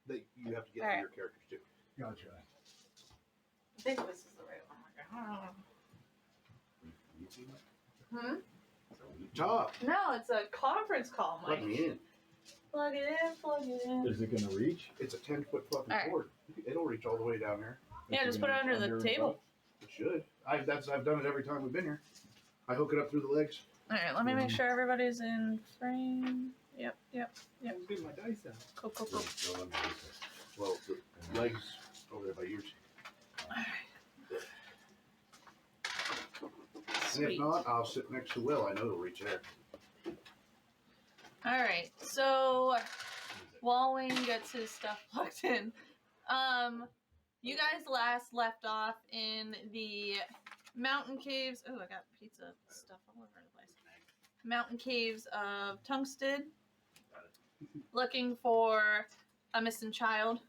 that you have to get All right. through your characters too. Gotcha. I think this is the right one. Hmm? Talk. No, it's a conference call, Let Mike. me in. Plug it in, plug it in. Is it going to reach? It's a 10-foot fucking All right. cord. It'll reach all the way down here. Yeah, just put it under the table. It should. I've done it every time we've been here. I hook it up through the legs. All right, let me make sure everybody's in frame. Yep. I'm getting my dice out. Cool. Well, the legs over there by yours. And if not, I'll sit next to Will. I know he'll reach there. All right, so while Wayne gets his stuff plugged in, you guys last left off in the mountain caves. Oh, I got pizza stuff all over the place. Mountain caves of Tunstead, looking for a missing child.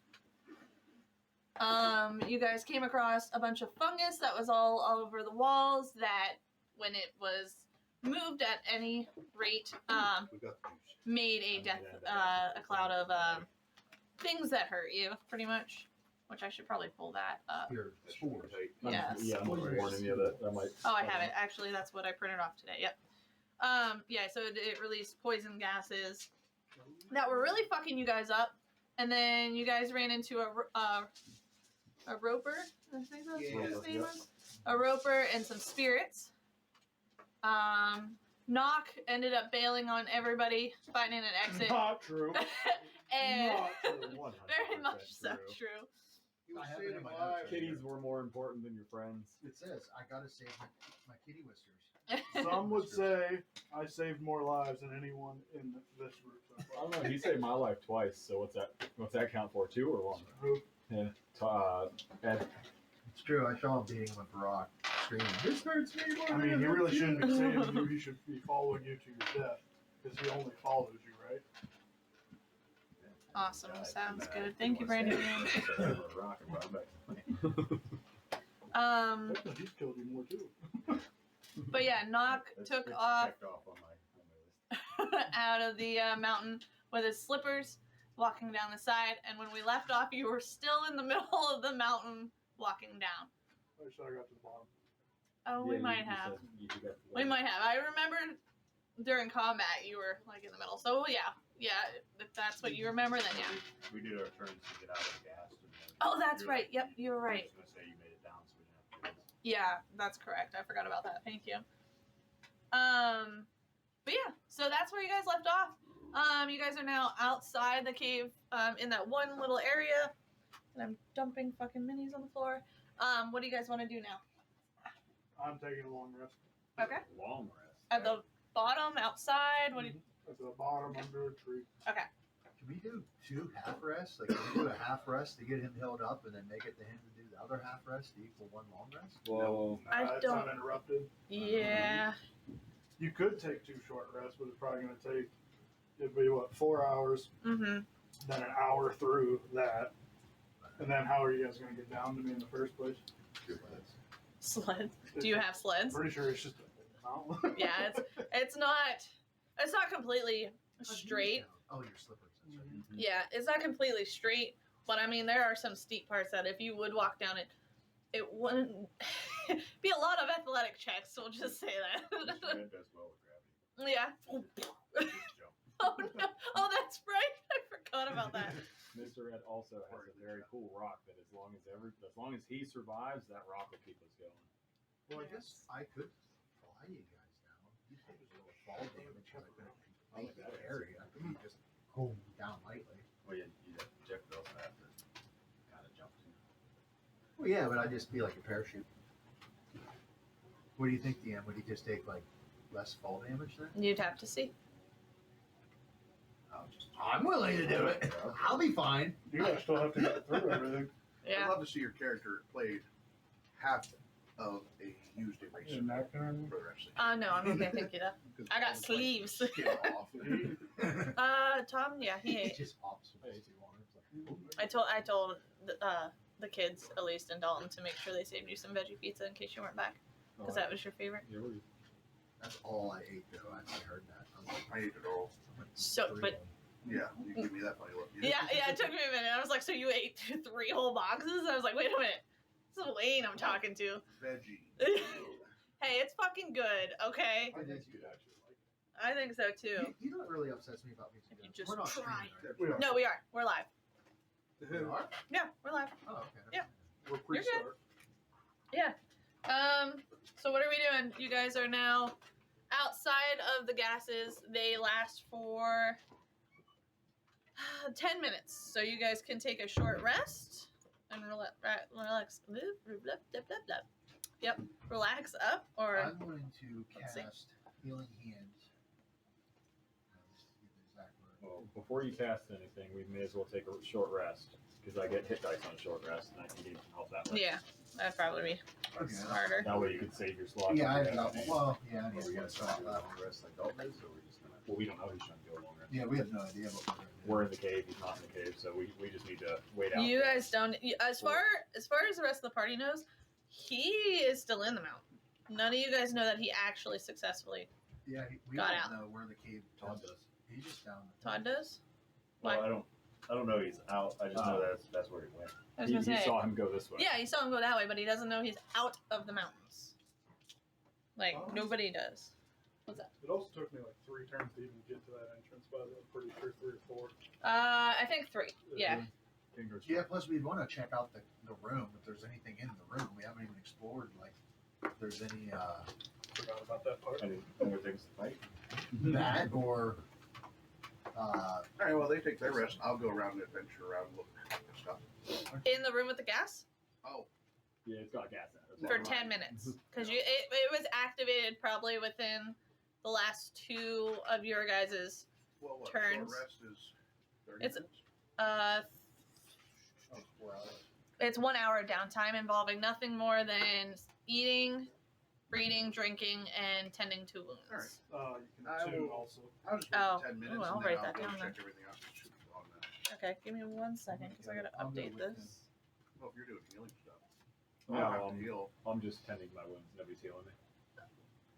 You guys came across a bunch of fungus that was all over the walls that, when it was moved at any rate, We got the juice. made a cloud of things that hurt you, pretty much. Which I should probably pull that up. Here, spores. Yes. Yeah, I'm warning you that might. Oh, I have it. Actually, that's what I printed off today. Yep. Yeah, so it released poison gases that were really fucking you guys up. And then you guys ran into a roper. I think that's what his name was. A roper and some spirits. Knock ended up bailing on everybody, finding an exit. Not true. And Not true. 100% very much so true. You I were have it saving in my lives. notes. Kitties were more important than your friends. It says, I gotta save my kitty whiskers. Some would say I saved more lives than anyone in this group. So I far. don't know. He saved my life twice. So what's that count for? 2 or 1? Who? Yeah. Ed. It's true, I saw him beating with a rock, screaming, this hurts me more I than mean, he it really hurts shouldn't you." be saving you. He should be following you to your death because he only follows you, right? Awesome. Sounds good. Thank you, Brandon. He's killed you more too. But yeah, Knock took off Checked off on my list. out of the mountain with his slippers, walking down the side. And when we left off, you were still in the middle of the mountain, walking down. I should have got to the bottom. Oh, Yeah, we you might have. said you got We might have. I remember during combat you were like in the middle. So yeah, if that's what you remember, then yeah. We did our turns to get out of the gas. And then Oh, that's you're right. like- Yep, you were I right. was going to say you made it down so we didn't have to do this. Yeah, that's correct. I forgot about that. Thank you. But yeah, so that's where you guys left off. You guys are now outside the cave, in that one little area. And I'm dumping fucking minis on the floor. What do you guys want to do now? I'm taking a long rest Okay. Long rest. At the bottom, outside. What do you? at the bottom under a tree. Okay. Can we do 2 half rests? Like, can we do a half rest to get him healed up and then make it to him to do the other half rest to equal 1 long rest? Well, I It's don't- uninterrupted. Yeah. You could take 2 short rests, but it's probably going to take, it'd be 4 hours, Mm-hmm. then an hour through that. And then how are you guys going to get down to me in the first place? Sleds. Do you have sleds? Pretty sure it's just a mountain. Yeah, it's not completely straight. Oh, your slippers. That's right. Yeah, it's not completely straight, but I mean there are some steep parts that if you would walk down it wouldn't be a lot of athletic checks. We'll just say that. Mr. Ed does well with gravity. Yeah. Just jump. Oh no! Oh, that's right. I forgot about that. Mr. Ed also has a very cool rock that as long as he survives, that rock will keep us going. Well, I guess I could fly you guys down. You take a little fall damage because I couldn't complete that area. I could just hold down lightly. Well, Jeff also have to kind of jump too. Well, yeah, but I'd just be like a parachute. What do you think, DM? Would he just take like less fall damage then? You'd have to see. I'm willing to do it. I'll be fine. You guys still have to get through everything. I'd Yeah. love to see your character played half of a used eraser Isn't that kind for the rest of No, I'm okay. Thank you. Because I got it's like sleeves. skin off. Tom. Yeah, He he. just hops from place to one. It's like, I told the kids at least in Dalton to make sure they saved you some veggie pizza in case you weren't back because that was your favorite. Yeah, we're- that's all I ate though. I heard that. I was like, I ate it all. So, but Yeah, you give me that funny look. Yeah, it took me a minute. I was like, so you ate 3 whole boxes? I was like, wait a minute. This is Wayne I'm talking to. Veggie. Hey, it's fucking good, okay? I think You'd actually like it. I think so too. You know what really upsets me about pizza? If you Dough? just We're not try. streaming, right? We are. No, we are. We're live. We are? Yeah, we're live. Oh, okay. Yeah. We're You're good. pre-start. So what are we doing? You guys are now outside of the gases. They last for 10 minutes. So you guys can take a short rest and relax. Yep. Relax up or I'm going to Let's see. cast Healing Hands. Let's get the exact word. Well, before you cast anything, we may as well take a short rest because I get hit dice on short rest, and I can get some help that way. yeah, that'd probably be Okay. smarter. That way you can save your slot. Yeah, if I've you have got any. well, yeah, I Are need we to gonna start try to do that. long rest like Dalton is, or we're just gonna? Well, we don't know he's trying to go longer. Yeah, we have no idea what We're in the cave. He's not in the cave, so we just need to wait out. You guys don't. As far as the rest of the party knows, he is still in the mountain. None of you guys know that he actually successfully. Yeah, we Got don't out. know where the cave Todd does. He's just down the Todd does. Well, I don't know he's out. I just know that's where he went. I was He gonna say. saw him go this way. Yeah, you saw him go that way, but he doesn't know he's out of the mountains. Like Oh. nobody does. What's that? It also took me like 3 turns to even get to that entrance, but I'm pretty sure 3 or 4. I think 3. Yeah. Fingers Yeah, crossed. plus we'd want to check out the room if there's anything in the room. We haven't even explored like if there's any Forgot about that part. Any other things to fight? that or All right, well, they take their rest. I'll go around and adventure around and look at stuff. In the room with the gas Oh, Yeah, it's got gas in it. for That's 10 minutes because it was activated probably within the last 2 of your guys's well, what? Turns. Short rest is 30 It's- minutes? oh, 4 hours. It's 1 hour of downtime involving nothing more than eating, breathing, drinking, and tending to wounds. Alright. You can I tune will- also. I'll just wait Oh. 10 minutes Ooh, I'll and then write I'll that go down check then. everything out. and shoot it on that. Okay, give me 1 second because I gotta I'll go update with him. this. Well, if you're doing healing stuff, No, I'll have to heal. I'm just tending my wounds. Nobody's healing me.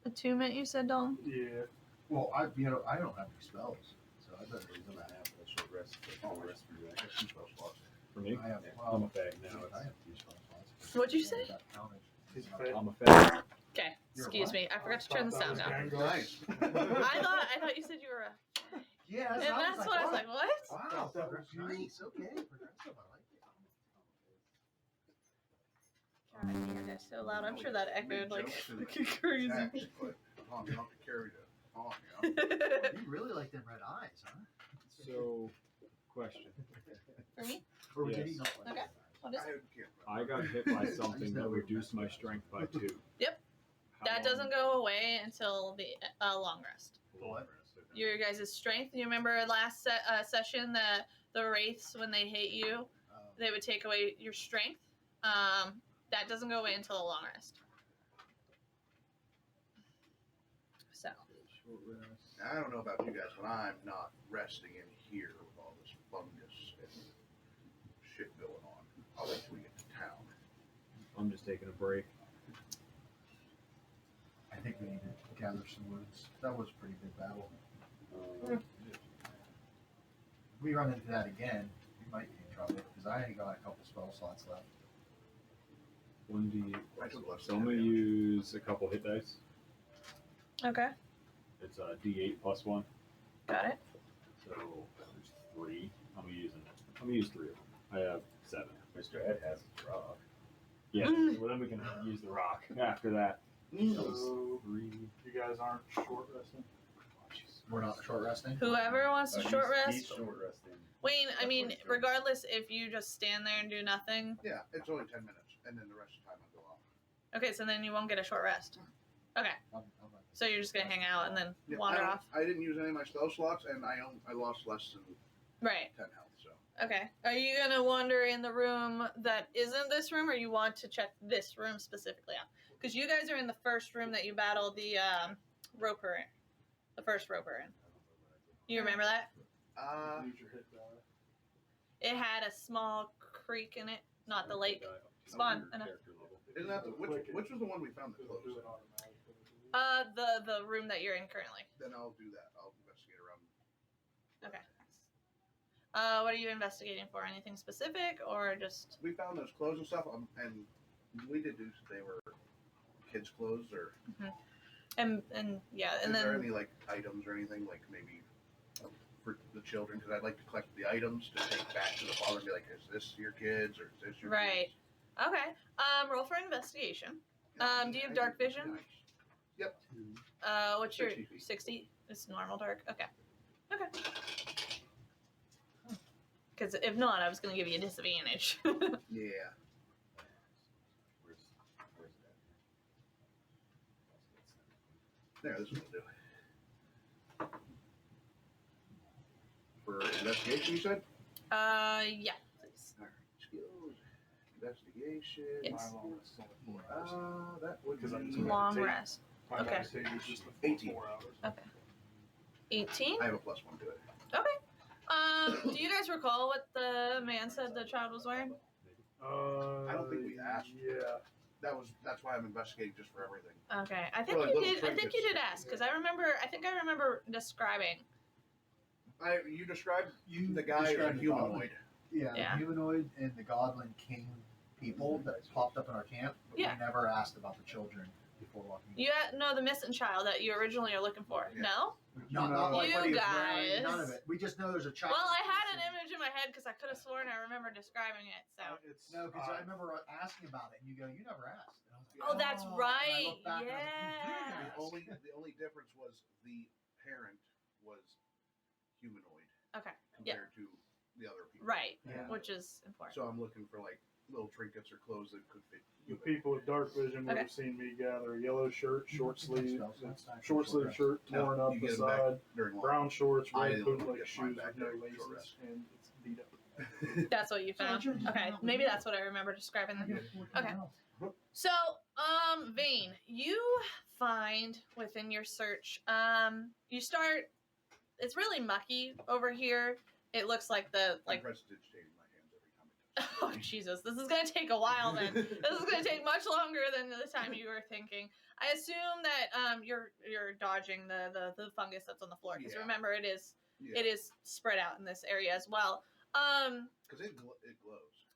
Attunement, you said, Dalton? Yeah. Well, I don't have any spells, so I better use I'm them. gonna have a short rest. Full rest for you. I got 2 spell slots. For me, I have I'm a well, fag now. I have 2 spell slots. What'd you say? That counted. He's a fag. I'm a fag. Okay, You're excuse what? me. I forgot to turn the sound down. Nice. I thought you said you were a. Yeah, And that's what I was like, what? Wow, That that's was nice. Okay, progressive. I like it. God, yeah, that's so loud. I'm sure that echoed like Jokes and fucking crazy. attacks, but long enough to carry the on, you know? You really like them red eyes, huh? So, question. For me? Or Yes. did he not like Okay. red eyes? What is I it? can't I got hit by something that reduced my strength by 2. Yep. How That long- doesn't go away until the long rest. Long rest, okay. Your guys' strength. You remember last session the wraiths when they hit you, Oh. they would take away your strength. That doesn't go away until the long rest. So Short rest. I don't know about you guys, but I'm not resting in here with all this fungus and shit going on. I'll wait till we get to town. I'm just taking a break. I think we need to gather some wounds. That was a pretty big battle. Um, If we run into that again, we might be in trouble because I ain't got a couple spell slots left. 1d. I took less So I'm than gonna that. use a couple hit dice. okay, It's a d8 plus 1. got it. So there's 3. I'm gonna use 3 of them. I have 7. Mr. Ed has his rock. Yeah. Well, then we can use the rock after that. So 3. you guys aren't short resting. We're not short resting. Whoever wants to short He's rest. short resting. Wayne, I That's mean, what it's doing. regardless if you just stand there and do nothing. Yeah, it's only 10 minutes, and then the rest of the time I'll go off. Okay, so then you won't get a short rest. Okay, I'm not- so you're just gonna hang out and then Yeah, wander off. I didn't use any of my spell slots, and I lost less than Right. 10 health, so. Okay. Are you gonna wander in the room that isn't this room, or you want to check this room specifically out? Because you guys are in the first room that you battled the roper in. The first roper in. You remember that? Use your hit die. It had a small creek in it, not the lake. Spawn. Character level. Isn't that the, which was the one we found that It'll do closed? it automatically. The room that you're in currently. Then I'll do that. I'll investigate around. Okay. What are you investigating for? Anything specific or just? We found those clothes and stuff, and we deduced they were kids' clothes, or And yeah, and is there then any like items or anything like maybe for the children? Because I'd like to collect the items to take back to the father and be like, is this your kids or is this your right. kids? Okay. Roll for investigation. Do you have dark vision? Nice. Yep. What's your 60 feet. 60? It's normal dark. Okay. Okay. Because if not, I was going to give you a disadvantage. Yeah. Where's that? There, this will do. For investigation, you said? Yeah, please. All right. Skills. Investigation. Yes. My long rest is only 4 hours. That would Because I'm be too Long Take- rest. My Okay. meditation is just the 18. 4 hours. Okay. 18. I have a +1 to it. Do you guys recall what the man said the child was wearing? I don't think we asked. Yeah. That's why I'm investigating just for everything. Okay, I think Well, like you little did. I think you trinkets. did ask because I think I remember describing. You described You the guy as a described the goblin. humanoid. Yeah, Yeah. the humanoid and the Godlin King people that popped up in our camp, but Yeah. we never asked about the children before walking. You know the missing child that you originally are looking for. Yeah. No. Not like You what he was wearing, guys. none of it. We just know there's a child. Well, I had an image in my head because I could have sworn I remember describing it. So. It's No, because I remember asking about it, and you go, "You never asked." And I was like, Oh, that's and I right. looked back and I was like, "You did Yeah. ask." The only difference was the parent was humanoid Okay. compared to the other people. Right. Yeah. Which is important. So I'm looking for like little trinkets or clothes that could fit the human. people with dark vision would Okay. have seen me gather a yellow shirt, short sleeve, That's actually short sleeve shirt No, torn up you the get 'em back side, during lunch. brown shorts, I red didn't bootleg get mine shoes back with no during short laces, rest. and it's beat up. That's what you found. Okay. Maybe that's what I remember describing. Okay. So, Vane, you find within your search, you start. It's really mucky over here. It looks like I'm like. prestidigitating my hands every time I touch Oh Jesus, this is gonna take a while. Then this is gonna take much longer than the time you were thinking. I assume that you're dodging the fungus that's on the floor because Yeah. remember it is Yeah. spread out in this area as well. Because it glows.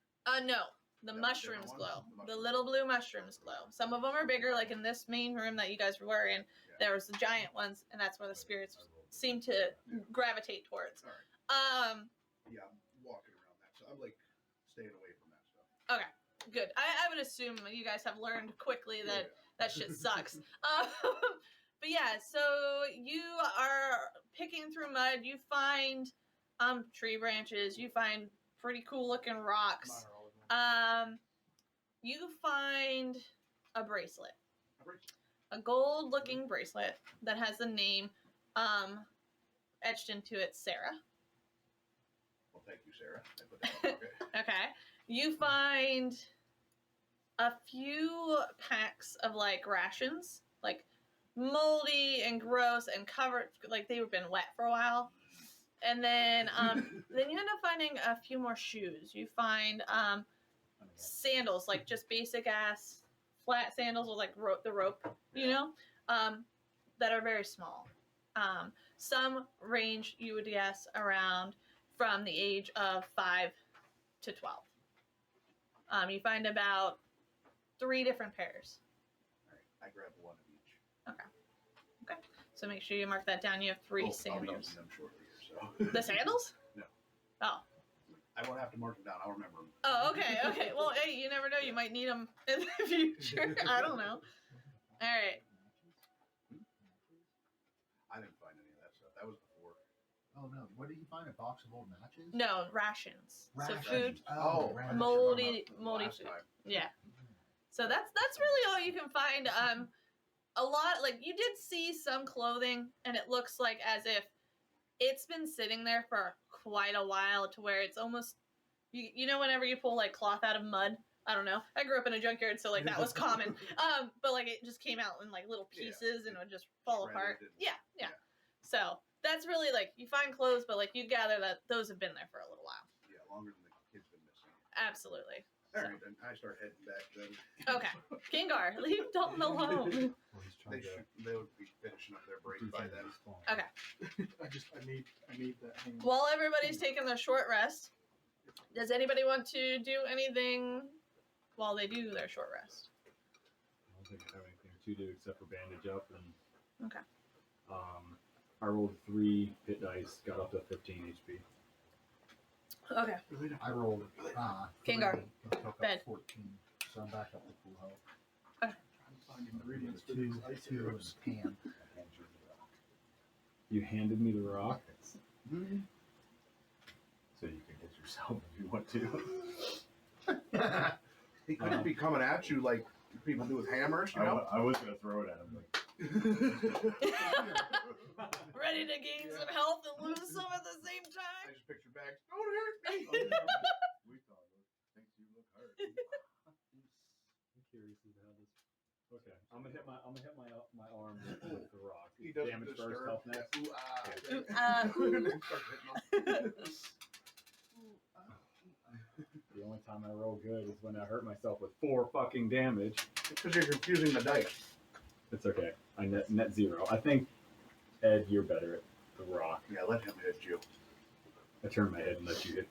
No. The Yeah, mushrooms different glow. ones? The The mushrooms. little blue mushrooms glow. Some of them are bigger, like in this main room that you guys were in. Yeah. There was the giant ones, and that's where the spirits seem to gravitate towards. All right. Um, Yeah, I'm walking around that, so I'm like staying away from that stuff. good. I would assume you guys have learned quickly that Yeah. that shit sucks. But yeah, so you are picking through mud. You find tree branches. You find pretty cool looking rocks. Mine are all in there. You find a bracelet. A bracelet. A gold looking bracelet that has the name etched into it, Sarah. Well, thank you, Sarah. I put that in my pocket. Okay. You find a few packs of like rations, like moldy and gross and covered, like they've been wet for a while. And then then you end up finding a few more shoes. You find sandals, like just basic ass flat sandals with like the rope, you know, that are very small. Some range, you would guess, around from the age of 5 to 12. You find about 3 different pairs. All right, I grabbed one of each. So make sure you mark that down. You have 3 I'll be sandals. using them shortly here, so. The sandals? No. Oh. I won't have to mark them down. I'll remember them. Oh, okay. Well, hey, you never know. You might need them in the future. I don't know. All right. I didn't find any of that stuff. That was before. Oh no! What did you find? A box of old matches? No, rations. So Rations. food, Oh, rations. moldy Last food. time. Yeah. So that's really all you can find. A lot, like you did see some clothing, and it looks like as if it's been sitting there for quite a while, to where it's almost you know whenever you pull like cloth out of mud. I don't know. I grew up in a junkyard, so like that was common. But like it just came out in like little Yeah. pieces and would just fall Shredded apart. and- Yeah. yeah. So that's really like you find clothes, but like you gather that those have been there for a little while. Yeah, longer than the kid's been missing. Absolutely. All right, then I start heading back. Then Okay. Gengar, leave Dalton alone. Well, he's trying they would be finishing up their break do by something then. with his phone. Okay. I need that hand. While everybody's taking their short rest, does anybody want to do anything while they do their short rest? I don't think I have anything to do except for bandage up and. Okay. I rolled 3 hit dice, got up to 15 HP. Okay. I rolled Gengar, 3 and took bed. up 14, so I'm back up to full health. Trying to find ingredients for these ice Two heroes. in hand. You handed me the rock. So you can hit yourself if you want to. He couldn't be coming at you like people do with hammers, you know? I was gonna throw it at him. Ready to gain some health and lose some at the same I time? just pictured back. Don't hurt me. We thought thinks you look hurt. I'm curious as to how this. Okay, I'm gonna hit my arm with the rock. He doesn't Damage first, disturb. health next. Ooh, ah. Ooh, ah, ooh. And then start hitting them. The only time I roll good is when I hurt myself with 4 fucking damage. Because you're confusing the dice. It's okay. I net 0. I think Ed, you're better at the rock. Yeah, let him hit you. I turn my head and let you hit.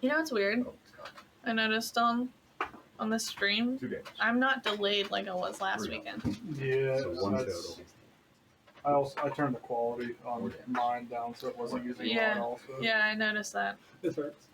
You know what's weird? Oh, it's gone. I noticed on this stream, 2 damage. I'm not delayed like I was last 3 weekend. Yeah, So 1 that's- total. I turned the quality on mine down so it wasn't using Yeah. mine also. Yeah, I noticed that. This hurts.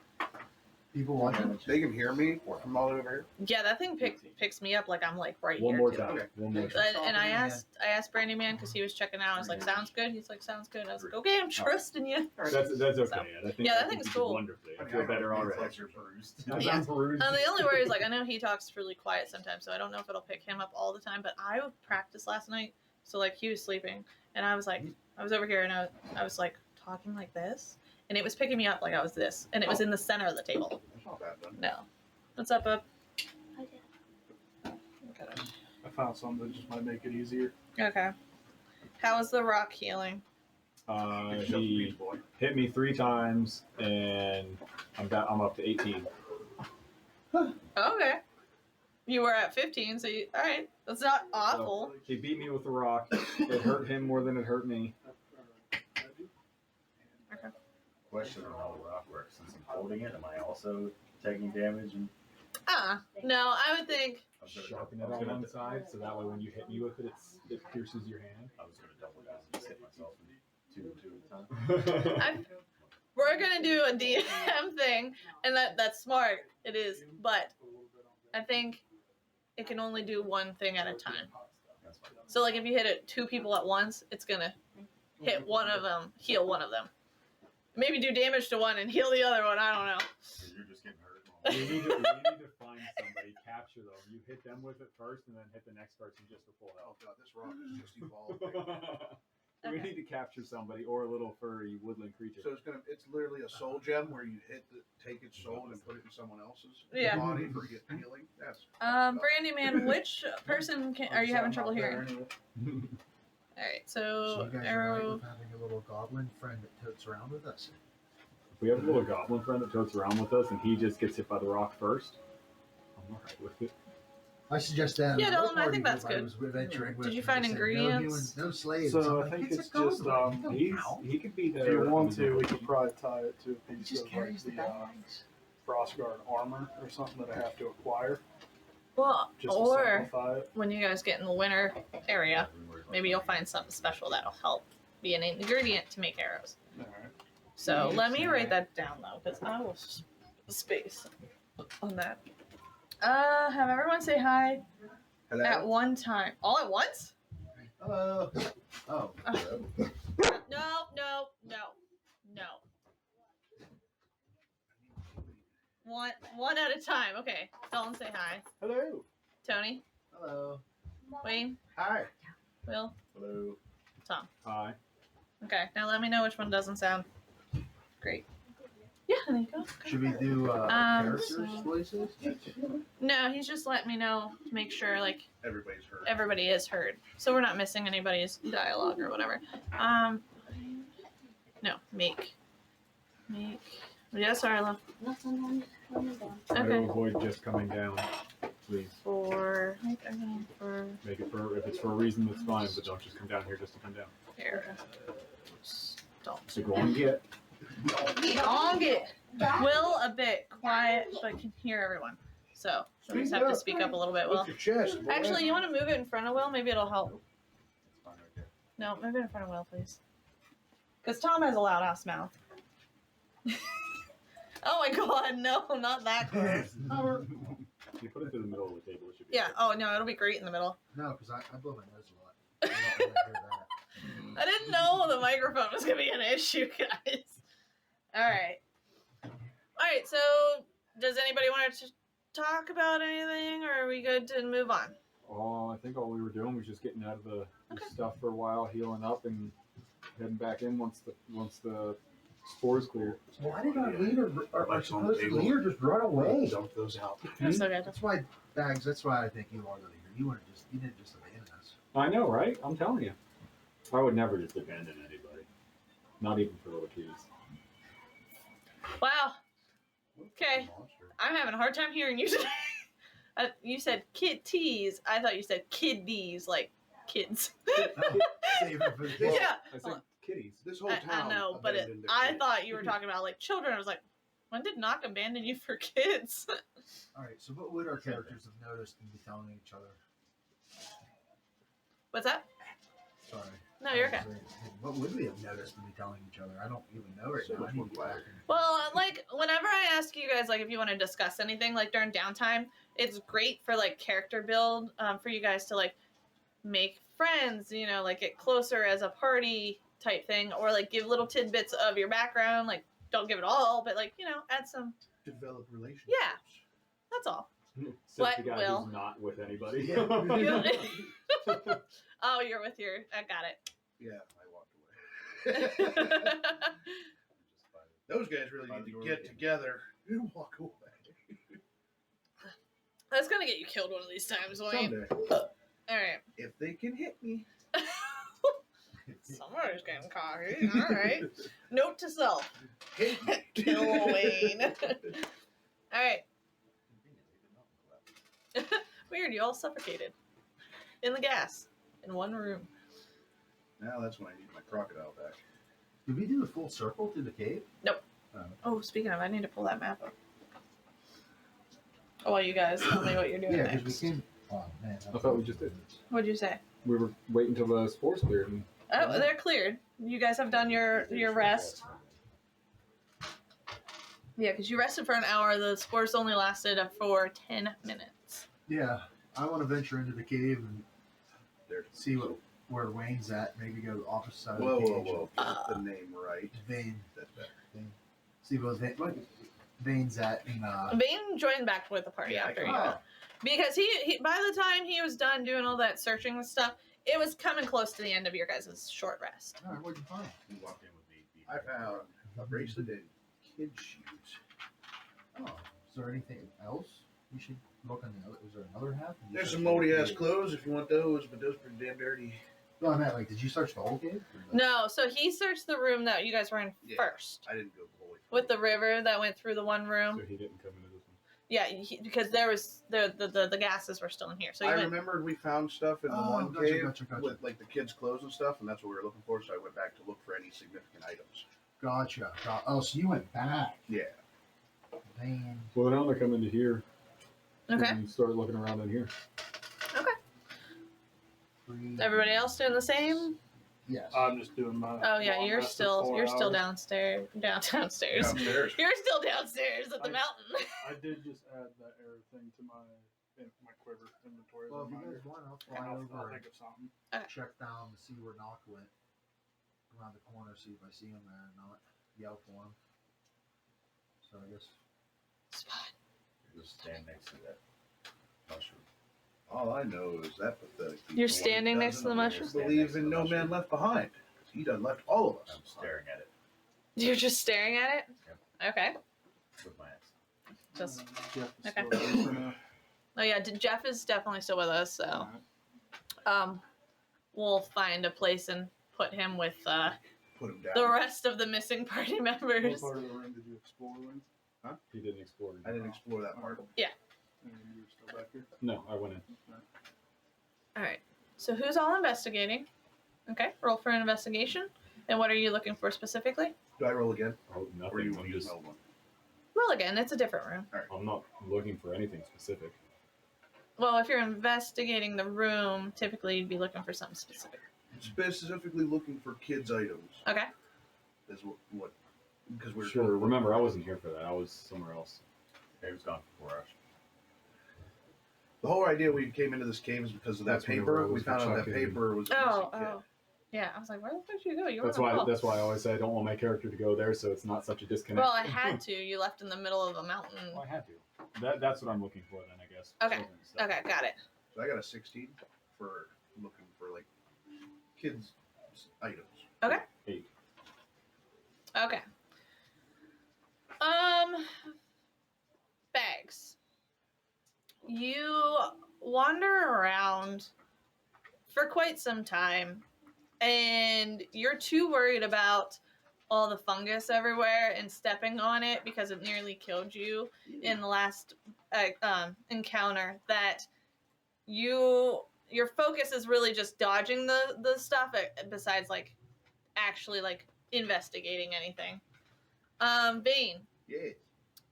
People watching? They can hear me from all over here. Yeah, that thing picks me up like I'm like right One here. more too. time. Okay. One more time. And I asked Brandy Man because he was checking out. I was like, "Sounds good." He's like, "Sounds good." I was like, "Okay, I'm trusting you." That's okay. So- Ed. I think Yeah, that I think thing's you did cool. Wonderfully. I Okay, feel I better don't know. already. Like you're bruised. Yeah. I'm bruised. The only worry is like I know he talks really quiet sometimes, so I don't know if it'll pick him up all the time. But I practiced last night, so like he was sleeping, and I was like, I was over here, and I was like talking like this, and it was picking me up like I was this, and it was in the center of the table. That's not bad then. No, what's up, up? I found something that just might make it easier. Okay. How is the rock healing? He's just a He beach boy. hit me 3 times, and I'm up to 18. Okay. You were at 15, so you all right. That's not awful. He beat me with the rock. It hurt him more than it hurt me. Question on how the rock works. Since I'm holding it, am I also taking damage? And No, I would think. I was gonna Sharpen I it was on gonna- one side, so that way when you hit me with it, it pierces your hand. I was gonna double down and just hit myself in 2 at a time. We're gonna do a DM thing, and that's smart. It is, but I think it can only do one thing at a time. That's fine. So like if you hit it 2 people at once, it's gonna hit one of them, heal one of them. Maybe do damage to one and heal the other one. I don't know. You're just getting hurt. we need to find somebody, capture them. You hit them with it first, and then hit the next person just for full Oh health. god, this rock is just evolved. We Okay. need to capture somebody or a little furry woodland creature. So it's literally a soul gem where you take its soul and put it in someone else's Yeah. body for healing. That's Brandy Man, which person are you having trouble hearing? Anyway. All right, So so you guys are alright Arrow. with having a little goblin friend that totes around with us? We have a little goblin friend that totes around with us, and he just gets hit by the rock first. I'm alright with it. I suggest that. Yeah, in another Dylan, I think party that's group good. was venturing with, Did you they find said, ingredients? No humans, no slaves. So I'm I like, think it's it's a just, goblin. You don't know. He could be If there. you want to, we could probably tie it to a He piece just of like carries the the bags. Frostguard armor or something that I have to acquire Well, just to or simplify it. when you guys get in the winter area, maybe you'll find something special that'll help be an ingredient to make arrows. Alright. So let me write that down though, because I will space on that. Have everyone say hi hello. at one time, all at once? Hello. Oh. hello. No. One at a time. Okay, Dalton, say hi. Hello. Tony, Hello. Wayne, Hi. Will, Hello. Tom. Hi. Okay, now let me know which one doesn't sound great. Yeah, there you go. Should we do characters' so- voices? No, he's just letting me know to make sure like Everybody's heard. everybody is heard, so we're not missing anybody's dialogue or whatever. No, make Yes, Arlo. Nothing on Try to Okay. avoid just coming down, please. For Make it for if it's for a reason, that's fine, but don't just come down here just to come down. here. Don't. So go and get. Long it. Will a bit quiet, but can hear everyone. So we just have to speak up a little bit. Will. With your chest. boy. Actually, you want to move it in front of Will? Maybe it'll help. It's fine right there. No, move it in front of Will, please. Because Tom has a loud ass mouth. Oh my god, no, not that close. You put it to the middle of the table. It should be. Yeah, oh no, it'll be great in the middle. No, because I blow my nose a lot. I don't want to hear that. I didn't know the microphone was going to be an issue, guys. Alright. Alright, so does anybody want to talk about anything, or are we good to move on? Oh, I think all we were doing was just getting out of the Okay. stuff for a while, healing up, and heading back in once the spores clear. Why did our leader, our Lights on the supposed table. leader, just run away? Dump those out. That's so good. That's why, Bags. That's why I think you are the leader. You didn't just abandon us. I know, right? I'm telling you. I would never just abandon anybody. Not even for little kids. Wow. Okay. I'm having a hard time hearing you today. You said kitties. I thought you said kiddies, like kids. Save it for the Well, Yeah. I said kitties. This whole I town. know, but abandoned their I kids. thought you were talking about like children. I was like, when did Knock abandon you for kids? All right. So what would our characters have noticed and be telling each other? What's that? Sorry. No, you're okay. What would we have noticed and be telling each other? I don't even know right So now. much I need more to get back quiet. in. Well, like whenever I ask you guys, like if you want to discuss anything, like during downtime, it's great for like character build, for you guys to like make friends, you know, like get closer as a party type thing, or like give little tidbits of your background. Like don't give it all, but like you know, add some. Develop relationships. Yeah. That's all. Says What the guy will? who's not with anybody. Yeah. Oh, you're with your. I got Yeah, I walked away. it. Those guys really need to get together and walk away. That's gonna get you killed one of these times, Wayne. Someday, All right. if they can hit me. Somebody's getting cocky. All right. Note to self: Hit me. kill Wayne. All right. Weird. You all suffocated in the gas in one room. Now that's when I need my crocodile back. Did we do the full circle through the cave? Oh, speaking of, I need to pull that map up. Oh, well, you guys tell me what you're doing Yeah, because next. we came. Oh man. I thought we just did. What'd you say? We were waiting till the spores cleared. And Oh, they're cleared. You guys have done your rest. Yeah, because you rested for an hour. The spores only lasted for 10 minutes. Yeah, I want to venture into the cave and There. see where Wayne's at. Maybe go to the opposite side Whoa, of the whoa, cage. whoa. Get the name right. Vane. That's better. See what Vane's at. And, Vane joined back with the party Yeah, after I you. oh, Because he by the time he was done doing all that searching and stuff, it was coming close to the end of your guys' short rest. all right, what'd you find? He walked in with me. I found a bracelet and kid shoes. Oh, is there anything else? We should look on the other. Is there another half? Did you There's search some the whole moldy ass cave? clothes if you want those, but those are pretty damn dirty. No, I meant like, did you search the whole cave? No, so he searched the room that you guys were in Yeah. first. I didn't go the whole way. With the river that went through the one room. so he didn't come into this one. Yeah, because there was the gases were still in here. So you I went, remembered we found stuff in the Oh, one gotcha, cave gotcha. with like the kids' clothes and stuff, and that's what we were looking for. So I went back to look for any significant items. Gotcha. Oh, so you went back. Yeah. Vane. Well, now they come into here. okay. And start looking around in here. Everybody else doing the same? Yes. I'm just doing my. Oh yeah, long you're rest of still 4 downstairs. Downstairs. Downstairs. You're still downstairs at the I- mountain. I did just add that error thing to my quiver inventory. as a Well, if you reminder. guys want, I'll And fly I'll over and think of something. check down to see where Knock went. Around the corner, see if I see him there or not. Yell for him. So I guess. It's fine. Just stand next to that mushroom. All I know is that pathetic. You're people standing next to the doesn't mushroom? believe in no man left behind. 'Cause he done left all of us. I'm staring at it You're just staring at it? Okay. with my axe. Just Jeff is okay. still there for now. oh yeah, Jeff is definitely still with us, so Alright. we'll find a place and put him with put them down. the rest of the missing party What members. part of the room did you explore, Lynn? He didn't explore. I didn't explore that part. And you were still back here? No, I went in. All right. So who's all investigating? Okay, roll for an investigation. And what are you looking for specifically? Do I roll again? Oh, Or you nothing. want I'm to use just. my old one? Roll again. It's a different room. I'm not looking for anything specific. Well, if you're investigating the room, typically you'd be looking for something specific. Specifically looking for kids' items. Okay. Is what because we're Sure. Remember, I wasn't here for that. I was somewhere else. He was gone for 4 hours. The whole idea we came into this cave is because of that That's whenever paper. I We was found out that chucking- paper was a Oh, missing kid. oh. Yeah, I was like, where the fuck did you go? You were That's on the why. wall. That's why I always say I don't want my character to go there, so it's not such a disconnect. Well, I had to. You left in the middle of a mountain. Well, I had to. That's what I'm looking for then, I guess. Okay. Children and stuff. Okay, got it. So I got a 16 for looking for like kids' items. Okay. 8. Okay. Bags. You wander around for quite some time, and you're too worried about all the fungus everywhere and stepping on it because it nearly killed you in the last encounter that your focus is really just dodging the stuff besides like actually like investigating anything. Bane, Yeah.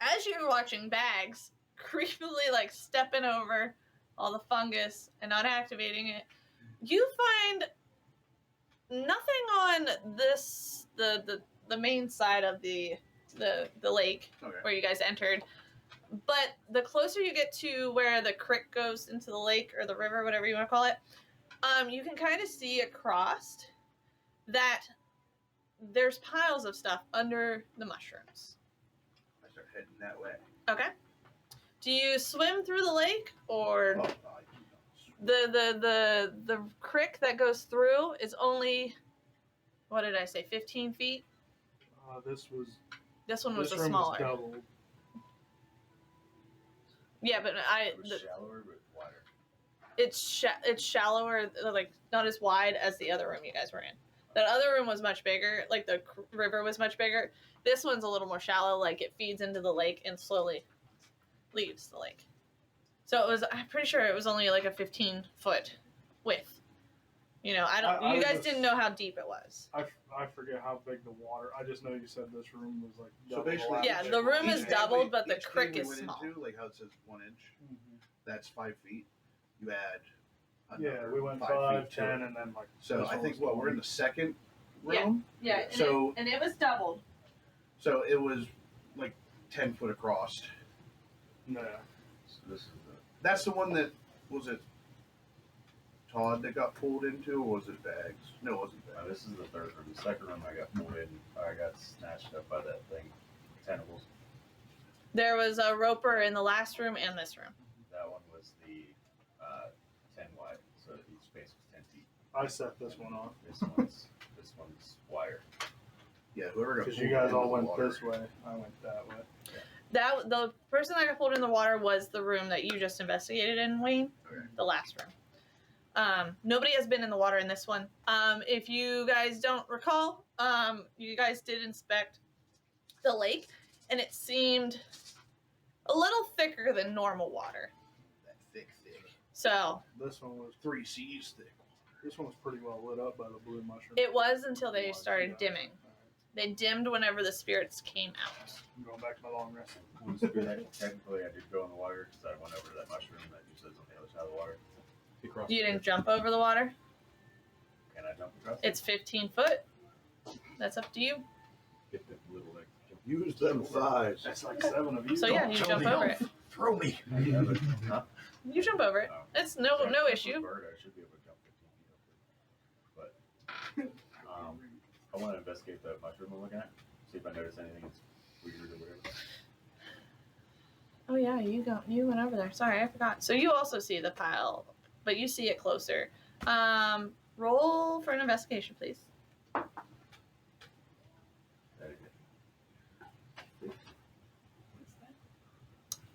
as you're watching Bags creepily like stepping over all the fungus and not activating it, you find nothing on this the main side of the lake Okay. where you guys entered. But the closer you get to where the creek goes into the lake or the river, whatever you want to call it, you can kind of see across that there's piles of stuff under the mushrooms. I start heading that way. Okay. Do you swim through the lake, or Oh, I do not. the creek that goes through is only, what did I say, 15 feet? This This one was room a smaller. doubled. Yeah, but It was shallower but wider. it's shallower, like not as wide as the other room you guys were in. That other room was much bigger, like the river was much bigger. This one's a little more shallow, like it feeds into the lake and slowly leaves the lake. So it was, I'm pretty sure it was only like a 15-foot width. You know, I you guys just- didn't know how deep it was. I forget how big the water. I just know you said this room was like. So double the basically, last Yeah, big the room one. is Each doubled, cave but the each cave creek we is went small. Into, like how it says 1 inch, Mhm. that's 5 feet. You add. Yeah, another we went 5 5, feet to 10, it. and then like. So this I one think was what we're in the second Yeah. room. Yeah, and it was doubled. So it was like 10 foot across. No. So this is That's the one that was it. Todd that got pulled into, or was it Bags? No, it wasn't Bags. this is the third room. The second room I got pulled in. I got snatched up by that thing. Tentacles. There was a roper in the last room and this room. That one was the 10 wide, so each space was 10 feet. I set this one off This one's wider. Yeah, whoever got because pulled you guys into all the went water. this way. I went that way. The person that got pulled in the water was the room that you just investigated in, Wayne. Okay. The last room. Nobody has been in the water in this one. If you guys don't recall, you guys did inspect the lake, and it seemed a little thicker than normal water. That thick. So This one was 3 C's thick. this one was pretty well lit up by the blue mushroom. it was until they started Yeah. dimming. Alright, They dimmed whenever the spirits came out. I'm going back to my long rest. Technically, I did go in the water because I went over to that mushroom that you said is on the other side of the water. He crossed You the didn't bridge. jump over the water. Can I jump across? It's 15 foot. That's up to you. Get that little leg. jump. Use them thighs. That's like 7 of you. So yeah, you jump over it. Throw me. Yeah, but, huh? You jump over it. Oh. It's no If I issue. bird, I should be able to jump 15 feet up. But I want to investigate the mushroom I'm looking at. See if I notice anything that's weird or whatever. Oh yeah, you went over there. Sorry, I forgot. So you also see the pile, but you see it closer. Roll for an investigation, please. There you go.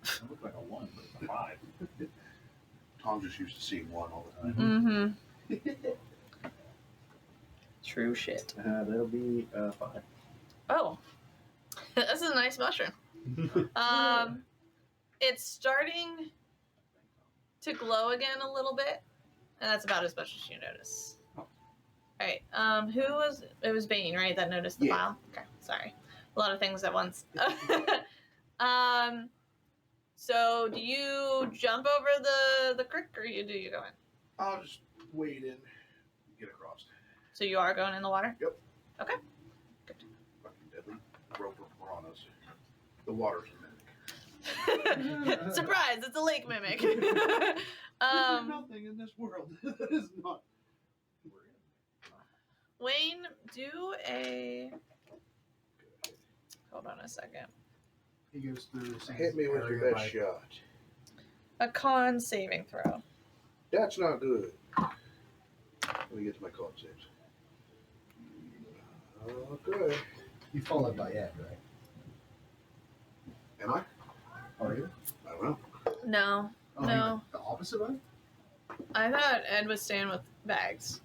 It looked like a 1, but it's a 5. Tom just used to seeing 1 all the time. Mm-hmm. True shit. That'll be 5. Oh, this is a nice mushroom. It's starting to glow again a little bit, and that's about as much as you notice. All right. Who was it? Was Bane, right? That noticed the Yeah. pile. Okay. Sorry. A lot of things at once. So do you jump over the creek, or do you go in? I'll just wade in, get across. So you are going in the water? Yep. Okay. Fucking deadly. Roper piranhas. The water's a mimic. Surprise! It's a lake mimic. There's nothing in this world that is not. Wayne, do a. Hold on a second. He goes through the same Hit me with your area best by- shot. A con saving throw. That's not good. Let me get to my con saves. Okay. You followed by Ed, right? Am I? Are you? I don't know. No. Oh, No. you went the opposite way? I thought Ed was staying with bags.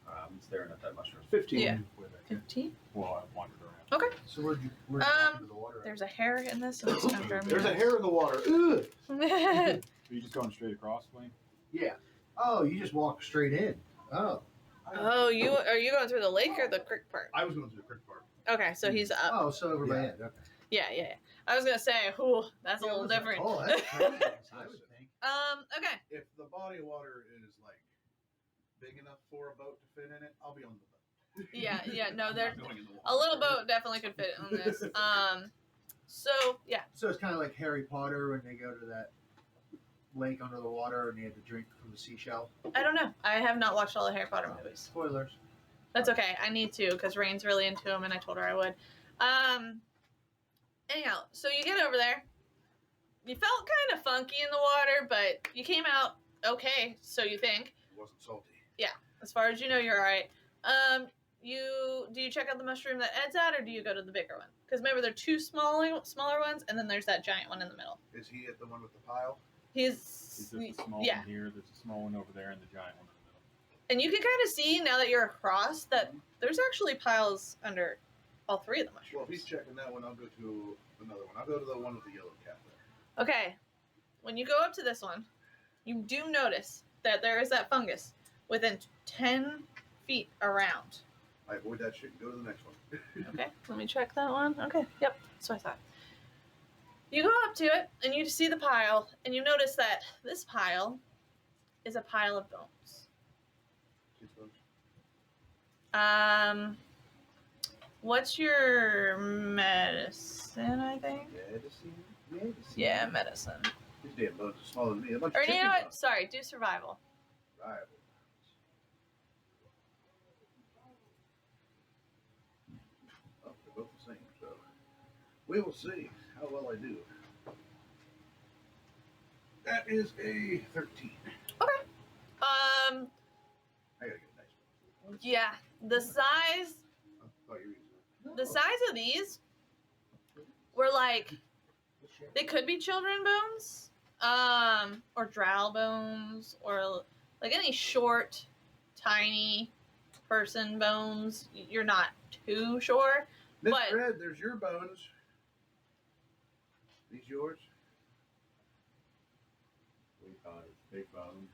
I'm staring at that mushroom. 15. Yeah. Where that came- 15? Well, I wandered around. Okay. So where'd you walk into the water? There's a hair in this, so it's confirmed. There's a hair in the water. Ugh. Are you just going straight across, Wayne? Yeah. Oh, you just walked straight in. Oh. Oh, are you going through the lake or the creek part? I was going through the creek part. Okay, so he's up. Oh, so over by Yeah. Ed. Okay. Yeah. I was gonna say, ooh, that's a Yeah, I little was like, different. oh, that's crazy. I would think. Okay. If the body of water is like big enough for a boat to fit in it, I'll be on the boat. Yeah. No, I'm there. not going in the water. A little boat definitely could fit on this. So yeah. So it's kind of like Harry Potter when they go to that lake under the water and they had to drink from the seashell. I don't know. I have not watched all the Harry Potter movies. Spoilers. That's okay. I need to because Rain's really into them, and I told her I would. Anyhow, so you get over there. You felt kind of funky in the water, but you came out okay. So you think. It wasn't salty. As far as you know, you're all right. Do you check out the mushroom that Ed's at, or do you go to the bigger one? Because remember, there are two smaller ones, and then there's that giant one in the middle. Is he at the one with the pile? He's There's a small yeah, one here, there's a small one over there, and the giant one in the middle. and you can kind of see now that you're across that there's actually piles under all three of the mushrooms. Well, if he's checking that one, I'll go to another one. I'll go to the one with the yellow cap there. Okay, when you go up to this one, you do notice that there is that fungus within 10 feet around. I avoid that shit and go to the next one. Okay, let me check that one. Okay, yep, that's what I thought. You go up to it, and you see the pile, and you notice that this pile is a pile of bones. What's your medicine, I think? Medicine. Yeah, medicine. These damn bones are smaller than me. A bunch Or of you know chicken what? bones. Sorry, do survival. Right. Oh, they're both the same, so we will see how well I do. That is a 13. I gotta get a nice one. Yeah, the size Oh, you're using it. the size of these were like they could be children bones, or drow bones, or like any short, tiny person bones. You're not too sure. Miss But- Red, there's your bones. These yours? Big bone.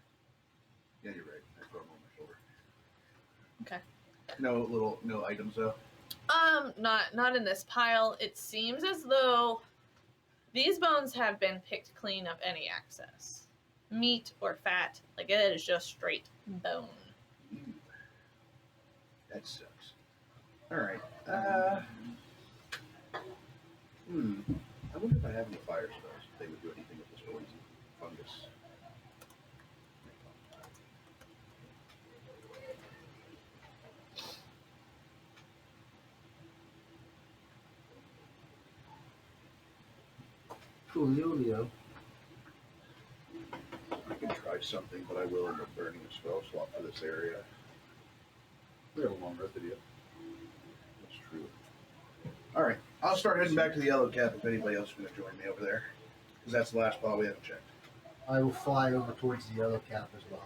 Yeah, you're right. I throw them on my shoulder. Okay. No items though. Not in this pile. It seems as though these bones have been picked clean of any excess meat or fat. Like it is just straight bone. Ew. That sucks. All right. I wonder if I have any fire spells. If they would do anything with this poison fungus. Coolio. I can try something, but I will end up burning a spell slot for this area. We have a long rest of you. That's true. All right, I'll start heading back to the yellow cap if anybody else is going to join me over there, because that's the last spot we haven't checked. I will fly over towards the yellow cap as well.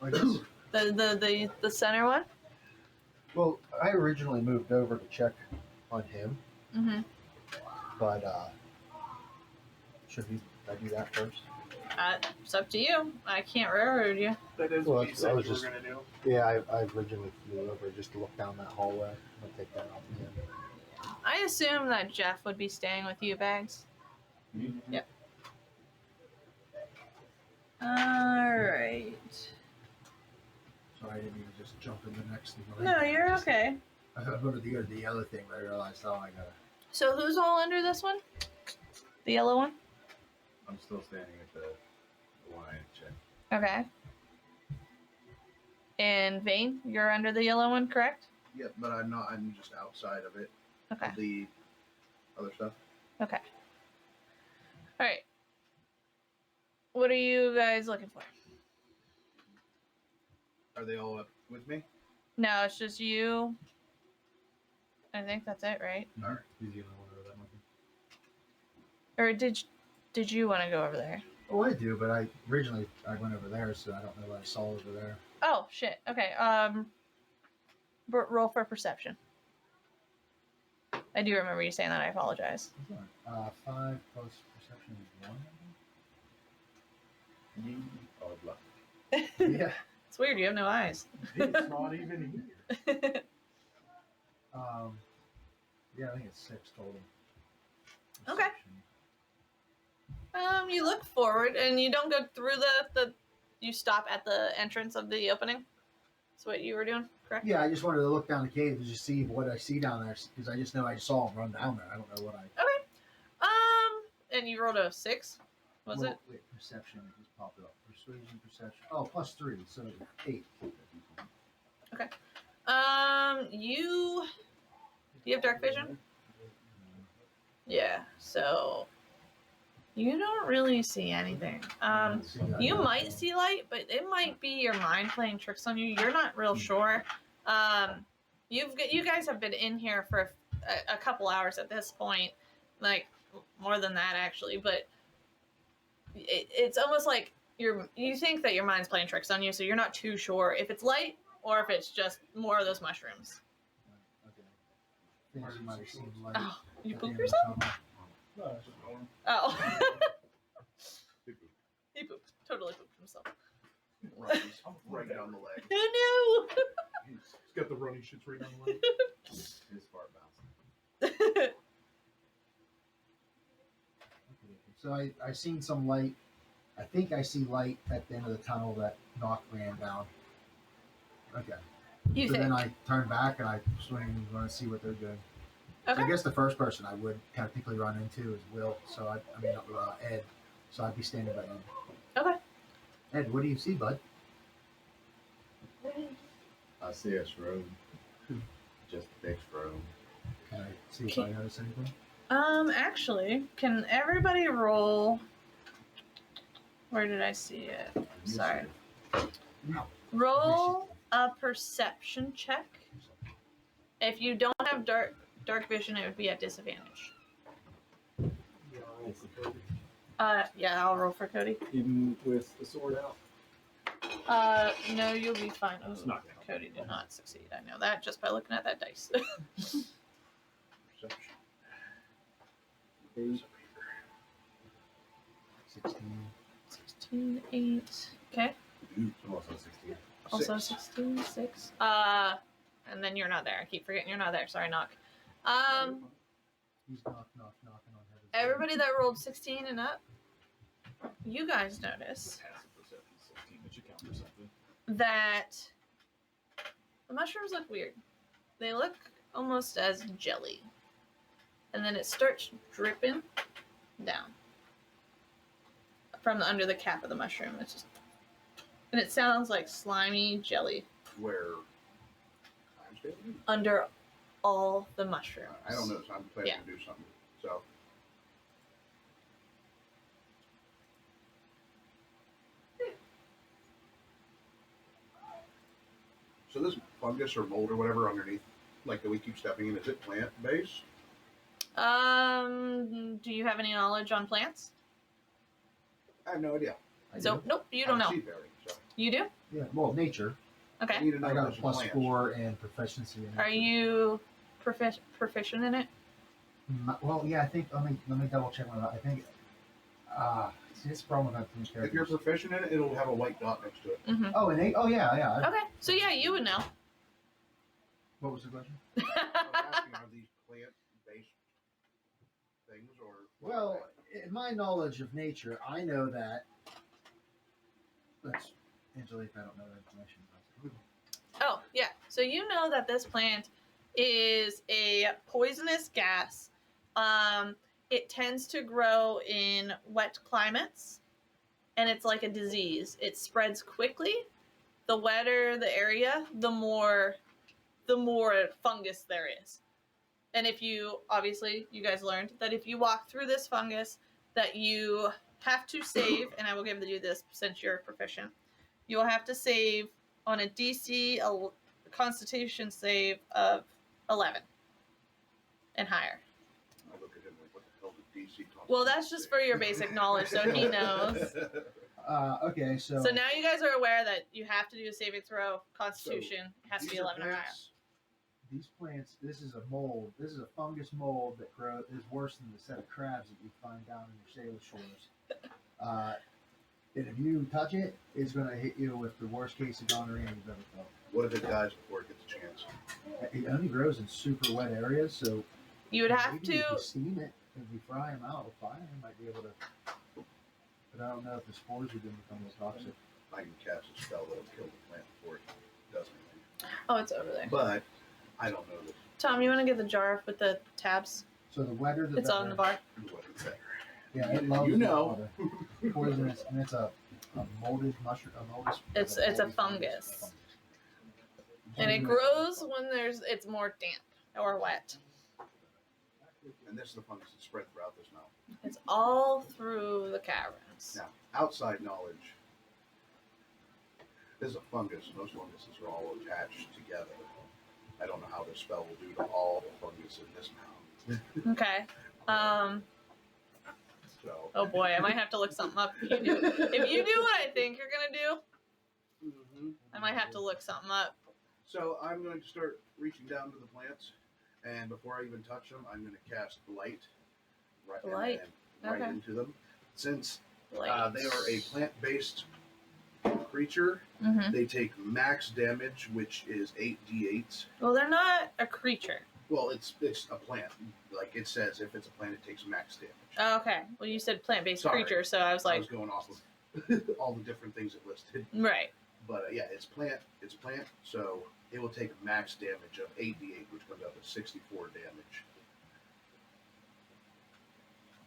I guess. The center one? Well, I originally moved over to check on him, Mm-hmm. but should I do that first? It's up to you. I can't railroad you. That is Well, what you I said was you were just- gonna do. Yeah, I originally flew over just to look down that hallway. I'll take that off again. I assume that Jeff would be staying with you, Bags. Yep. Alright. So I didn't even just jump in the next thing. No, you're okay. I thought I wanted to go to the other thing, but I realized, oh, I gotta. So who's all under this one? The yellow one? I'm still standing at the one I checked. Okay. And Vane, you're under the yellow one, correct? Yeah, but I'm not. I'm just outside of it. Okay. Of the other stuff. Okay. Alright. What are you guys looking for? Are they all up with me? No, it's just you. I think that's it, right? Alright. He's the only one over that monkey. Or did you want to go over there? Oh, I do, but I originally I went over there, so I don't know what I saw over there. Oh shit. Okay. Roll for perception. I do remember you saying that. I apologize. 5 plus perception is 1. You are lucky. Yeah. It's weird. You have no eyes. It's not even here. Yeah, I think it's 6 total. Okay. Perception. You look forward and you don't go through the. You stop at the entrance of the opening. That's what you were doing, correct? Yeah, I just wanted to look down the cave to just see what I see down there, because I just know I saw him run down there. I don't know what I. And you rolled a 6. Was Well, it? Wait, perception. It just popped up. Persuasion, perception. Oh, plus 3, so 8. You have dark vision? Yeah. So you don't really see anything. You might see light, but it might be your mind playing tricks on you. You're not real sure. You guys have been in here for a couple hours at this point, like more than that actually. But it's almost like you think that your mind's playing tricks on you, so you're not too sure if it's light or if it's just more of those mushrooms. Okay. Things you might have seen light. Oh, you at the pooped end of the yourself? tunnel. No, it's just going. Oh. He pooped. Totally pooped himself. Right down the leg. Oh He's got the runny shits right down the leg. His fart bouncing. no! So I seen some light. I think I see light at the end of the tunnel that Knock ran down. Okay. You So think? then I turn back and I swing and run to see what they're doing. So I Okay. guess the first person I would technically run into is Will. So I mean Ed. So I'd be standing by him. Okay. Ed, what do you see, bud? I see a shroom. Just a big shroom. Can I see if I notice anything? Actually, can everybody roll? Where did I see it? Sorry. No. Roll a perception check. If you don't have dark vision, it would be at disadvantage. Yeah, I'll roll for Cody. Yeah, I'll roll for Cody. Even with the sword out? No, you'll be fine. It's Ooh, not gonna help. Cody did not succeed. I know that just by looking at that dice. Perception. 8. 16. 16, 8. Okay. I'm also 16. Also 6. 16, 6. And then you're not there. I keep forgetting you're not there. Sorry, Knock. He's knocking on heaven's door. Everybody that rolled 16 and up, you guys notice Passive perception 16. That should count for something. that the mushrooms look weird. They look almost as jelly. And then it starts dripping down from under the cap of the mushroom. It's just, and it sounds like slimy jelly Where I'm standing? under all the mushrooms. I don't know. So I'm planning Yeah. to do something. So. So this fungus or mold or whatever underneath, like that we keep stepping in, is it plant based? Do you have any knowledge on plants? I have no idea. I So do. nope, you don't I'm know. seafaring, so. You do? Yeah, well, nature. I Okay. need to know I got a those plus plants. 4 and proficiency in Are it. you proficient in it? Well, yeah, I think, let me double check my, I think, see, this problem with that If you're proficient in it, it'll have a white dot next to it. Mm-hmm. Oh, yeah. Okay. So yeah, you would know. What was the question? I was asking, are these plant-based things or? Well, in my knowledge of nature, I know that. That's Angelique. I don't know that information. Oh, yeah. So you know that this plant is a poisonous gas. It tends to grow in wet climates, and it's like a disease. It spreads quickly. The wetter the area, the more fungus there is. And if you, obviously, you guys learned that if you walk through this fungus, that you have to save, and I will give you this since you're proficient, you will have to save on a DC, a Constitution save of 11 and higher. I look at him like, what the hell did DC talk Well, about that's just today? for your basic knowledge, so he knows. Okay, so. So now you guys are aware that you have to do a saving throw. Constitution has to be These are 11 or higher. plants- These plants, this is a mold. This is a fungus mold that is worse than the set of crabs that you find down in your sailor shores. And if you touch it, it's going to hit you with the worst case of gonorrhea you've ever felt. What if it dies before it gets a chance? It only grows in super wet areas, so You would have maybe if to. you steam it, if you fry them out with fire, you might be able to. But I don't know if the spores are going to become toxic. I can cast a spell that'll kill the plant before it does anything. Oh, it's over there. But I don't know this. Tom, you want to get the jar with the tabs? So the wetter the It's better. on the bar. What is that? Yeah, it loves You know. water. Poisonous, and it's a molded mushroom. It's a fungus. And it grows when it's more damp or wet. And this is the fungus that spread throughout this mountain. It's all through the caverns. Now, outside knowledge. This is a fungus. Most funguses are all attached together. I don't know how this spell will do to all the fungus in this mountain. Okay. So. Oh boy, I might have to look something up. If you do what I think you're gonna do, I might have to look something up. So I'm going to start reaching down to the plants, and before I even touch them, I'm going to cast light right Okay. into them. Since Light. they are a plant-based creature, Mm-hmm. they take max damage, which is 8d8s. Well, they're not a creature. Well, it's a plant. Like it says, if it's a plant, it takes max damage. Oh, okay. Well, you said plant-based Sorry. creature, so I was I like, was going off of all the different things it listed. right. But yeah, it's plant. It's plant, so it will take max damage of 8d8, which comes out to 64 damage.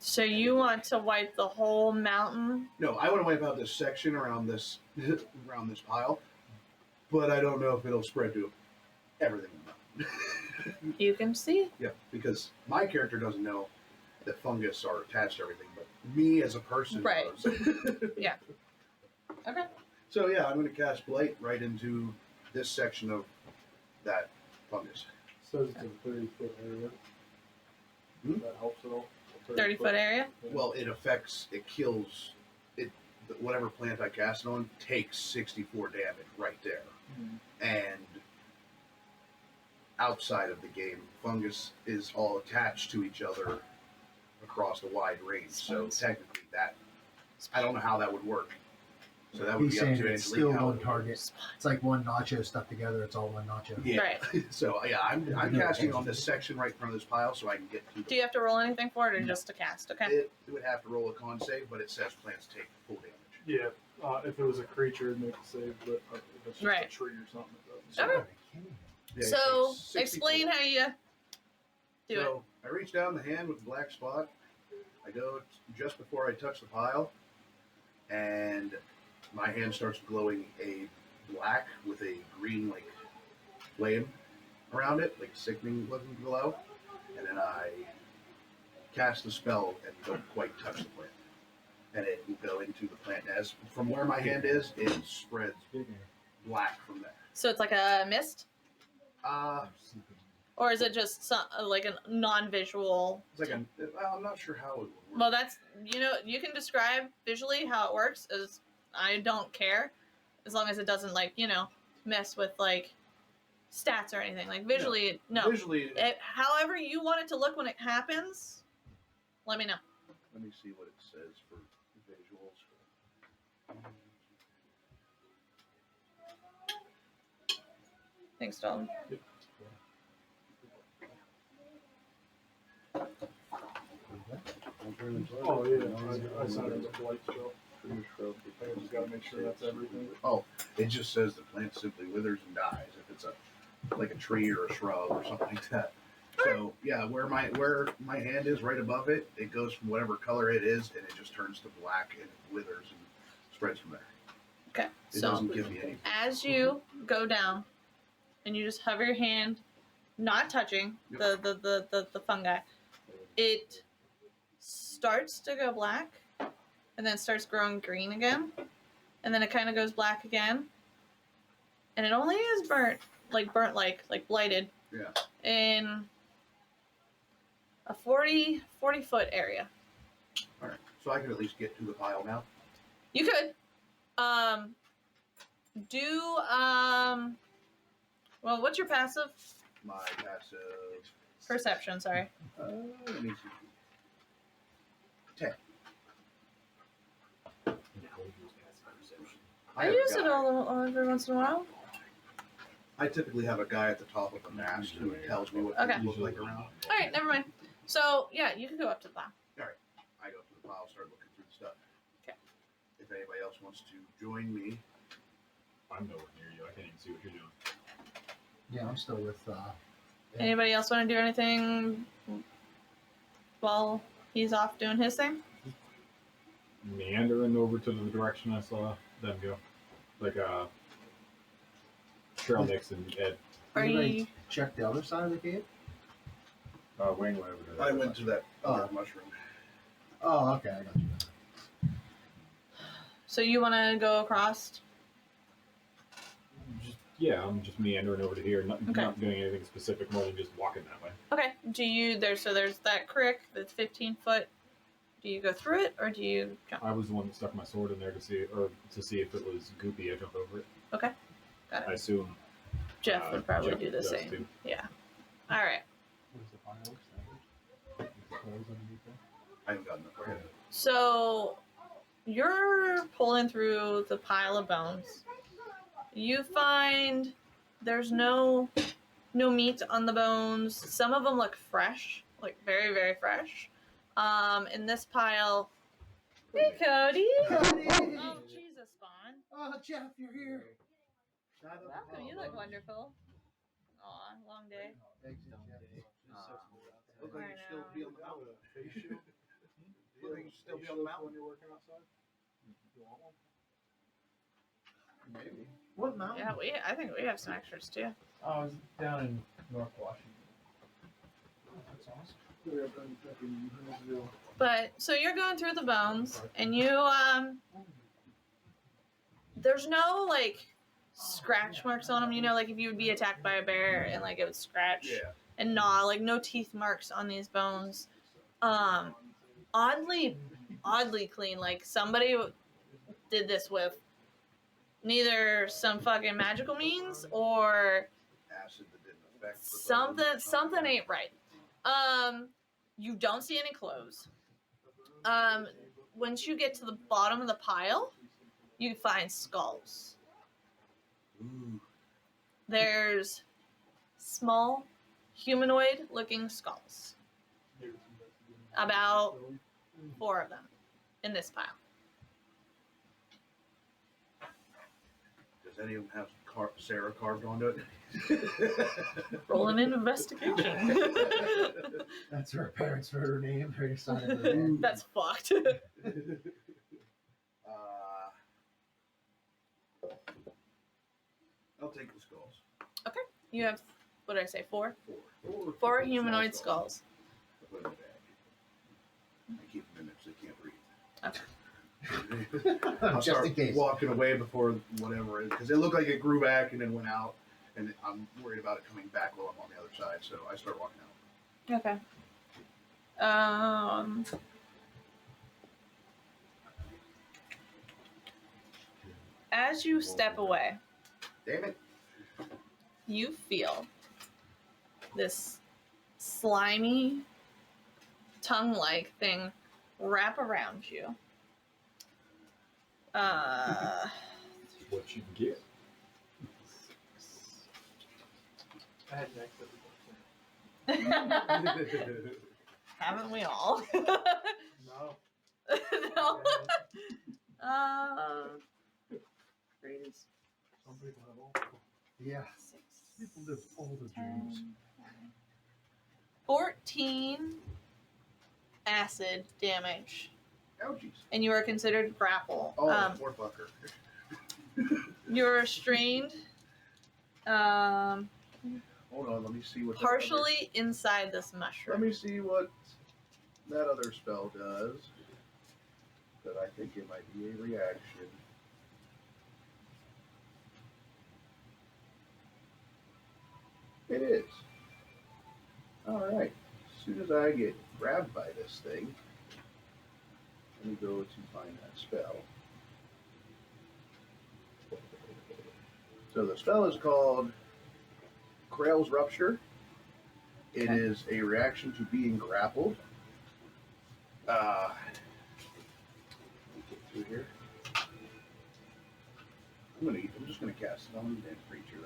So you want to wipe the whole mountain? No, I want to wipe out this section around this around this pile, but I don't know if it'll spread to everything. You can see. Yeah, because my character doesn't know that fungus are attached to everything, but me as a person Right. knows. Yeah. Okay. So yeah, I'm going to cast Blight right into this section of that fungus. Says it's a 30-foot area. Hmm? That helps at all. 30-foot area? Well, it kills it. Whatever plant I cast it on takes 64 damage right there. And outside of the game, fungus is all attached to each other across a wide range. So technically, that I don't know how that would work. So that would He's be up saying to it's Angelique still how one it target. works. It's like one nacho stuck together. It's all one nacho. Yeah. Right. So yeah, I'm casting on this section right in front of this pile so I can get to. Do you have to roll anything for it or just to cast? Okay. It would have to roll a con save, but it says plants take full damage. Yeah, if it was a creature, it'd make a save, but if it's just Right. a tree or something, it doesn't. Okay. Yeah, it So takes 64. explain how you do it. So I reach down the hand with the black spot. I go just before I touch the pile, and my hand starts glowing a black with a green like flame around it, like sickening looking glow. And then I cast the spell and don't quite touch the plant, and it will go into the plant. As from where my hand is, it spreads black from there. So it's like a mist? Uh, Or is it just like a non-visual? it's like I'm not sure how it would work. Well, that's, you can describe visually how it works. As I don't care, as long as it doesn't mess with like stats or anything. Like visually, no. Visually, However you want it to look when it happens, let me know. let me see what it says for visuals. Thanks, Dalton. Oh yeah, I signed it with light show. I just gotta make sure that's everything. Oh, it just says the plant simply withers and dies if it's like a tree or a shrub or something like that. So yeah, where my hand is right above it, it goes from whatever color it is, and it just turns to black and it withers and spreads from there. Okay, It so doesn't give me any. as you go down, and you just hover your hand, not touching the fungi, it starts to go black, and then starts growing green again, and then it kind of goes black again, and it only is burnt like blighted. Yeah. In a 40 foot area. All right, so I can at least get to the pile now. You could well, what's your passive? My passive. Perception, sorry. Let me see. 10. I have a use it guy- all every once in a while. I typically have a guy at the top of the mast who tells me what Okay. things look like around. All right, never mind. So yeah, you can go up to the pile. I go to the pile, start looking through the stuff. Okay. If anybody else wants to join me, I'm nowhere near you. I can't even see what you're doing. Yeah, I'm still with. Anybody else want to do anything while he's off doing his thing? Meandering over to the direction I saw them go. Like Trail Mix and Ed. Are Anybody you? check the other side of the cave? Wayne went over to that. I went to that Oh. mushroom. Oh, okay, I got you. So you want to go across? I'm just meandering over to here, not doing anything specific more than just walking that way. Okay. So there's that creek that's 15 foot. Do you go through it or do you jump? I was the one that stuck my sword in there to see if it was goopy. I jumped over it. Okay. Got I it. assume Jeff would probably Jeff do the does same. too. Yeah. All right. I haven't gotten that far yet. So you're pulling through the pile of bones. You find there's no meat on the bones. Some of them look fresh, like very, very fresh. In this pile, hey Cody. Oh Jesus, Spawn. Oh, Jeff, you're here. Welcome. You look wonderful. Aw, long day. Look like I you still know. be on the mountain. Face shield. Look like you still be on the mountain. when you're working outside. You want one? Maybe. What mountain? Yeah, I think we have some extras too. I was down in North Washington. That's awesome. Yeah, then fucking Hillsville. But so you're going through the bones, and you there's no like scratch marks on them. You know, like if you would be attacked by a bear and like it would scratch Yeah. and gnaw, like no teeth marks on these bones. Oddly clean. Like somebody did this with neither some fucking magical means or Acid that didn't affect. for some something ain't right. You don't see any clothes. Once you get to the bottom of the pile, you find skulls. Ooh. There's small humanoid-looking skulls. About 4 of them in this pile. Does any of them have Sarah carved onto it? Rolling an investigation. That's her parents' for her name. Her son of her name. That's fucked. I'll take the skulls. You have, what did I say, 4? 4. 4 humanoid skulls. Put them in a bag. I keep them in there so they can't breathe. Okay. I'll Just start in case. walking away before whatever it is, because it looked like it grew back and then went out, and I'm worried about it coming back while I'm on the other side, so I start walking out. Okay. As you step away, Damn it! you feel this slimy, tongue-like thing wrap around you. What you get. I had next Haven't we all? No. No. Threes, Some people have all. Yeah. 6, People live all the 10, dreams. 14 acid damage, Ouchies. and you are considered grapple. Oh, poor fucker. You're restrained. Hold on, let me see what. Partially inside this Let mushroom. me see what that other spell does. But I think it might be a reaction. It is. Alright. As soon as I get grabbed by this thing, let me go to find that spell. So the spell is called Krail's Rupture. It is a reaction to being grappled. Let me get through here. I'm just gonna cast it on the damn creature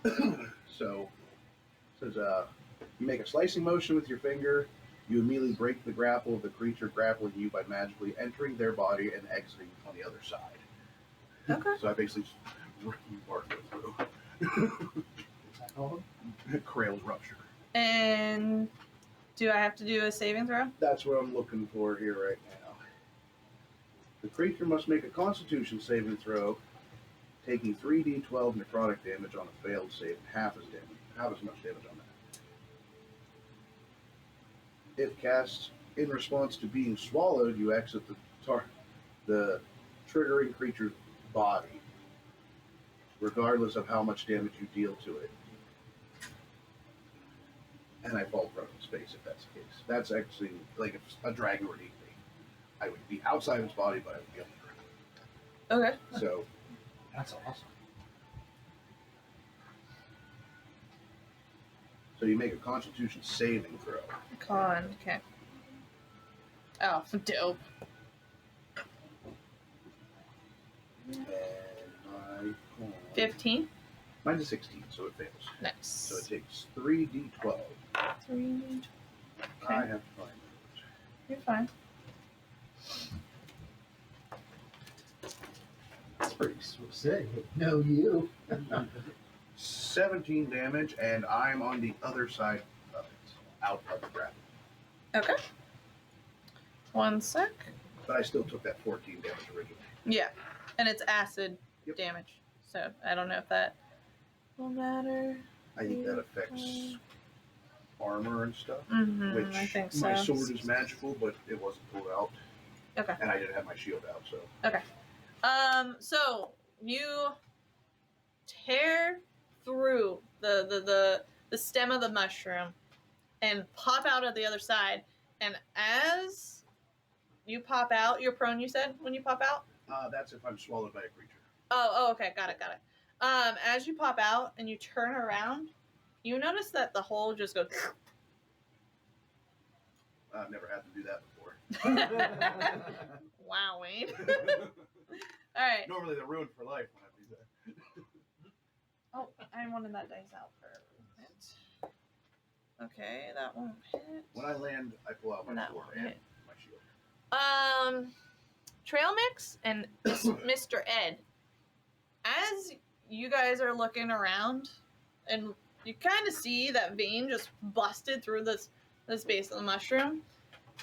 then. So it says you make a slicing motion with your finger. You immediately break the grapple of the creature grappling you by magically entering their body and exiting on the other side. Okay. So I basically just bark it through. What's that called? Krail's Rupture. And do I have to do a saving throw? That's what I'm looking for here right now. The creature must make a Constitution saving throw, taking 3d12 necrotic damage on a failed save, half as much damage on that. If cast in response to being swallowed, you exit the triggering creature's body, regardless of how much damage you deal to it. And I fall prone in space if that's the case. That's actually, like, if a dragon were to eat me, I would be outside of its body, but I would be on the ground. Okay. So, That's awesome. so you make a Constitution saving throw. Con. Okay. Oh, dope. And my 15. mine's a 16, so it fails. Nice. So it takes 3d12. 3. I have to find those. You're fine. That's pretty sick. No, you. 17 damage, and I'm on the other side of it, out of the grapple. Okay. 1 sec. But I still took that 14 damage originally. Yeah. And it's acid Yep. damage. So I don't know if that will matter. I think that affects armor and stuff, Mm-hmm. which I think so. my sword is magical, but it wasn't pulled out. Okay. And I didn't have my shield out, so. So you tear through the stem of the mushroom and pop out of the other side. And as you pop out, you're prone, you said, when you pop out? That's if I'm swallowed by a creature. Oh, okay, got it. As you pop out and you turn around, you notice that the hole just goes. I've never had to do that before. Wow, Wayne. All right. Normally they're ruined for life when I do that. Oh, I wanted that dice out for a minute. Okay, that won't hit. When I land, I pull out my That sword won't and hit. my shield. Trail Mix and Mr. Ed, as you guys are looking around, and you kind of see that vein just busted through this base of the mushroom,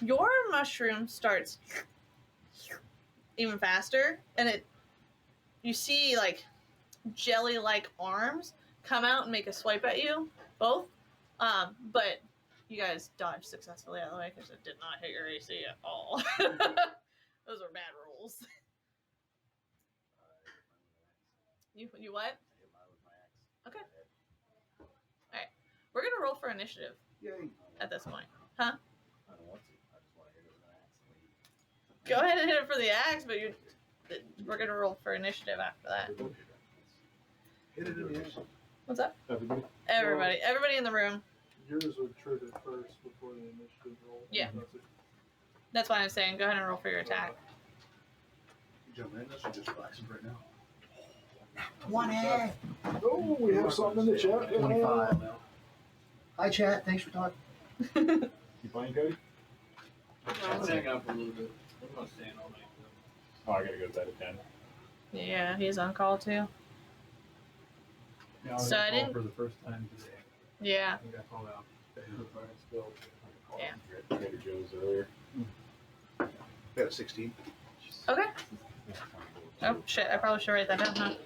your mushroom starts even faster, and you see like jelly-like arms come out and make a swipe at you, both. But you guys dodged successfully out of the way because it did not hit your AC at all. Those are bad rolls. You what? I hit mine with my axe. Okay. We're gonna roll for initiative Yay. at this point. I don't want to. I just want to hit it with an axe. and leave. Go ahead and hit it for the axe, but we're gonna roll for initiative after that. Hit it in the ass. What's up? Everybody? Everybody in the room. Yours would trigger first before the initiative roll. Yeah. That's it. That's why I'm saying go ahead and roll for your attack. Jump in this or just relaxing right now? 20! Oh, we have something in the chat. 25. Hi, chat. Thanks for talking. You playing, Cody? I'm staying up a little bit. I'm not staying all night. Oh, I gotta go to bed at 10. Yeah, he's on call too. Yeah, So I didn't- for the first time today. Yeah. I got called out. The fire spilled. Yeah. Trader Joe's earlier. Got a 16. Okay. Oh shit! I probably should write that down,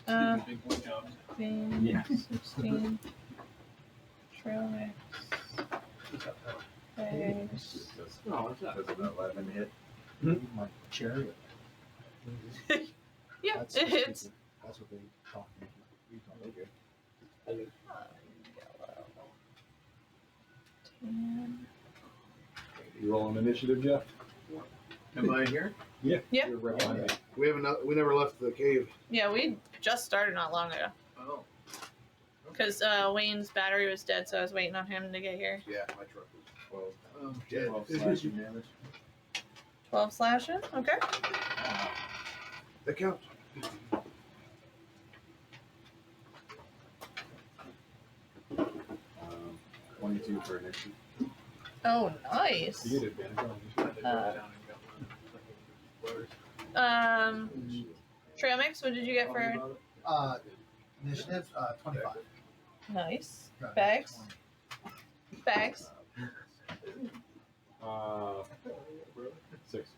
huh? Big boy job. 15, Yeah. 16. Trail mix. Bags. No, it's not. Does an 11 hit? My chariot. Yeah, That's it hits. That's what they talk about. Okay. Ten. You rolling initiative, Jeff? Am I here? Yeah. You're right behind me. We never left the cave. Yeah, we just started not long ago. Oh. Because Wayne's battery was dead, so I was waiting on him to get here. Yeah, my truck was 12. Dead. 12 slashing damage. 12 slashing? Okay. That counts. 22 for initiative. Oh, nice. You get advantage on initiative. Trail mix, what did you get for Initiative, 25. nice? Got Bags? 20. Bags. 6.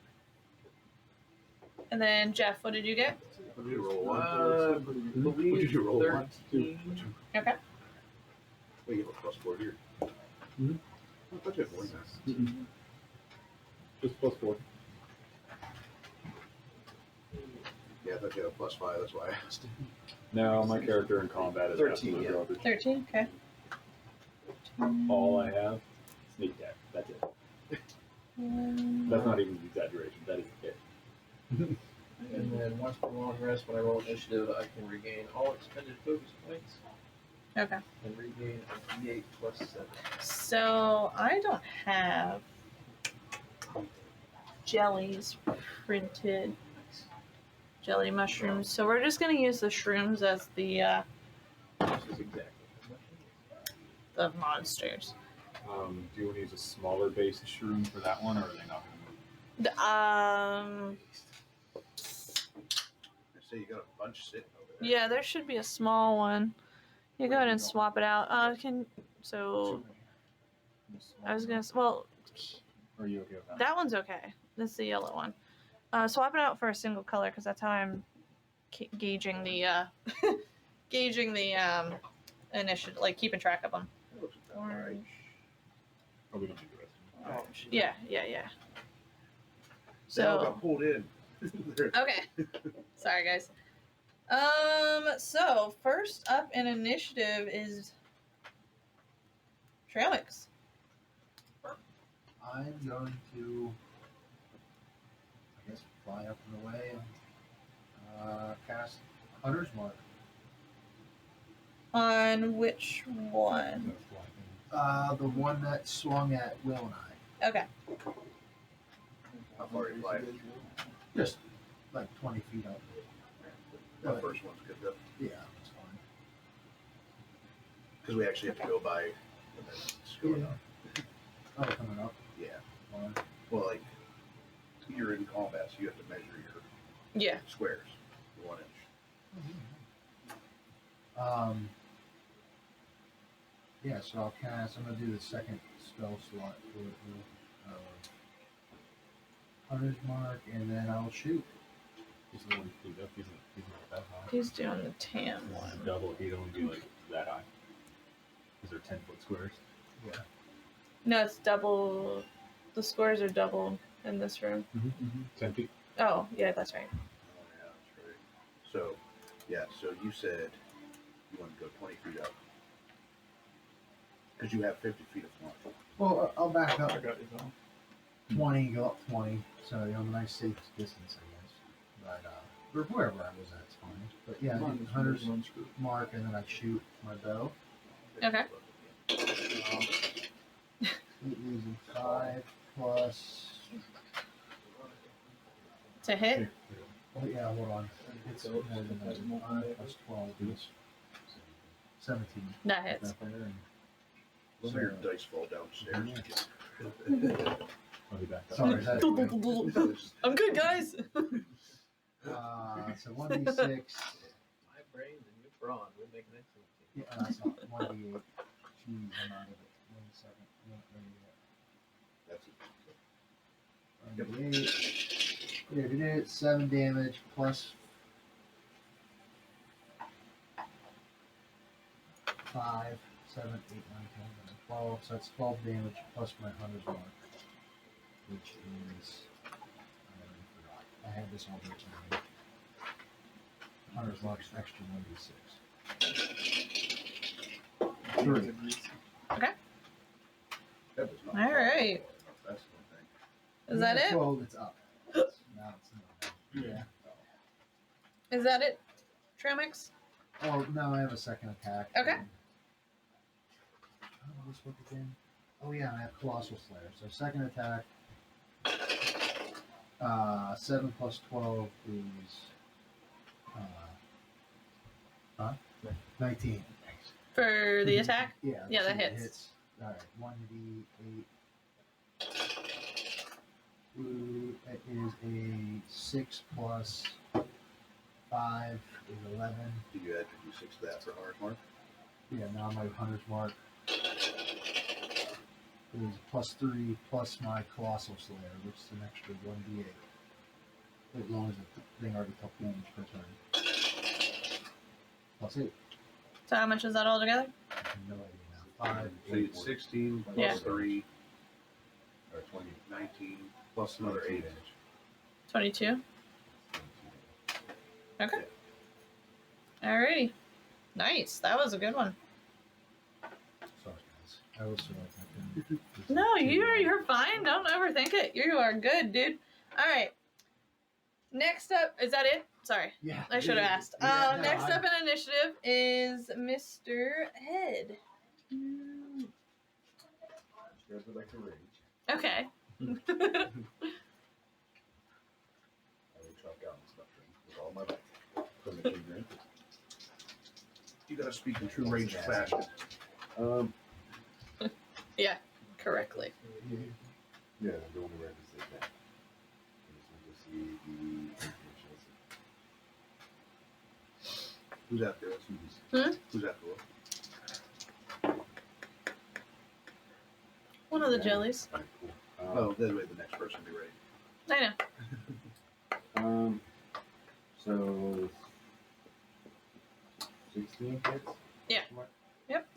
And then Jeff, what did you get? What did you roll? One? What did you roll? 13. Okay. Well, you have a plus 4 here. Mhm. I thought you had more than that. Just plus 4. Yeah, I thought you had a plus 5. That's why I asked. No, my character in combat is 13, absolute yeah. garbage. 13, okay. All I have, sneak attack. That's it. That's not even an exaggeration. That is it. And then once per long rest, when I roll initiative, I can regain all expended focus points Okay. and regain a D8 plus 7. So I don't have jellies printed. Jelly mushrooms. So we're just gonna use the shrooms as the This is exactly monsters. Do you want to use a smaller base shroom for that one, or are they not going to move? I say you got a bunch sitting over there. Yeah, there should be a small one. You go ahead and swap it out. So I was gonna. Well, Or are you okay with that? that one's okay. This is the yellow one. Swap it out for a single color because that's how I'm gauging the initiative, like keeping track of them. That looks about right. Orange. Oh, we don't need the rest. Orange. Yeah. They all So got pulled in. okay, sorry guys. So first up in initiative is Trail Mix. I'm going to, I guess, fly up and away and cast Hunter's Mark. On which one? The one that swung at Will and I. Okay. How far you fly? Just like 20 feet up. That first one's good though. Yeah, that's fine. Because we actually have to go by when it's going Yeah. up. Oh, coming up. Yeah. Fine. Well, like, you're in combat, so you have to measure your Yeah. squares. 1 inch. Yeah, so I'll cast, I'm going to do the second spell slot for the Hunter's Mark, and then I'll shoot. He's the one feet up. He's not that high. He's doing the tan one. Double. He'd only be like that high. Because they're 10-foot squares. Yeah. No, it's double. The scores are double in this room. 10 feet. Oh, yeah, that's right. Oh, yeah, that's right. So, yeah, so you said you want to go 20 feet up. Because you have 50 feet of launch. Well, I'll back up I got you, Tom. 20, go up 20, so you have a nice safe distance, I guess. But or wherever I was at, it's fine. But yeah, I do Mine hunter's is unscrewed. mark, and then I shoot my bow. Okay. It loses 5 plus. To hit. Oh yeah, hold on. It's more than that. 5 plus 12 is 17. That hits. Is that fair? And So your dice fall downstairs. I'll be back up. Sorry, is that I'm good, guys. so 1d6. My brain and your brawn would make an excellent team. Yeah, that's not 1d8. Jeez, I'm out of it. 1 second. I'm not ready yet. That's 1d8. Yeah, if you did it, 7 damage plus 5, 7, 8, 9, 10, 11, 12. So that's 12 damage plus my hunter's mark, which is. I already forgot. I had this all written. Hunter's mark's extra 1d6. 3. That was not All right. That's one thing. Is that it? 12, it's up. Now it's not. Yeah. Is that it? Tramix? Oh, no, I have a second attack. Okay. Oh, this work again? Oh, yeah, I have Colossal Slayer. So, second attack. 7 plus 12 is. 19. For the attack? Yeah, Yeah, that so it hits. Alright, 1d8. Ooh, that is a 6 plus 5 is 11. Did you add 56 to that for hard mark? Yeah, now my hunter's mark is plus 3 plus my Colossal Slayer, which is an extra 1d8. As long as the thing already took damage per turn. Plus 8. So how much is that all together? I have no idea now. 5, So you 16 plus Yeah. 3, Or 20. 19, plus another 8. 22. Okay. Alrighty. Nice. That was a good one. sorry guys. I was like I couldn't. No, you're fine. Don't overthink it. You are good, dude. All right. Next up, is that it? Sorry, Yeah. I should have asked. Yeah, no, Next I- up in initiative is Mr. Head. Guys would like to rage. Okay. I will chop down the spectrum with all my might. From the ignorant. You gotta speak in true rage fashion. Correctly. Yeah, the only way to say that. Just want to see the Who's after us? Who's after us? One of the jellies. Alright, cool. Oh, that way the next person will be ready. I know. So 16 hits? Yeah. Yep.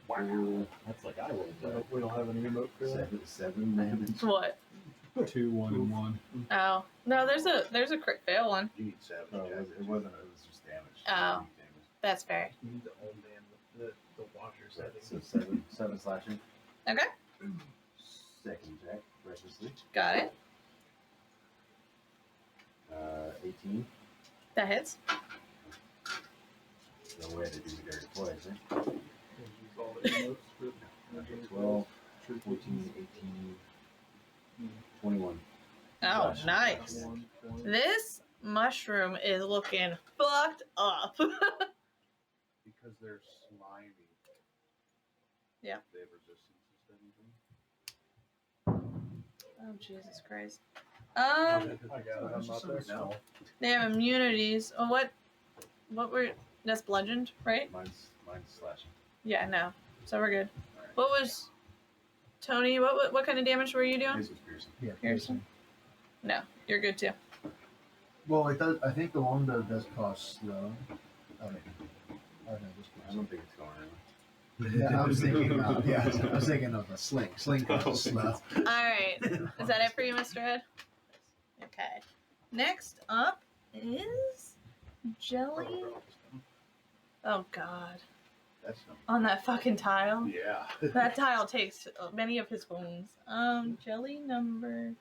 Wow. That's like I rolled We don't have any emote for that. 7 damage. What? 2, 1, and 1. Oh no, there's a crit fail one. You need savage. No, attack. it wasn't. It was just damage. Oh. That's fair. You need the old man with the washer So setting. 7 slashing. Okay, Second attack, recklessly. got it. 18. That hits. No way to do the dirty twice, eh? Use all the emotes for Okay, 12, 14, 18, 21. Oh, Slash. nice. one point. This mushroom is looking fucked up. Because they're slimy. Yeah. They have resistance to anything. Oh Jesus Christ. I got it. I'm not there. No. They have immunities. Oh, what were? That's bludgeoned, right? Mine's slashing. Yeah, no. So we're good. What was Tony? What kind of damage were you doing? His was piercing. Yeah, Pearson. No, you're good too. Well, it does. I think the longbow does cost slow. I don't know. I don't think it's going anywhere. Yeah, I was thinking. I was thinking of a sling. Sling costs slow. All right. Is that it for you, Mr. Head? Okay. Next up is Jelly Oh God. That's On that fucking tile. yeah. That tile takes many of his wounds. Jelly number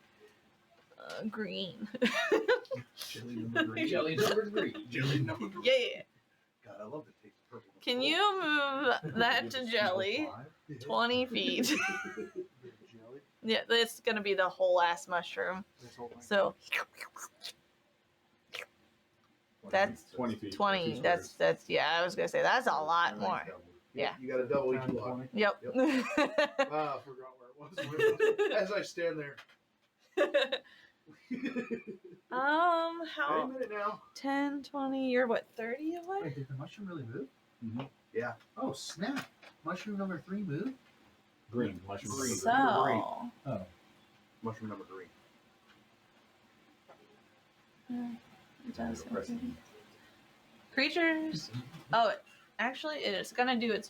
green. Jelly number green. Jelly number green. Jelly number green. Yeah. God, I love the taste of purple. Can you move that to jelly 20 feet? Jelly? Yeah, it's gonna be the whole ass mushroom. This whole thing? So that's 20 feet. 20. Two That's squares. yeah. I was gonna say that's a lot more. Yeah. You got a double each 10, block. 20. Yep. Ah, I forgot where it was. As I stand there. Wait a How minute now. 10, 20, you're what, 30 away? Wait, did the mushroom really move? Mm-hmm. Yeah. Oh, snap. Mushroom number 3 moved? Green. Mushroom. Green. So Oh. Mushroom number green. it does something. Creatures. Oh, actually, it's gonna do its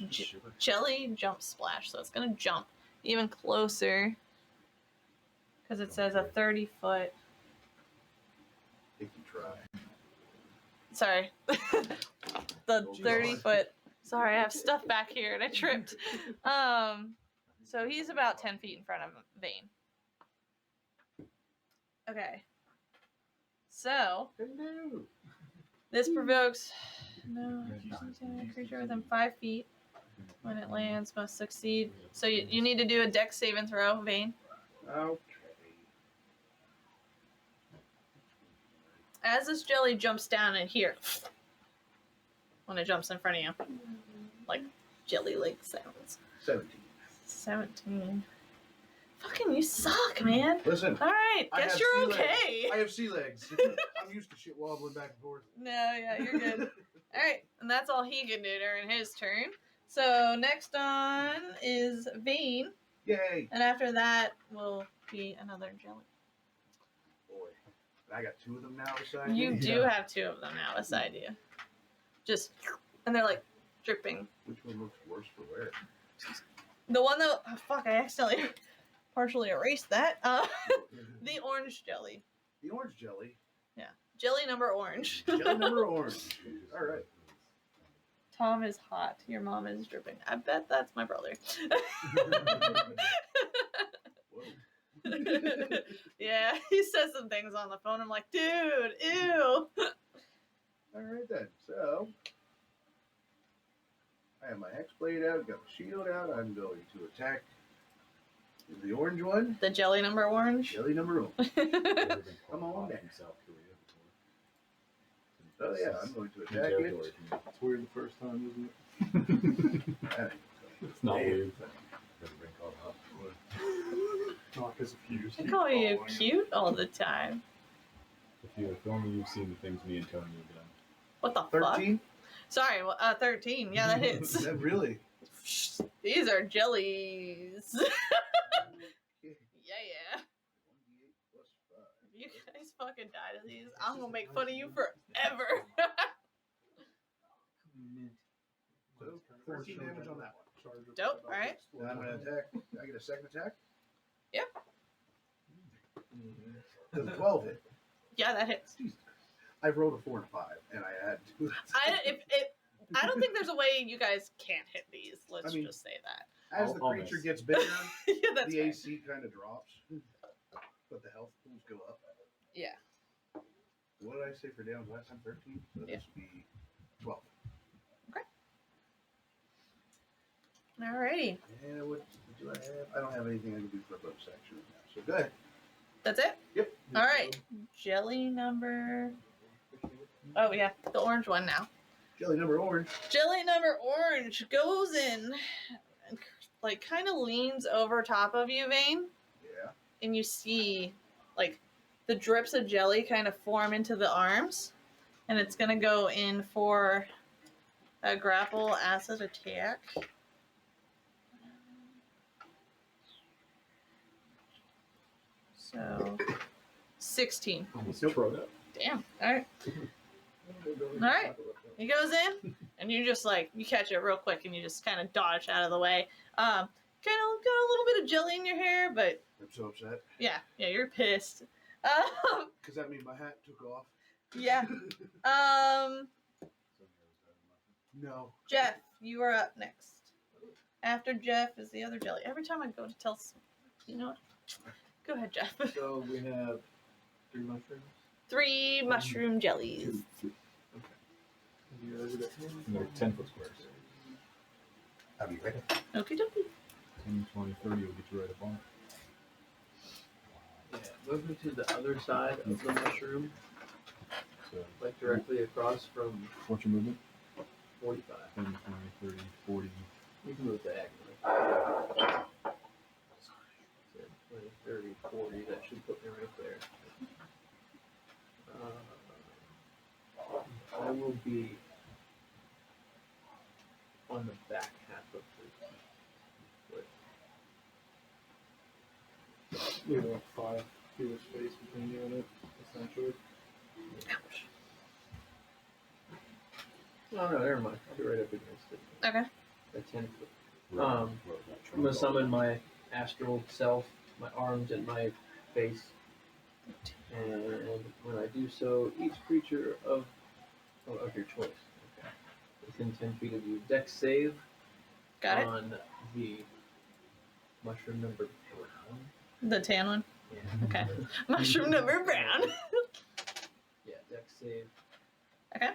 jelly jump splash, so it's gonna jump even closer because it says a 30-foot. If you try. Sorry, the 30-foot. Sorry, I have stuff back here and I tripped. So he's about 10 feet in front of Vane. Okay. So Hello. this provokes no creature within 5 feet when it lands must succeed. So you need to do a dex save and throw, Vane. Okay. As this jelly jumps down in here, when it jumps in front of you, like jelly-like sounds. 17. 17. Fucking you suck, man. Listen. All right, I guess have you're sea legs. okay. I have sea legs. I'm used to shit wobbling back and forth. No, yeah, you're good. All right, and that's all he can do during his turn. So next on is Vane, Yay. and after that will be another jelly. Boy. I got 2 of them now beside You me. do have 2 of them now beside you. Just, and they're like dripping. Which one looks worse for wear? The one that, oh, fuck, I accidentally partially erased that. The orange jelly. The orange jelly. Jelly number orange. Jelly number orange. All right. Tom is hot. Your mom is dripping. I bet that's my brother. Whoa. Yeah, he says some things on the phone. I'm like, dude, ew. All right then. So I have my X-blade out, got the shield out. I'm going to attack the orange one. The jelly number orange. Jelly number one. Come on down. Oh yeah, I'm going to attack it. It's weird the first time, isn't it? It's not weird. Not because of fuse. I call you cute all the time. If only you've seen the things me and Tony have done. What the fuck? 13. Sorry, 13. Yeah, that hits. That really? These are jellies. Yeah. 1d8 plus 5. If you guys fucking die to these, I'm gonna make fun of you forever. Mint. So 13 damage on that one. Dope, alright. Then I'm going to attack. I get a second attack. Yep. Does a 12 hit? Yeah, that hits. I've rolled a 4 and a 5, and I had 2. I don't think there's a way you guys can't hit these. Let's I mean, just say that. As the I'll creature miss. gets bigger, Yeah, that's the fair. AC kind of drops, but the health pools go up. Yeah. What did I say for damage last time? 13? So Yeah. this would be 12. Alrighty. And what do I have? I don't have anything I can do for a bonus action right now. So go ahead. That's it? Yep. Alright. Jelly number. Oh, yeah. The orange one now. Jelly number orange. Jelly number orange goes in and, like, kind of leans over top of you, Vane. Yeah. And you see, like, the drips of jelly kind of form into the arms. And it's going to go in for a grapple acid attack. So, 16. Almost Nope. trod up. Damn. Alright. Alright. He goes in, and you just, like, you catch it real quick, and you just kind of dodge out of the way. Kind of got a little bit of jelly in your hair, but I'm so upset. yeah, you're pissed. Because that means my hat took off. Yeah. No. Jeff, you are up next. After Jeff is the other jelly. Every time I go to tell, you know what? Go ahead, Jeff. So we have 3 mushrooms. 3 mushroom jellies. Okay. You ready to And they're 10-foot squares. I'll be ready. Okie dokie. 10, 20, 30 will get you right up on it. Yeah, moving to the other side of the mushroom, So, like directly across from what's your movement? 45. 10, 20, 30, 40. You can move diagonally. 10, 20, 30, 40. That should put me right there. I will be on the back half of the foot. You have 5 feet of space between you and it, essentially. Oh no, never mind. I'll be right up against it. Okay. At 10 foot. I'm gonna summon my astral self, my arms and my face. And when I do so, each creature of your choice, okay, within 10 feet of you, dex save Got it. on the mushroom number brown. The tan one. Yeah. Okay. Mushroom number brown. Yeah, dex save. Okay.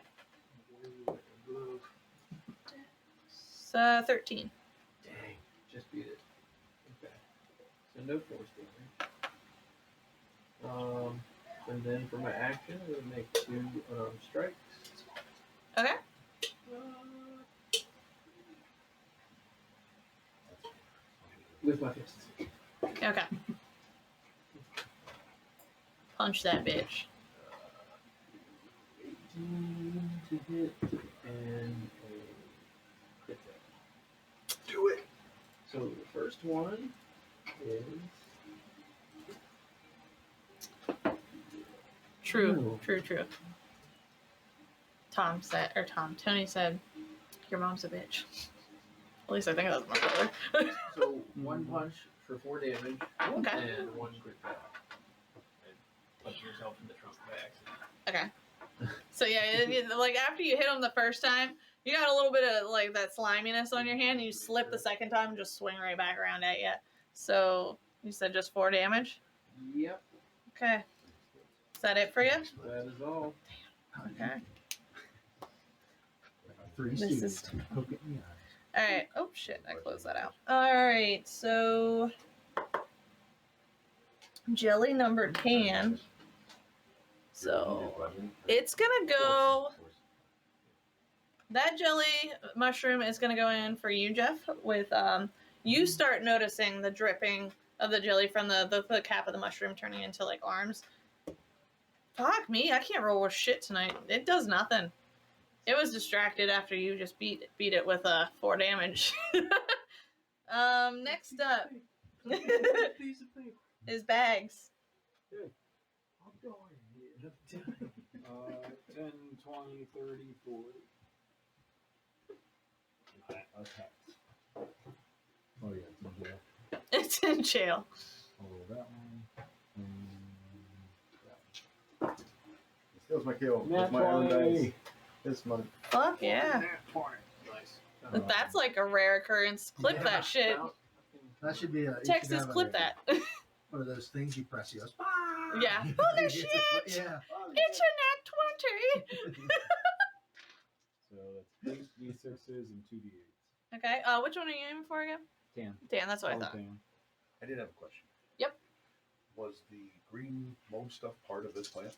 So 13. Dang, just beat it. Okay. So no force damage. And then for my action, I'm gonna make 2 unarmed strikes. Okay. With my fists. Okay. Punch that bitch. 18 to hit and a crit fail. Do it. So the first one is True. Tony said, your mom's a bitch. At least I think that was my brother. so 1 punch for 4 damage Okay. and 1 crit fail. And punch yourself in the trunk by accident. Okay. So yeah, like after you hit him the first time, you got a little bit of like that sliminess on your hand. And you slip the second time and just swing right back around at you. So you said just 4 damage. Yep, Okay. Is that it for you? that is all. Okay. 3 This students. is- Poke it in the eye. All right. Oh shit! I closed that out. All right. So jelly number 10. So it's gonna go. That jelly mushroom is gonna go in for you, Jeff. With you start noticing the dripping of the jelly from the cap of the mushroom turning into like arms. Fuck me! I can't roll with shit tonight. It does nothing. It was distracted after you just beat it with 4 damage. Next up Piece of paper. is Bags. I'm going here. 10, 20, 30, 40. Okay. Oh, yeah, it's in jail. It's in jail. Oh, that one. Steals my kill Nat with my own 20. dice. This month. Fuck yeah. Nice. That's like a rare occurrence. Clip that shit. That should be a. you should Texas, have clip that. One of those things you press. You goes. Yeah. Oh, Holy shit! Yeah. It's a nat 20. So that's 8 d6s and 2 d8s. Okay. Which one are you aiming for again? 10. Dan, that's what I All thought. 10. I did have a question. Yep. Was the green mold stuff part of this plant?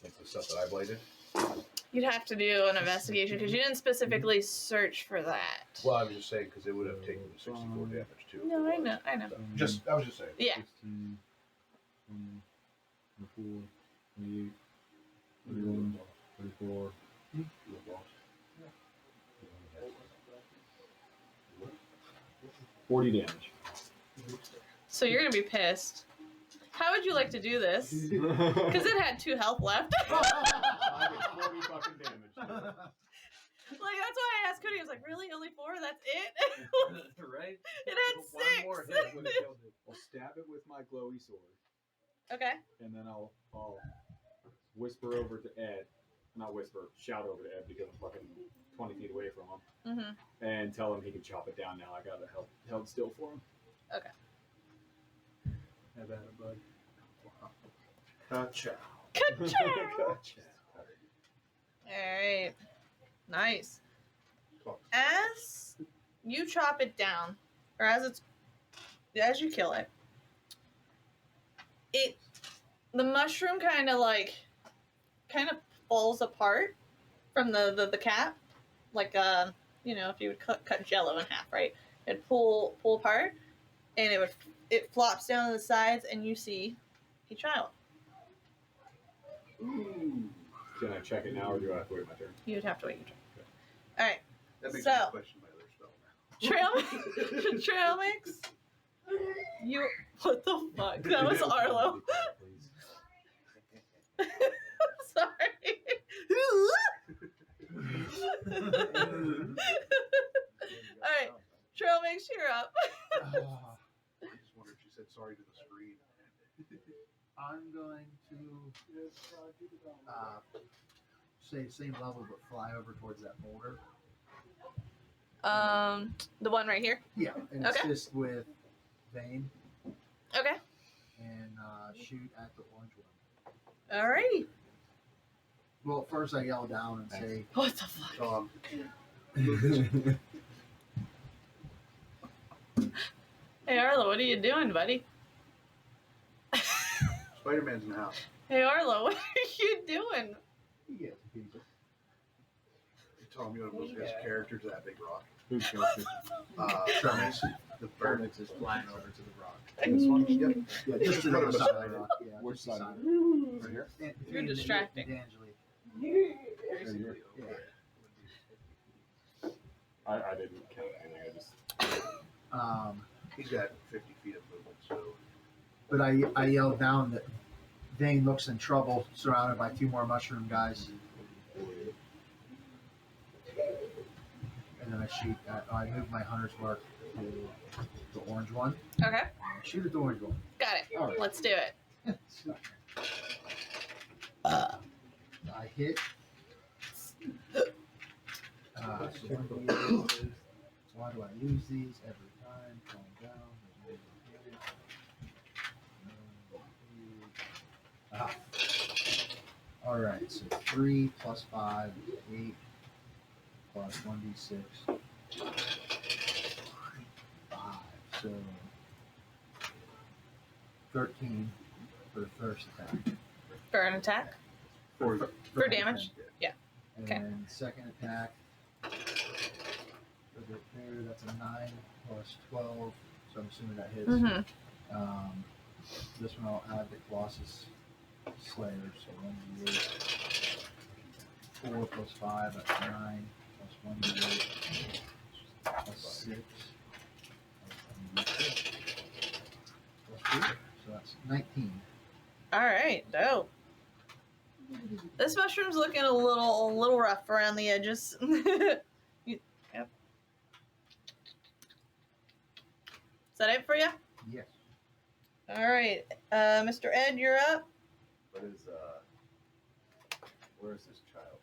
Like the stuff that I bladed? You'd have to do an investigation because you didn't specifically search for that. Well, I was just saying because it would have taken 64 damage too. No, I know. I know. I was just saying. Yeah. 16, 20, 24, 28, 31, 34. 40 damage. So you're gonna be pissed. How would you like to do this? Because it had 2 health left. I get 40 fucking damage. Like, that's why I asked Cody. I was like, really? Only 4? That's it? Right? It had One 6. more hit would have killed it. I'll stab it with my glowy sword, Okay. and then I'll whisper over to Ed, not whisper, shout over to Ed because I'm fucking 20 feet away from him, Mm-hmm. and tell him he can chop it down now. I got it held still for him. Okay. Have at it, bud. Gotcha. Gotcha. Alright. Nice. Talk. As you chop it down, or as you kill it, the mushroom kind of falls apart from the cap, like if you would cut Jello in half, right? It'd pull apart, and it flops down to the sides, and you see a child. Ooh. Can I check it now, or do I have to wait my turn? You would have to wait your turn. All right. That makes So- me question my other spell now. Trail mix. You. What the fuck? That was Arlo. Sorry. Alright. Trail mix, you're up. I just wonder if she said sorry to the screen. I'm going to say same level but fly over towards that boulder. The one right here. Yeah, and Okay. assist with Vane Okay. and shoot at the orange one. Alrighty. Well, first I yell down and say, What the fuck? Tom, Hey Arlo, what are you doing, buddy? Spider-Man's in the house. Hey Arlo, what are you doing? yes, people. Tom, you want to move his character to that big rock? Who's character? Travis, the bird. Phoenix is flying over to the rock. This one? Yep. Yeah, just to the other side of the rock. Yeah, Which just the side? Right here. You're distracting. D'Angeli. I didn't count anything. I just. He's got 50 feet of movement, so But I yell down that Vane looks in trouble, surrounded by two more mushroom guys. And then I shoot at, I move my hunter's mark to the orange one. Okay. Shoot at the orange one. Got it. All right. Let's do it. I hit. Why do I use these every time? Calm down. All right, so 3 plus 5 is 8 plus 1d6. 5, so 13 for the first attack. For an attack? for For damage? Yeah. And Okay. then second attack, there, that's a 9 plus 12, so I'm assuming that hits. Mm-hmm. This one I'll add the Colossus Slayer, so 1d8. 4 plus 5, that's 9, plus 1d8, plus 6. Plus 2, so that's 19. Alright, dope. This mushroom's looking a little rough around the edges. Yep. Is that it for you? Yes. Alright, Mr. Ed, you're up. What is where is this child?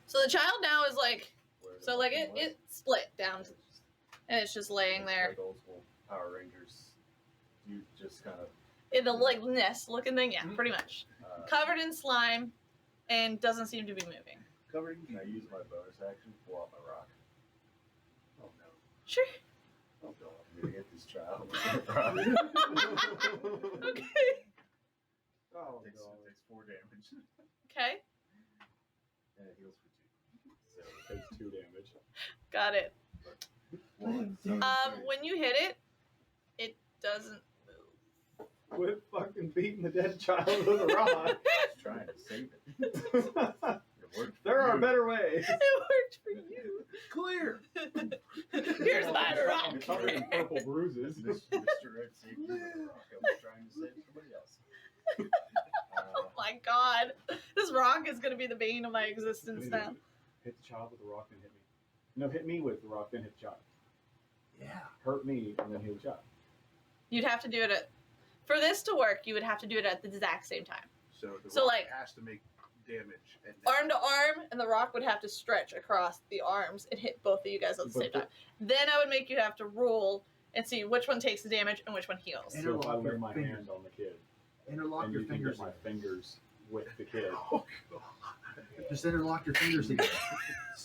So the child now is like, Where is so like it split down, and it's just laying there. Like old school Power Rangers. You just kind of In the like nest looking thing, yeah, pretty much. cover. Covered in slime, and doesn't seem to be moving. Covered in Can I use my bonus action to pull out my rock? Oh no. Sure. Oh no. I'm gonna get this child. Okay. Oh, It takes 4 damage. Okay. And it heals for 2. So Takes 2 damage. Got it. 1, 7, 3. When you hit it, it doesn't move. Quit fucking beating the dead child with a rock. Just trying to save it. It worked. There for are you. better ways. It worked for you. Clear. Here's my rock. It's covered in purple bruises. Mr. Ed saved you with a rock. I was trying to save somebody else. Oh my god. This rock is gonna be the bane of my existence now. Hit the child with the rock, then hit me. No, hit me with the rock, then hit the child. Yeah. Hurt me, and then heal the child. You'd have to do it for this to work, you would have to do it at the exact same time. So the So, rock like- has to make damage. And arm to arm, and the rock would have to stretch across the arms and hit both of you guys at the same time. Then I would make you have to roll and see which one takes the damage and which one heals. So if I Interlock lay your my fingers. hand on the kid, Interlock and your you can fingers. get my fingers with the kid. Oh, God. Just interlock your fingers together.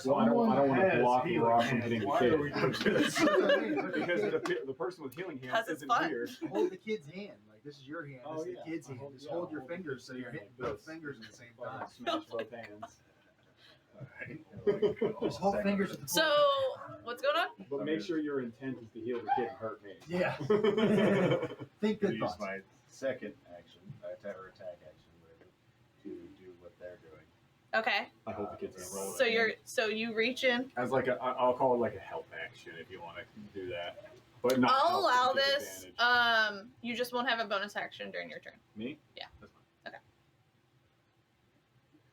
Well, I don't want to has block the healing rock from hands. hitting the Why kid. are we doing this? Because the person with healing hands 'Cause it's isn't fun. here. Hold the kid's hand. Like this is your hand. Oh, This is yeah. the kid's I hand. hold- Just yeah, hold I'll your hold the fingers so kid's you're hand hitting like both this. fingers at the same Fucking time. smash both hands. Just hold fingers at the So, what's going on? But make sure your intent is to heal the kid and hurt me. Yeah. Think To good use thoughts. my second action, attack action, whatever, to do what they're doing. Okay. I hope the kid's gonna roll. So that. you reach in. As like I'll call it like a help action if you want to do that. But not I'll help allow to give this. advantage. You just won't have a bonus action during your turn. Me? Yeah. That's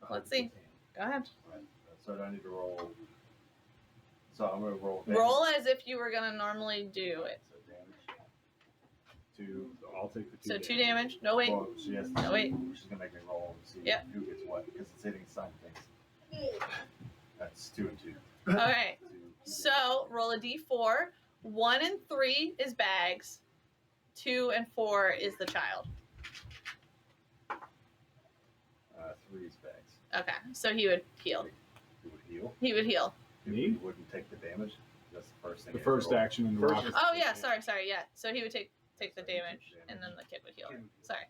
fine. Let's see. Go ahead. Right. So I need to roll. So I'm gonna roll. Roll as if you were gonna normally do it. So damage. Two. So I'll take the 2 So 2 damage. No wait. Well, she has to, No, wait. She's gonna make me roll and see Yep. who gets what because it's hitting some things. That's 2 and 2. Okay. Two So roll a d4. 1 and 3 is bags. 2 and 4 is the child. 3 is bags. Okay. So he would heal. Who would heal? He would heal. Me? He wouldn't take the damage. That's the first thing. The he has to first roll. action in the First rock. is- Oh yeah. Sorry. Yeah. So he would take the damage, and then the kid would heal. Sorry.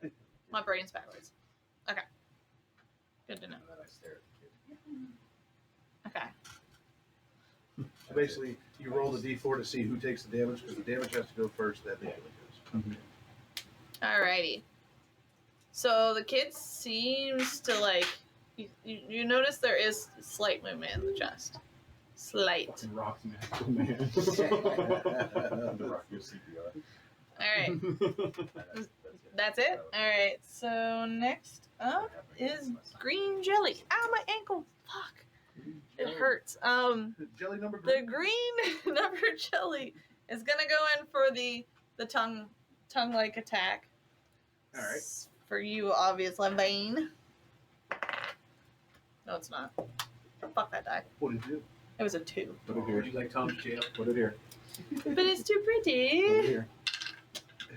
So, My brain's backwards. Okay. Good to know. And then I stare at the kid. Okay. So basically, you roll the d4 to see who takes the damage, because the damage has to go first, then the healing goes. Alrighty. So the kid seems to like. You notice there is slight movement in the chest. Slight. Fucking rocks an actual man. The rock gives CPR. Alright. And That's it? Alright. So next up is green jelly. Ow, my ankle. Fuck. It hurts. Jelly number The green? green number jelly is gonna go in for the tongue-like attack. All right. For you, obviously, Vane. No, it's not. Fuck that die. What did you do? It was a 2. Put it here. Would you like Tom's jail? Put it here. But it's too Put it pretty. here.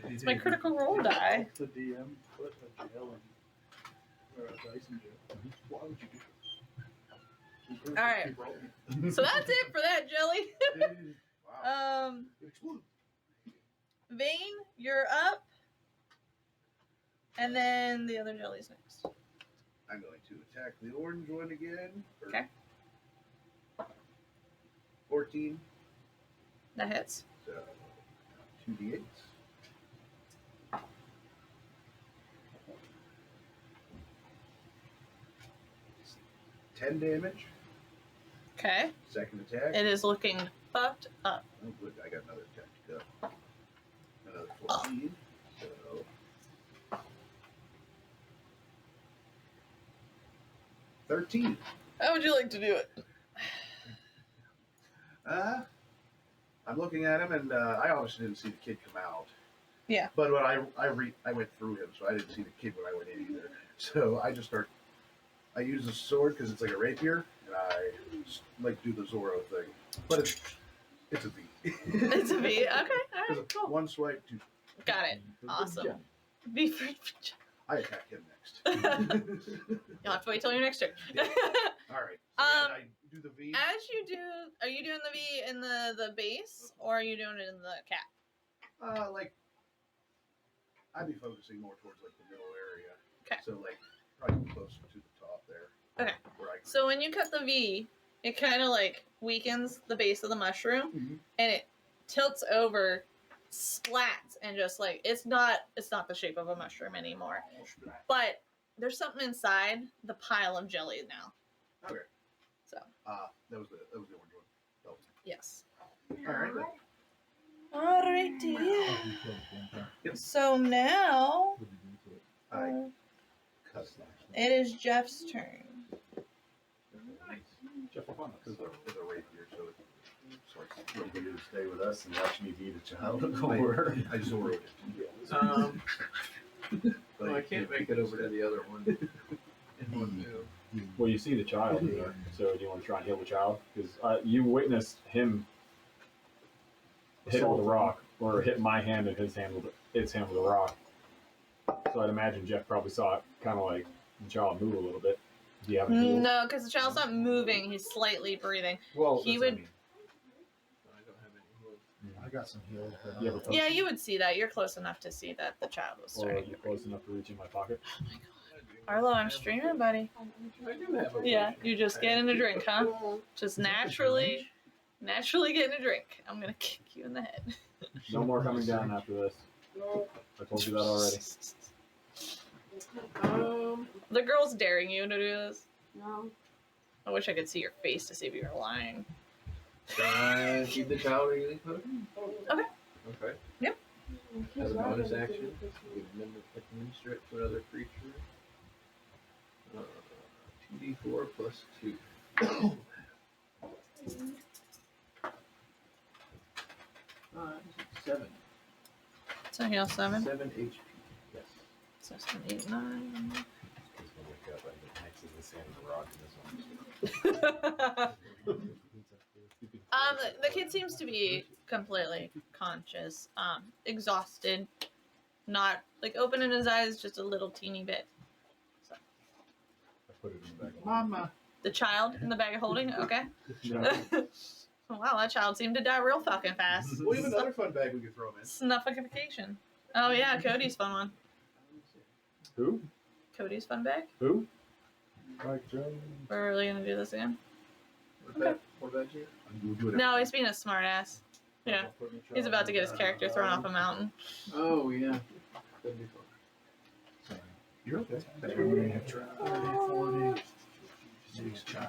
It's my critical roll die. The DM put a jail in, or a dice in jail. Why would you do this? All right. Keep rolling. So that's it for that jelly. Wow. Um, It exploded. Vane, you're up. And then the other jelly's next. I'm going to attack the orange one again. Okay. 14. That hits. So 2d8. Damage. Okay. Second attack. It is looking fucked up. Oh, good. I got another attack to go. Another 14. So 13. How would you like to do it? I'm looking at him, and I obviously didn't see the kid come out. Yeah. But when I went through him, so I didn't see the kid when I went in either. So I just I use the sword because it's like a rapier, and I like do the Zorro thing. But it's a V. It's a V. Okay. All right. Cool. One swipe, two. Got it. Awesome. V for. I attack him next. You'll have to wait till your next turn. All right. So I do the V. As you do, are you doing the V in the base, or are you doing it in the cap? Like I'd be focusing more towards like the middle area. Okay. So like probably closer to the top there. Okay. Where I So when you cut the V, it kind of like weakens the base of the mushroom, and it tilts over, splats, and just like it's not the shape of a mushroom anymore. But there's something inside the pile of jelly now. Okay. So that was the orange one. That was yes. all right. Then. Alrighty. So now I cut it is Jeff's turn. Jeff O'Connor. because it's a rapier, so it's What are you gonna do? Stay with us and watch me beat a child? Or I Zorroed it. Well, I can't make it over to the other one. Well, you see the child there, so do you want to try and heal the child? Because you witnessed him hit it with a rock, or hit my hand and his hand with its hand with a rock. So I'd imagine Jeff probably saw it, kind of like the child move a little bit. Do you have a heal? No, because the child's not moving; he's slightly breathing. Well, He that's what I would- mean. I don't have any heals. I got some heals. But You ever post- Yeah, you would see that. You're close enough to see that the child was Or starting you're to breathe. close enough to reach in my pocket? Arlo, I'm streaming, buddy. I do have a Yeah, potion. you're just getting a drink, huh? Just naturally getting a drink. I'm gonna kick you in the head. No more coming down after this. I told you that already. The girl's daring you to do this. No. I wish I could see your face to see if you were lying. Can I feed the child a healing potion? Okay. Okay. Yep. As a bonus action, you administer it to another creature. 2d4 plus 2. 7. So heal 7. 7 HP. Yes. So 7, 8, 9. The kid seems to be completely conscious, exhausted, not like opening his eyes just a little teeny bit. So. I put it in the bag. Mama. The child in the bag of holding, okay. No. Wow, that child seemed to die real fucking fast. We have another fun bag we could throw him in. Snuffification. Oh yeah, Cody's fun one. Who? Cody's fun bag. Who? Mike Jones. We're really gonna do this again? What about you? We'll do it No, every he's being a smartass. Yeah, he's about to get his character thrown off a mountain. Oh, yeah. That'd be fun. You're okay. 40. Six child.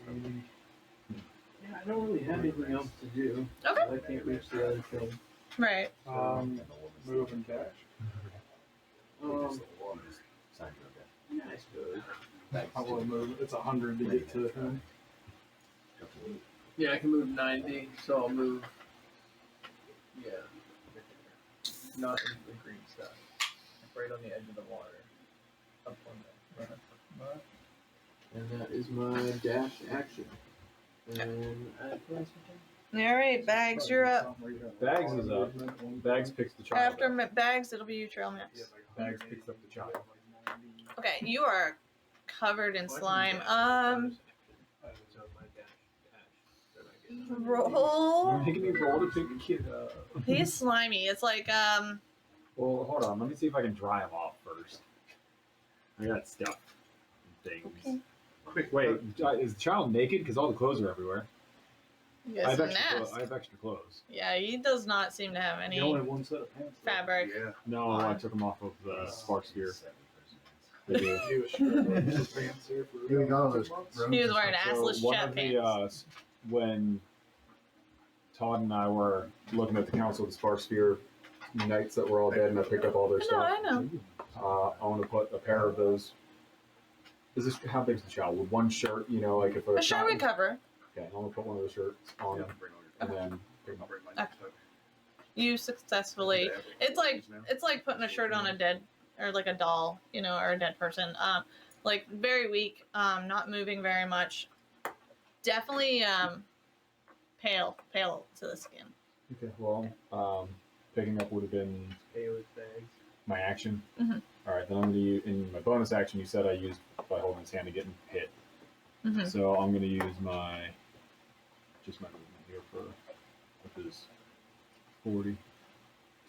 Yeah, I don't really have anything else to do. Okay. I can't reach the other thing. Right. Move and dash. Yeah, I suppose. I will move. It's 100 to get to him. Yeah, I can move 90, so I'll move. Yeah. Not into the green stuff. Right on the edge of the water. Up on that. And that is my dash action. And All right, Bags, you're up. Bags is up. Bags picks the child After up. Bags, it'll be you, Trail Mix. Bags picks up the child. Okay, you are covered in slime. Roll. You're making me roll to pick a kid up. He's slimy. It's like Well, hold on. Let me see if I can dry him off first. I got stuff. Things. Okay. Quick. Wait, is the child naked? Because all the clothes are everywhere. Yes, I have an extra. ass. I have extra clothes. Yeah, he does not seem to have any You only have one set of pants. fabric. Yeah. No, I took them off of Spark's gear. They do. He was stripping his pants here for Here we go, those 2 months. robes. He was wearing So assless one chat of the pants. when Todd and I were looking at the Council of the Spark Sphere knights that were all dead, and I picked up all their No, stuff. I know. I want to put a pair of those. Is this how big's the child? With one shirt, you know, like if a A shirt would cover. Okay, I want to put one of those shirts on Yeah, him, bring all and your then pick him I'll up. bring my next up. You successfully. It's like putting a shirt on a dead or like a doll, you know, or a dead person. Like very weak, not moving very much. Definitely pale to the skin. Okay, well, picking up would have been Pay with bags. my action. Mhm. All right, then I'm going to use, in my bonus action, you said I used by holding his hand to get him hit. Mhm. So I'm going to use my movement here for, which is 40,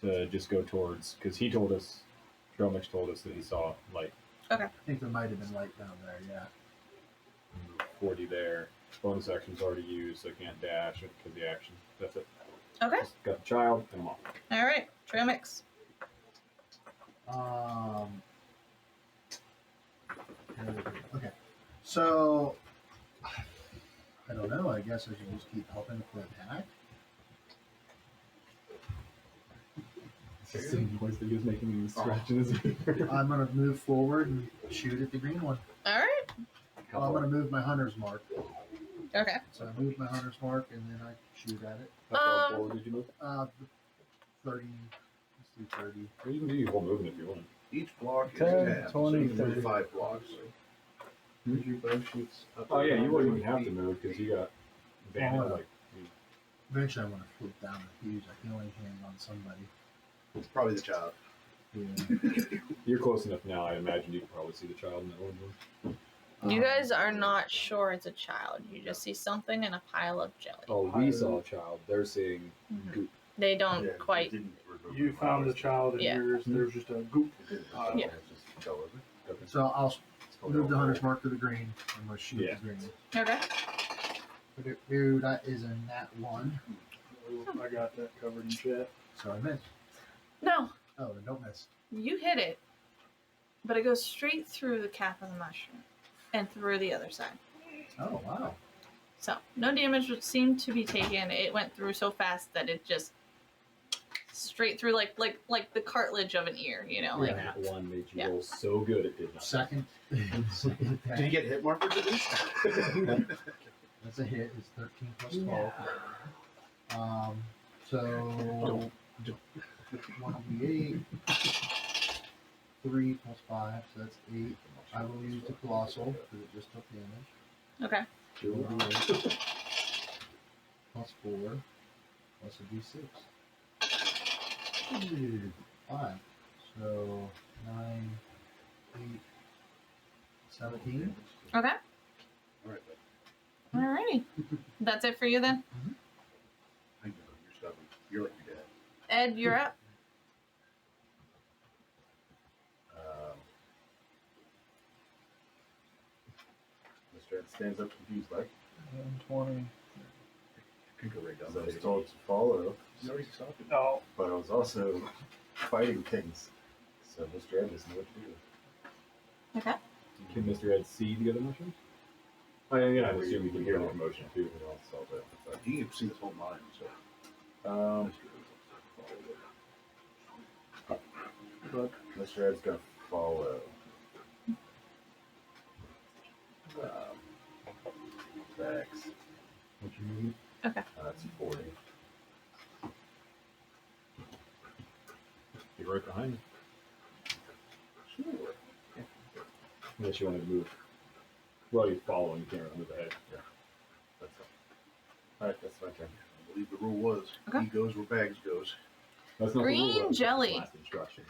to just go towards, because he told us, Tromix told us that he saw light. I think there might have been light down there, yeah. 40 there. Bonus action's already used, so I can't dash it because the action. That's it. Okay. Just got the child and I'm off. All right. Trail Mix. Okay. So, I don't know. I guess I should just keep helping with the attack. It's the same voice that he was making when he was scratching his ear. I'm going to move forward and shoot at the green one. All right. Well, I'm going to move my hunter's mark. Okay. So I move my hunter's mark and then I shoot at it. How far forward did you move? 30. Let's do 30. Or you can do your whole movement if you want. Each block is 10, tapped, 20, so you can move 30. 5 blocks. Because your bow shoots up. Oh yeah, to you wouldn't 100 even have to feet. move because you got bandit. Oh. Like Eventually, I want to flip down the fuse. I can only hand on somebody. It's probably the child. Yeah. you're close enough now. I imagine you can probably see the child in that orange one. You guys are not sure it's a child. You just see something in a pile of jelly. Oh, we saw a child. They're seeing Mhm. goop. They don't Yeah, quite. it didn't remove You the found the flowers. child and Yeah. yours. There's just a goop. It didn't Yeah. remove it, just fell over. So I'll It's called move the hunter's elbow. mark to the green. I'm gonna shoot Yeah. the green. Okay. Dude, that is a nat 1. I got that covered in chat. So I missed. No, Oh, then don't miss. you hit it, but it goes straight through the cap of the mushroom and through the other side. Oh, wow. So no damage would seem to be taken. It went through so fast that it just straight through like the cartilage of an ear. You know, like That one made you Yeah. roll so good it did not. Second. Second attack. Did you get hit markers at least? That's a hit. It's 13 plus 12. So 1d8. 3 plus 5, so that's 8. I will use the colossal because it just took damage. okay. 2d8 plus 4 plus a d6. 5. So 9, 8, 17. Okay. All right, Alrighty. That's it for you then. I know, you're stubborn. You're like your dad. Ed, you're up. Mr. Ed stands up confused, like, 20. Could go right down so I the was face. told to follow, You already stopped it. No. but I was also fighting things. So Mr. Ed doesn't know what to do. Okay. Can Mr. Ed see the other mushrooms? Oh yeah, I assume you can hear the commotion too. You know, so But he can see this whole line, so. but Mr. Ed's gonna follow. Dex. What you need? That's 40. You're right behind you. Sure. Unless you want to move. Well, you're following. You can't really move ahead. That's all. Alright, that's my turn. I believe the rule was Okay. he goes where bags goes. That's not Green the rule. That was jelly. the last instruction.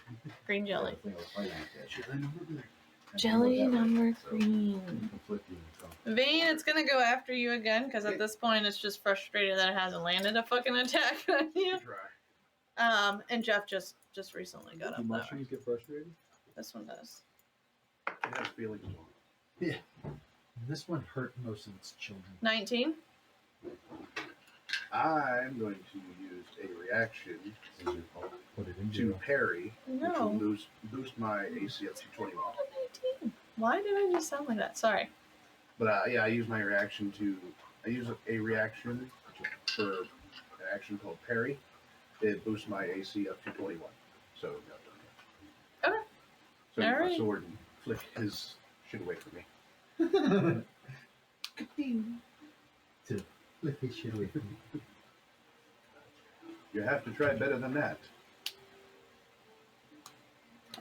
Green jelly. I think I was fighting with that. Jelly number So, green. conflicting. Vane, it's gonna go after you again because at this point it's just frustrated that it hasn't landed a fucking attack on you. Try. And Jeff just recently got Do up that way. mushrooms get frustrated? This one does. It has feelings. This one hurt most of its children. 19. I'm going to use a reaction Put it to parry, which No. will boost my AC up to 21. 19. Why did I just sound like that? Sorry. But yeah, I use my reaction to. I use a reaction for an action called parry. It boosts my AC up to 21. So. Okay. So I use my Alright. sword and flick his shit away from me. To flip this shit away from me. You have to try better than that.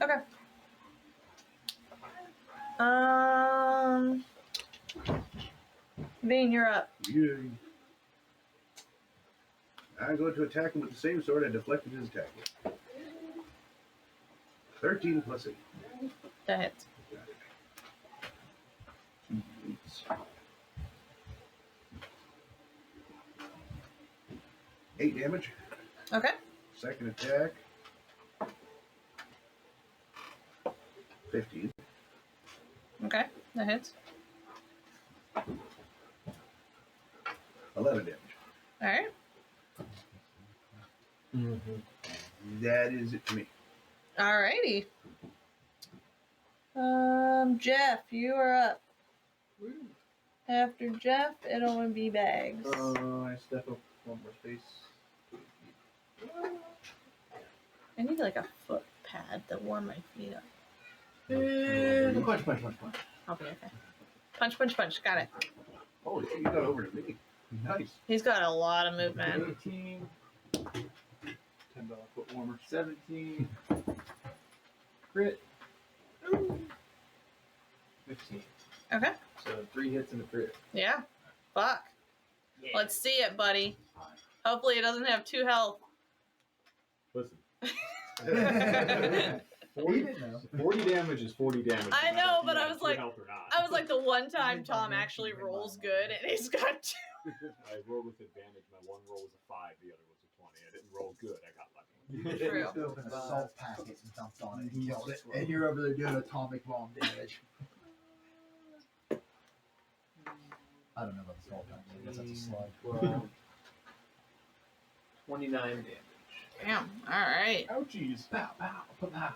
Okay. Vane, you're up. You. I'm going to attack him with the same sword I deflected his attack with. 13 plus 8. That hits. 8 damage. Okay. Second attack. 15. Okay. That hits. 11 damage. Alright. That is it to me. Alrighty. Jeff, you are up. After Jeff, it'll be Bags. I step up one more space. I need like a foot pad to warm my feet up. Punch. I'll be okay. Punch, punch, punch. Got it. Holy shit, you got over to me. Nice. He's got a lot of movement. 18. $10 foot warmer. 17. Crit. 15. Okay. So 3 hits and a crit. Yeah. Fuck. Let's see it, buddy. Hopefully it doesn't have 2 health. Listen, He 40, didn't know. 40 damage is 40 damage. I no matter know, if but you I have was two like- health or not. I was like the one time Tom actually rolls good and he's got 2. I rolled with advantage. My one roll was a 5, the other was a 20. I didn't roll good. I got lucky. True. He opened a salt packet and dumped on it and killed it. And you're over there doing atomic bomb damage. I don't know about the salt packet. I guess that's a slug. 12. 29 damage. Damn. All right. Ouchies. Pow, pow, pow, pow.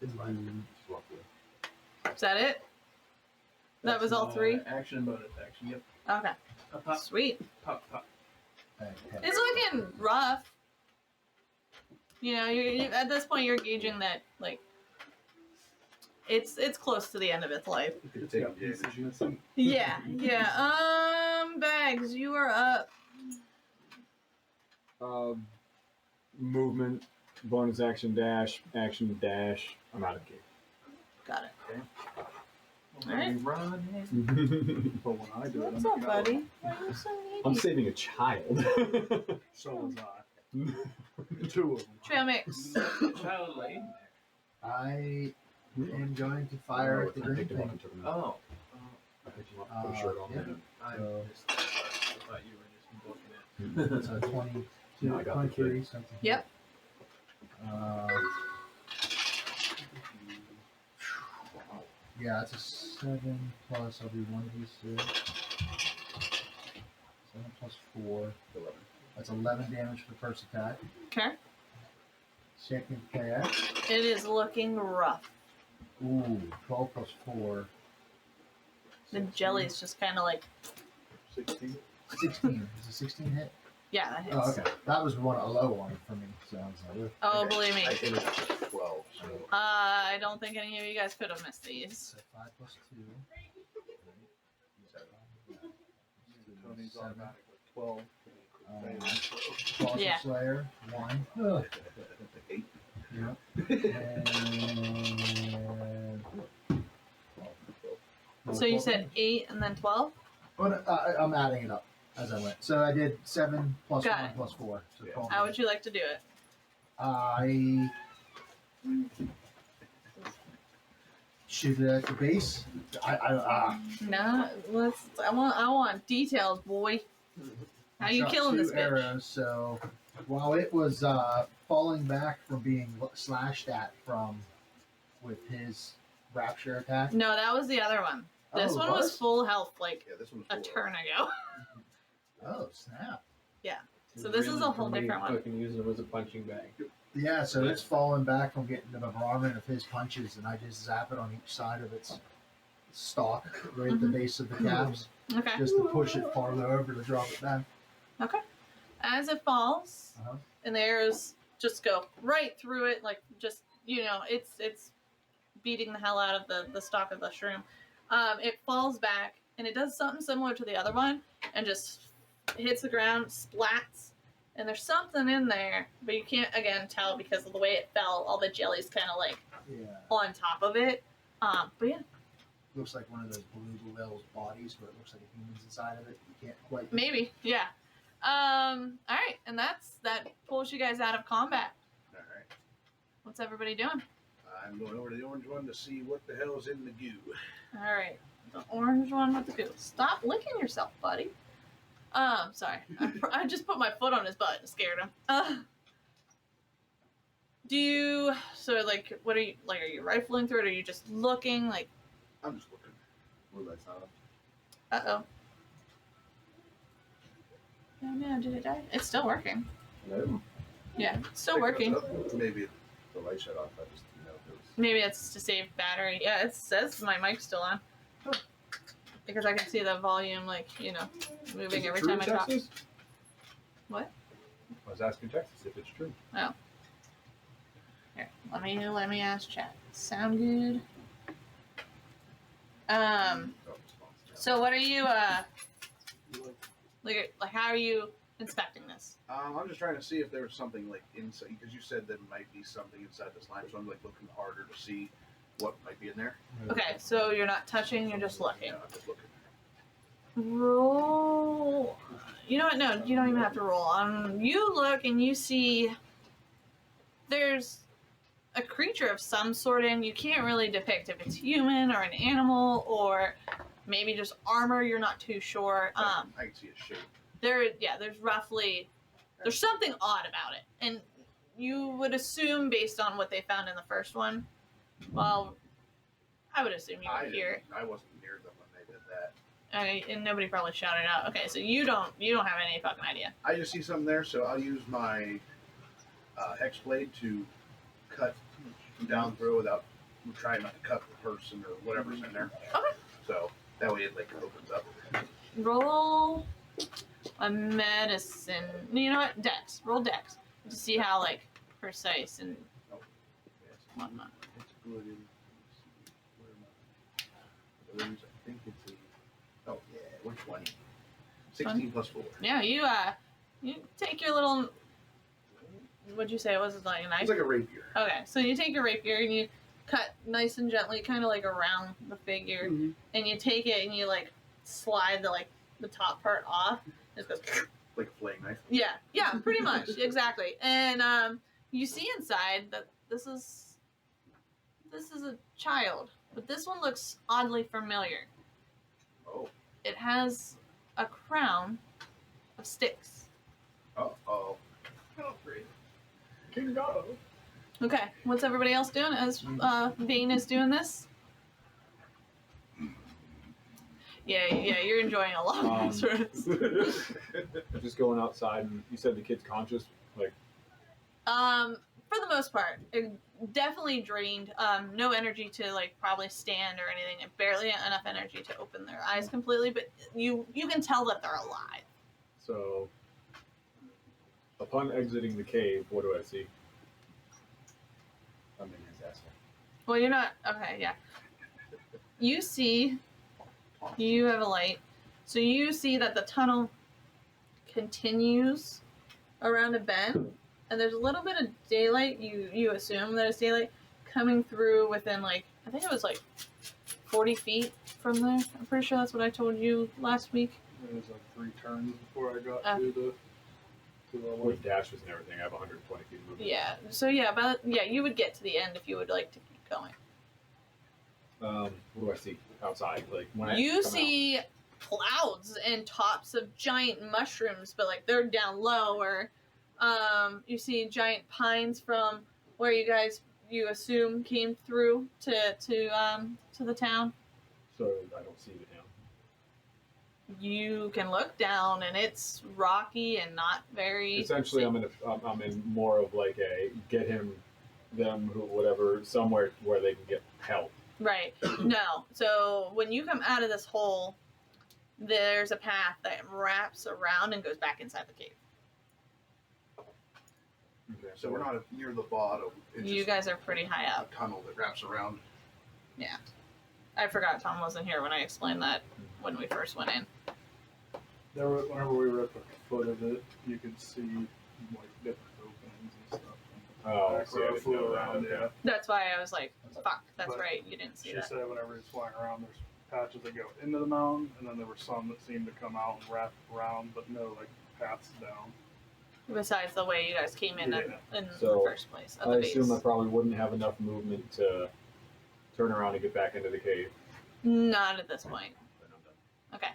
It's fine. Roughly. Is that it? That was all my 3? Action and bonus action. Yep. Okay. Pop, pop, Sweet. pop, pop. Okay. It's looking rough. You know, you at this point you're gauging that like it's close to the end of its life. It's got pieces missing. Yeah, yeah. Bags, you are up. Movement, bonus action dash. I'm out of game. Got it. Alright. Alright. Run. But when I do it, What's I'm up, like, buddy? Why are you so I'm needy? saving a child. So was I. 2 of them. Trail mix. Child lane. I am going to fire at the I green picked him up thing. and took him out. Oh. I picked him up, put a shirt on yeah. him. I So- just thought you were just looking at. So 22, No, I got the 23, something. Yep. Yeah, it's a 7 plus, I'll do 1d6. 7 plus 4. 11. That's 11 damage for the first attack. Okay. Second attack. It is looking rough. Ooh, 12 plus 4. The jelly's just kind of like, 16. 16. Is a 16 hit? yeah, that hits. Oh, okay. That was a low one for me. So I was like, Oh, believe me. I hit it at 12, so I don't think any of you guys could have missed these. so 5 plus 2. Tony's 7. automatic with 12. Colossal Yeah. Slayer, 1. Ugh. 8. Yep. And So you said 8 and then 12? Oh, no, I'm adding it up as I went. So I did 7 plus Got 1 it. plus 4. So Yeah. 12. How would you like to do it? I shoot it at the base. No, I want details, boy. How you shot killing 2 this bitch? arrows. So while it was falling back from being slashed at with his rapture attack. No, that was the other one. This Oh, one it was full health like Yeah, this one's a full. turn ago. Oh snap! So this is a whole different one. Fucking using it as a punching bag. Yeah, so it's falling back from getting the bombardment of his punches, and I just zap it on each side of its stalk, right at the base of the calves, Okay. just to push it farther over to drop it back. As it falls, Uh-huh. and the arrows just go right through it, like just it's beating the hell out of the stalk of the shroom. It falls back, and it does something similar to the other one, and just hits the ground, splats, and there's something in there, but you can't again tell because of the way it fell. All the jelly's kind of like Yeah, on top of it. But yeah, looks like one of those blue whale's bodies, but it looks like a human's inside of it. You can't quite. maybe, yeah. All right, and that pulls you guys out of combat. Alright. What's everybody doing? I'm going over to the orange one to see what the hell's in the goo. All right, the orange one with the goo. Stop licking yourself, buddy. Sorry, I just put my foot on his butt and scared him. Do you like what are you like? Are you rifling through it? Or are you just looking like? I'm just looking. What did I sound? Oh. Oh no! Did it die? It's still working. No. Yeah, it's still working. Maybe The light shut off. I just didn't know if it was. Maybe it's to save battery. Yeah, it says my mic's still on. Because I can see the volume, like, moving every time I talk. What? I was asking Texas if it's true. Here, let me ask chat. Sound good? So what are you, like how are you inspecting this? I'm just trying to see if there was something like inside, because you said there might be something inside the slime, so I'm like looking harder to see what might be in there. Okay, so you're not touching, you're just looking. Yeah, I'm just looking. Roll. You know what? No, you don't even have to roll. You look and you see there's a creature of some sort, and you can't really depict if it's human or an animal or maybe just armor. You're not too sure. I can see a shape. There's something odd about it, and you would assume based on what they found in the first one. Well, I would assume you were here. I wasn't near them when they did that. And nobody probably shouted out. Okay, so you don't have any fucking idea. I just see something there, so I'll use my hex blade to cut down through without trying not to cut the person or whatever's in there. Okay. So that way it like opens up. Roll a medicine. You know what? Dex. Roll Dex to see how like precise and whatnot. It's good in. Where am I? I think it's a. Oh yeah, which one? 16 plus 4. Yeah, you take your little. What'd you say? It was like a knife. It's like a rapier. Okay, so you take your rapier and you cut nice and gently, kind of like around the figure, and you take it and you like slide the top part off. It goes Like a flaying knife. yeah, pretty much exactly. And you see inside that this is a child, but this one looks oddly familiar. Oh. It has a crown of sticks. Oh. King Go. Okay, what's everybody else doing as Bane is doing this? Yeah, you're enjoying a lot of this rest. Just going outside, and you said the kid's conscious. Like, For the most part, definitely drained. No energy to like probably stand or anything. And barely enough energy to open their eyes completely, but you can tell that they're alive. so, upon exiting the cave, what do I see? I'm in his asshole. Well, you're not okay. Yeah, you see. You have a light, so you see that the tunnel continues around a bend, and there's a little bit of daylight. You assume there's daylight coming through within like I think it was like 40 feet from there. I'm pretty sure that's what I told you last week. It was like 3 turns before I got to the With dashes and everything, I have 120 feet of movement. Yeah. So you would get to the end if you would like to keep going. What do I see outside? Like when You I come see clouds and tops of giant mushrooms, but like they're down low. Or you see giant pines from where you assume came through to the town. out, so I don't see the town. You can look down and it's rocky and not very. Essentially, I'm in more of like a get him, them, who, whatever, somewhere where they can get help. Right. No. So when you come out of this hole, there's a path that wraps around and goes back inside the cave. Okay, So we're not near the bottom. It's You just guys are pretty high a up. tunnel that wraps around. I forgot Tom wasn't here when I explained that when we first went in. whenever we were at the foot of it, you could see like different openings and stuff. Oh, Back see, where I I didn't flew know that, around, okay. yeah. That's why I was like, fuck, that's But right, you didn't see She that. said whenever it's flying around, there's patches that go into the mountain, and then there were some that seemed to come out and wrap around, but no like paths down. Besides the way you guys came in in So, the first place. At I the base. assume I probably wouldn't have enough movement to turn around and get back into the cave. Not at this point. Then I'm done. Okay.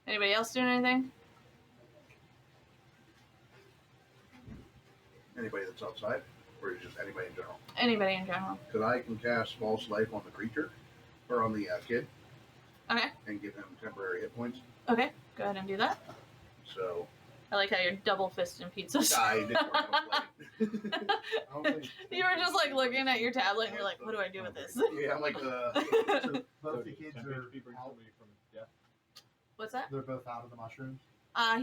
Anybody else doing anything? Anybody that's outside, or is it just anybody in general? Anybody in general? Because I can cast false life on the creature, or on the kid, Okay. and give him temporary hit points. Okay, go ahead and do that. So I like how you're double fisting pizzas. I didn't want to play. I don't think You were just like looking at your tablet and you're like, what do I do with this? Yeah, I'm like so. Both So the kids 10 are HP brings out. somebody from death. What's that? They're both out of the mushrooms.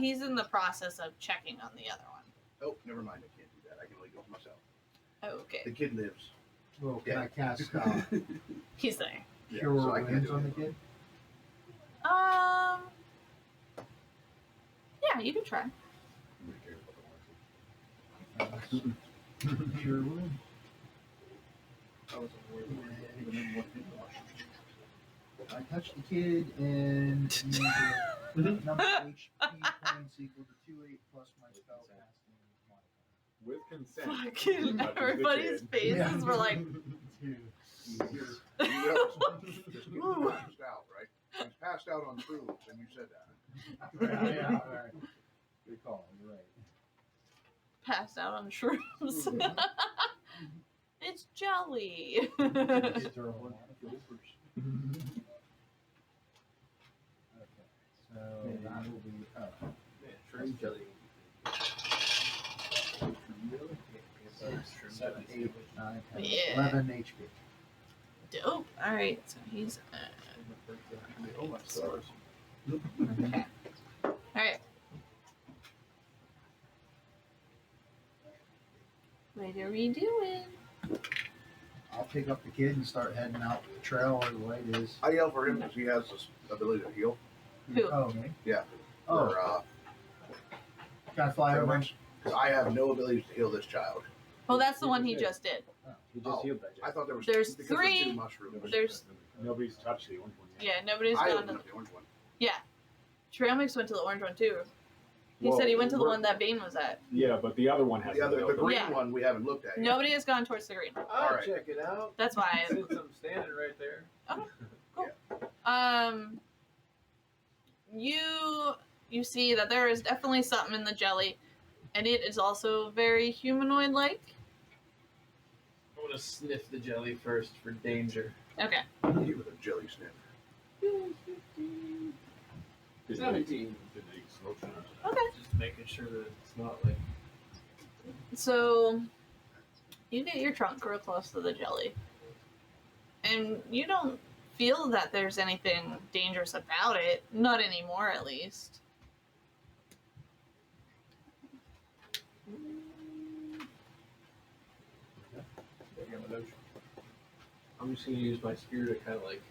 He's in the process of checking on the other one. Oh, never mind. I can't do that. I can only go for myself. Okay. The kid lives. Well, can Yeah. I cast He's there. Yeah, Cure so I can't Wounds do on the anything. kid? Yeah, you can try. Cure Wounds. I was aware that even in looking I touched the kid and the number HP points equal to 2/8 plus my spell casting modifier. With consent. Fucking touches the everybody's kid. faces Yeah. were like, Dude, You know, this kid's passed out, right? He's passed out on shrooms, and you said that. yeah, all right. Good call. You're right. passed out on shrooms. It's jelly. Kids are all gophers. Okay, so that will be Man, shroom jelly. 7, 8, 9, 10, Yeah. 11 HP. Dope. All right, so he's. oh my stars. Okay. All right. What are we doing? I'll pick up the kid and start heading out the trail or the way it is. I yell for him because he has this ability to heal. Who? Oh, me? Yeah. Oh, Or, can I fly over? because I have no ability to heal this child. Well, that's the one he just did. He just healed that. I thought there was There's because of three- two mushrooms. There's Nobody's touched the orange one yet. yeah. Nobody's I gone opened to. up the orange one. Trail Mix went to the orange one too. He Well, said he went to the we're- one that Bane was at. Yeah, but the other one has The green Yeah. one we haven't looked at yet. Nobody has gone towards the green. I'll Alright. check it out. That's why. Since I'm standing right there. You see that there is definitely something in the jelly, and it is also very humanoid-like. I want to sniff the jelly first for danger. Okay. He with a jelly sniff. 17. Okay. Just making sure that it's not like. So you get your trunk real close to the jelly, and you don't feel that there's anything dangerous about it. Not anymore, at least. I'm just gonna use my spear to kind of like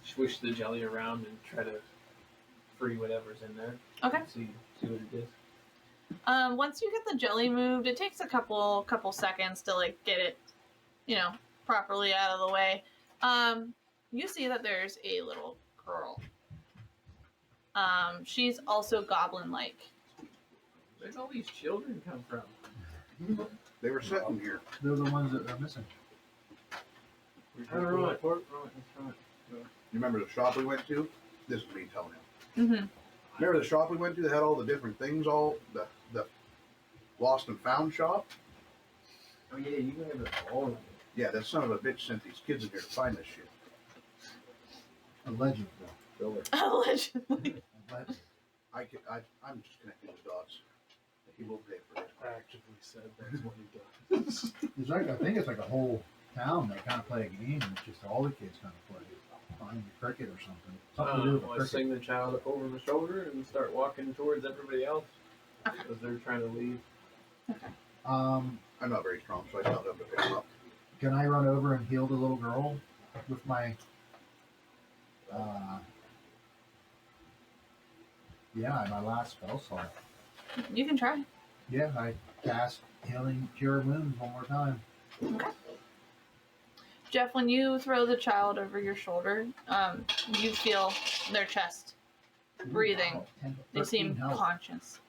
swish the jelly around and try to free whatever's in there. Okay. See what it is. Once you get the jelly moved, it takes a couple seconds to like get it, properly out of the way. You see that there's a little girl. She's also goblin-like. Where'd all these children come from? They were sitting here. They're the ones that are missing. All right. You remember the shop we went to? This is me telling him. Mm-hmm. Remember the shop we went to that had all the different things, all the lost and found shop? Oh yeah, you can have it all. Yeah, that son of a bitch sent these kids in here to find this shit. Allegedly. Allegedly. Allegedly. I'm just connecting the dots. He will pay for it. Actively said that's what he does. There's like, I think it's like a whole town that kind of play a game. It's just all the kids kind of play. Find the cricket or something. Something to do with the I cricket. sing the child up over my shoulder and start walking towards everybody else because they're trying to leave. I'm not very strong, so I tell them to pick him up. Can I run over and heal the little girl with my my last spell slot? You can try. Yeah, I cast healing cure wounds one more time. Okay. Jeff, when you throw the child over your shoulder, you feel their chest breathing. Wow, 10, They 13 seem health. cautious.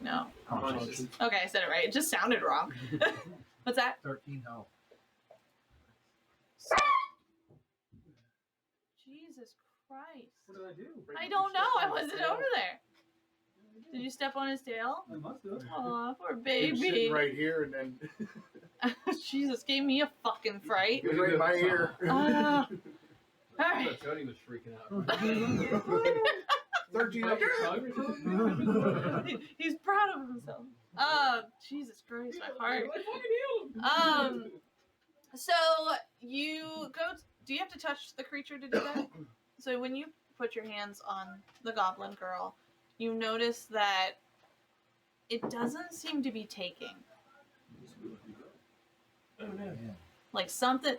No. Conscious. Okay, I said it right. It just sounded wrong. What's that? 13 health. Jesus Christ. What did I do? I don't know. I wasn't over there. Did you step on his tail? I must have. Aw, poor He was sitting baby. right here, and then Jesus, gave me a fucking fright. he was right in my ear. All right. Tony was freaking out. 13 Bite your tongue or something? He's proud of himself. Jesus Christ, my heart. I fucking healed him. So you go. Do you have to touch the creature to do that? So when you put your hands on the goblin girl, you notice that it doesn't seem to be taking. Oh no. Yeah. Like something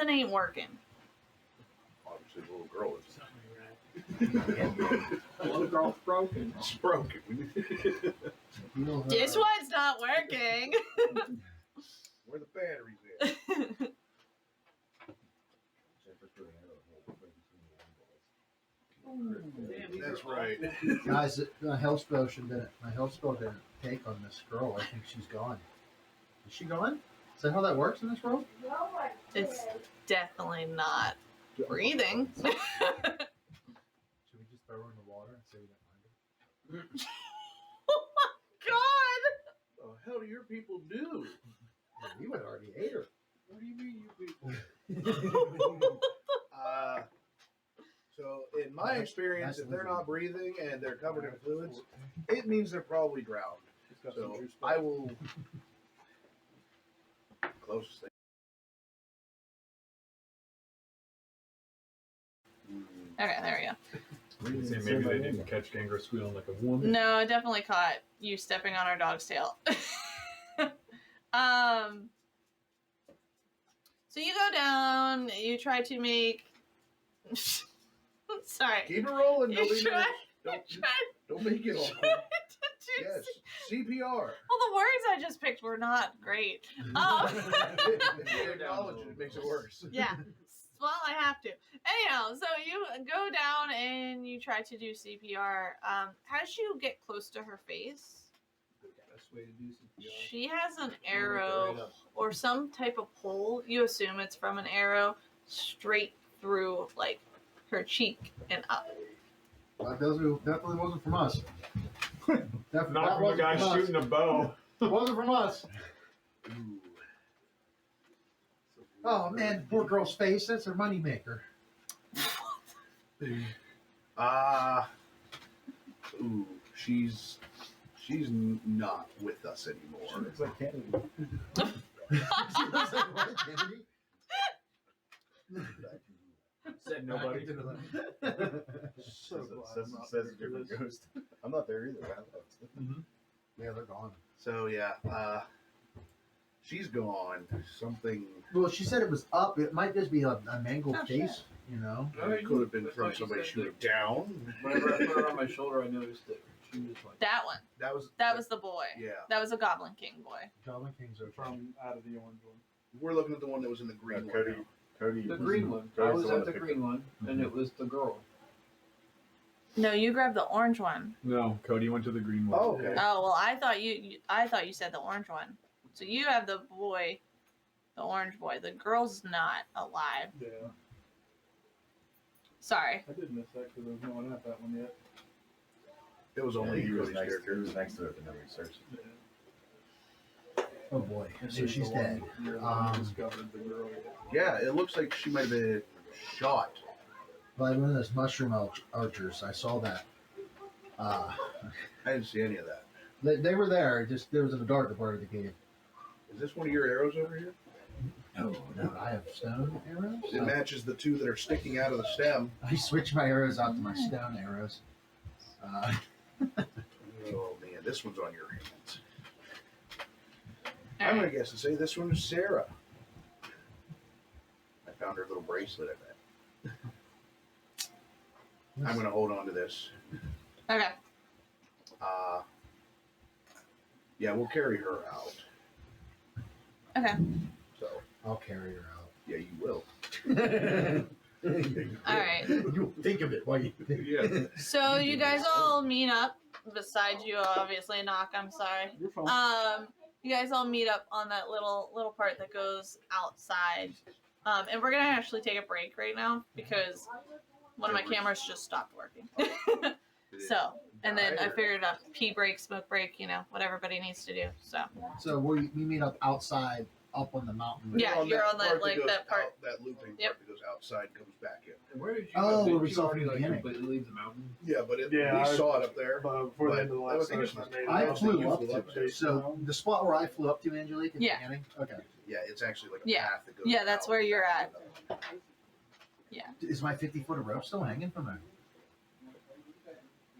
ain't working. Obviously, the little girl is Little girl's broken. it's broken. Heal her. This one's not working. where the batteries at? That's right. Guys, my health spell didn't take on this girl. I think she's gone. Is she gone? Is that how that works in this world? It's definitely not breathing. Should we just throw her in the water and say we didn't find her? Oh my god! What the hell do your people do? We would already ate her. What do you mean, you people? So, in my experience, if they're not breathing and they're covered in fluids, it means they're probably drowned. So, I will. Closest thing. Okay, there we go. Say maybe they didn't catch Gangra squealing like a woman. No, it definitely caught you stepping on our dog's tail. So you go down, you try to make. Sorry. Keep it rolling. You Nobody try, knows. you try Don't make it to awkward. do Yes, CPR. Well, the words I just picked were not great. If you acknowledge it, it makes it worse. Yeah. Well, I have to. Anyhow, so you go down and you try to do CPR. As you get close to her face, Best way to do CPR. she has an arrow or some type of pole. You assume it's from an arrow straight through, like, her cheek and up. That definitely wasn't from us. Not from a guy shooting a bow. It wasn't from us. Ooh. Oh man, poor girl's face. That's her moneymaker. Ooh, she's not with us anymore. Looks like Kennedy. She looks like what, Kennedy? Said nobody. So glad Says I'm not says there a different for this. ghost. I'm not there either. I left. Yeah, they're gone. So yeah, she's gone. Something Well, she said it was up. It might just be a mangled Oh, face, you know. could have been from somebody shooting down. Whenever I put her on my shoulder, I noticed that she was like. That one. That was That was the boy. yeah. That was a Goblin King boy. Goblin Kings are From out of the orange one. We're looking at the one that was in the green one. Cody. now. Cody. The green one. I Cody's was the one at the that green one, and it was the girl. No, you grabbed the orange one. No, Cody went to the green one. Oh, okay. Oh well, I thought you said the orange one. So you have the boy, the orange boy. The girl's not alive. Yeah. Sorry. I did miss that because there was no one at that one yet. It was Yeah, only he was Cody's next. He character. was next to it, but nobody searched. Yeah. Oh boy. And So he's she's the one dead. near the one who discovered the girl. Yeah, it looks like she might have been shot. By one of those mushroom archers. I saw that. I didn't see any of that. They were there. Just there was in the darker part of the cave. Is this one of your arrows over here? No, I have stone arrows. It matches the two that are sticking out of the stem. I switched my arrows out to my stone arrows. Oh man, this one's on your hands. I'm gonna guess and say this one is Sarah. I found her little bracelet. I bet. I'm gonna hold on to this. Okay. Yeah, we'll carry her out. Okay. So I'll carry her out. yeah, you will. All right. You think of it while you think. Yeah. So you guys all meet up. Besides you, obviously, Knock. I'm sorry. You're fine. You guys all meet up on that little part that goes outside. And we're gonna actually take a break right now because one of my cameras just stopped working. So, and then I figured out pee break, smoke break, what everybody needs to do. So We meet up outside, up on the mountain. Yeah, you're on that, part like, goes that part. out, that looping Yep. part that goes outside comes back in. And where did you Oh, go? where we Did saw you from already the like beginning. completely leave the mountain? Yeah, but Yeah, we I- saw it up there. But before the end of the I last think session, it's- I made I it. flew you up flew to up there. So the spot where I flew up to, Angelique, at Yeah. the beginning? Okay. Yeah, it's actually like a Yeah. path that goes. Yeah, that's out. where you're at. Is my 50-foot rope still hanging from there?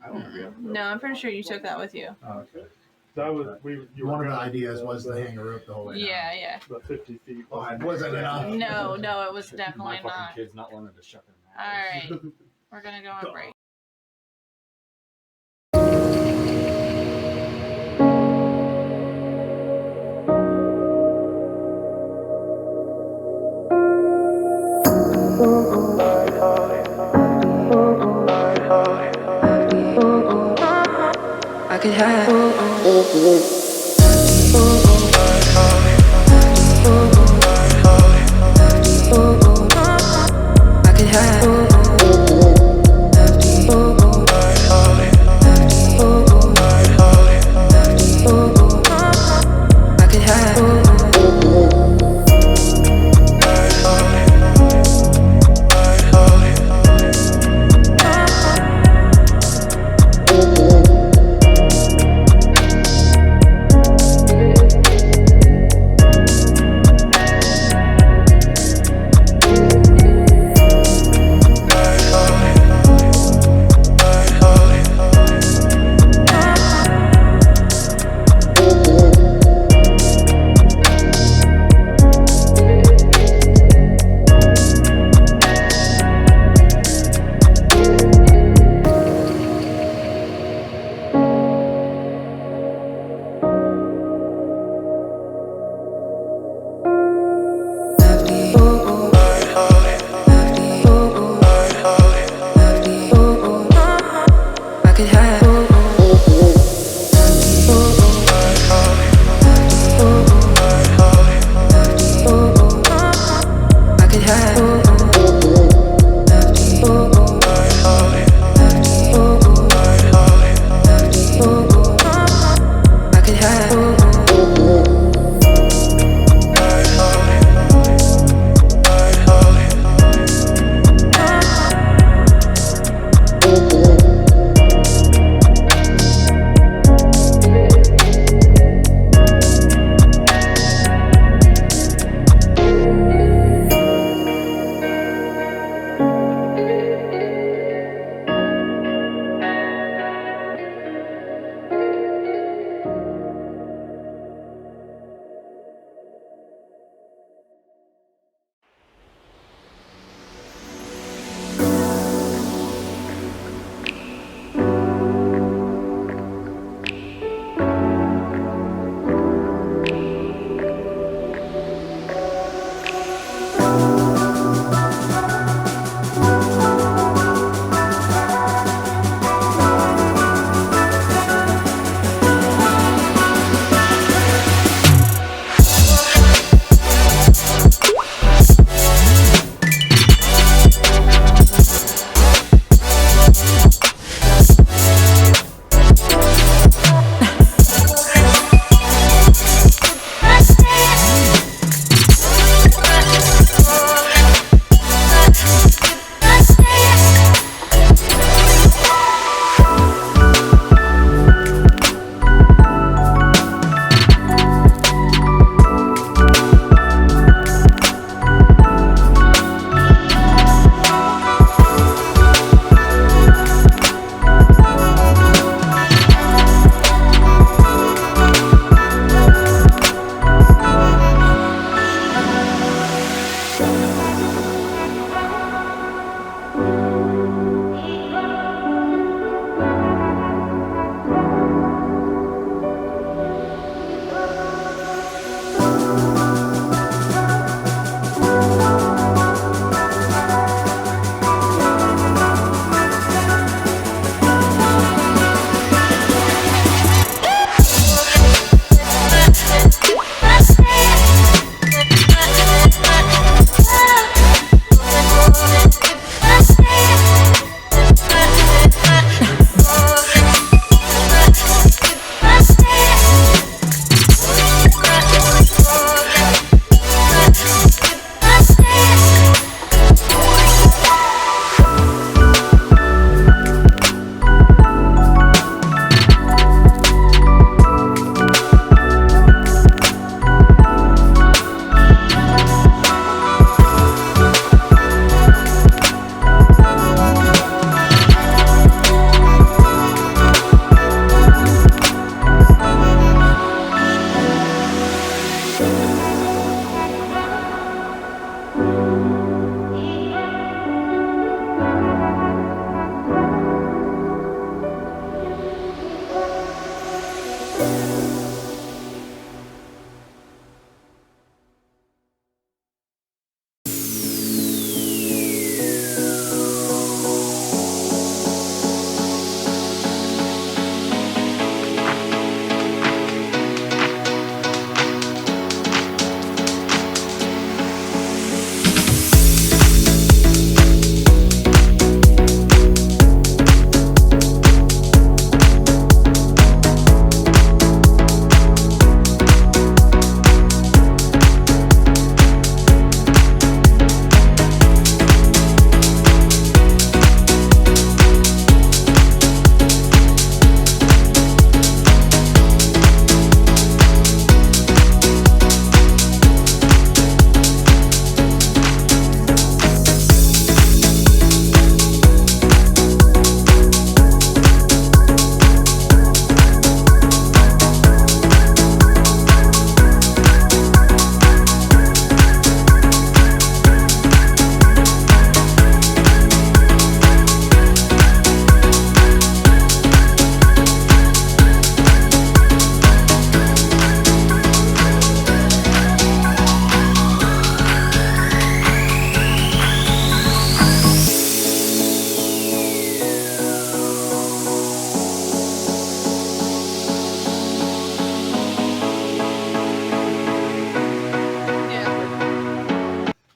I don't know. No, I'm pretty sure you took that with you. Oh, okay. That was you were One of the gonna do ideas was to the hang a rope the whole way down. Yeah. the 50 feet. Wasn't enough. No, it was My definitely fucking not. kid's not learning to shut their mouths. All right, we're gonna go on break. could have. I could have. I could have.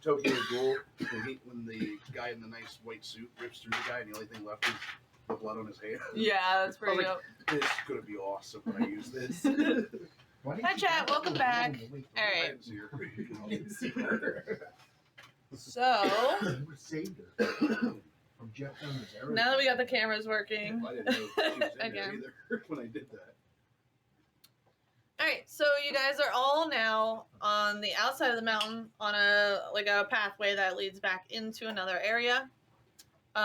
Tokyo Ghoul when the guy in the nice white suit rips through the guy, and the only thing left is the blood on his hand. Yeah, that's pretty like, dope. This is gonna be awesome when I use this. Why didn't Hi, you chat. go Welcome to back. the week? All I right. didn't see her. I didn't see her. So You would've saved her from Jeff Owens' error. now that we got the cameras working, I didn't know she was in there Again. either when I did that. all right. So you guys are all now on the outside of the mountain on a pathway that leads back into another area. Ooh, I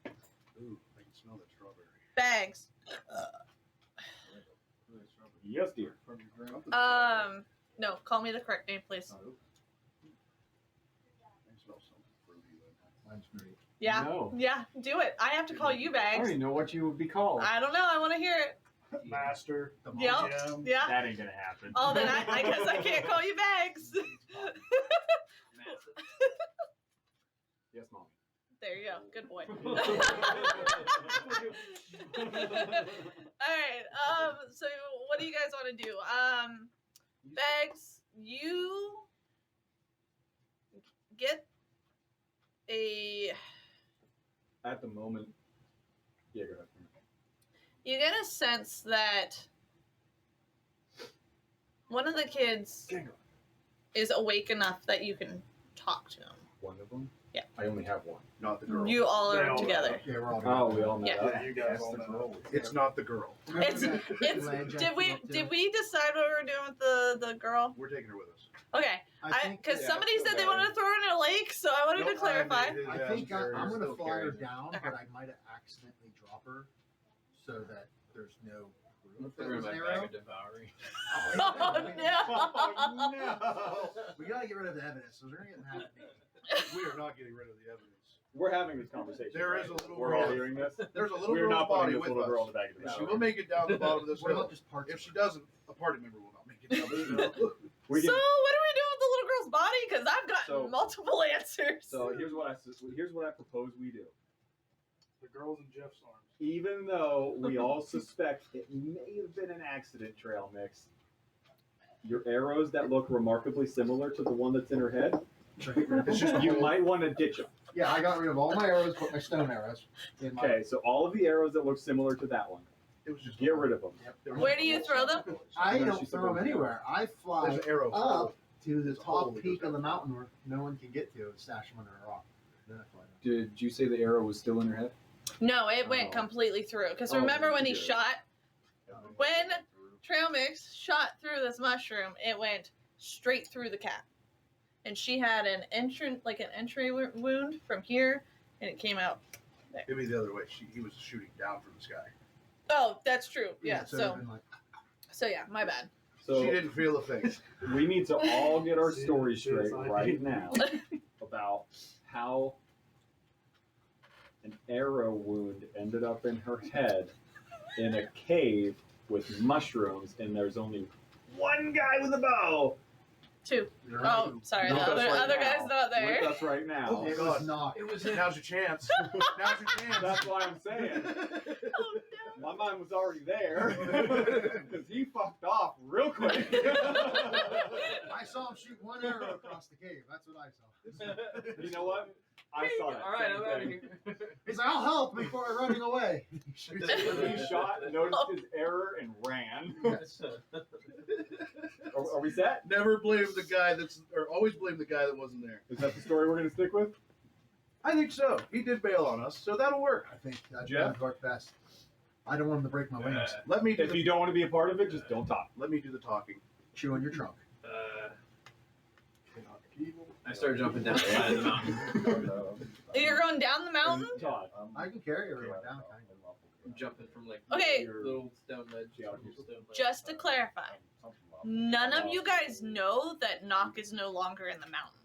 can smell that strawberry. Bags. Yes, dear. From your ground. No, call me the correct name, please. I smell something fruity then. Mine's great. Yeah. No. Yeah, do it. I have to call you I Bags. already know what you would be called. I don't know. I want to hear it. Master. The Yep. GM. Yeah. That ain't gonna happen. Oh, then I guess I can't call you Bags. Yes, mommy. There you go. Good boy. All right. So what do you guys want to do? Bags, you get a At the moment, yeah, go ahead. you get a sense that one of the kids is awake enough that you can talk to him. One of them? Yeah. I only have one. Not the girl. You all They are all together. Yeah, we're all Oh, we all met Yeah. up. Yeah, you guys That's all the know. girl. It's not the girl. It's did we decide what we were doing with the girl? We're taking her with us. Okay, because yeah, somebody that's said they so bad. wanted to throw her in a lake, so I wanted to clarify. I think I'm going to Still fly her carrying her. down, Okay. but I might have accidentally drop her so that there's no proof Put that her it in was an my bag arrow. of devouring. Oh no! Oh, no. We gotta get rid of the evidence, so they're gonna get mad at me. We are not getting rid of the evidence. We're having this conversation. There right? is a little We're all girl. hearing this. There's a little We're girl's not body putting this with little us. girl in the bag of the She will make it down the bottom of this What hill. about just parts? If of she it? doesn't, a party member will not make it down this hill. We So can, what are we doing with the little girl's body? Because I've gotten So- multiple answers. so here's what I propose we do. The girl's in Jeff's arms. Even though we all suspect it may have been an accident trail mix, your arrows that look remarkably similar to the one that's in her head, It's just you might want to ditch them. Yeah, I got rid of all my arrows, put my stone arrows in my. Okay, so all of the arrows that look similar to that one, It was just get rid of them. There was Where a do you hole. throw them? I No, don't she said throw them there's an anywhere. I fly There's an arrow. up to the There's a hole top that peak goes of the down. mountain where no one can get to and stash them under a rock. Then I fly down. Did you say the arrow was still in your head? No, it went Oh. completely through. Because Oh, remember when he good. shot, when Trail Mix shot through this mushroom, it went straight through the cat. And she had an entry wound from here, and it came out. It'd be the other way. He was shooting down from the sky. Oh, that's true. Yeah. so So, it'd been like, yeah, my bad. So She didn't feel a thing. we need to all get our See, story see, straight it's like- right now about how an arrow wound ended up in her head in a cave with mushrooms, and there's only one guy with a bow. Two. you're Oh, right. sorry. With The us right other now. guy's not there. With us right now. Oh, It God. was not. It was Now's your chance. Now's your chance. That's why I'm saying. Oh, no. My mind was already there because he fucked off real quick. I saw him shoot one arrow across the cave. That's what I saw. You know what? I saw that. All right, same I'm out of thing. here. He's like, I'll help before I'm running away. He shot, noticed his error, and ran. Yes. Are we set? Never blame the guy or always blame the guy that wasn't there. Is that the story we're going to stick with? I think so. He did bail on us, so that'll work. I think that Jeff? would work best. I don't want him to break my wings. Let me do If you don't want to be a part of it, just don't talk. let me do the talking. Chew on your trunk. I started jumping down the side of the mountain. You're going down the mountain? Todd. I can carry everyone down, kind of. I'm jumping from like Okay. little stone ledge. to stone ledge. Just to clarify, none of you guys know that Knock is no longer in the mountain.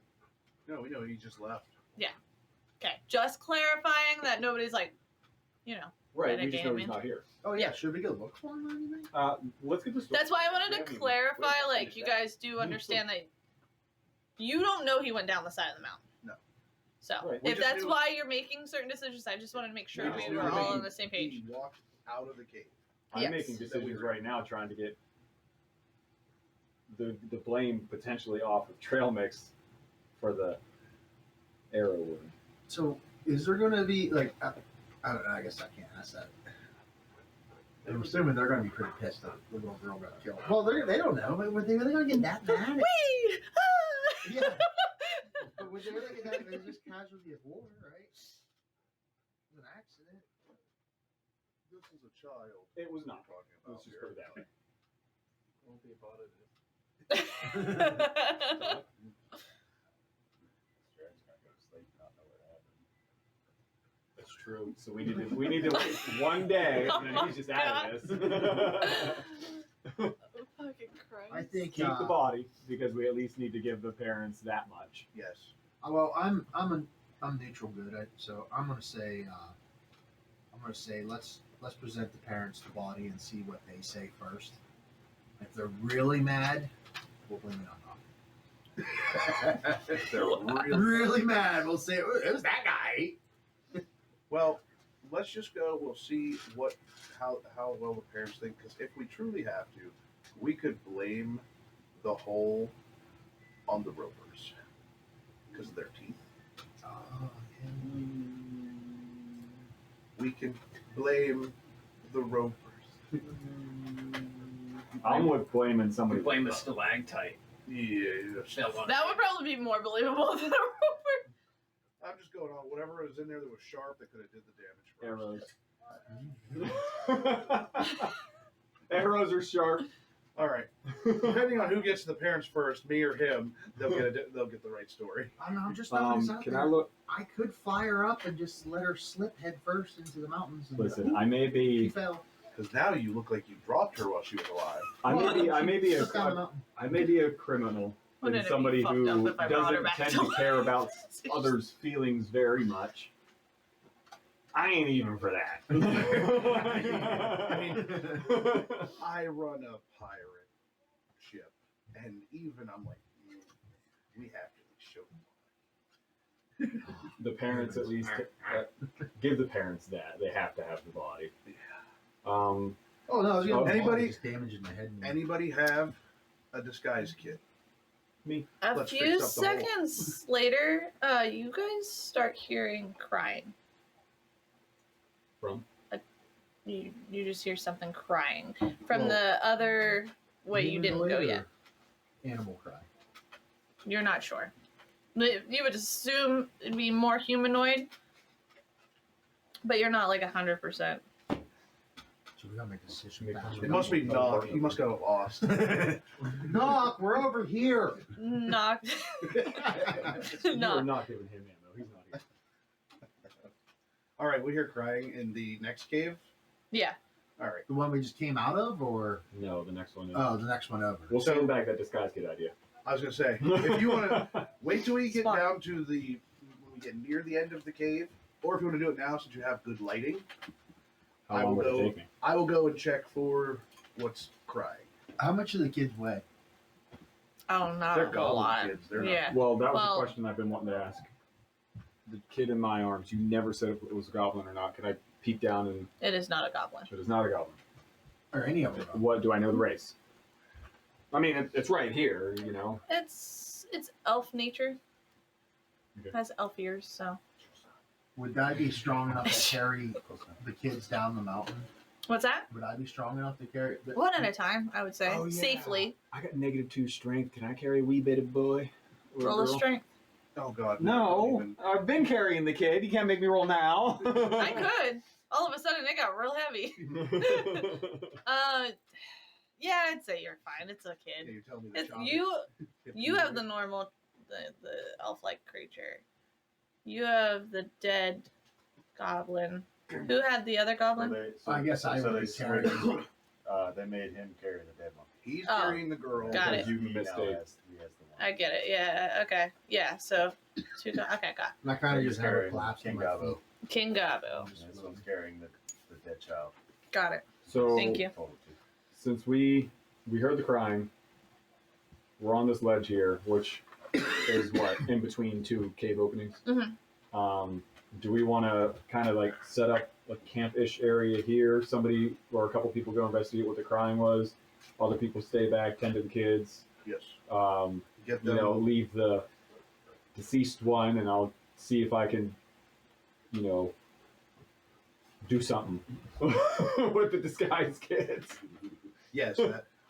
No, we know he just left. Okay, just clarifying that nobody's like, Right, Meta we just know he's gaming. not here. Oh yeah, should we go look for him or anything? Let's get the story. That's why I We wanted haven't to even- clarify, we haven't like, finished you that. guys do understand that you don't know he went down the side of the mountain. No. So, Right. We if just that's knew- why you're making certain decisions, I just wanted to make sure We just we knew were that all he- on the same page. He walked out of the cave. I'm Yes. making decisions right now trying to get the blame potentially off of Trail Mix for the arrow wound. So, is there going to be like? I don't know. I guess I can't ask that. I'm assuming they're going to be pretty pissed that the little girl got killed. Well, they don't know. But were they really going to get that mad? Whee! Yeah. But would they really get that? It was just casualty of war, right? It was an accident. This is a child. It was not. Talking Let's about just put it here. that way. Don't be about it. Jared's gonna go to sleep and not know what happened. That's true. So we need to wait one day, and then he's just out of this. Fucking Christ. I think Keep the body because we at least need to give the parents that much. Yes. Well, I'm neutral good, so I'm gonna say let's present the parents the body and see what they say first. If they're really mad, we'll blame it on them. If they're Really mad, we'll say it was that guy. Well, let's just go. We'll see how well the parents think. Because if we truly have to, we could blame the hole on the ropers because of their teeth. We can blame the ropers. I'm with blaming somebody. Blame the stalactite. Yeah. That would probably be more believable than a roper. I'm just going on whatever was in there that was sharp that could have did the damage first. Arrows. Arrows are sharp. All right. Depending on who gets to the parents first, me or him, they'll get the right story. I'm just throwing this out Can there. I look? I could fire up and just let her slip head first into the mountains. And Listen, ooh, I may she be. fell. Because now you look like you dropped her while she was alive. I may be Slipped down the mountain. I may be a criminal Wouldn't and it be somebody fucked who up if I brought her doesn't back tend to to care life? about others' feelings very much. I ain't even for that. I mean, I run a pirate ship, and even I'm like, we have to show them. The parents at least give the parents that they have to have the body. Oh no! I was gonna Anybody- just damaging my head. Anybody have a disguise kit? A Let's few fix up the hole. seconds later, you guys start hearing crying. From? You just hear something crying from Well, the other way you didn't go Humanoid yet. or Animal cry. You're not sure. You would assume it'd be more humanoid, but you're not like 100%. So we gotta make a decision. It must be Doc. He must got lost. Knock, we're over here. Knocked. You No. are not giving him ammo. He's not here. All right, we hear crying in the next cave. Yeah. All right. The one we just came out of, or No, the next one is. oh, the next one over. We'll send back that disguise kit idea. I was gonna say, if you want to wait till we get Smart. down to when we get near the end of the cave, or if you want to do it now since you have good lighting, How I long will would it go. take me? I will go and check for what's crying. How much do the kids weigh? Oh, not They're a whole goblin lot. kids. They're Yeah. Well, that was Well- a question I've been wanting to ask. The kid in my arms, you never said if it was a goblin or not. Could I peek down and It is not a goblin. it is not a goblin? Or any of them? What do I know the race? I mean, it's right here, you know. It's elf nature. Okay. It has elf ears, so. Would I be strong enough to carry the kids down the mountain? What's that? Would I be strong enough to carry? One at a time, I would say. Oh, yeah. Safely. I got -2 strength. Can I carry a wee bit of boy? or Roll a girl? strength. Oh God. No, Even- I've been carrying the kid. You can't make me roll now. I could. All of a sudden, it got real heavy. Yeah, I'd say you're fine. It's a Yeah, kid. you tell me the It's child you. is 50 You have years. the normal, the elf-like creature. You have the dead goblin. Who had the other goblin? I guess I would carry. They made him carry the dead one. He's Oh, carrying the girl. got Because it. you He now mistake. he has the one. I get it. Yeah. Okay. Yeah. So, okay, got And I kind of He's just have her carrying collapse in King my Gabo. feet. King Gabo. And this one's carrying the dead child. Got it. So Thank you. Total two. since we heard the crying, we're on this ledge here, which is what in between two cave openings. Mhm. Do we want to kind of like set up a camp-ish area here? Somebody or a couple people go investigate what the crying was. Other people stay back, tend to the kids. Yes. You Get them. know, leave the deceased one, and I'll see if I can, you know, do something with the disguised kids. Yes,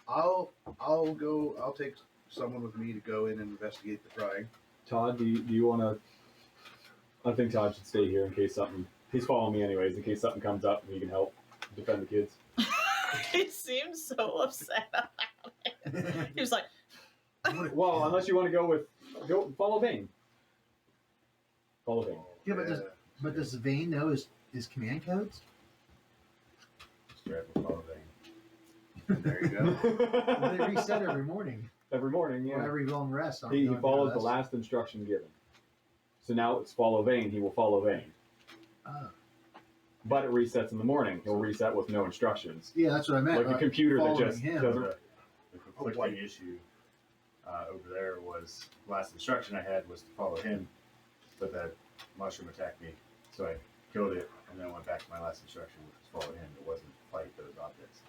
I'll go. I'll take someone with me to go in and investigate the crying. Todd, do you want to? I think Todd should stay here in case something. He's following me anyways. In case something comes up, and he can help defend the kids. He seems so upset about it. He was like, Well, unless you want to go follow Vane. Follow Vane. Yeah, but does Vane know his command codes? Strap a follow There you go. Well, they reset every morning Every morning, or yeah. every long rest. He follows the last instruction given. So now it's follow Vane. He will follow Vane. Oh. But it resets in the morning. He'll reset with no instructions. Yeah, that's what I meant. Like a computer that following just him. doesn't. The conflicting issue over there was the last instruction I had was to follow him, but that mushroom attacked me, so I killed it and then went back to my last instruction, which was follow him. It wasn't fight those objects.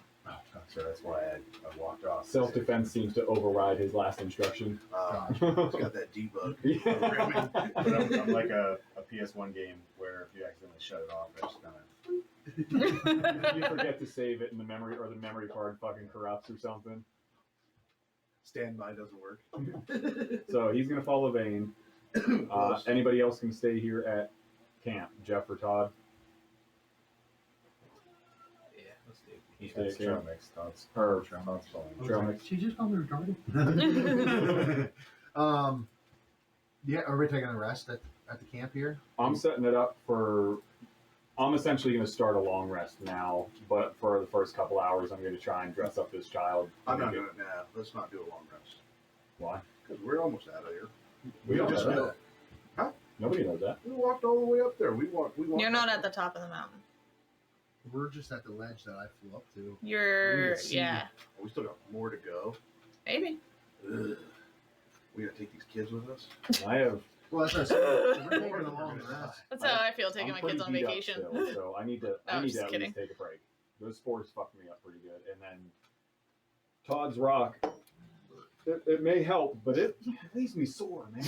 So that's why I walked off. Self-defense seems to override his last instruction. It's got that debug programming. But I'm like a PS1 game where if you accidentally shut it off, it's kind of. You forget to save it in the memory, or the memory card fucking corrupts or something. Standby doesn't work. So he's gonna follow Vane. Anybody else can stay here at camp. Jeff or Todd. Yeah, let's do it. He Stay has here. trail mix. Todd's Or Todd's following. Trail mix. She just called me retarded. Yeah, are we taking a rest at the camp here? I'm setting it up for. I'm essentially going to start a long rest now, but for the first couple hours, I'm going to try and dress up this child. I'm not gonna. Nah, let's not do a long rest Why? because we're almost out of here. We don't just know know. that. Nobody knows that. We walked all the way up there. We walked. you're not at the top of the mountain. We're just at the ledge that I flew up to. You're, see. yeah, We still got more to go. maybe. Ugh. We gotta take these kids with us. I have. Well, that's what I said. We're taking a long rest. That's how I feel taking I'm my pretty kids on beat up vacation. still, so I need to. I I'm need just to at kidding. least take a break. Those spores fucked me up pretty good, and then Todd's rock. It may help, but it leaves me sore, man.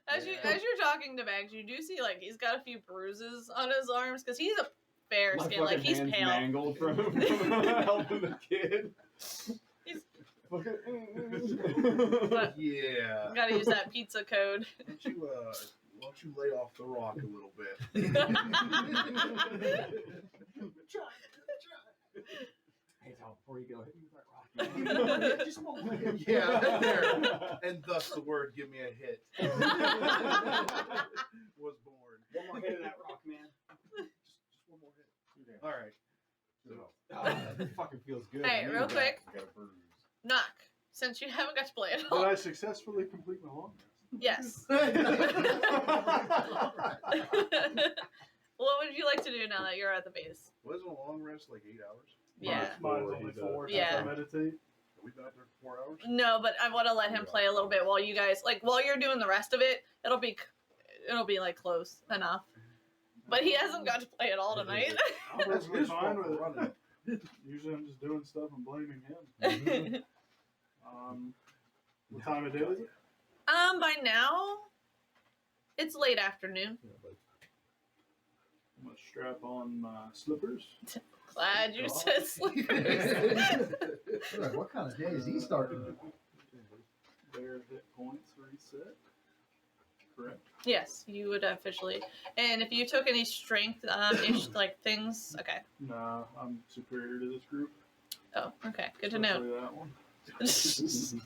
As you're talking to Bags, you do see like he's got a few bruises on his arms because he's a fair My skin, like fucking he's hand's pale. mangled from helping the kid. He's- But Yeah. gotta use that pizza code. Why don't you lay off the rock a little bit? Hey Tom, before you go, hit me with that rock. Just one more hit. Yeah, there. And thus the word "give me a hit" was born. One more hit of that rock, man. Just one more hit. All right. It fucking feels good. Hey, real quick, Got a bruise. knock. Since you haven't got to play at Did all. I successfully complete my long rest? Yes. What would you like to do now that you're at the base? Wasn't a long rest like 8 hours? Yeah. Mine's only 4 since Yeah. I meditate. Have we been up there for 4 hours? No, but I want to let him play a little bit while you guys while you're doing the rest of it. It'll be like close enough. But he hasn't got to play at all tonight. I'm That's perfectly his fine fault with for it. running. Usually I'm just doing stuff and blaming him. What time of day is it? By now, it's late afternoon. I'm gonna strap on my slippers. Glad you said slippers. We're like, what kind of day is he starting? Their hit points reset. Correct. Yes, you would officially. And if you took any strength ish like things, okay. Nah, I'm superior to this group. Oh, okay. Good to know. Especially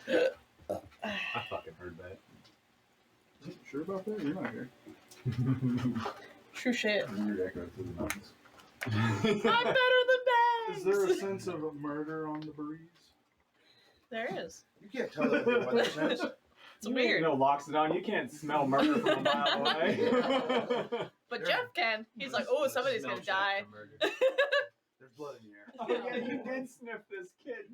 that one. I fucking heard that. You sure about that? You're not here. True shit. Weird echo through the mountains. I'm better than Is there a Bags. sense of murder on the breeze? There is. You can't tell that the weather sense. It's weird. No, locks it on. You can't smell murder from a mile away. But Jeff can. He's like, oh, somebody's gonna die. There's blood in the air. Oh yeah, you did sniff this kid.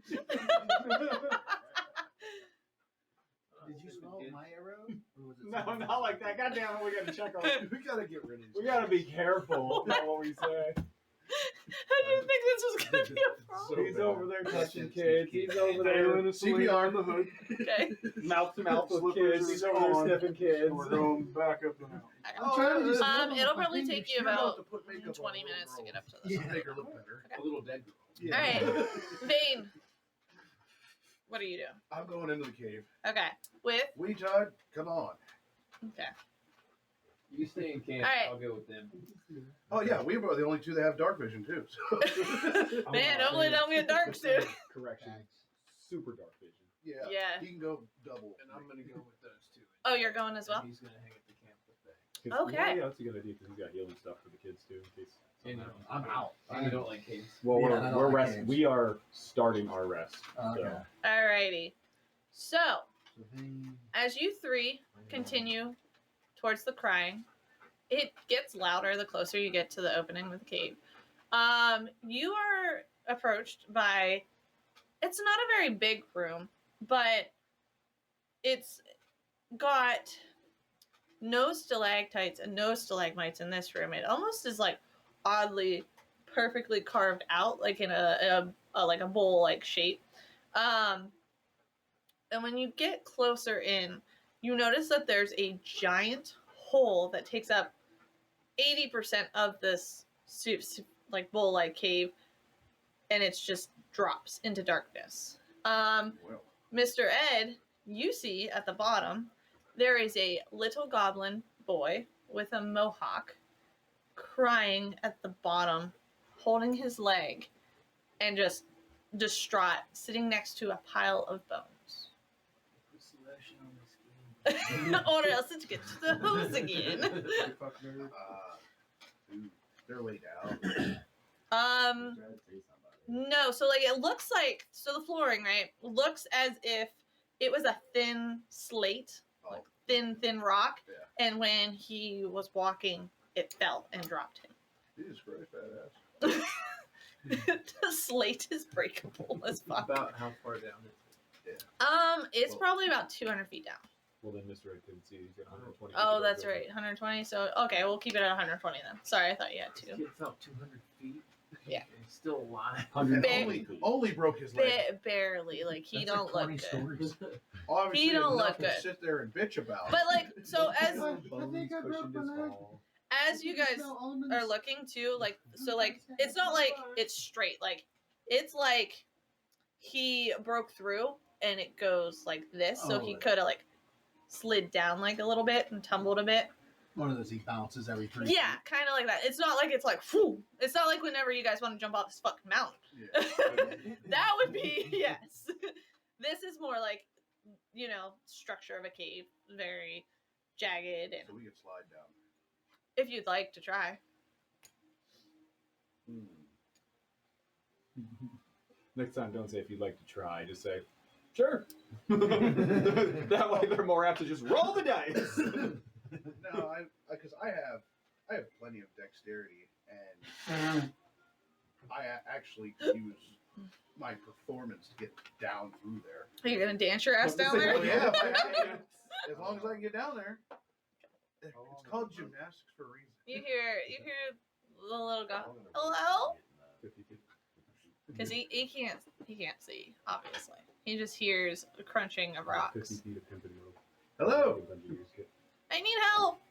Did you smell my arrow? Or was it No, someone not else's? like that. God damn it, we gotta check on. We gotta get rid of these. We gotta be careful about what we say. didn't think this was gonna be a problem. He's over there touching kids. He's over there Nailing a sling CPR. on the hood. Okay. mouth to mouth with Slippers kids. are He's over there on. sniffing kids. And we're going back up the mountain. I'm trying to just It'll probably take you You're about about to put makeup on 20 a little minutes to girl. get up to this. Yeah. Make her look better. Okay. A little dead girl. Yeah. All right. Vane, what are you doing? I'm going into the cave. Okay. With We Todd, come on. okay. You stay in camp. All right. I'll go with them. Oh yeah, we were the only two that have dark vision too. So. Man, hopefully don't get dark soon. Correction. Thanks. Super dark vision. Yeah. Yeah. He can go double. And I'm gonna go with those two. Oh, you're going as well? And he's gonna hang at the camp with that. Okay. Yeah, that's a good idea because he's got healing stuff for the kids too. In case. And you something I'm out. And you don't like caves. Well, Yeah, I we're don't like rest. caves. We are starting our rest. Okay. So. Alrighty. So, So then, as you three continue towards the crying, it gets louder the closer you get to the opening of the cave. You are approached by, it's not a very big room, but it's got no stalactites and no stalagmites in this room. It almost is like oddly perfectly carved out, like in a like a bowl like shape. And when you get closer in, you notice that there's a giant hole that takes up 80% of this like bowl-like cave, and it just drops into darkness. Well, Mr. Ed, you see at the bottom, there is a little goblin boy with a mohawk crying at the bottom, holding his leg, and just distraught, sitting next to a pile of bones. Put some lotion on my skin. Or else it gets to the hose again. dude, they're laid out. Um, Try to say somebody. no, so like it looks like, so the flooring, right, looks as if it was a thin slate, Oh, like thin rock, Yeah. and when he was walking, it fell and dropped him. Jesus Christ, badass. The slate is breakable as fuck. About how far down is it? It's Well- probably about 200 feet down. Well, then Mr. Ed couldn't see. He's got 120. Oh, that's right, 120. So okay, we'll keep it at 120 then. Sorry, I thought you had This two. kid fell 200 feet. Yeah. And he's still alive. 120 And feet. only broke his leg. Barely, like he that's don't like look 20 good. stories. Obviously, He don't enough look to good. sit there and bitch about. But like, so as I think I broke my leg. you guys are looking too, like, so like it's not like it's straight, like it's like he broke through and it goes like this, so he Oh. could have like slid down like a little bit and tumbled a bit. One of those he bounces every 3 Yeah, kind of like that. It's not like it's like whew. It's not like whenever you guys want to jump off this fucking mountain. Yeah. That would be yes. This is more like, you know, structure of a cave, very jagged, and So we can slide down. if you'd like to try. Next time, don't say if you'd like to try. Just say, sure. That way, they're more apt to just roll the dice. No, because I have plenty of dexterity, and I actually could use my performance to get down through there. Are you gonna dance your ass down there? Oh yeah, if I have to. As long as I can get down there. It's called gymnastics for a reason. You hear the little guy. Hello? 50 feet. Because he can't see, obviously. He just hears the crunching of 50 rocks. feet of pimping rope. Hello, I need help.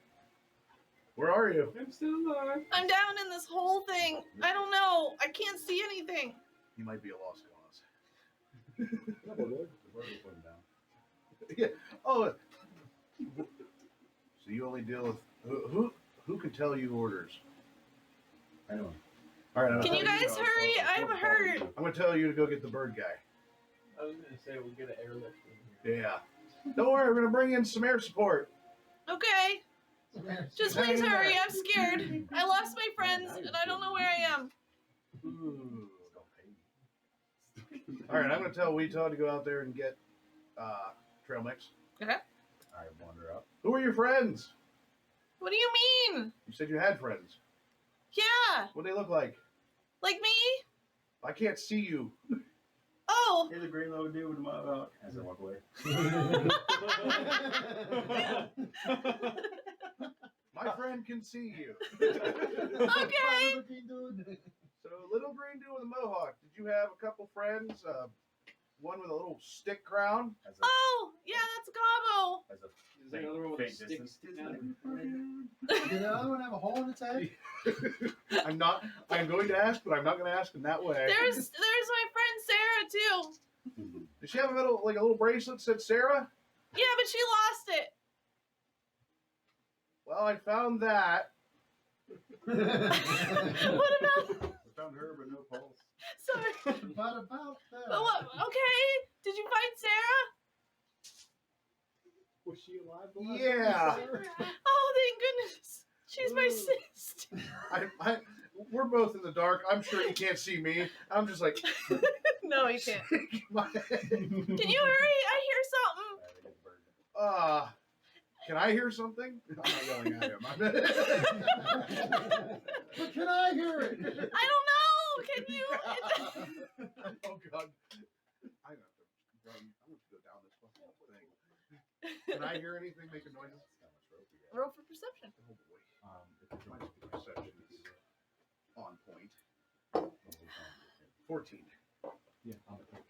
where are you? I'm still alive. I'm down in this whole thing. I don't know. I can't see anything. You might be a lost cause. The bird was putting down. Yeah. Oh. So you only deal with who can tell you orders? I know. All right. Can you guys hurry? I'm hurt. I'm gonna tell you to go get the bird guy. I was gonna say we'll get an airlift in here. Yeah. Don't worry, we're gonna bring in some air support. Okay. Just Hang please in hurry. there. I'm scared. I lost my friends and I don't know where I am. Ooh. All right, I'm gonna tell Weetod to go out there and get trail mix. Okay. I wander up. Who are your friends? What do you mean? You said you had friends. Yeah. What do they look like? Like me? I can't see you. Oh. Here's a green little dude with a mohawk. As I walk away. My friend can see you. Okay. So friends. One with a little stick crown. As a, Oh, yeah, that's Gabo. as a Is there another one with faint sticks distance. sticking out of it? Did the other one have a hole in its head? I'm going to ask, but I'm not going to ask in that way. There's my friend Sarah too. Does she have a little bracelet that said Sarah? Yeah, but she lost it. Well, I found that. What about? I found her, but no pulse. Sorry. What about that? But what? Okay. Did you find Sarah? Was she alive? The last Yeah. time you saw her? Oh, thank goodness. She's my sister. We're both in the dark. I'm sure you can't see me. I'm just like, No, you can't. my, Can you hurry? I hear something. can I hear something? I'm not yelling at him. But can I hear it? I don't know. Can you? Oh God! I have to run. I want to go down this fucking thing. Can I hear anything making noises? How much rope we got? Roll for perception. Oh boy! If My perception is on point. 14. Yeah, I'm with it.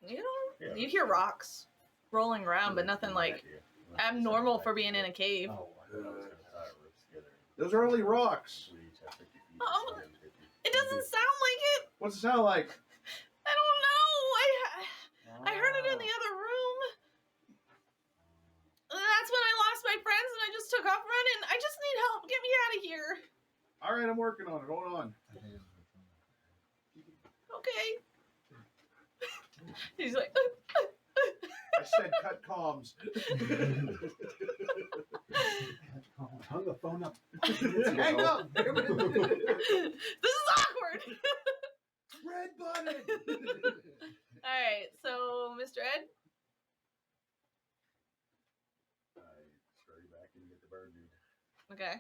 You know, Yeah. you hear rocks rolling around, but nothing like abnormal for being in a cave. Oh, I thought I was going to tie ropes together. Those are only rocks. We each have 50 feet. Oh. 150. It doesn't sound like it. What's it sound like? I don't know. I heard it in the other room. And that's when I lost my friends and I just took off running. I just need help. Get me out of here. All right, I'm working on it. Hold on. Okay. He's like, I said cut comms. Hung the phone up. Hang up. this is awkward. Red button. All right, so Mr. Ed. I scurry back and get the bird dude. Okay.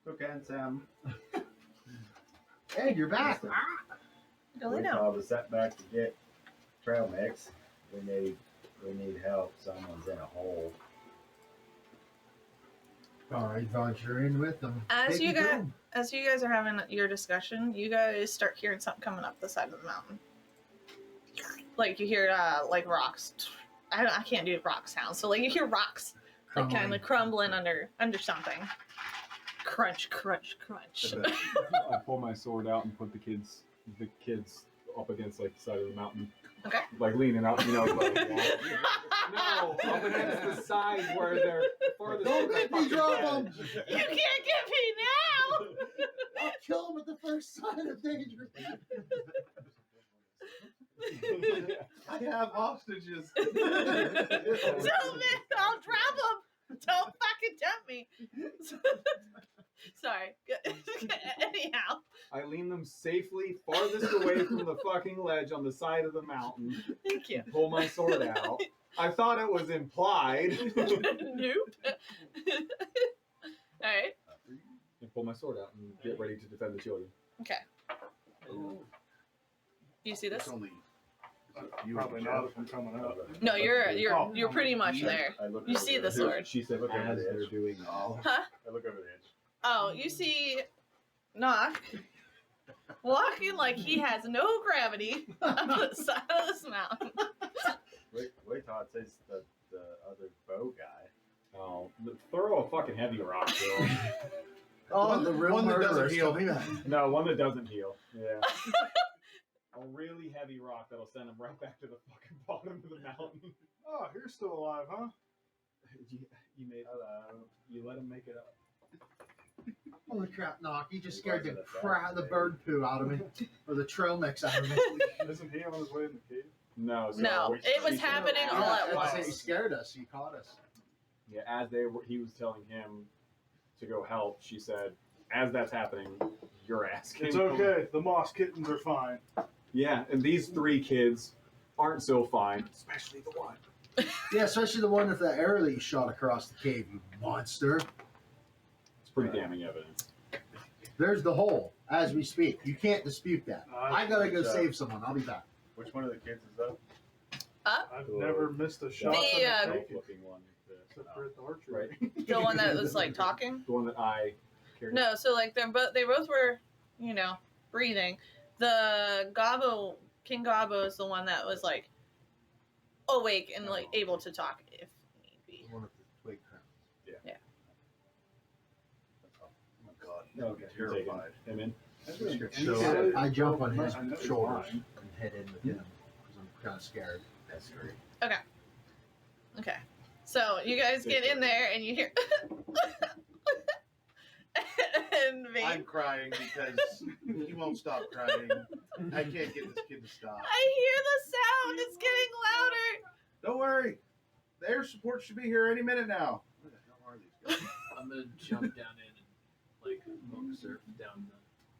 Cook and Sam. Hey, you're back. Go lay We down. called the setback to get trail mix. We need help. Someone's in a hole. All right, venture in with them. As Take you it guys, home. as you guys are having your discussion, you guys start hearing something coming up the side of the mountain. Like you hear like rocks. I can't do rock sounds, so like you hear rocks like kind of crumbling under something. Crunch, crunch, crunch. I pull my sword out and put the kids up against like the side of the mountain. Okay. Like leaning up, you know. Like, no, up against the side where they're farthest. Don't make me drop them. You can't get me now. I'll kill them at the first sign of danger. I have hostages. Don't miss. I'll drop them. Don't fucking tempt me. Sorry. Anyhow. I lean them safely farthest away from the fucking ledge on the side of the mountain. Thank you. Pull my sword out. I thought it was implied. Nope. All right. And pull my sword out and get ready to defend the children. Okay. You see this? It's only Probably not if I'm coming up. No, you're pretty much there. I look You over see the edge. sword. She said Look over as the they're edge. doing that. Oh. Huh? I look over the edge. Oh, you see Knock walking like he has no gravity up the side of this mountain. Wait till it says the other bow guy. Oh, throw a fucking heavy rock, Bill. Oh, the real one that doesn't murderers heal. coming back. No, one that doesn't heal. Yeah. A really heavy rock that'll send him right back to the fucking bottom of the mountain. Oh, you're still alive, huh? You made. You let him make it up. Holy crap, Knock. You just scared the bird poo out of me. Or the trail mix out of me. Isn't he on his way in the cave? No, so No, it was happening all at Yeah, he once. scared us. He caught us. Yeah, as he was telling him to go help, she said, "As that's happening, your ass came It's home." okay. The moss kittens are fine. Yeah, and these three kids aren't so fine, especially the one. Yeah, especially the one with the arrow that you shot across the cave, you monster. It's pretty damning evidence. There's the hole as we speak. You can't dispute that. Nice. I gotta go Good job. save someone. I'll be back. Which one of the kids is up? I've never missed a shot. The, from a take it, Looking one. except for at the archery. Right. The one that was like talking. The one that I carried. No, so like they both were, breathing. The King Gobbo is the one that was like awake and like able to talk if need be. One of the twig crowns. Oh my god, No, I'm okay, you're taking terrified. him in. So I jump on his I know shoulders mine. and head in with him because I'm kind of scared. That's great. Okay. So you guys get in there and you hear and I'm Vane, crying because he won't stop crying. I can't get this kid to stop. I hear the sound. It's getting louder. Don't worry. The air support should be here any minute now. Where the hell are these guys? I'm gonna jump down in and like monk surf down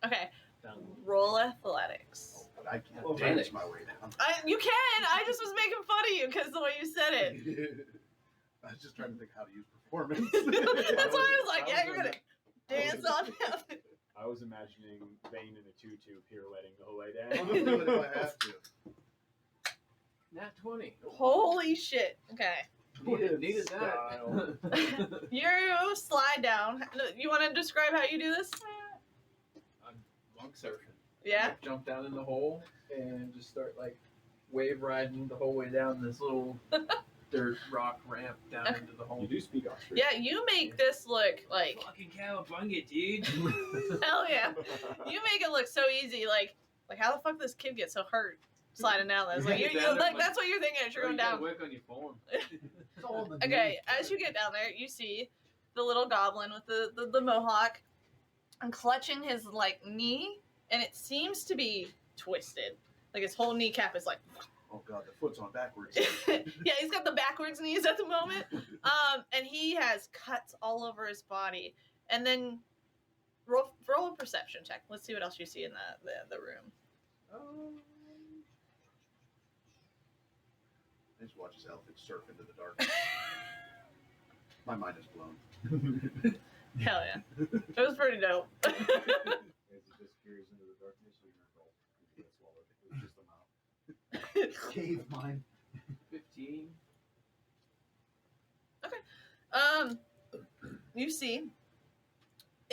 Okay. the Roll athletics. But I can't Oh, dance athletics. my way down. You can. I just was making fun of you because the way you said it. I was just trying to think how to use performance. That's why I was like, yeah, you're gonna dance on down. I was imagining Vane in a tutu pirouetting the whole way I'll down. just do it if I have to. Nat 20. Holy shit. Okay. Needed that. You slide down. You want to describe how you do this? I'm monk surfing. Yeah. I jump down in the hole and just start like wave riding the whole way down this little dirt rock ramp down into the hole. You do speak Austrian. Yeah, you make this look like Fucking cowabunga, dude. hell yeah. You make it look so easy. Like how the fuck this kid get so hurt sliding down this? Like, that's what you're thinking as you're going down. Work on your form. It's all in the Okay, news, as you get down there, you see the little goblin with the mohawk and clutching his like knee, and it seems to be twisted. Like his whole kneecap is like Oh god, the foot's on backwards. yeah, he's got the backwards knees at the moment. And he has cuts all over his body. And then roll a perception check. Let's see what else you see in the room. I just watch his outfit surf into the darkness. My mind is blown. Hell yeah. It was pretty dope. As he disappears into the darkness, you roll. You get swallowed. It was just a mouth. Cave mine. 15. You see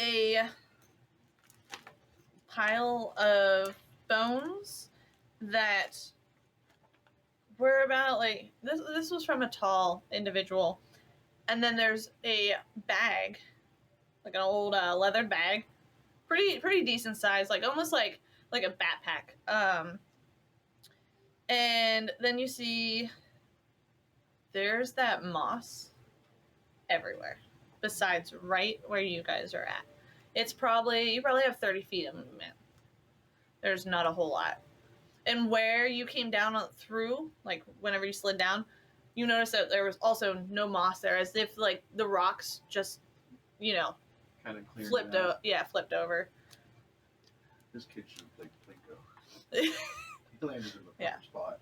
a pile of bones that were about like this was from a tall individual, and then there's a bag, like an old leather bag, pretty decent size, like almost like a backpack. And then you see there's that moss everywhere, besides right where you guys are at. You probably have 30 feet of movement. There's not a whole lot. And where you came down through, like whenever you slid down, you notice that there was also no moss there, as if like the rocks just, Kind of cleared flipped over. This kid should have played Plinko. He landed in the Yeah. proper spot.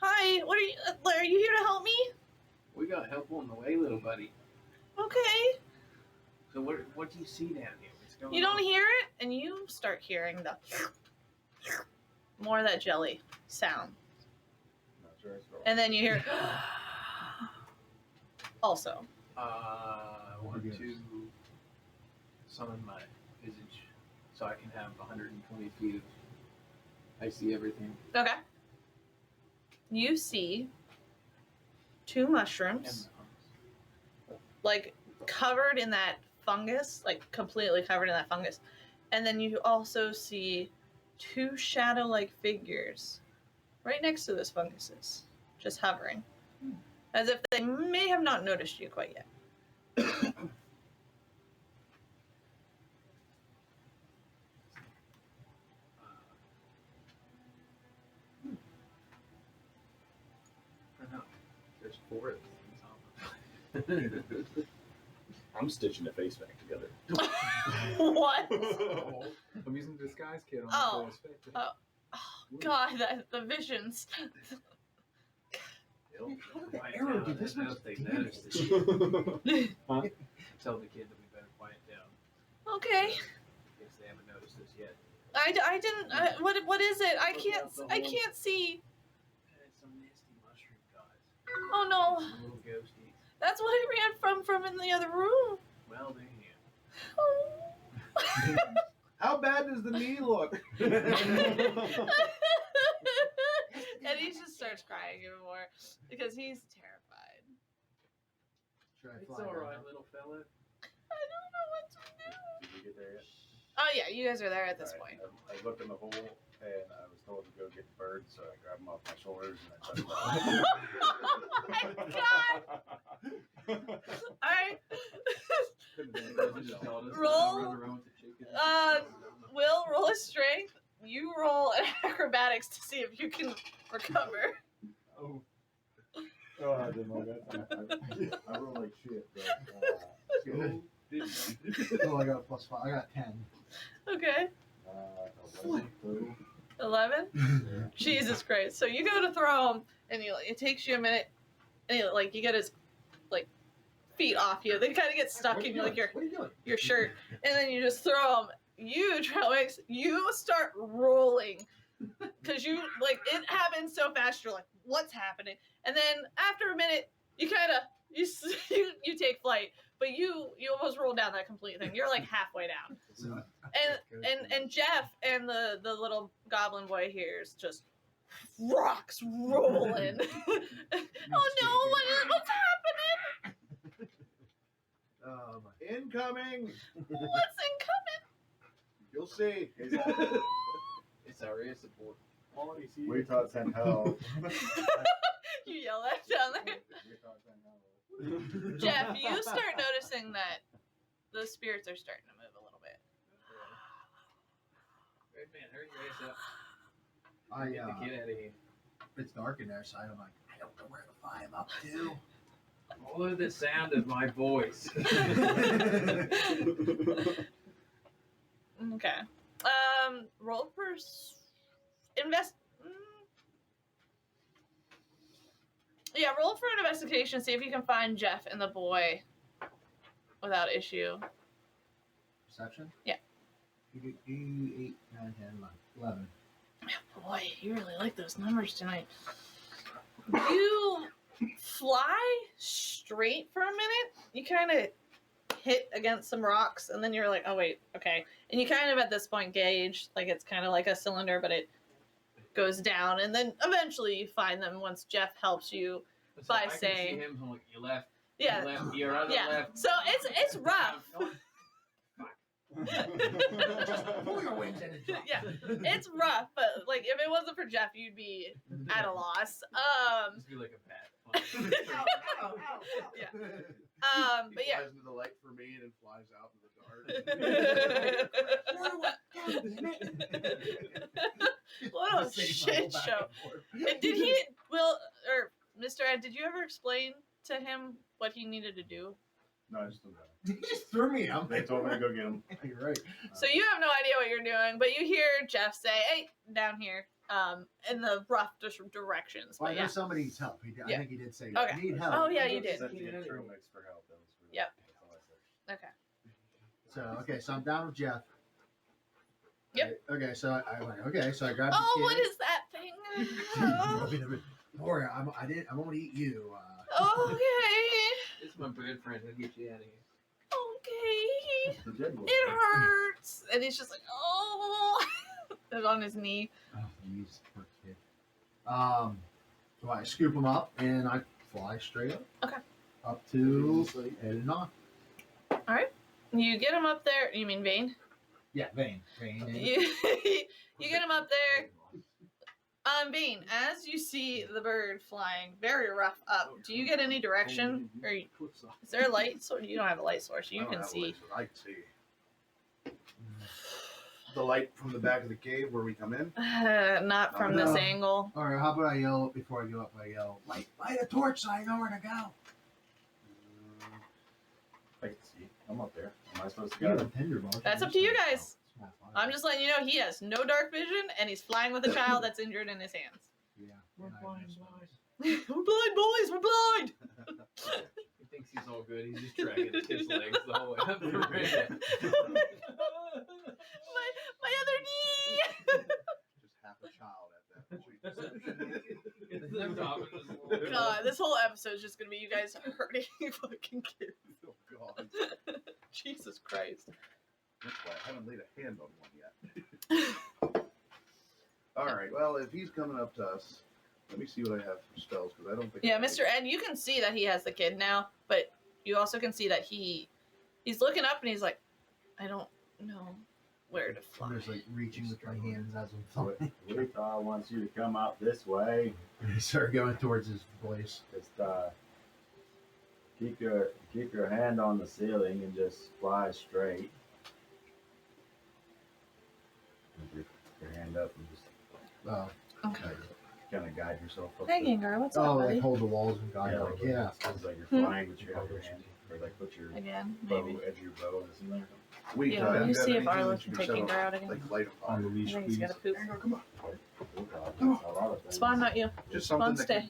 Hi, are you here to help me? We got help on the way, little buddy. Okay. So what do you see down here? What's going You don't on? hear it, and you start hearing the more of that jelly sound. Not sure it's wrong. And then you hear also. I want Yes. to summon my visage so I can have 120 feet of I see everything. Okay. You see two And mushrooms, like covered in that fungus, like completely covered in that fungus. And then you also see two shadow-like figures right next to those funguses, just hovering, as if they may have not noticed you quite yet. I don't know. There's 4 of these things on I'm stitching the face back together. What? I'm using the disguise kit on Oh. the face. Oh, God, the visions. Quiet Arrow down. did this I much don't think damage. noticed the shit. Huh? Tell the kid that we better quiet down. Okay. Guess they haven't noticed us yet. I didn't. What is it? I can't see. It's some nasty mushroom guys. Oh no, Some little ghosties. that's what I ran from in the other room. Well, they're here. Oh. How bad does the knee look? And he just starts crying even more because he's terrified. Should I It's fly alright, down? little fella. I don't know what to do. Did we get there yet? Oh yeah, you guys are there at this All right, point. I looked in the hole and I was told to go get the bird, so I grabbed him off my shoulders and I touched Oh my god! Alright. Will roll a strength. You roll an acrobatics to see if you can recover. Oh. Oh, I didn't know that. I roll like shit, but Oh, I got a +5. I got 10. Okay. 11. 11? Jesus Christ. So you go to throw him, and it takes you a minute, and you get his feet off you. They kind of get stuck in What are you doing? your shirt, and then you just throw them. You, Trellix, you start rolling because it happens so fast. You're like, what's happening? And then after a minute, you kind of you take flight, but you almost roll down that complete thing. You're like halfway down, and Jeff and the little goblin boy here is just rocks rolling. Oh no! What's happening? Incoming! What's incoming? You'll see. It's our air support. We thought sent hell. You yell that down there. We thought sent hell. Jeff, you start noticing that the spirits are starting to move a little bit. Red man, hurry your ass up. I Get the kid out of here. It's dark in there, so I'm like, I don't know where to fly him up to. Follow the sound of my voice. Okay. Roll for Yeah, roll for an investigation. See if you can find Jeff and the boy without issue. Perception? Yeah. 8, 9, 10, 11. Boy, you really like those numbers tonight. You fly straight for a minute. You kind of hit against some rocks, and then you're like, oh, wait, okay. And you kind of, at this point, gauge, it's kind of like a cylinder, but it goes down, and then eventually you find them once Jeff helps you by I can saying... see him, I'm like, you left. Yeah. You left, your other Yeah. left. So it's rough. Just pull your wings in and drop. Yeah, it's rough, but if it wasn't for Jeff, you'd be at a loss. Just be like a bat. Ow, ow, ow. Yeah. He But yeah. flies into the light for me and then flies out into the dark. What a shit show. And did he, Mr. Ed, did you ever explain to him what he needed to do? No, I just don't know. You just threw me out. They told me to go get him. You're right. So you have no idea what you're doing, but you hear Jeff say, hey, down here, in the rough directions. Well, I But know yeah. somebody needs help. I Yeah. think he did say, Okay. I need help. Oh, yeah, you did. Sent the intro mix for help. That was really Yep. that's all I said. Okay. So I'm down with Jeff. Yep. Okay, so I went, so I grabbed Oh, the what kid. is that thing? Don't worry, I won't eat you. Okay. This is my bird friend. He'll get you out of here. Okay. The dead one. It hurts. And he's just like, oh. It's on his knee. Oh, jeez, poor kid. So I scoop him up and I fly straight up. Okay. Up to headed on. You get him up there. You mean Vane? Yeah, Vane. And You get him up there. Vane, as you see the bird flying very rough up, do you get any direction? Or is there a light source? You don't have a light source. You I don't can have a see. light, so I can see. The light from the back of the cave where we come in. Not from this No. angle. All right, how about I yell before I go up? I yell, light a torch so I know where to go. I can see. I'm up there. Am I supposed to You have go? a tinderbox. That's up to you guys. It's not fun. I'm just letting you know he has no dark vision and he's flying with a child that's injured in his hands. Yeah. We're and I blind, miss boys. We're blind, boys. We're blind. He thinks he's all good. He's just dragging his legs the whole way up the ramp. my other knee. Just half a child at that point. It's the top of his wall. God, this whole episode is just gonna be you guys hurting fucking kids. Oh God. Jesus Christ. That's why I haven't laid a hand on one yet. All right. Well, if he's coming up to us, let me see what I have for spells because I don't think. Yeah, Mr. Ed, you can see that he has the kid now, but you also can see that he's looking up and he's like, I don't know where to fly. I'm just like reaching with my hands as I'm flying. Wita wants you to come out this way. I start going towards his voice. Just keep your hand on the ceiling and just fly straight. And your hand up and just Okay. kind of guide yourself up. Hey, Gengar, what's up, Oh, buddy? like hold the walls and guide. Yeah, Like, yeah. It's like you're flying, but you have your hand, or like put your Again, bow, maybe. edge of your bow in the ceiling. We Yeah, have you got see if anything Arlo that you can take set Gengar up, out again. like light a On the fire? leash, I think he's please. got a poop. Come on. A lot of things. Spawn, not you. Just Spawn, something that stay.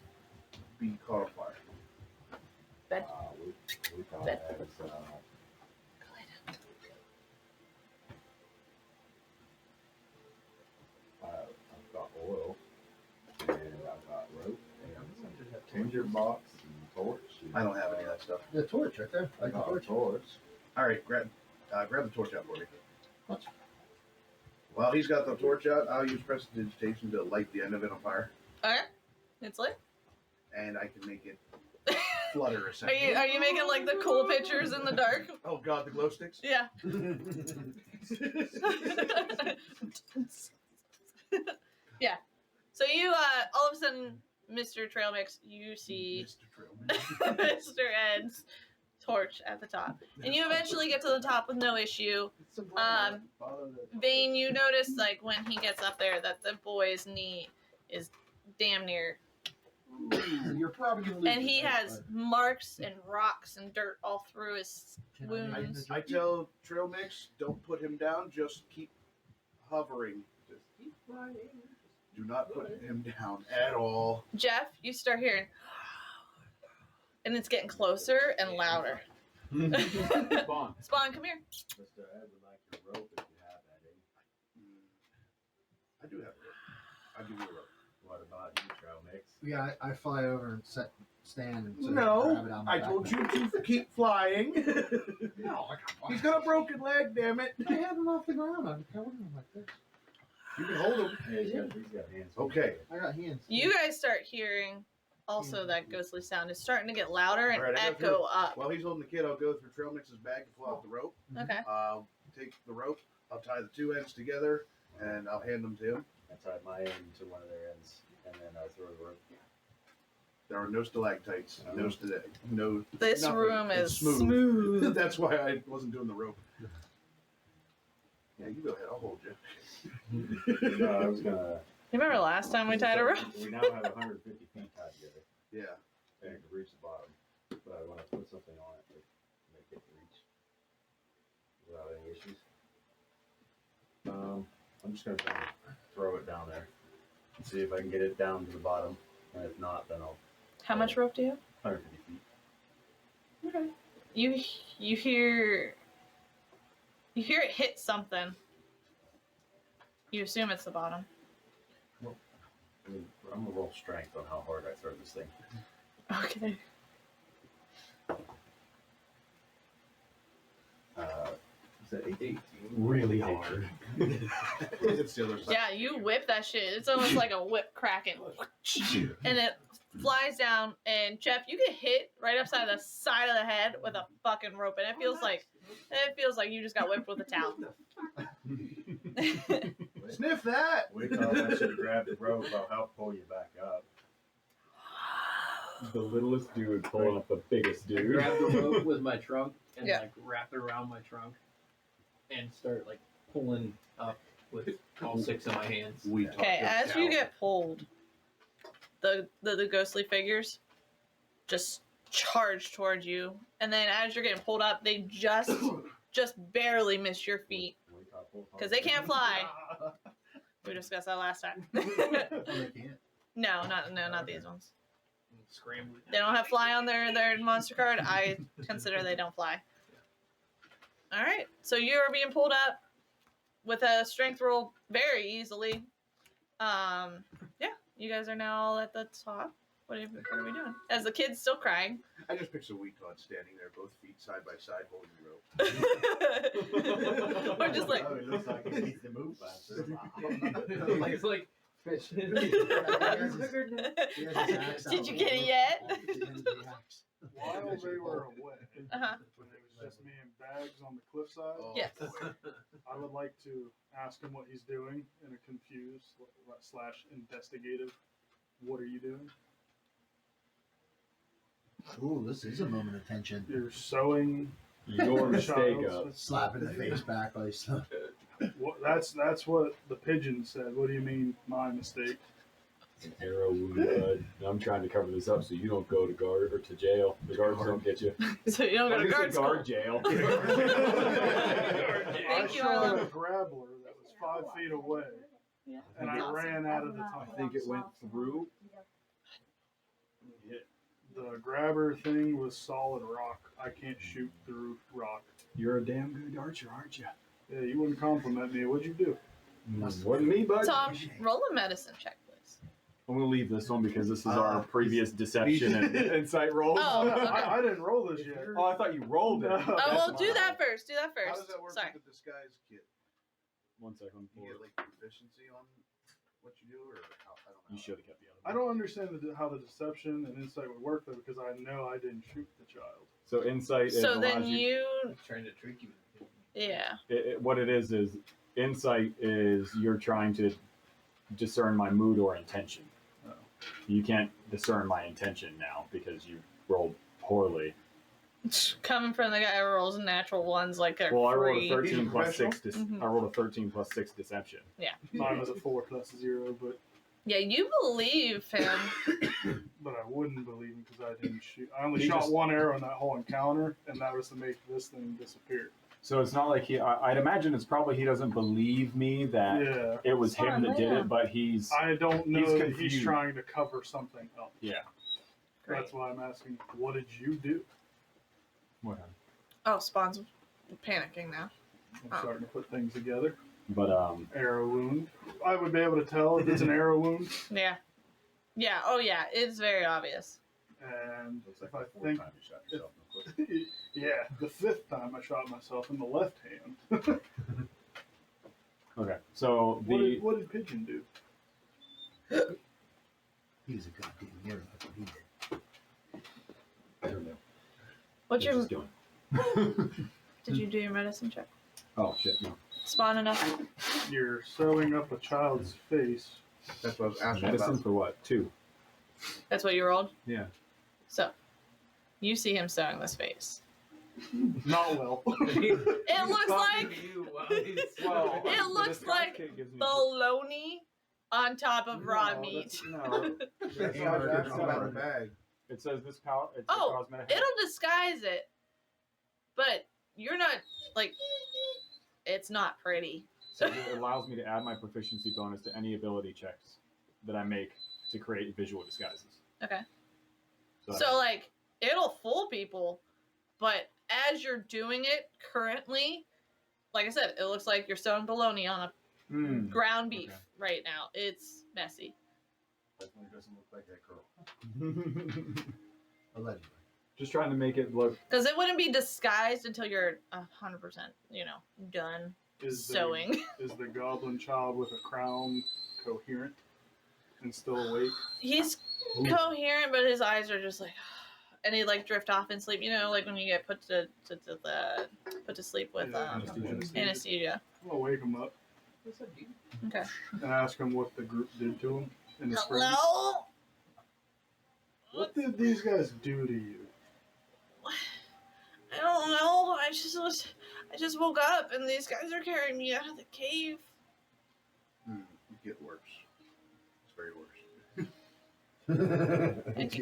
can be caught on fire. Bed. We thought Bed. that was, I've got oil, and I've got rope, and tinder box, and torch. And I don't have any of that stuff. The torch right there. I Like the got a torch. torch. All right, grab the torch out for me. While he's got the torch out, I'll use prestidigitation to light the end of it on fire, Okay. It's lit. and I can make it flutter. Are Essentially. you making like the cool pictures in the dark? Oh God, the glow sticks. Yeah. Yeah. So you all of a sudden, Mr. Trail Mix, you see Mr. Trailman. Mr. Ed's torch at the top. And you eventually get to the top with no issue. Vane, you notice like when he gets up there that the boy's knee is damn near, You're probably gonna lose. and he has marks and rocks and dirt all through his wounds. I tell Trail Mix, don't put him down. Just keep hovering. Just keep flying. Do not put him down at all. Jeff, you start hearing, and it's getting closer and louder. Spawn. Spawn, come here. Mr. Ed would like your rope if you have that, eh? I do have a rope. I'll give you a rope. What about you, Trail Mix? Yeah, I fly over and stand and so grab it No, on my I back. told you to keep flying. No, He's got a broken leg, damn it. I have him off the ground. I'm holding him like this. You can hold him. Yeah, he's got hands. Okay. I got hands. You guys start hearing also that ghostly sound is starting to get louder and All right, I got echo up. While he's holding the kid, I'll go through Trail Mix's bag and pull out the rope. Okay. I'll take the rope. I'll tie the two ends together, and I'll hand them to him. I tied my end to one of their ends, and then I throw the rope. There are no stalactites. No. This nothing. room It's is smooth. That's why I wasn't doing the rope. Yeah, you go ahead. I'll hold you. I was gonna. You remember last time we tied a rope? We now have 150 feet tied together, Yeah. and it can reach the bottom. But I want to put something on it to make it reach without any issues. I'm just gonna try and throw it down there and see if I can get it down to the bottom, and if not, then I'll How much rope do you have? 150 feet. Okay. You hear it hit something. You assume it's the bottom. I mean, I'm gonna roll strength on how hard I throw this thing. Okay. Is that 18? Really hard. It's the other side. Yeah, you whip that shit. It's almost like a whip cracking. And it flies down, and Jeff, you get hit right upside the side of the head with a fucking rope, and it feels like you just got whipped with a towel. Sniff that. Wait till I should grab the rope. I'll help pull you back up. The littlest dude pulling up the biggest I dude. grab the rope with my trunk and Yeah. like wrap it around my trunk and start like pulling up with all six of my hands. We talked Okay, this as you down. get pulled, the ghostly figures just charge towards you, and then as you're getting pulled up, they just barely miss your feet because they can't fly. We discussed that last time. Oh, they can't. No, not these ones. Scrambling. They don't have fly on their monster card. I consider they don't fly. All right, so you are being pulled up with a strength roll very easily. Yeah, you guys are now all at the top. What are we doing? As the kid's still crying. I just picture Wheat Todd standing there, both feet side by side, holding the rope. Or just like, Oh, it looks like he needs to move faster. He's like fishing. He has his axe out did you with get the it rope. yet? He has the axe. While they were away, Uh-huh. when it was just me and Bags on the cliffside, Oh, Yes. boy. I would like to ask him what he's doing in a confused / investigative. What are you doing? Ooh, this is a moment of tension. You're sewing. Your mistake child's- up. Slap in the face back like so. That's what the pigeon said. What do you mean, my mistake? An arrow wound, bud. I'm trying to cover this up so you don't go to guard or to jail. The guards don't get you. So you don't go to What is guard a school. guard jail. I Thank you, shot Arlen. a grabbler that was 5 feet away, Yeah. and I ran out of the I tunnel. think it went through. The grabber thing was solid rock. I can't shoot through rock. You're a damn good archer, aren't you? Yeah, you wouldn't compliment me. What'd you do? Wasn't me, bud. Tom, roll a medicine check, please. I'm gonna leave this one because this is our previous deception and insight rolls. Oh, okay. I didn't roll this yet. Oh, I thought you rolled it. No. Oh, well, That's do fine. that first. Do that How first. does that work Sorry. with the disguise kit? 1 second. You get like proficiency on what you do, or how, I don't know. You should have kept the other I one. don't understand how the deception and insight would work though, because I know I didn't shoot the child. So insight is So then allows you, Trying to trick you. yeah. what it is insight is you're trying to discern my mood or intention. Oh. You can't discern my intention now because you rolled poorly. Coming from the guy who rolls natural ones like a Well, I rolled a free. 13 plus 6. Mhm. I rolled a 13 plus 6 deception. Mine was a 4 plus 0, Yeah, you believe him. but I wouldn't believe him because I didn't shoot. I only He shot just- one arrow in that whole encounter, and that was to make this thing disappear. So it's not like I'd imagine it's probably he doesn't believe me that Yeah, it was him Fine, that did yeah. it, but he's I don't know He's that he's confused. trying to cover something up. yeah. That's why I'm asking, what did you do? Whatever. Oh, Spawn's panicking now. I'm starting to put things together. But Arrow wound. I would be able to tell if it's an arrow wound. Yeah. Yeah, oh yeah, it's very obvious. And Looks like if I the 4th think, time you shot yourself real quick. yeah, the 5th time I shot myself in the left hand. okay. So What did Pigeon do? He's a goddamn hero. That's what he did. I don't know. What's your? Just doing. Did you do your medicine check? Oh shit! No. Spawn enough. You're sewing up a child's face. That's what I was asking Medicine about. for what? 2. That's what you rolled. Yeah. So, you see him sewing this face. Not well. It looks like Well, It the looks disguise like kit gives me- bologna on top of raw No, meat. that's- No. That's what I was asking about the bag. It says this power. It's Oh, a cosmetic. It'll disguise it, but you're not like. It's not pretty. So it allows me to add my proficiency bonus to any ability checks that I make to create visual disguises. Okay. So, So like it'll fool people, but as you're doing it currently, like I said, it looks like you're sewing bologna on a Hmm. ground beef Okay. right now. It's messy. Definitely doesn't look like that girl. Allegedly. Just trying to make it look. Because it wouldn't be disguised until you're 100%, done Is sewing. is the goblin child with a crown coherent and still awake? He's coherent, but his eyes are just like, and he like drift off in sleep. Like when you get put to sleep with Yeah, anesthesia. I'll wake him up Okay. and ask him what the group did to him in the spring. Hello. What did these guys do to you? I don't know. I just woke up and these guys are carrying me out of the cave. You get worse. It's very worse.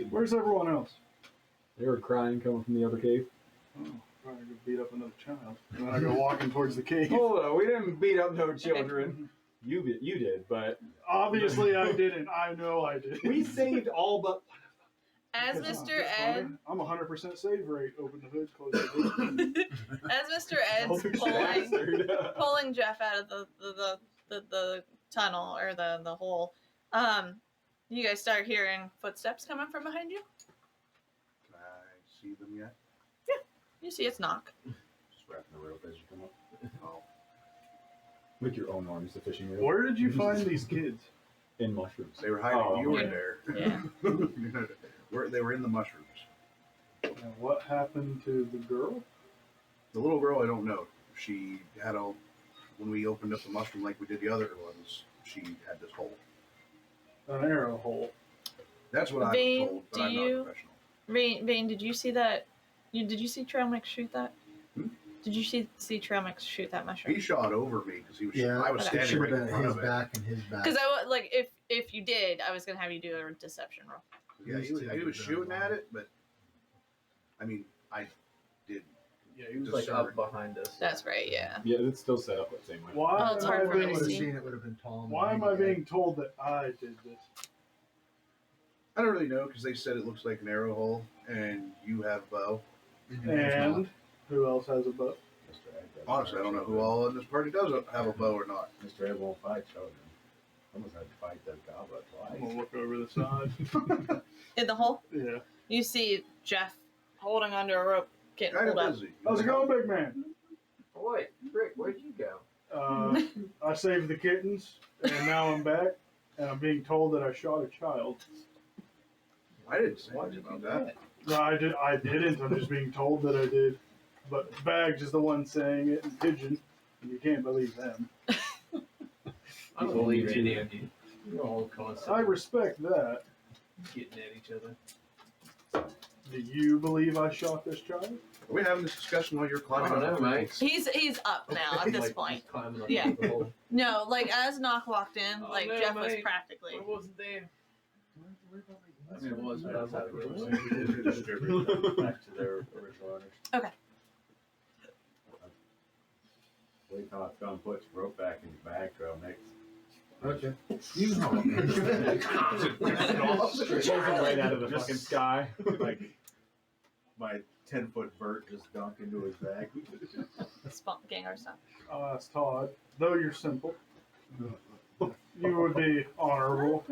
Where's everyone else? They were crying coming from the other cave. Oh, trying to go beat up another child. And then I go walking towards the cave. Hold on, we didn't beat up no children. You did, but Obviously, I didn't. I know I did. we saved all but one As That's Mr. not Ed, funny. I'm 100% save rate. Open the hood, close the hood. as Mr. Ed's of them. pulling Jeff out of the tunnel or the hole, you guys start hearing footsteps coming from behind you. Can I see them yet? You see it's Knock. Just wrapping the rope as you come up. Oh, With your own arms, the fishing reel. Where did you find these kids? In mushrooms. they were hiding. Oh, You were yeah. there. Yeah. They were in the mushrooms. And what happened to the girl? The little girl, I don't know. She had a. When we opened up the mushroom like we did the other ones, she had this hole. An arrow hole. That's what I was Vane, told, but do I'm not you- a professional. Vane, did you see that? Did you see Trail Mix shoot that? Hmm? Did you see Trail Mix shoot that mushroom? He shot over me because he was. Yeah, I was Okay. it standing should right have in been front his of it. back and his back. Because I like if you did, I was gonna have you do a deception roll. Yeah, he was shooting at it, but I mean, I did. Yeah, he was like up behind us. That's right. Yeah. Yeah, it's still set up the same way. Why Oh, it's am hard I for me I to would have see. seen it would have been Tom. Why am I being told that I did this? I don't really know because they said it looks like an arrow hole, and you have a bow. And who else has a bow? Mr. Ed doesn't Honestly, I don't know who children. all in this party does have a bow or not. Mr. Ed won't fight children. Almost had to fight the goblin I'm twice. gonna look over the side. In the hole, Yeah. you see Jeff holding onto a rope, getting Kind pulled of up. busy. How's it going, big man? Oh, wait, Rick, where'd you go? I saved the kittens, and now I'm back, and I'm being told that I shot a child. I didn't say Why'd anything you about do that. No, I didn't. I'm just being told that I did. But Bags is the one saying it in Pigeon, and you can't believe them. I don't believe any of you. You're all constantly I respect that. getting at each other. Do you believe I shot this child? Are we having this discussion while you're I climbing don't up? know, mate. He's up now at this Like, point. he's climbing up Yeah. the hole. No, like as Knock walked in, Oh, like no, Jeff was mate. practically. I wasn't there. I mean, it was, but I was out of Distribute back to their original owners. Okay. Wait till I've gone put your rope back in your bag trail next. Okay. You know. Chasing right out of the fucking sky. Like my 10-foot vert just dunk into his bag. Gang our stuff. That's Todd. Though you're simple, you would be honorable.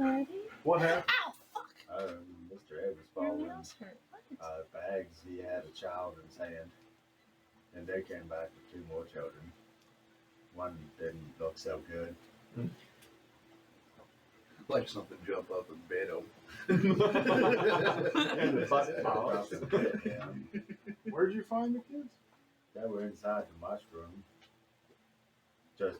What happened? Ow! Fuck! Mr. Ed was Your following nails hurt. What? Bags. He had a child in his hand, and they came back with 2 more children. One didn't look so good. Like something jump up and bit And the butt him. popped and bit him. Where'd you find the kids? They were inside the mushroom, just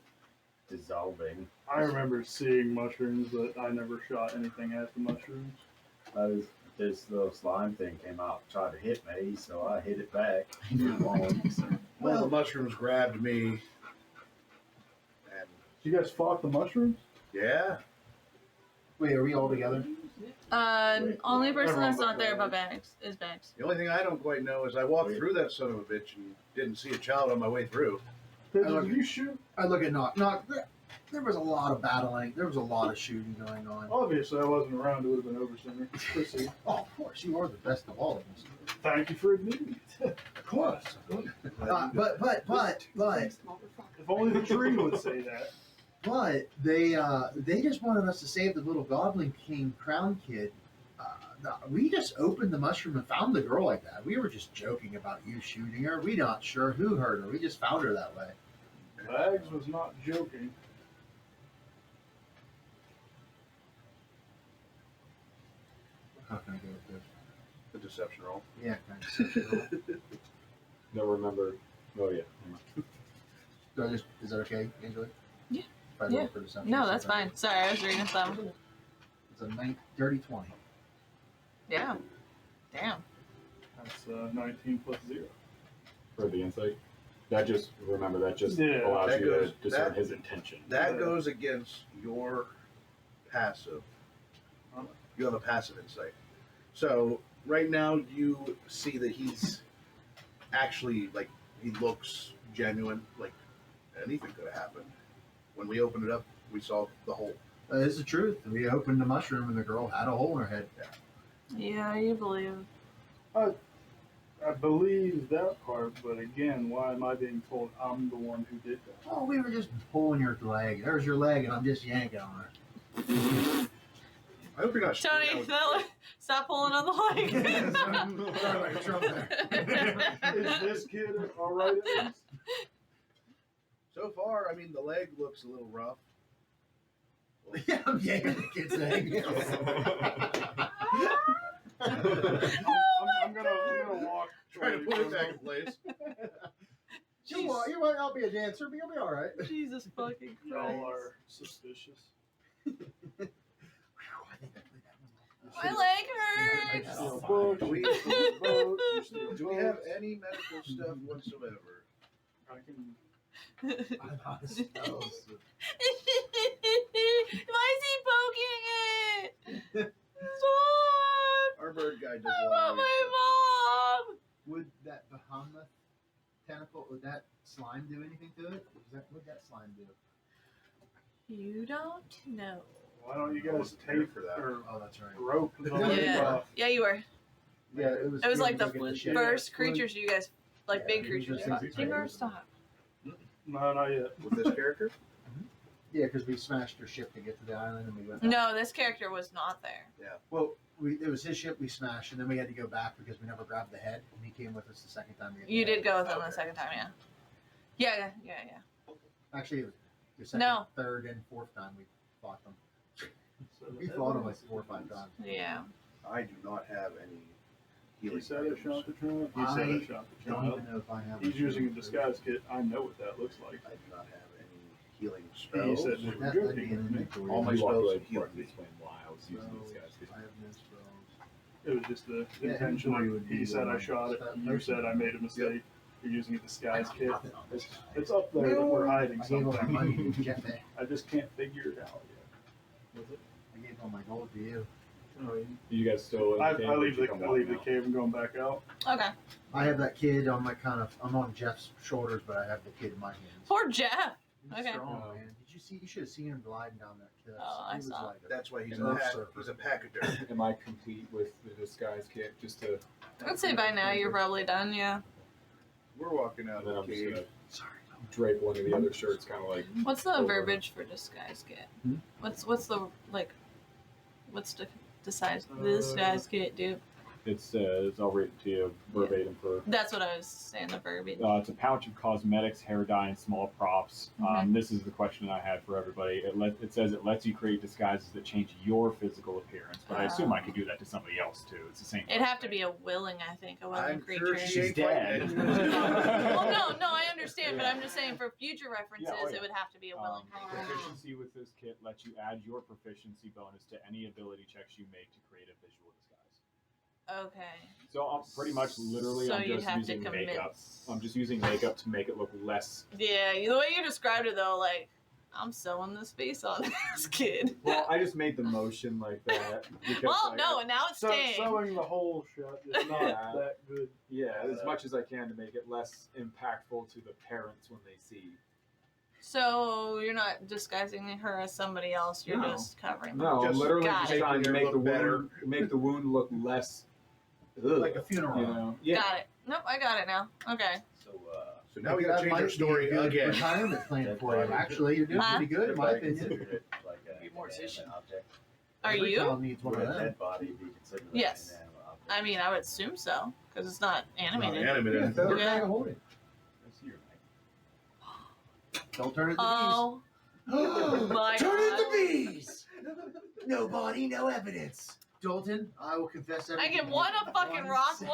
dissolving. I remember seeing mushrooms, but I never shot anything at the mushrooms. This little slime thing came out, tried to hit me, so I hit it back. It won't. Well, the mushrooms grabbed me, and You guys fought the mushrooms? yeah, Wait, are we all together? Only person Everyone that's but not there Bags. but Bags is Bags. the only thing I don't quite know is I walked Wait. through that son of a bitch and didn't see a child on my way through. Pigeon, look- did you shoot? I look at Knock. Knock. There was a lot of battling. There was a lot of shooting going on. Obviously, I wasn't around. It would have been over sooner. Proceed. Oh, of course, you are the best of all of us. Thank you for admitting it. Of course. But If only the tree would say that. But they just wanted us to save the little Goblin King crown kid. We just opened the mushroom and found the girl like that. We were just joking about you shooting her. We not sure who hurt her. We just found her that way. Bags was not joking. How can I go with this? The deception roll. Yeah, kind of. No, remember. Oh, yeah. Is that okay, Angela? Yeah. If I roll for deception, No, see that's if I- fine. Sorry, I was reading some. It's a dirty 20. Yeah. Damn. That's 19 plus 0. For the insight. That just, remember, that just Yeah. allows That you goes- to discern that- his intention. That Yeah. goes against your passive. You have a passive insight. So right now you see that he's actually like he looks genuine. Like anything could have happened. When we opened it up, we saw the hole. That is the truth. We opened the mushroom and the girl had a hole in her head. Yeah, you believe. I believe that part, but again, why am I being told I'm the one who did that? Oh, we were just pulling your leg. There's your leg, and I'm just yanking on her. I hope you're not. Tony, stop pulling on the leg. Sorry about your trouble there. Is this kid all right? At least? So far, I mean, the leg looks a little rough. Yeah, I'm yanking the kid's leg. I'm gonna walk. Try to put it back in place. You might not be a dancer, but you'll be all right. Jesus fucking Y'all Christ. are suspicious. I think I played that one. My leg hurts. Steal books, Do we, you steal boats, you steal do we have boats. any medical stuff whatsoever? I can. I'm out of spells. Why is he poking it? Stop! Our bird guy does I a lot want of weird stuff. my mom. Would that behemoth tentacle, would that slime do anything to it? What'd that slime do? You don't know. Why don't you I guys wasn't there tape for that. or Oh, that's right. rope the Yeah. leg Yeah. off? Yeah, you were. Yeah, it was. It was like the looking at shit. first creatures you guys, like Yeah, big it was creatures. just fought. things Tinker, like- stop. No, not yet. With this character? Yeah, because we smashed her ship to get to the island, and we went. No, this character was not there. Well, it was his ship we smashed, and then we had to go back because we never grabbed the head, and he came with us the second time. We got the You head. did go with him Okay. the second time, yeah. Yeah. Actually, it was the second, No. third, and fourth time we fought them. So We fought them like 4 or 5 times. Yeah. I do not have any He healing said I items. shot the trunk. He said I shot the Don't trunk. even know if I have. He's using a disguise kit. I know what that looks like. I do not have any healing He spells. said we were That'd joking be an with me. inventory. All my You walked spells away heal before I me. explained why I was using these guys. I have no spells. It was just the Yeah, intention. inventory would be He said I one. shot it. That You person. said I made a mistake. You're using a disguise kit. Nothing on this guy. It's up there that we're hiding I gave all my money something. to Jeff. I I just can't figure it out yet. gave all my gold to you. You guys still? in the I cave, I or leave you the come I leave the walking out? cave and going back out. Okay. I have that kid on my I'm on Jeff's shoulders, but I have the kid in my hands. Poor Jeff. He's Okay. strong, man. Did you see? You should have seen him gliding down that cliff. Oh, I He was saw. like a- That's why he's an a earth pack, surfer. he's a pachyderm. Am I complete with the disguise kit? Just to. I'd say by now you're probably done, yeah. We're walking out And then of I'm the just cave. gonna Sorry. drape one of the other shirts, kind of like. What's the Over. verbiage for disguise kit? Hmm? What's the like? What's the disguise kit do? It says, I'll read it to you verbatim for. That's what I was saying. The verbiage. It's a pouch of cosmetics, hair dye, and small props. This is the question I had for everybody. It says it lets you create disguises that change your physical appearance, but I assume I could do that to somebody else too. It's the same. It'd have to be a willing, I think, a willing I'm creature. sure she She's ain't dead. fighting. Well, no, I understand, but I'm just saying for future references, Yeah, oh, yeah. it would have to be a willing creature. Proficiency with this kit lets you add your proficiency bonus to any ability checks you make to create a visual disguise. Okay. So I'm pretty much literally So I'm you'd just have to using commit. makeup. I'm just using makeup to make it look less. Yeah, the way you described it though, like I'm sewing this face on this kid. Well, I just made the motion like that. Because, Well, like, no, and now it's staying. Sewing the hole shut is not Yeah. that good. Yeah, as much as I can to make it less impactful to the parents when they see. So you're not disguising her as somebody else. You're No. just covering. No, I'm Just literally got just it. trying to Making her make the look better. wound make the wound look less. Like a funeral. You know? Yeah. Got it. Nope, I got it now. Okay. So, So now we gotta change our story again. Retirement plan for you. Actually, you're doing Huh? pretty good in my opinion. consider it like a Be more inanimate efficient. object. Are Every you? town needs one Would of a them. dead body be considered like Yes. an inanimate object? I mean, I would assume so because it's not Not animated. animated. Yeah, throw it Yeah. back and hold it. Let's see your mic. Don't turn it to Oh my Turn it to God. bees! No body, no evidence. Dalton, I will confess I everything. get one a fucking One rock, second.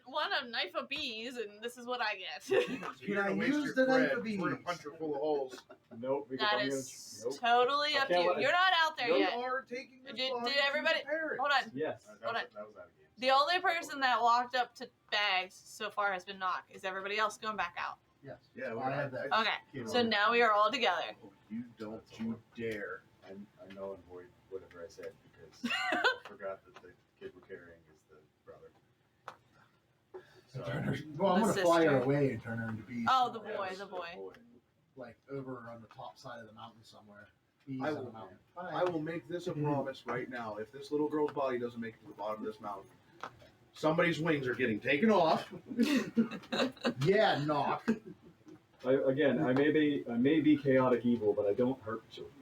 one a knife of bees, and this is what I get. Can I Waste use your the knife bread of bees? for a puncher full of holes. Nope. Because That I'm is gonna. Nope. totally I up to can't you. let it- You're not out there You yet. are taking this Did body everybody- to the parents. Hold on. Yes. That Hold was, on. that was out of game. The only person that walked up to bags so far has been Knock. Is everybody else going back out? Yes. Yeah, I have that. Okay. kid So over. now we are all together. Oh, you don't you dare. I know and void whatever I said because I forgot that the kid we're carrying is the brother. Turn her- So, Well, I'm The gonna fly her sister. away and turn her into bees. Oh, the somewhere boy, else. the boy. Like over on the top side of the mountain somewhere. Bees I on will- the mountain. I will make this a promise right now. If this little girl's body doesn't make it to the bottom of this mountain, somebody's wings are getting taken off. Yeah, knock. I may be chaotic evil, but I don't hurt children.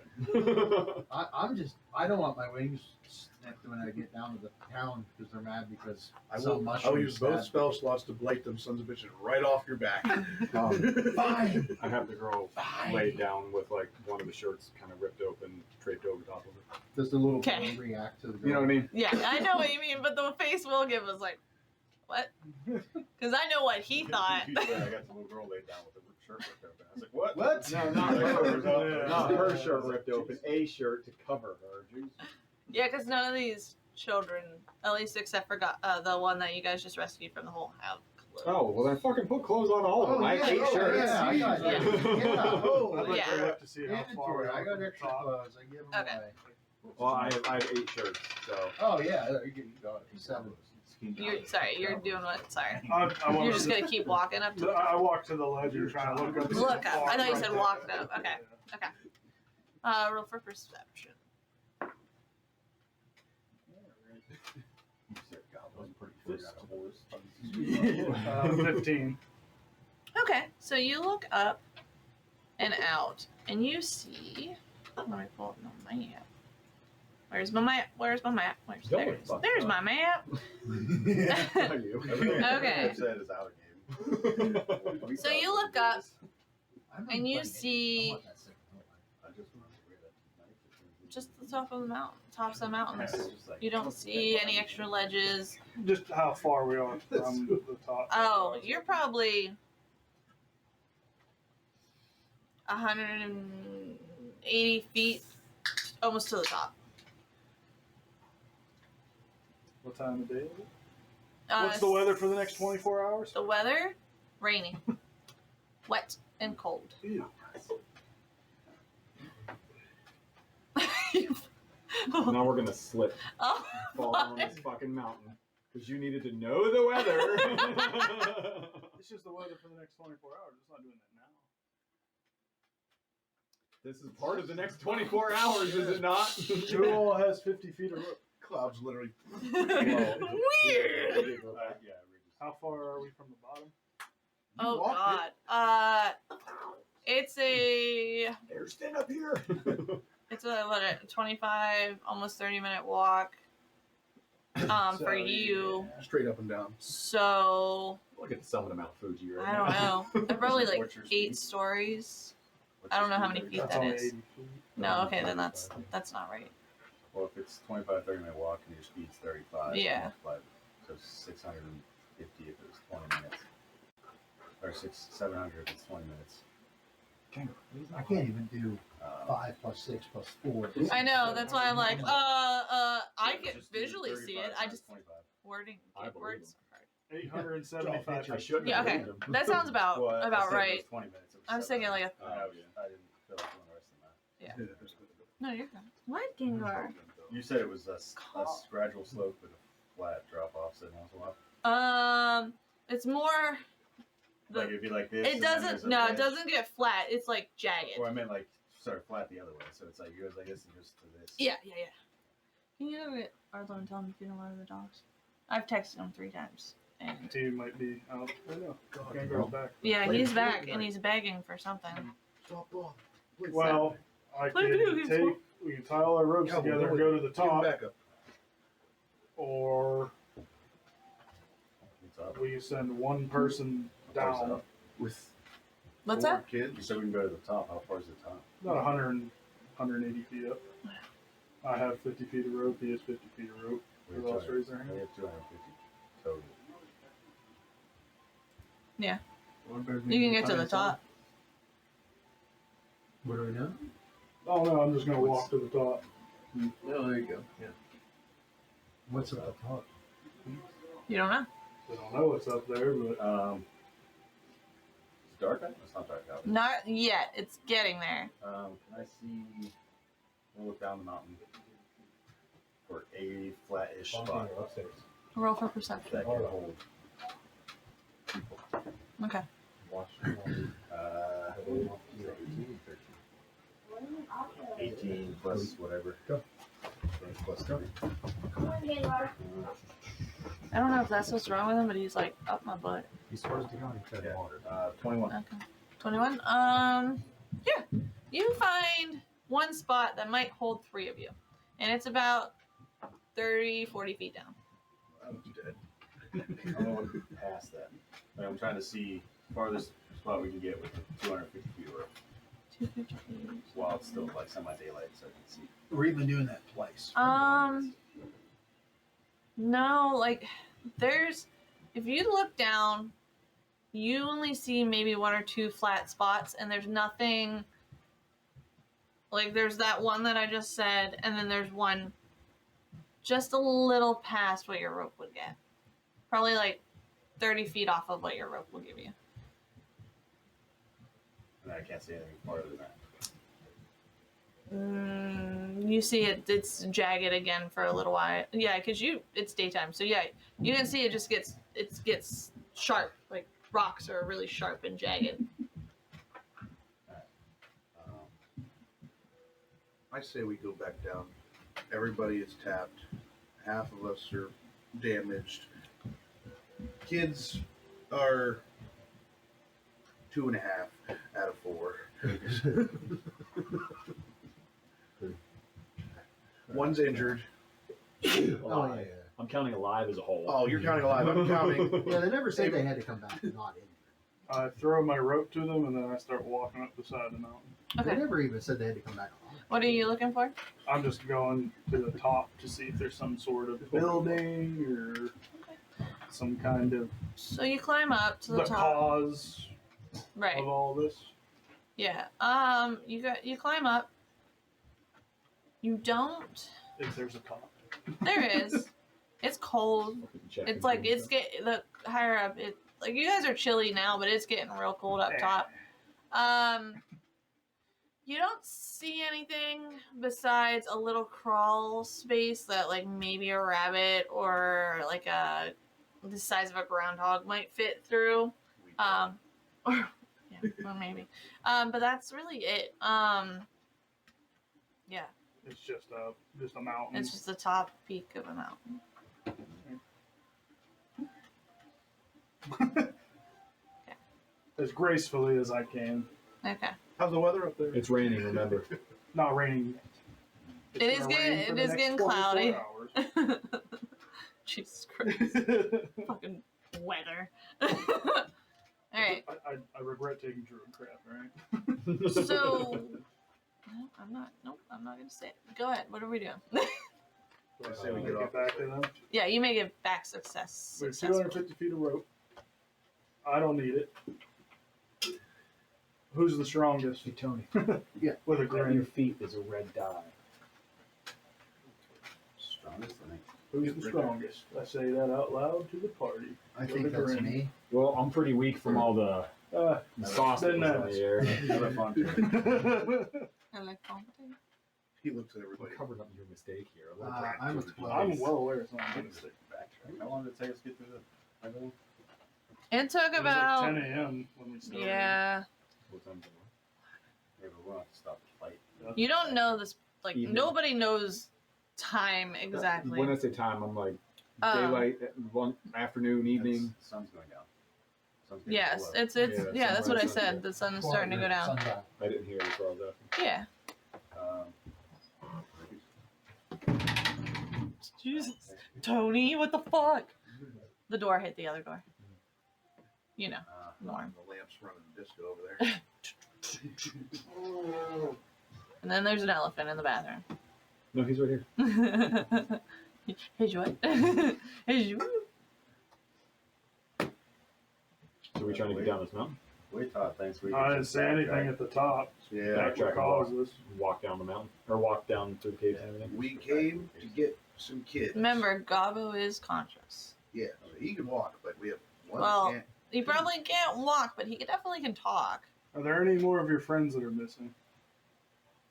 I don't want my wings snipped when I get down to the town because they're mad because I some will mushroom use both stabbed- spell slots to blight them sons of bitches right off your back. Fine. I have the girl Fine. laid down with like one of the shirts kind of ripped open, draped over top of her. Does the little Okay. boy react to the girl? You know what I mean? Yeah, I know what you mean, but the face Will give was like, what? Because I know what he thought. You said I got the little girl laid down with the shirt ripped open. I was like, what? What? No, not Like, her. Yeah. Not her shirt ripped open. A shirt to cover her. Jesus. Yeah, because none of these children, at least except for the one that you guys just rescued from the hole, have clothes. Oh, well then fucking put clothes on all of them. I have 8 shirts. Yeah, I got Yeah. yeah. Oh, I'd like Yeah. to look to see how far inventory. I got we extra top. clothes. I give them Okay. away. Well, I have 8 shirts, so. Oh yeah, you got it. 7. You're doing what? Sorry. I You're wanted just to- gonna keep walking up to the I walked to the ledge and trying to look up. Look up. I thought you Right said there. walked up. Okay. Roll for perception. You said goblin pretty figured out a horse. 15. Okay, so you look up and out, and you see. Let me pull up my map. Where's my map? Where's my map? Don't look fucked There's up. my map. Everything Okay. I've said is out of game. So you look up, I'm not and you playing it. see I want that second one. I just wanted to wear that knife. just the top of the mountain, tops of the mountains. It's just like- You don't see any extra ledges. Just how far we are from the top. Oh, you're probably 180 feet, almost to the top. What time of day is it? Uh, What's the weather for the next 24 hours? The weather, rainy, wet, and cold. Ew. Now we're gonna slip, Oh, fall down this fucking mountain because you needed to know the weather. It's just the weather for the next 24 hours. It's not doing that now. This is part of the next 24 hours, is it not? Who all has 50 feet of rope? Clouds literally. weird. Yeah, we just, How far are we from the bottom? Oh walked God. It's a There, stand up here. it's a what, a 25, almost 30-minute walk. For you. Straight up and down. So Look at the summit of Mount Fuji right I now. don't know. They're probably like What's your 8 speed? stories. what's I don't your know how speed many rate? feet That's that only is. 80 feet. No, okay, then that's not right. Well, if it's 25, 30 minute walk and your speed's 35, Yeah. multiplied, so 650 if it was 20 minutes. Or 700 if it's 20 minutes. I can't even do Um, 5 plus 6 plus 4. I know. That's why I'm like, I can just do visually see 35 it. I times just 25. wording I believe words. are hard. 875 I shouldn't Yeah, have okay. believed him. That sounds about Well, I about said it right. was 20 minutes. It I was thinking like a. I didn't feel like doing the rest of that. No, you're fine. What, Gengar? You said it was a gradual slope with a flat drop off, so once in a while. It's more. Like it'd be like this. It and then doesn't. there's a No, it ledge. doesn't get flat. It's like jagged. Or I meant like sort of flat the other way, so it's like it goes like this and goes to this. Yeah. Can you go get Arlo and tell him to feed a lot of the dogs? I've texted him 3 times, and He might be out. I know. God, Gangar's back. yeah, Play he's Fortnite. back and he's begging for something. Stop off. Please. Well, I Play video can games, take. We can tie all our ropes Cowboy, together and go go to the Give him top, back up. or It's up. we can send one person How far's it down. up? With What's 4 that? You kids. said we can go to the top. How far is the top? About 180 feet up. I have 50 feet of rope. He has 50 feet of rope. We Who have else 200 raised their hand? We have 250 total. You can get to the top. What do we know? Oh no, I'm just gonna walk to the top. Oh, there you go. Yeah. What's at the top? You don't know. I don't know what's up there, but It's dark out? It's not dark out. Not yet. It's getting there. Can I see? We'll look down the mountain for a flat-ish spot Roll for perception. that can hold people. Okay. 18 plus whatever. Plus 3. I don't know if that's what's wrong with him, but he's like up my butt. He swears to God he fed Yeah. water. 21. Okay. 21. Yeah. You find one spot that might hold 3 of you. And it's about 30, 40 feet down. I was dead. I'm going past that. Like, I'm trying to see farthest spot we can get with 250 feet of rope 250. while it's still like semi-daylight, so I can see. We're even doing that twice. No, like, there's, if you look down, you only see maybe 1 or 2 flat spots, and there's nothing, like, there's that one that I just said, and then there's one just a little past what your rope would get. Probably like 30 feet off of what your rope will give you. And I can't see anything farther than that. You see it's jagged again for a little while. Yeah, because it's daytime, so yeah, you can see it gets sharp. Like rocks are really sharp and jagged. I say we go back down. Everybody is tapped. Half of us are damaged. Kids are 2.5 out of 4. One's injured. Oh, yeah. I'm counting alive as a whole. Oh, you're counting alive. I'm counting. Yeah, they never said they had to come back not injured. I throw my rope to them and then I start walking up the side of the mountain. They Okay. never even said they had to come back alive. What are you looking for? I'm just going to the top to see if there's some sort of building or some kind of So you climb up to the top. cause Right. of all this. Yeah. You climb up. You don't. If there's a top. There is. It's cold. It's like the higher up. It like you guys are chilly now, but it's getting real cold up top. You don't see anything besides a little crawl space that like maybe a rabbit or like the size of a groundhog might fit through. Or maybe. But that's really it. Yeah. It's just a mountain. It's just the top peak of a mountain. As gracefully as I can. Okay. How's the weather up there? It's raining, remember. Not raining yet. It is getting cloudy. Jesus Christ. Fucking weather. Alright. I regret taking druid crap, right? So I'm not gonna say it. Go ahead. What are we doing? I say we get off back to them. Yeah, you may get back success. We have Successful. 250 feet of rope. I don't need it. Who's the strongest? Hey, Tony. Yeah. With a On your grin. feet is a red dye. Strongest, I think. Who's the strongest? I say that out loud to the party. I With think a that's grin. me. Well, I'm pretty weak from all the sauce that then was in that's- the air. Another fun. I like competent. He looks at everybody. Covered up your mistake here. I'm a 12. I'm well aware it's not a mistake. Backtrack. How long did it take us to get through the everything? It took It was about like 10 a.m. when we started. yeah. What time is it? Yeah, but we'll have to stop the fight. You don't know this. Like Evening. nobody knows time exactly. When I say time, I'm like Um, daylight, one afternoon, evening. Sun's going down. Sun's getting Yes, low. it's Yeah, that's what I sunrise, said. sunset. The sun is starting to go down. Sundown. I didn't hear it before I was asking. Yeah. Jesus, Tony, what the fuck? The door hit the other door. You know, Norm. The lamp's running disco over there. And then there's an elephant in the bathroom. No, he's right here. Hey, Joy. Hey, Joy. So we trying to get down this mountain? We thought thanks we I didn't say anything at the top. Yeah. That Backtrack would cause this. Walk down the mountain, or walk down through the caves and everything. We came to get some kids. Remember, Gabo is conscious. Yeah, he can walk, but we have one Well- that can't. He probably can't walk, but he definitely can talk. Are there any more of your friends that are missing?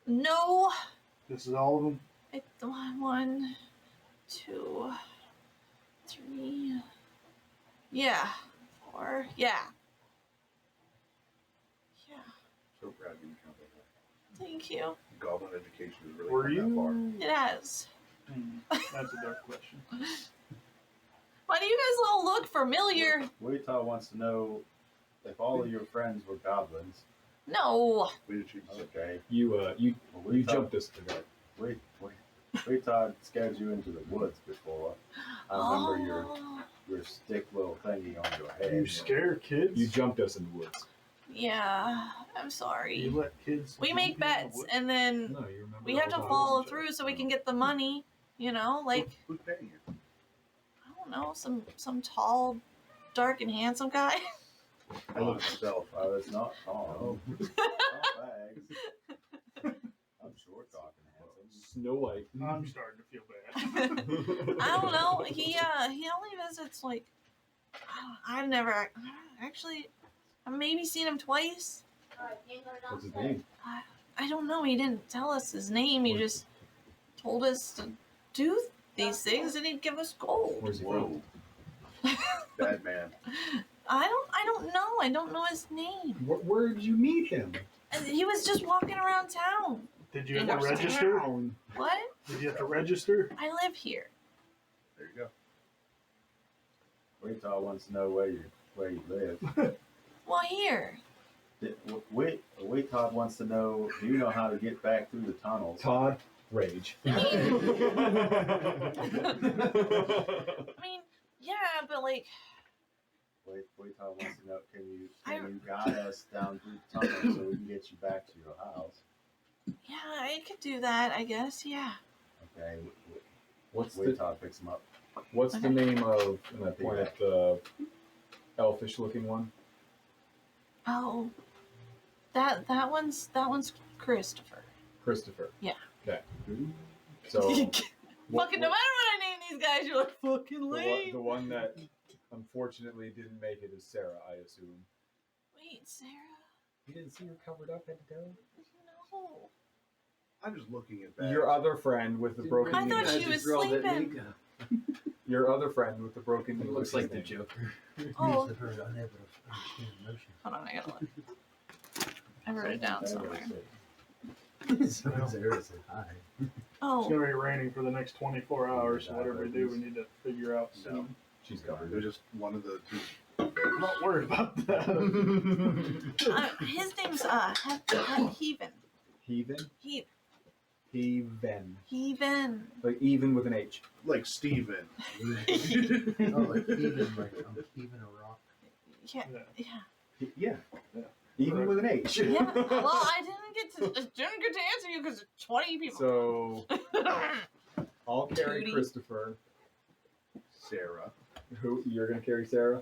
No. This is all of them? It's 1, 2, 3. Yeah. 4. Yeah. Yeah. So proud of you, Count. Thank you. Goblin education is really Were come that far. you? It has. That's a dark question. Why do you guys all look familiar? Wita wants to know if all of your friends were goblins, No. We did shoot the Okay. You Well, you jumped us to that. We thought scared you into the woods before. I remember your stick little thingy on your head. You scare kids? You jumped us in the woods. Yeah, I'm sorry. You let kids. We jump make in the bets, woods? and then No, you remember. we have to follow through so we can get the money. You know, like Who's paying you? I don't know, some tall, dark, and handsome guy. I look at myself. It's not tall. It's not bags. I'm short, dark, and handsome. Snow White. I'm starting to feel bad. I don't know. He only visits like I've never actually. I've maybe seen him twice. What's his name? I don't know. He didn't tell us his name. He just told us to do these things, and he'd give us gold. Where's he from? Whoa. Bad man. I don't know. I don't know his name. Where did you meet him? And he was just walking around town. Did you have to register? What? Did you have to register? I live here. There you go. Waitall wants to know where you live. Well, here. Waitall wants to know, do you know how to get back through the tunnels? Todd, rage. I mean, yeah, but like, Waitall wants to know, can you guide us down through the tunnels so we can get you back to your house? yeah, I could do that. I guess. Yeah. Okay. What's the Waitall picks him up. What's the name of? And I point at the elfish-looking one. Oh, that one's Christopher. Christopher. Yeah. Okay. So. Fucking no matter what I name these guys, you're like fucking lame. The one that unfortunately didn't make it is Sarah, I assume. Wait, Sarah? You didn't see her covered up head to toe? No. I'm just looking at that. Your other friend with the broken I knee. thought she was sleeping. Your other friend with the broken knee. It looks what's like his the name? Joker. Oh, Used to her unable to understand emotion. hold on, I gotta look. I wrote it down somewhere. Someone's there to say hi. It's Oh, gonna be raining for the next 24 hours, so whatever we do, we need to figure out soon. No. She's It covered. was just one of the two. I'm not worried about that. his name's Heaven. Heathen? Heathen. Heaven. Like even with an H. Like Steven. Oh, like even like I'm even a rock. Yeah, Yeah. yeah. Yeah. Even with an H. Yeah. Well, I didn't get to answer you because 20 people. So I'll carry Tootie. Christopher. Sarah. Who you're gonna carry Sarah?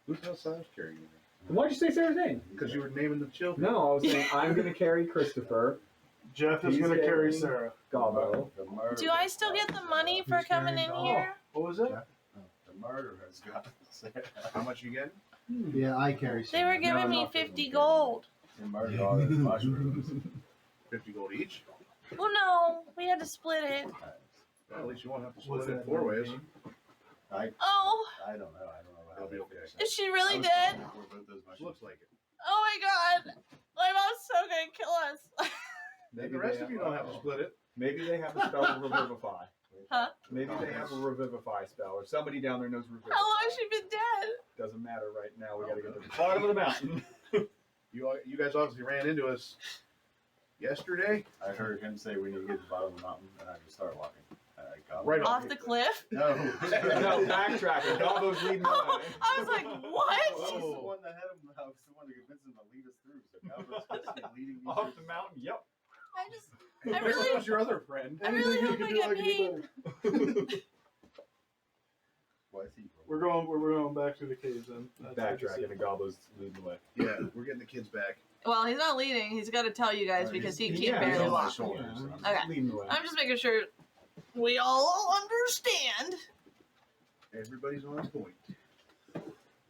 Who's else I was carrying you? Then why'd you say Sarah's name? Because you were naming the children. No, I was saying I'm gonna carry Christopher. Jeff is He's gonna carry getting- Sarah. Gobbo. The murderer Do I still get the money for Who's coming carrying in Bob? here? What was it? The murderer's got Sarah. How much you getting? Yeah, I carry. They were Sarah. giving No, me not 50 50. gold. He murdered all his mushrooms. 50 gold each? Well, no, we had to split it. Well, at least you won't have to Was split it that 4 ways. I Oh, don't know. It'll be they okay. fix that. is she really I was dead? calling for both those mushrooms. Looks like it. Oh my god. My mom's so gonna kill us. And the rest of you don't have to split it. Maybe they have a spell of revivify. Huh? Maybe they have a revivify spell, or somebody down there knows revivify. How long has she been dead? Doesn't matter right now. We gotta get to the bottom of the mountain. You guys obviously ran into us yesterday. I heard him say we need to get to the bottom of the mountain, and I just started walking. And I got Right Off the cliff? No. No, backtracking. Gobbo's leading the Oh, way. I was like, I was what? the one that had him. I was the one to convince him to lead us through. So Galbraith's supposed to be leading me Off through. the mountain. Yep. I really- That was your other friend. I really hope I get paid. Why is he? We're going back to the caves then. That's good to see. Backtracking. And Gobbo's leading the way. Yeah, we're getting the kids back. Well, he's not leading. He's got to tell you guys Right, because he Yeah, can't he's barely on my walk. shoulders. Okay. Leading the way. I'm just making sure we all understand. Everybody's on point. All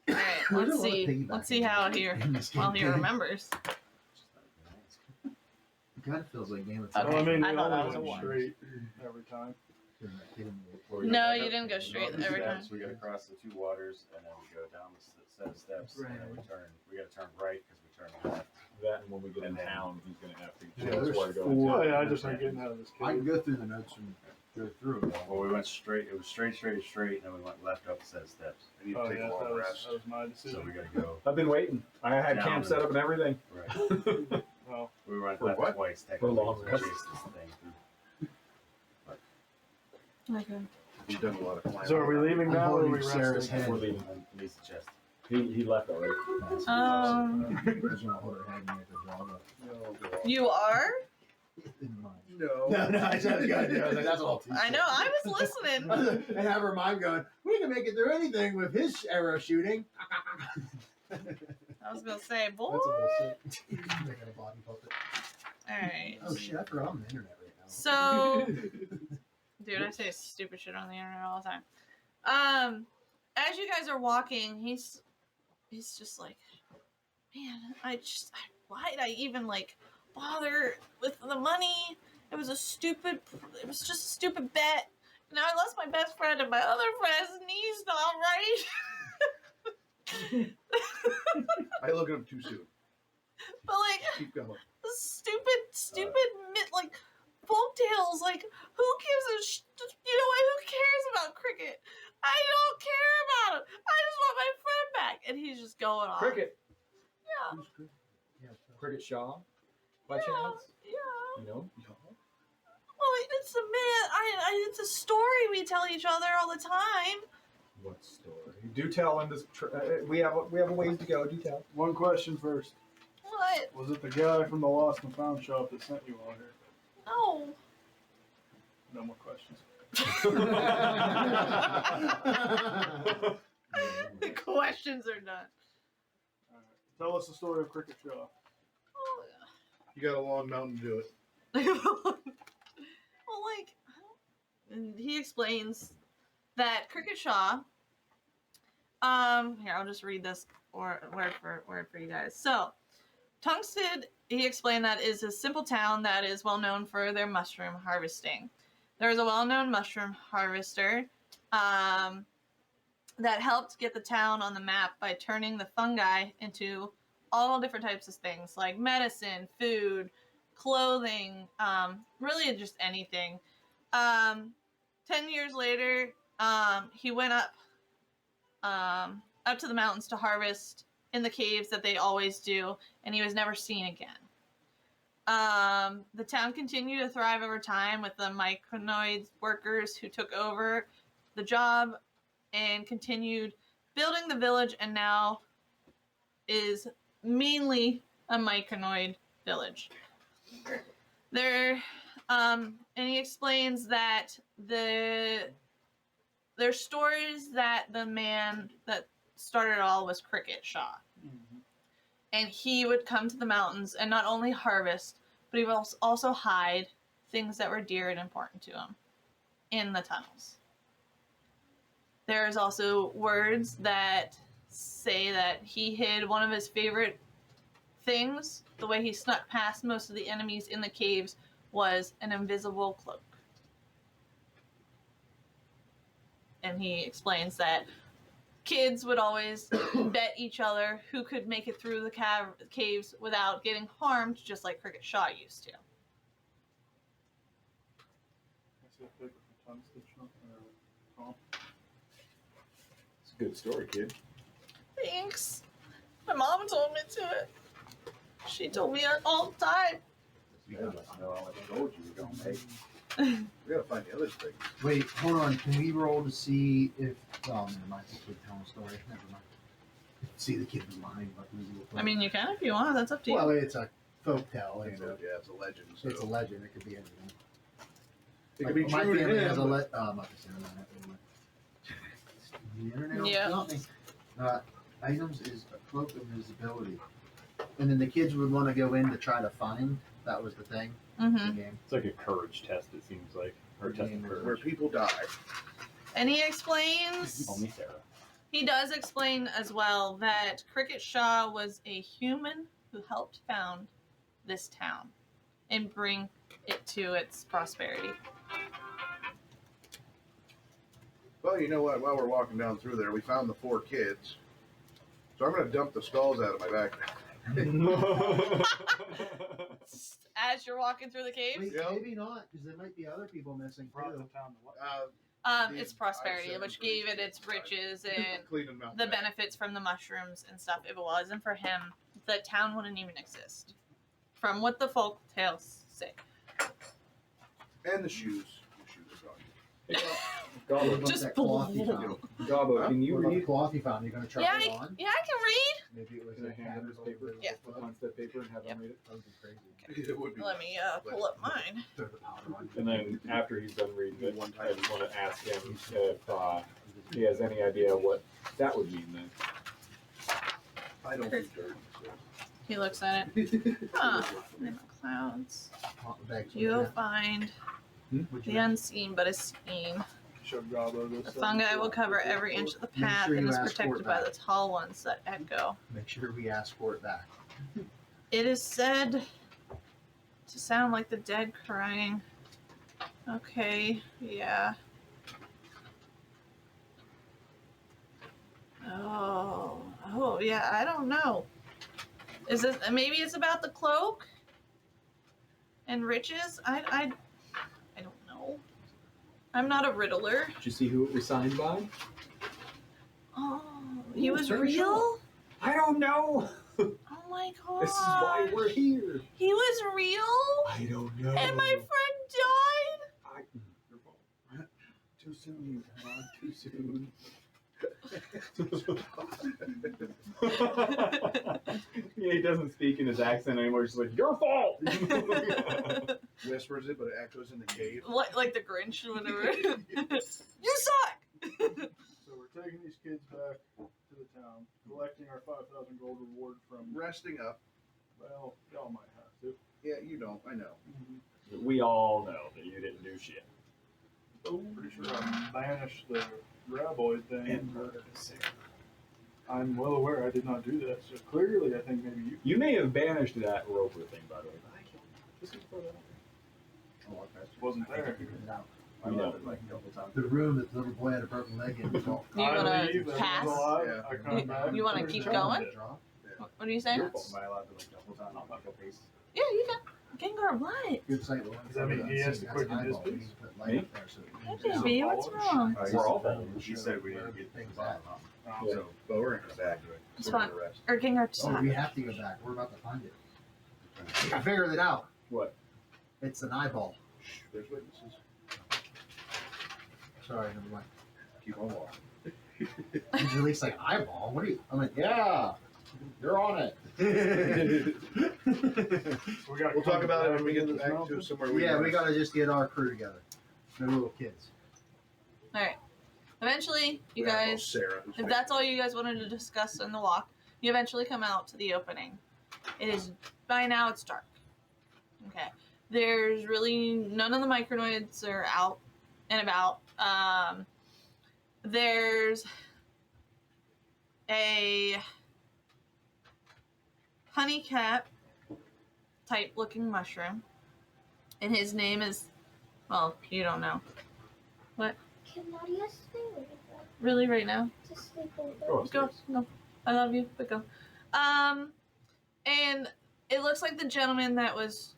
right, There's let's a lot of see. piggyback Let's see how he in this well he campaign. remembers. It kind of feels like Game of Okay. Well, I mean, I we thought that only was a went one. straight every time. No, you didn't go straight Up the every steps, time. We got to cross the 2 waters, and then we go down the set of steps, and then we turn. We got to turn right because we turn left. That and when we get in And then- town, he's gonna have to Yeah, tell us there's where to go. four- Oh yeah, I just ain't getting out of this I can cave. go through the notes from Go through it all. Well, we went straight. It was straight, and then we went left up a set of steps. I need to Oh take yeah, a that long was, rest. that was my So decision. we got to go. I've been waiting. I had Down camp set up and everything. Right. Well, We went For left what? twice For a technically. long to rest. chase this thing. Okay. You've done a lot of climbing. so are we leaving I'm now or are holding we Sarah's resting? head. We're leaving. And release the chest. He left already. That's Um, I was gonna hold her head and make her draw the you are? in mind. No. No, I said good. I was like, that's all. I know. I was listening. And have her mind going, we can make it through anything with his arrow shooting. I was gonna say, boy. That's a little sick. Making a body puppet. All right. Oh shit, I forgot I'm on the internet right now. So, dude, I say stupid shit on the internet all the time. As you guys are walking, he's just like, man, why did I even like bother with the money? It was just a stupid bet. Now I lost my best friend and my other friend's knee's not right. I look at him too soon. But like, Keep going. the stupid like folk tales. Like, who gives a you know what? Who cares about cricket? I don't care about him. I just want my friend back. And he's just going on. Cricket. Yeah. Who's good? Yeah, Cricket Shaw. By Yeah. chance. Yeah. You know? Well, it's a man. It's a story we tell each other all the time. What story? Do tell in this. We have a ways to go. Do tell. One question first. What? Was it the guy from the Lost and Found shop that sent you on here? No. No more questions. The questions are done. Alright. Tell us the story of Cricket Shaw. Oh, You got a long mountain to do it. well, like, and he explains that Cricket Shaw. Here, I'll just read this word for you guys. So, Tunstead, he explained that is a simple town that is well known for their mushroom harvesting. There is a well-known mushroom harvester that helped get the town on the map by turning the fungi into all different types of things like medicine, food, clothing, really just anything. 10 years later, he went up to the mountains to harvest in the caves that they always do, and he was never seen again. The town continued to thrive over time with the myconoid workers who took over the job and continued building the village, and now is mainly a myconoid village. And he explains that there's stories that the man that started it all was Cricket Shaw. Mm-hmm. And he would come to the mountains and not only harvest, but he would also hide things that were dear and important to him in the tunnels. There's also words that say that he hid one of his favorite things. The way he snuck past most of the enemies in the caves was an invisible cloak. And he explains that kids would always bet each other who could make it through the caves without getting harmed, just like Cricket Shaw used to. I see a paper from Tunstead shop. Tom. It's a good story, kid. Thanks. My mom told me to it. She told me all the time. You guys must know how much gold you were gonna make. We gotta find the other thing. Wait, hold on. Can we roll to see if? Oh, never mind. It's a kid telling a story. Never mind. See the kid's mind. Like, I mean, you can if you want. That's up to you. well, it's a folk tale. You It's know, it's a legend. So it's a legend. It could be anything. it could be my true to family him. has a but I'm not gonna say that. The internet Yeah. got me. Items is a cloak of invisibility, and then the kids would want to go in to try to find. That was the thing. Mm-hmm. The game. It's like a courage test. It seems like, or a test of where courage. people die. And he explains, Only Sarah. he does explain as well that Cricket Shaw was a human who helped found this town and bring it to its prosperity. Well, you know what? While we're walking down through there, we found the 4 kids. So I'm going to dump the skulls out of my backpack. As you're walking through the caves. Wait, Yep. maybe not, because there might be other people missing Brought too. to town to what? It's prosperity, which gave it its riches and Clean them out. the benefits from the mushrooms and stuff. If it wasn't for him, the town wouldn't even exist. From what the folk tales say. And the shoes. The shoes are gone. What Gobbo, about Just that cloth you blow. found? Gobbo, can you What about the read cloth you found? You gonna try Yeah, it I, on? yeah, I can read. Maybe it was Can I a hand him this paper? Yeah. The Tunstead paper and have Yep. him read it? That would be crazy. It would be. Let me pull up mine. Throw the powder on. And then after he's done reading it, I just want to ask him if he has any idea what that would mean then. I don't do dirt. He looks at it. Huh. In the clouds, Bags you'll find Would the you unseen but is seen. Show Gobbo The this. fungi will cover every inch of the Make path sure and you is ask for protected it by back. the tall ones that echo. make sure we ask for it back. It is said to sound like the dead crying. Okay, yeah. Oh, yeah, I don't know. Is this, maybe it's about the cloak and riches? I don't know. I'm not a riddler. Did you see who it was signed by? Oh, he was Turn real? I don't know. Oh my god. This is why we're here. He was real? I don't know. And my friend died? Too soon, Todd. Too soon. Yeah, he doesn't speak in his accent anymore. He's just like, your fault. Whispers it, but it echoes in the cave. Like the Grinch or whatever. You suck! So we're taking these kids back to the town, collecting our 5,000 gold reward from. Resting up. Well, y'all might have to. Yeah, you don't. I know. We all know that you didn't do shit. Pretty sure I banished the graboid thing. And murdered Sarah. I'm well aware I did not do that. So clearly, I think maybe you. You may have banished that roper thing, by the way. But I killed him. Just gonna throw that out there. Wasn't there. I left it like a couple times. The room that the little boy had a broken leg in was all You I wanna leave, everyone's pass? alive, Yeah. I come back. You wanna there's keep a child going? dead. drop. What are you saying? Your fault. Am I allowed to like double time on my pace? Yeah, you can. Gengar, what? Good sight. Well, Does that mean he has to that's quicken an his eyeball. We pace? need to put light up there so it Hey, moves out. baby, what's wrong? We're all following. He said we didn't get to the Things bottom. Oh, Yeah. So, but we're gonna go back. It's We're fine. gonna rest. Or Gengar, Oh, stop. we have to go back. We're about to find it. I figured it out. What? It's an eyeball. Shh, there's witnesses. Sorry, never mind. Keep on walking. He's released like eyeball. What are you? I'm like, yeah, you're on it. So we gotta We'll come talk about it when we get into this back to mountain? somewhere. Yeah, we rest. gotta just get our crew together. No little kids. Alright. Eventually, you Grandma guys, Sarah, who's if that's all you guys wanted to discuss in the walk, you eventually come out to the opening. It is, by now it's dark. Okay. There's really, none of the micronoids are out and about. There's a honeycat type looking mushroom. And his name is, well, you don't know. Can Nadia stay with us Really, right now? to sleep over? Go Go. upstairs. No. I love you, but go. And it looks like the gentleman that was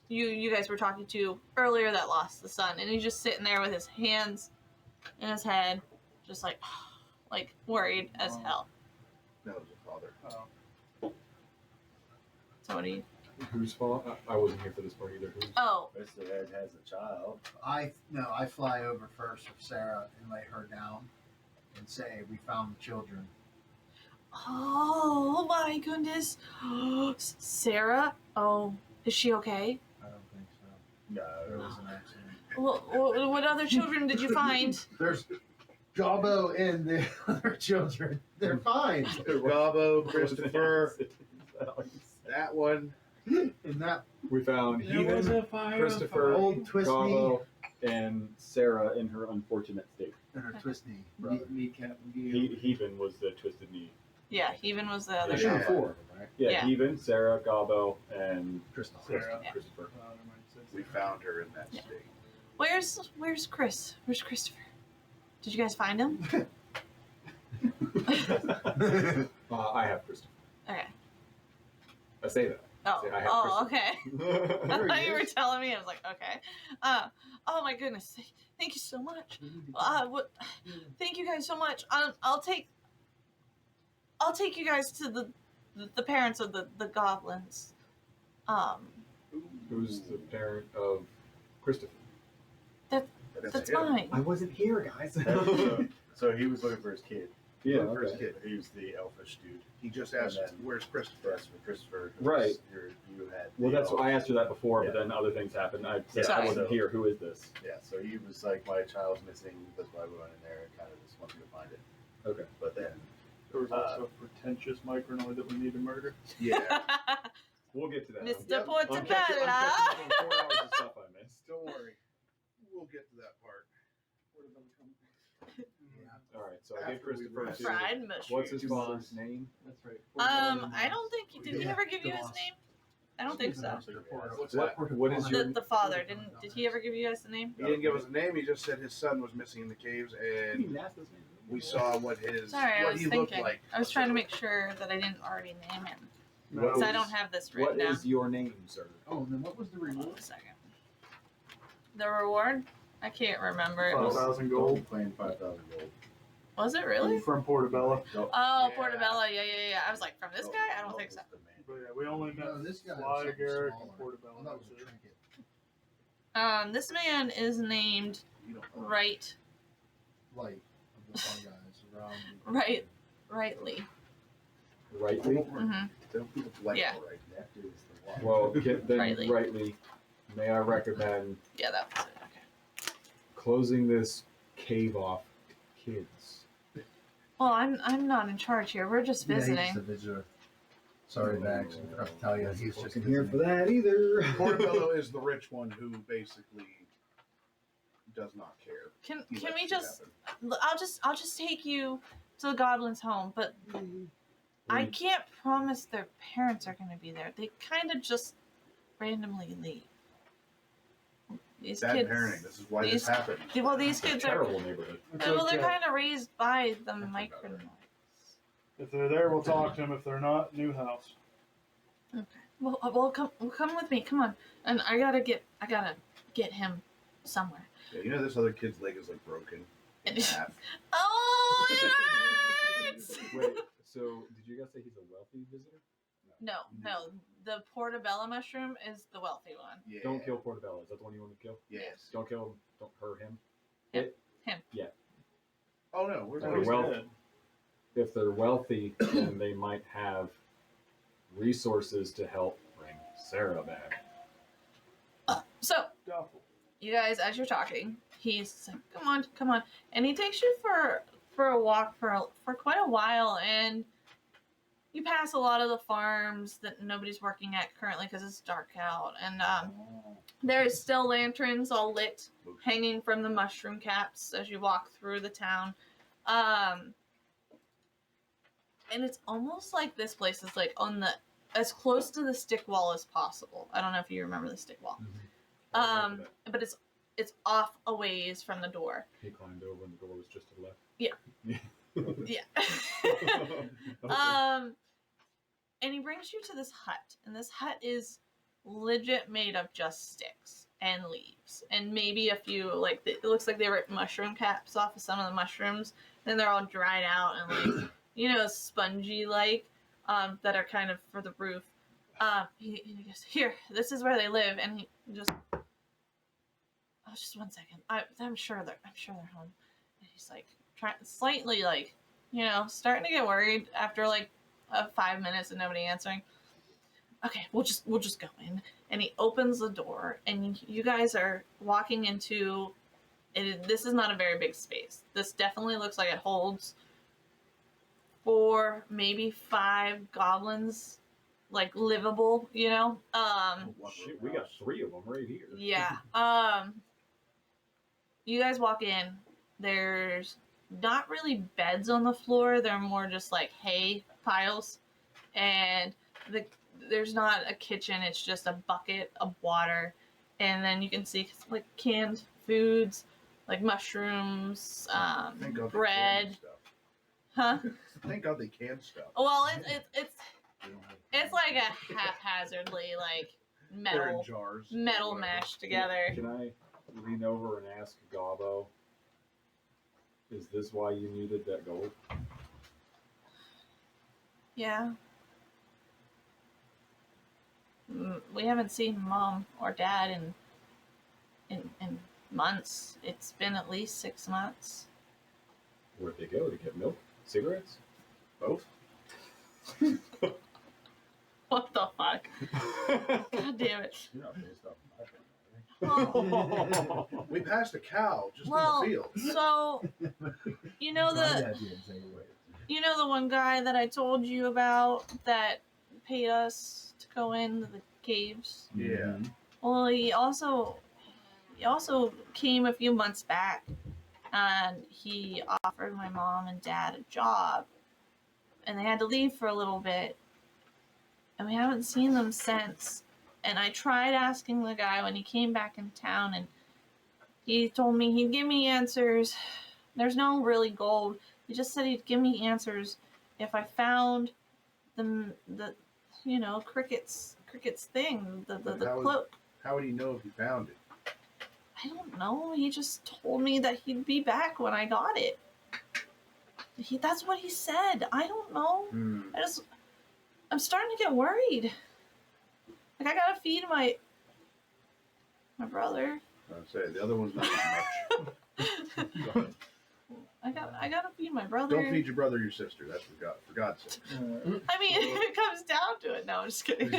you guys were talking to earlier that lost the son, and he's just sitting there with his hands in his head, just like worried as hell. That was a father. So what do you? Whose fault? I wasn't here for this part either. Who's? Oh, Mr. Ed has a child. I fly over first with Sarah and lay her down and say, "We found the children." oh my goodness, Sarah. Oh, is she okay? I don't think so. There No. was an accident. What other children did you find? There's Gobbo and the other children. They're fine. Gobbo, Christopher, that one. And that We found Heathen, Christopher, old twist knee Gobbo, and Sarah in her unfortunate state. and her twist knee brother. Heathen was the twisted knee. Yeah, even was the other. There's Yeah. four, right? Yeah, Yeah. Heathen, Sarah, Gobbo, and Crystal. Sarah. Yeah. Christopher. We found her in that Yeah. state. Where's Chris? Where's Christopher? Did you guys find him? I have Christopher. Okay. say that. Oh, I have oh, Christopher. okay. I There thought he you were is. telling me. I was like, okay. Oh my goodness. Thank you so much. Thank you guys so much. I'll take you guys to the parents of the goblins. Who's the parent of Christopher? That's him. mine. I wasn't here, guys. So he was looking for his kid. Yeah, Look for his okay. kid. He was the elfish dude. He just asked, And then- "Where's Christopher?" That's for Christopher. Right. You had. Well, the that's what I asked her that before, Yeah. but then other things happened. I said Sorry. I wasn't here. Who is this? Yeah. So he was like, my child's missing. That's why we went in there and kind of just wanted to find it. Okay. But then There was also a pretentious micronoid that we need to murder. Yeah. We'll get to that. Mr. Yep. I'm catching up Portabella. on 4 hours of stuff I missed. Don't worry. We'll get to that part. All right, so I After gave Christopher we two. Fried mushrooms. What's his father's name? That's right. I don't think did he Yeah, ever give you his DeMoss. name? I don't think so. What's What? that? What is your? The father did he ever give you guys the name? He didn't give us a name. He just said his son was missing in the caves, and we saw what Sorry, I what was he looked thinking. like. I was trying to make sure that I didn't already name him What because I is- don't have this What written down. is your name, sir? Oh, and then what was the Hold on reward? a second. The reward? I can't remember. It was, 5,000 gold. gold Playing 5,000 gold. was it really? from Portabella. Oh, Yeah. Portabella. Yeah. I was like, from this guy? I don't think so. But yeah, we only met No, this guy was Fly, something Garrick, smaller. and I Portabella. thought it was That's a it. trinket. This man is named You don't know. Right, Light of the fun guys around. Rightly. Rightly. Mm-hmm. Don't people like Yeah. all right? That is the one. Well, then Rightly. rightly, may I recommend Yeah, that was it. Okay. closing this cave off to kids? Well, I'm not in charge here. We're just Yeah, he's visiting. just a visitor. Sorry, Bags. I forgot to tell you. He's just Fucking here for that either. Portabello is the rich one who basically does not care. Can He we lets it just? happen. I'll just take you to the goblin's home, but I can't promise their parents are going to be there. They kind of just randomly leave. These Bad kids. parenting. This is why these- this happened. Well, these It's a kids are. terrible neighborhood. Well, they're kind of raised by the micronoids. If they're there, we'll talk to them. If they're not, new house. Okay. Well, come with me. Come on. And I gotta get him somewhere. Yeah, you know this other kid's leg is like broken in half. Oh, it hurts! Wait, so did you guys say he's a wealthy visitor? No. The portabella mushroom is the wealthy one. Yeah. Don't kill Portabella. Is that the one you want to kill? Yes. Don't kill him. Don't hurt him. Oh no, we're Oh, not. well- If they're wealthy, then they might have resources to help bring Sarah back. So Doubtful. you guys, as you're talking, he's like, come on, and he takes you for a walk for quite a while, and you pass a lot of the farms that nobody's working at currently because it's dark out, and there's still lanterns all lit, hanging from the mushroom caps as you walk through the town. And it's almost like this place is like on the as close to the stick wall as possible. I don't know if you remember the stick wall. But it's off a ways from the door. He climbed over and the door was just to the left. Yeah. And he brings you to this hut, and this hut is legit made of just sticks and leaves, and maybe a few like it looks like they ripped mushroom caps off of some of the mushrooms, and they're all dried out and like spongy like that are kind of for the roof. He goes, here, this is where they live, and he just just 1 second. I'm sure they're home. And he's like slightly like starting to get worried after like 5 minutes and nobody answering. Okay, we'll just go in. And he opens the door, and you guys are walking into. This is not a very big space. This definitely looks like it holds 4, maybe 5 goblins, like livable. Shit, we got 3 of them right here. Yeah. You guys walk in. There's not really beds on the floor. They're more just like hay piles, and there's not a kitchen. It's just a bucket of water, and then you can see like canned foods, like mushrooms, Thank God they bread. canned stuff. Huh? Thank God they canned stuff. Well, It's like a haphazardly like They're in metal jars. metal whatever. mashed together. Can I lean over and ask Gabo, is this why you needed that gold? Yeah. We haven't seen mom or dad in months. It's been at least 6 months. Where'd they go? To get milk? Cigarettes? Both. What the fuck? God damn it. You're not based off of my family. Well, We passed a cow just well, in the field. so you know My the dad didn't say a word. you know the one guy that I told you about that paid us to go into the caves? Yeah. Well, he also came a few months back, and he offered my mom and dad a job, and they had to leave for a little bit, and we haven't seen them since. And I tried asking the guy when he came back in town, and he told me he'd give me answers. There's no really gold. He just said he'd give me answers if I found the cricket's thing, the How cloak. How would he know if you found it? I don't know. He just told me that he'd be back when I got it. That's what he said. I don't know. I'm starting to get worried. Like, I gotta feed my brother. I'd say the other one's not eating much. I gotta feed my brother. Don't feed your brother or your sister. That's for God's sake. I mean, if it comes down to it. No, I'm just kidding.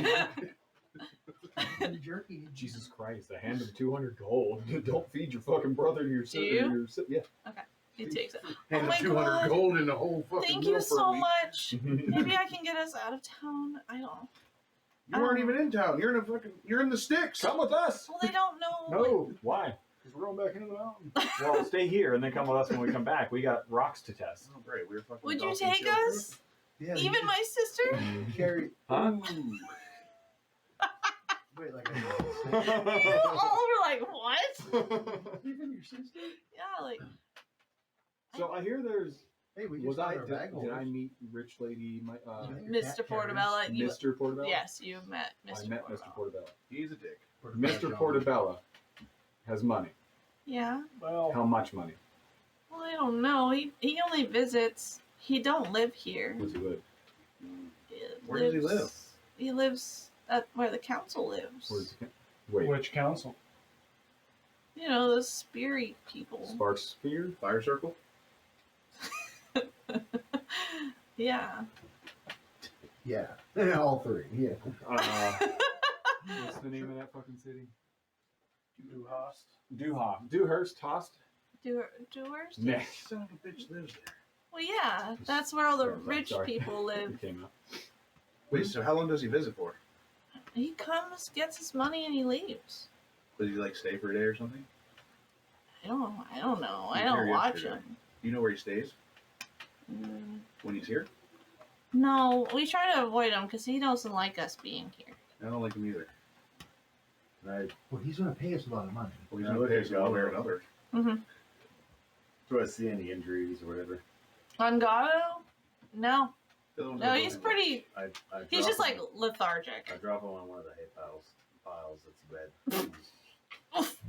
Jerky. Jesus Christ, I hand him 200 gold. Don't feed your fucking brother to your sister. you? Yeah. He takes it. Hand my him 200 God. gold in the whole fucking Thank meal you for a so week. much. Maybe I can get us out of town. I don't. You weren't even in town. You're in the sticks. Come with us. Well, they don't know. No. Why? Because we're going back into the mountain. Well, stay here and then come with us when we come back. We got rocks to test. Oh, great. We were fucking Would you dolphin take children. us? Yeah, Even my sister? carry. Huh? Wait, like You all were like, what? even your sister? Yeah, like. So I hear there's. Hey, we just Was got I our did, bag did I holders. meet Rich Lady? Mr. Portobello. Mr. Portobello. Yes, you met Mr. I met Portobello. Mr. Portobello. He's a dick. Mr. Portobello has money. Yeah. Well, How much money? Well, I don't know. He only visits. He don't live here. Where does he live? Where does he live? He lives at where the council lives. Where's he? Wait, which council? You know, those spirit people. Sparks Sphere? Fire circle? Yeah. Yeah, all three. Yeah. What's the name of that fucking city? Duhast. Dewhurst, Tost? Doers? Nah. Son of a bitch lives there. Well, yeah. That's where all the Sorry, rich sorry. people live. It came out. Wait, so how long does he visit for? He comes, gets his money, and he leaves. Does he like stay for a day or something? I don't know. I He don't was here watch yesterday. him. Do you know where he stays Mm, when he's here? no, we try to avoid him because he doesn't like us being here. I don't like him either. Right. Well, he's gonna pay us a lot of money. Well, he's Yeah, going to look pay at us one way or Gabo. another. Do I see any injuries or whatever? On Gato? No. The other one's No, not he's doing pretty. I He's drop just him- like lethargic. I drop him on one of the hay piles that's bed.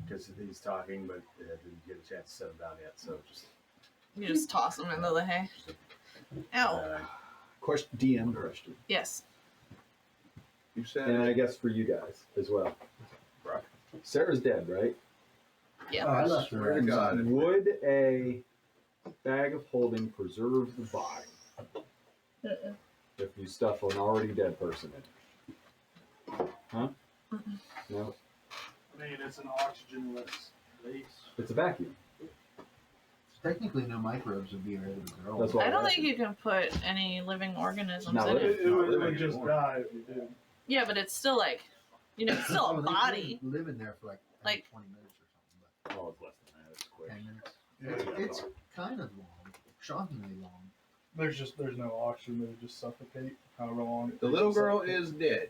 Because he's talking, but I didn't get a chance to set him down yet. So just You just toss him into the hay. Ow. Question, DM question. Yes. You said And I guess for you guys as well. Brock. Sarah's dead, right? Yeah. Oh, I left Swear her. to God. Would a bag of holding preserve the body if you stuff an already dead person in it? Huh? No, I mean, it's an oxygenless base. it's a vacuum. Technically, no microbes would be able to grow. That's why I don't think you can put any living organisms Not in living. it. It would living just anymore. die if you did. Yeah, but it's still like, it's still Oh, a they body. live in there for like 20 minutes or something, Oh, it's less than that. It's but quick. 10 minutes. Yeah. It's kind of long, shockingly long. There's no oxygen. They would just suffocate however long. it The takes little to girl suffocate. is dead.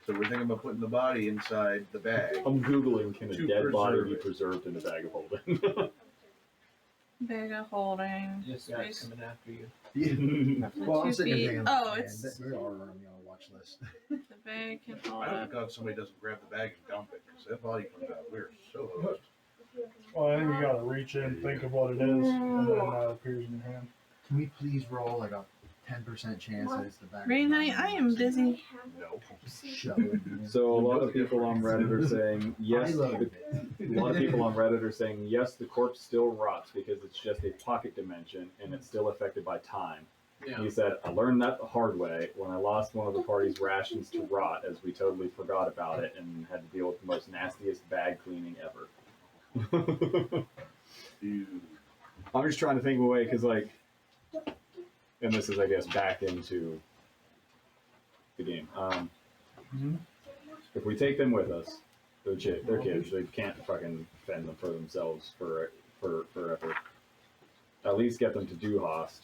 So we're thinking about putting the body inside the bag. I'm googling, can a To dead body preserve be it. preserved in a bag of holding? Bag of holding. This guy's coming after you. Well, I'm 2 sitting here feet. thinking, Oh, man, it's they are on the watch list. the bag can hold I hope up. God somebody doesn't grab the bag and dump it, because that body comes out. We're so hosed. Well, I think you gotta reach in, think of what it is, and then it appears in your hand. Can we please roll like a 10% chance that it's the back? Rain Knight, I am busy. No. Shove it, man. So a lot of people on Reddit are saying yes. I love A lot of people on Reddit are saying yes. The corpse still rots because it's just a pocket dimension and it's still affected by time. Yeah. He said, "I learned that the hard way when I lost one of the party's rations to rot, as we totally forgot about it and had to deal with the most nastiest bag cleaning ever." Dude. I'm just trying to think of a way because, like, and this is, I guess, back into the game. If we take them with us, they're kids. They can't fucking fend them for themselves for forever. At least get them to do host.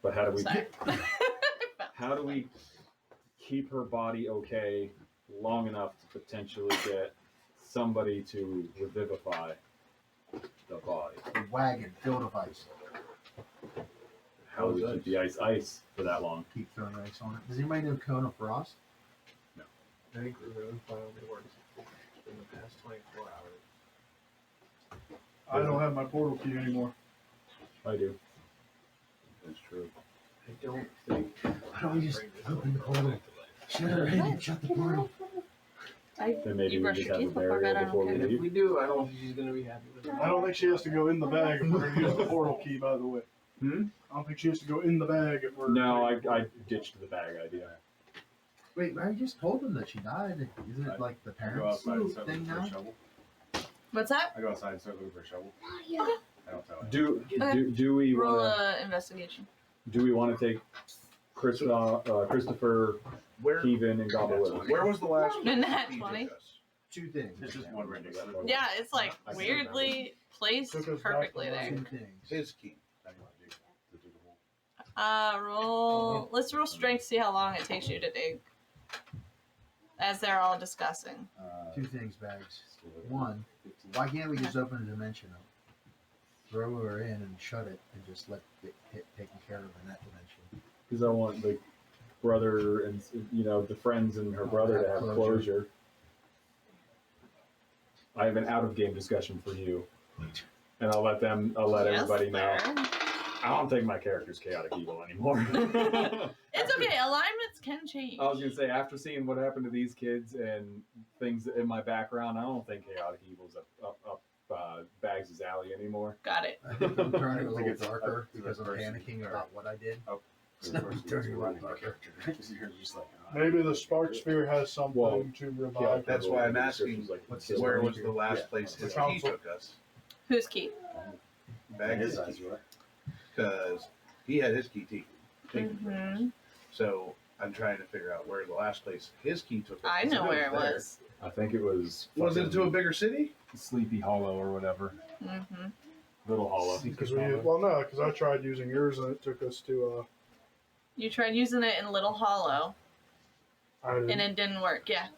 But how do we? Sorry. How do we keep her body okay long enough to potentially get somebody to revivify the body? A wagon filled with ice. How do we keep the ice for that long? Keep throwing ice on it. Does anybody know Cone of Frost? I think the room file only works in the past 24 hours. I don't have my portal key anymore. I do. That's true. I don't think. Why don't we just open the portal? Shut her in and shut the portal. Then maybe You we brush just your have a teeth before bed, burial I don't before we care. And if leave. we do, I don't think she's gonna be happy with it. I don't think she has to go in the bag if we're gonna use the portal key, by the way. Hmm? I don't think she has to go in the bag if we're. No, I ditched the bag idea. Wait, I just told them that she died. Isn't it like the I go parents' outside and start thing looking for now? a shovel. What's that? I go outside and start looking for a shovel. Yeah. I don't tell her. Do we Roll want a investigation. to take Christopher, Where Keevan, and Gobble with us? where was the last In one that he 20? took us? Two things. It's just one right next to it. Yeah, it's like I see weirdly placed Took us back perfectly to there. Two things. His key. Roll. Let's roll strength. See how long it takes you to dig. As they're all discussing. Two things, Bags. One, why can't we just open a dimension up? Throw her in and shut it and just let it get taken care of in that dimension. Because I want the brother and the friends and her brother to have closure. I have an out of game discussion for you, and I'll let Yes, everybody know. sir. I don't think my character's chaotic evil anymore. It's okay. Alignments can change. I was gonna say, after seeing what happened to these kids and things in my background, I don't think chaotic evil's up Bags' alley anymore. Got it. I think I'm turning a I think little it's darker a because I'm person panicking or- about what I did. Oh, It's not turning a little running my darker. character. You're just like, Maybe the spark sphere has something Well, to revive. That's why I'm asking, What's where this was the last Yeah. place his The key council. took us? Who's key? Bag his his eyes, key. right? Because he had his key taken from us. Mm-hmm. So I'm trying to figure out where the last place his key took us. I 'cause know it where it there. was. I think it was. Was it fucking to a bigger city? Sleepy Hollow or whatever. Mm-hmm. Little Hollow. Because because I tried using yours and it took us to You tried using it in Little Hollow, I didn't, and it didn't work. Yeah.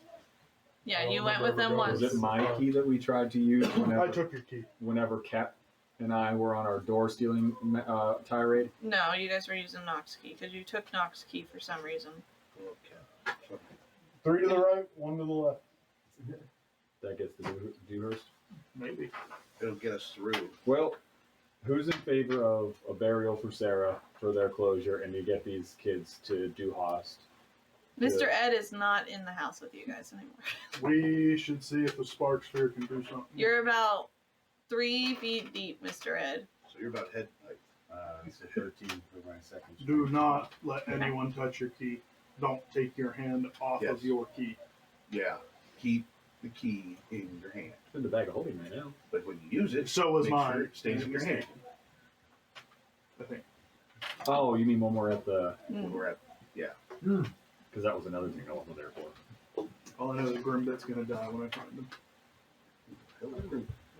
Yeah, I don't you went remember with them ever going. once. Was it my key that we tried to use I whenever took your key. Kat and I were on our door stealing tirade? No, you guys were using Nox key because you took Nox key for some reason. Okay. 3 to the right, 1 to the left. That gets the Dewhurst. Maybe. It'll get us through. Well, who's in favor of a burial for Sarah for their closure and you get these kids to do host? Mr. Ed is not in the house with you guys anymore. We should see if the spark sphere can do something. You're about 3 feet deep, Mr. Ed. So you're about head height. It's a 13 for my second. Do not let anyone touch your key. Don't take your hand off Yes. of your key. Yeah. Keep the key in your hand. It's in the bag of holding right now. But when you use it, So was make mine. sure it stays in your hand. I think. Oh, you mean when we're at the? When we're at Because that was another thing I wasn't there for. All I know is Grimbit's gonna die when I find him.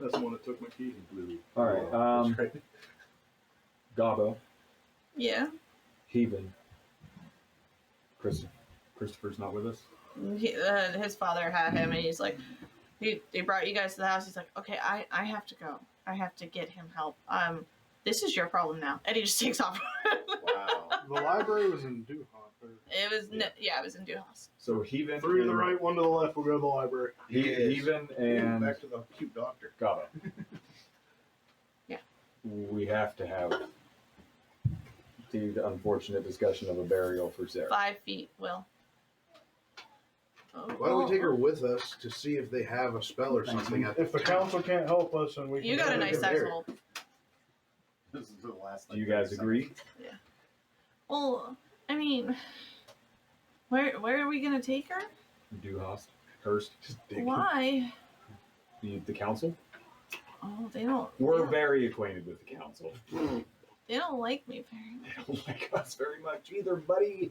That's the one that took my key. Blue. All right. That's right. Gabo, Yeah. Heaven, Christopher's not with us. His father had him, and he's like, They brought you guys to the house. He's like, okay, I have to go. I have to get him help. This is your problem now. And he just takes off. Wow. The library was in Duhon. It was it was in Duhas. So Heaven, 3 to the right, 1 to the left. We'll go to the library. Heaven and back to the cute doctor. Gabo. Yeah. We have to have the unfortunate discussion of a burial for Sarah. 5 feet, Will. Oh, Why don't we take her with us to see if they have a spell or something? If the council can't help us, then we can. You got a go nice to size there. hole. This is the last. Do you guys agree? Well, I mean, where are we gonna take her? Duhast. Hurst. Why? The council? Oh, they don't. We're very acquainted with the council. They don't like me very much. They don't like us very much either, buddy.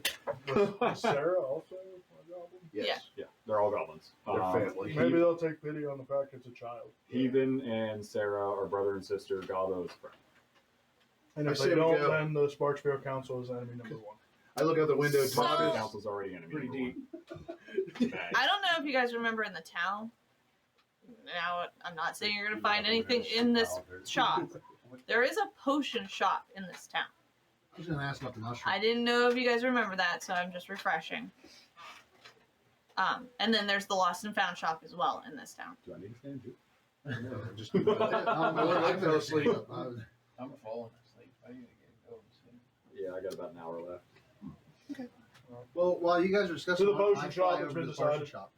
Was Sarah also a goblin? Yes. Yeah, they're all goblins. They're family. Maybe they'll take pity on the fact it's a child. Heaven and Sarah are brother and sister. Gabo's friend. And I if say they we don't, go. then the Sparksville Council is enemy number 1. I look out the window. So- Todd The is council's already enemy. pretty number deep. one. I don't know if you guys remember in the town. Now, I'm not saying you're gonna find anything in this shop. There is a potion shop in this town. I was gonna ask about the mushroom. I didn't know if you guys remember that, so I'm just refreshing. And then there's the lost and found shop as well in this town. Do I need to stand too? No, just I fell asleep. I'm falling asleep. I need to get going soon. Yeah, I got about an hour left. Well, while you guys are discussing, To the potion I shop, fly it's over been to the potion decided. shop.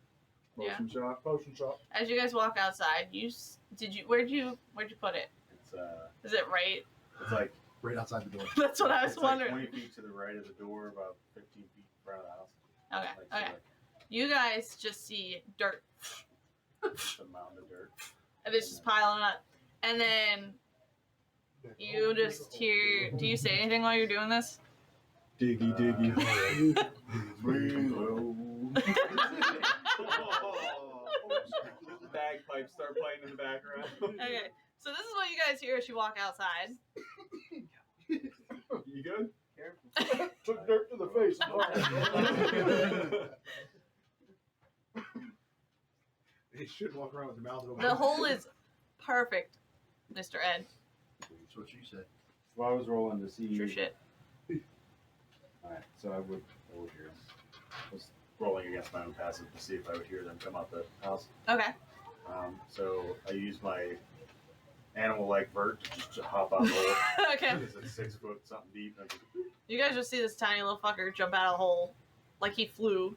Yeah. Potion shop. Potion shop. As you guys walk outside, where'd you put it? It's Is it right? it's like Right outside the door. That's what I was it's wondering. Like 20 feet to the right of the door, about 15 feet in front of the house. Okay, Like, okay. You guys just see dirt, So a mound of dirt. and it's just piling up, and then you just hear. Do you say anything while you're doing this? Diggy, diggy. Bagpipes start playing in the background. Okay, so this is what you guys hear as you walk outside. You good? Took dirt to the face. He shouldn't walk around with your mouth open. The hole is perfect, Mr. Ed. That's what she said. Well, I was rolling to see. True shit. Alright, so I would hear them. I was rolling against my own passive to see if I would hear them come out the house. Okay. So I used my animal-like vert to just hop out the hole. Okay. Because it's 6 foot something deep, and You guys just see this tiny little fucker jump out of the hole, like he flew.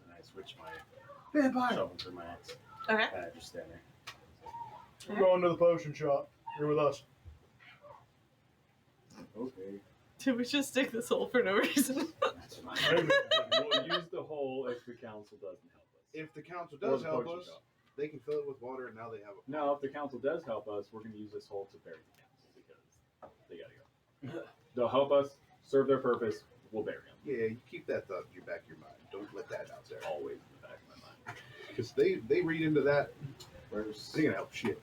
I switch my Vampire. shovel to my axe. Okay. And I just stand there. We're going to the potion shop. You're with us. Okay. Did we just dig this hole for no reason? That's fine. Maybe. We'll use the hole if the council doesn't help us. If the council Or does the help potion us, shop. they can fill it with water, and now they have a. No, if the council does help us, we're going to use this hole to bury the council because they got to go. They'll help us, serve their purpose, we'll bury them. Yeah, you keep that thought in your back of your mind. Don't let that out there. Always in the back of my mind. Because they read into that. Where's They can help shit.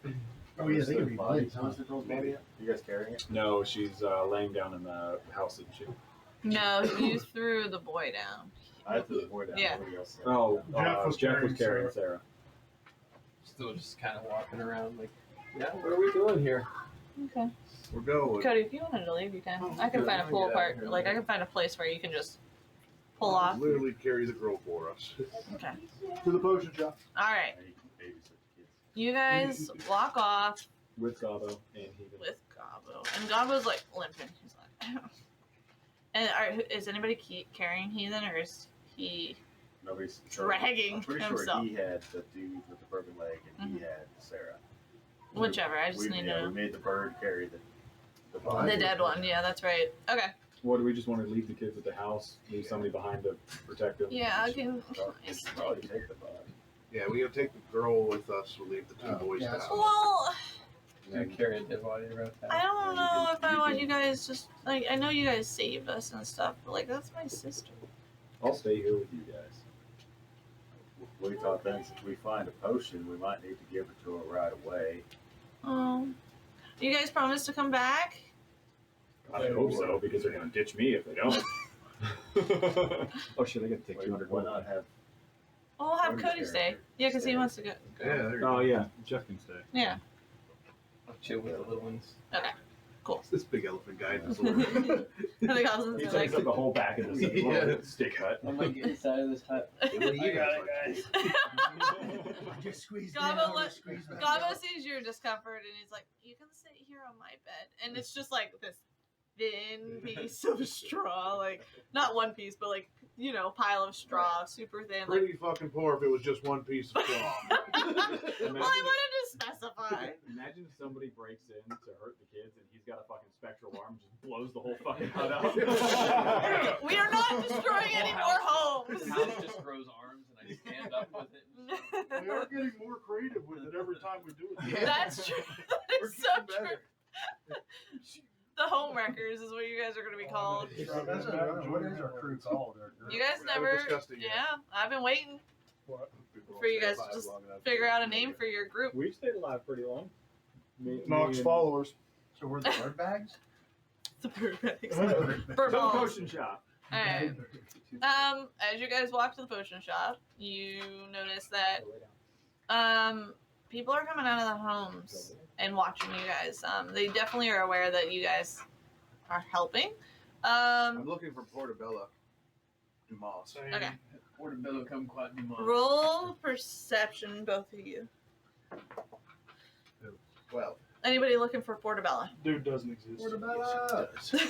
Oh yeah, they the can be body? blades, huh? Where's the girl's body at? You guys carrying it? No, she's laying down in the house, isn't she? No, you threw the boy down. I threw the board down. Yeah. Nobody else. Oh, Jeff was Jeff carrying was carrying Sarah. Still just kind of walking around like, yeah, what are we doing here? Okay. We're going. Cody, if you wanted to leave, you can. I can find a pull apart. Like, I can find a place where you can just pull off. Literally carry the girl for us. Okay. To the potion shop. Alright. And you can babysit the kids. You guys walk off With Gabo and Heathen. with Gabo. And Gabo's like limping. He's like, and is anybody carrying Heathen, or is he Nobody's dragging I'm pretty himself? sure he had the dude with the broken leg, and he had Sarah. Whichever, I just need to know. We made the bird carry the The body. dead one, yeah, that's right. Okay. What, do we just want to leave the kids at the house? Leave somebody behind to protect them? Yeah, I can. Probably take the body. Yeah, we gotta take the girl with us. We'll leave the two boys yeah, down. that's Well, You carry a dead body around town. I don't you know can- if I you want can- you guys just like. I know you guys saved us and stuff, but like that's my sister. I'll stay here with you guys. We thought then, since we find a potion, we might need to give it to her right away. You guys promise to come back? I hope so, because they're going to ditch me if they don't. Oh shit, I got to take Why 200 why gold. not have? We'll have have Cody stay. Yeah, because he wants to go. Yeah, there you Oh go. yeah, Jeff can stay. Yeah. I'll chill with the little ones. Cool. This big elephant guy in this I think I was He like, takes up the whole back of this little stick hut. I might get inside of this hut. What do you I got guys it, like? guys. Just squeeze Gabo down or let- squeeze back Gabo out. sees your discomfort and he's like, "You can sit here on my bed," and it's just like this thin piece of straw, like not one piece, but like pile of straw, super thin. Like, Pretty fucking poor if it was just one piece of straw. well, I wanted to specify. Imagine if somebody breaks in to hurt the kids and he's got a fucking spectral arm and just blows the whole fucking hut up. We are not destroying any more homes. The house just grows arms and I stand up with it. We are getting more creative with it every time we do it. Yeah. That's true. That We're is so getting true. better. The home wreckers is what you guys are going to be called. That's what is our crew called? You guys We haven't never. discussed it yet. Yeah, I've been waiting What? for you guys to just figure out a name for your group. We've stayed alive pretty long. Knox followers. So we're the bird bags? The perfect. Bird To the Purple. potion shop. Alright. As you guys walk to the potion shop, you notice that people are coming out of the homes and watching you guys. They definitely are aware that you guys are helping. I'm looking for Portobello Dumas. Same. Okay. Portobello kumquat du monde. Roll perception, both of you. Well, Anybody looking for Portobello? Dude doesn't exist. Portobello. yes, it does.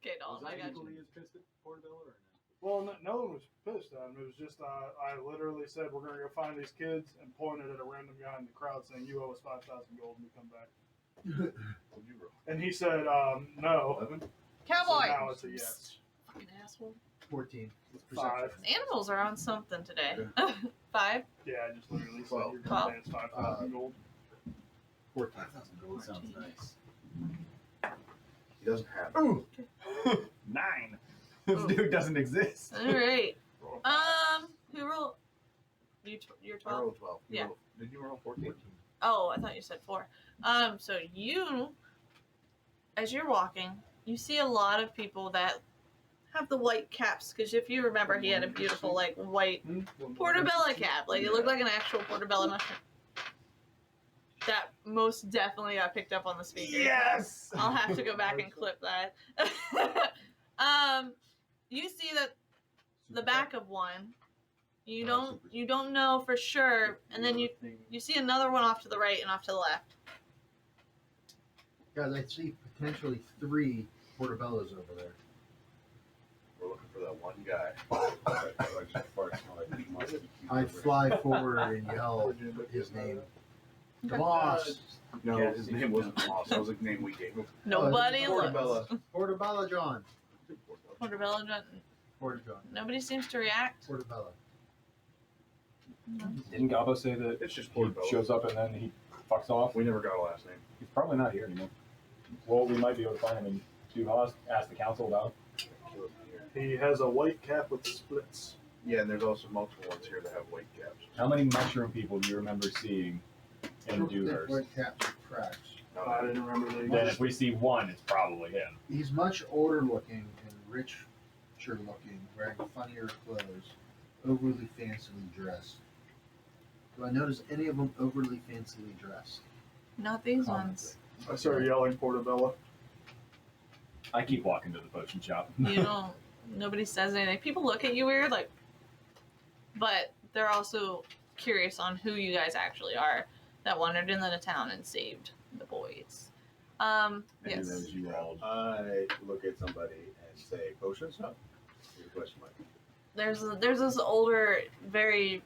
Okay, Dalton, I got you. equally as pissed at Portobello or no? Well, no one was pissed at him. It was just I literally said we're gonna go find these kids and pointed at a random guy in the crowd saying you owe us 5,000 gold when we come back. What'd you roll? And he said no. 11? Cowboy! So now it's a yes. Fucking asshole. 14. It's 5. Animals are on something today. 5? Yeah, I just literally said Well, you're gonna pay us 5,000 gold. 14. Gold sounds nice. He doesn't have it. Ooh, 9. this dude doesn't exist. Alright. Who rolled? You're I 12? rolled 12. You Yeah. rolled- Did you roll 14? Oh, I thought you said 4. So you, as you're walking, you see a lot of people that have the white caps. Because if you remember, he had a beautiful, like, white portobello cap. Like, it looked like an actual portobello mushroom. That most definitely got picked up on the speaker. Yes. I'll have to go back and clip that. You see that the back of one. You don't know for sure, and then you see another one off to the right and off to the left. Guys, I see potentially 3 Portobellos over there. We're looking for that one guy. I fly forward and yell his name. Okay. Boss. No, his name wasn't Dumas. That was the name we gave him. Nobody Portobello. looks. Portobello John. Portobello. Portobello. Nobody seems to react. Portobello. Didn't Gabo say that It's just he Portobello. shows up and then he fucks off? We never got a last name. He's probably not here anymore. Well, we might be able to find him in Two Haws. Ask the council about him. He wasn't here. He has a white cap with splits. Yeah, and there's also multiple ones here that have white caps. How many mushroom people do you remember seeing in Dewhurst? White caps with cracks. No, I didn't remember the Then if we see one, it's probably him. He's much older looking and richer looking, wearing funnier clothes, overly fancily dressed. Do I notice any of them overly fancily dressed? Not these ones. I started yelling Portobello. I keep walking to the potion shop. You don't. Nobody says anything. People look at you weird, like, but they're also curious on who you guys actually are that wandered into the town and saved the boys. Maybe Yes. those you all. I look at somebody and say, "Potion shop." Question mark. There's this older, very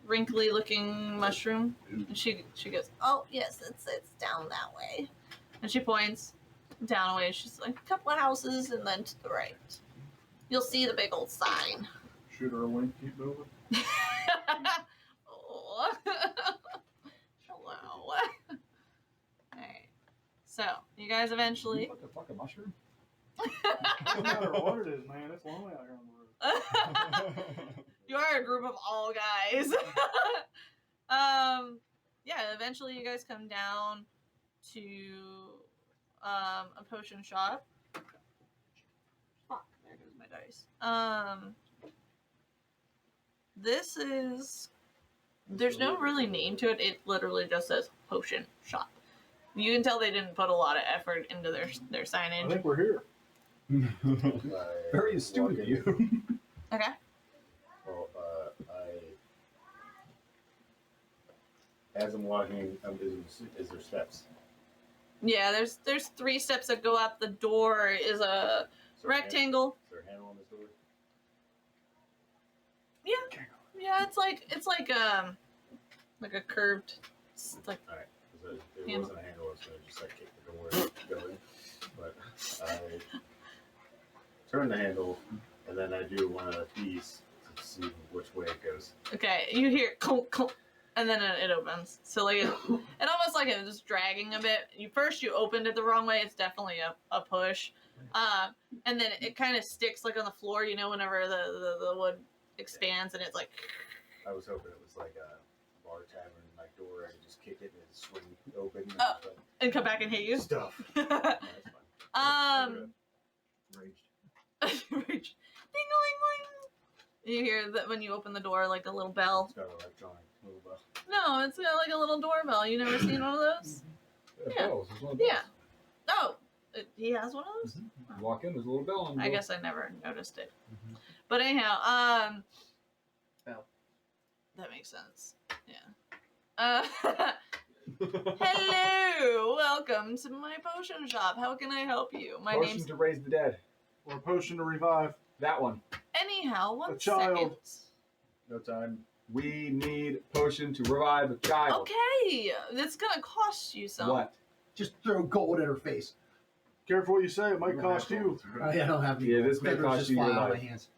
wrinkly looking mushroom. And she goes, "Oh yes, it's down that way," and she points down a way. She's like, "A couple of houses and then to the right. You'll see the big old sign." Shoot her a wink, keep moving. Oh. Hello. Alright. So, you guys eventually. What the fuck, a mushroom? No matter what it is, man, it's lonely out here on the road. You are a group of all guys. Yeah, eventually you guys come down to a potion shop. Fuck, there goes my dice. This is. There's no really name to it. It literally just says potion shop. You can tell they didn't put a lot of effort into their I signage. think we're here. Very astute of you. Okay. Well, as I'm walking, is there steps? Yeah, there's 3 steps that go up. The door is a Is there a rectangle. Is there a handle on this door? Yeah, it's like a curved like. Alright, because it Handle. wasn't a handle, I was going to just like kick the door and go in. But I turn the handle, and then I do one of these to see which way it goes. Okay, you hear clunk, clunk, and then it opens. So like it almost like it was just dragging a bit. You opened it the wrong way. It's definitely a push, and then it kind of sticks like on the floor. You know, whenever the wood expands and it's like. I was hoping it was like a bar tavern like door. I could just kick it and it'd swing open. And, Oh. And come back and hit you. Stuff. No, that's fine. Raged. Ding You hear that when you open the door, like a little bell. It's got an electronic little bell. No, it's got like a little doorbell. You never seen one of those? Yeah. Bells. There's one of those. Yeah. Oh, he has one of those. You walk in, there's a little bell on the I door. guess I never noticed it. But anyhow, Bell. that makes sense. Yeah. Hello, welcome to my potion shop. How can I help you? My Potion name's. to raise the dead. Or a potion to revive. That one. Anyhow, one A child. second. No time. We need potion to revive a child. Okay, it's gonna cost you some. What? Just throw gold at her face. Careful what you say, it might You cost don't have you. to- I don't have any Yeah, gold. this may Feathers cost just you fly your out of my life. hands.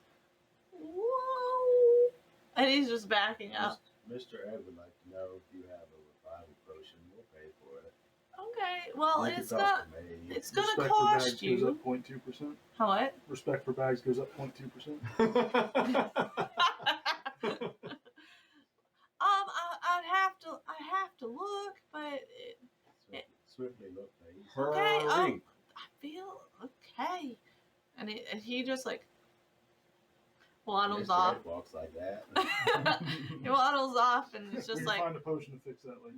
Whoa! And he's just backing up. Mr. Ed would like to know if you have a revival potion. We'll pay for it. Okay, well, You can it's talk not. to me. It's gonna Respect for bags cost goes you. up 0.2%. How what? Respect for bags goes up 0.2%. I'd have to look, but Swiftly look, please. okay. Hurry. I feel okay. And he just like waddles Mr. off. Ed walks like that. He waddles off, and it's We just can like. find a potion to fix that later.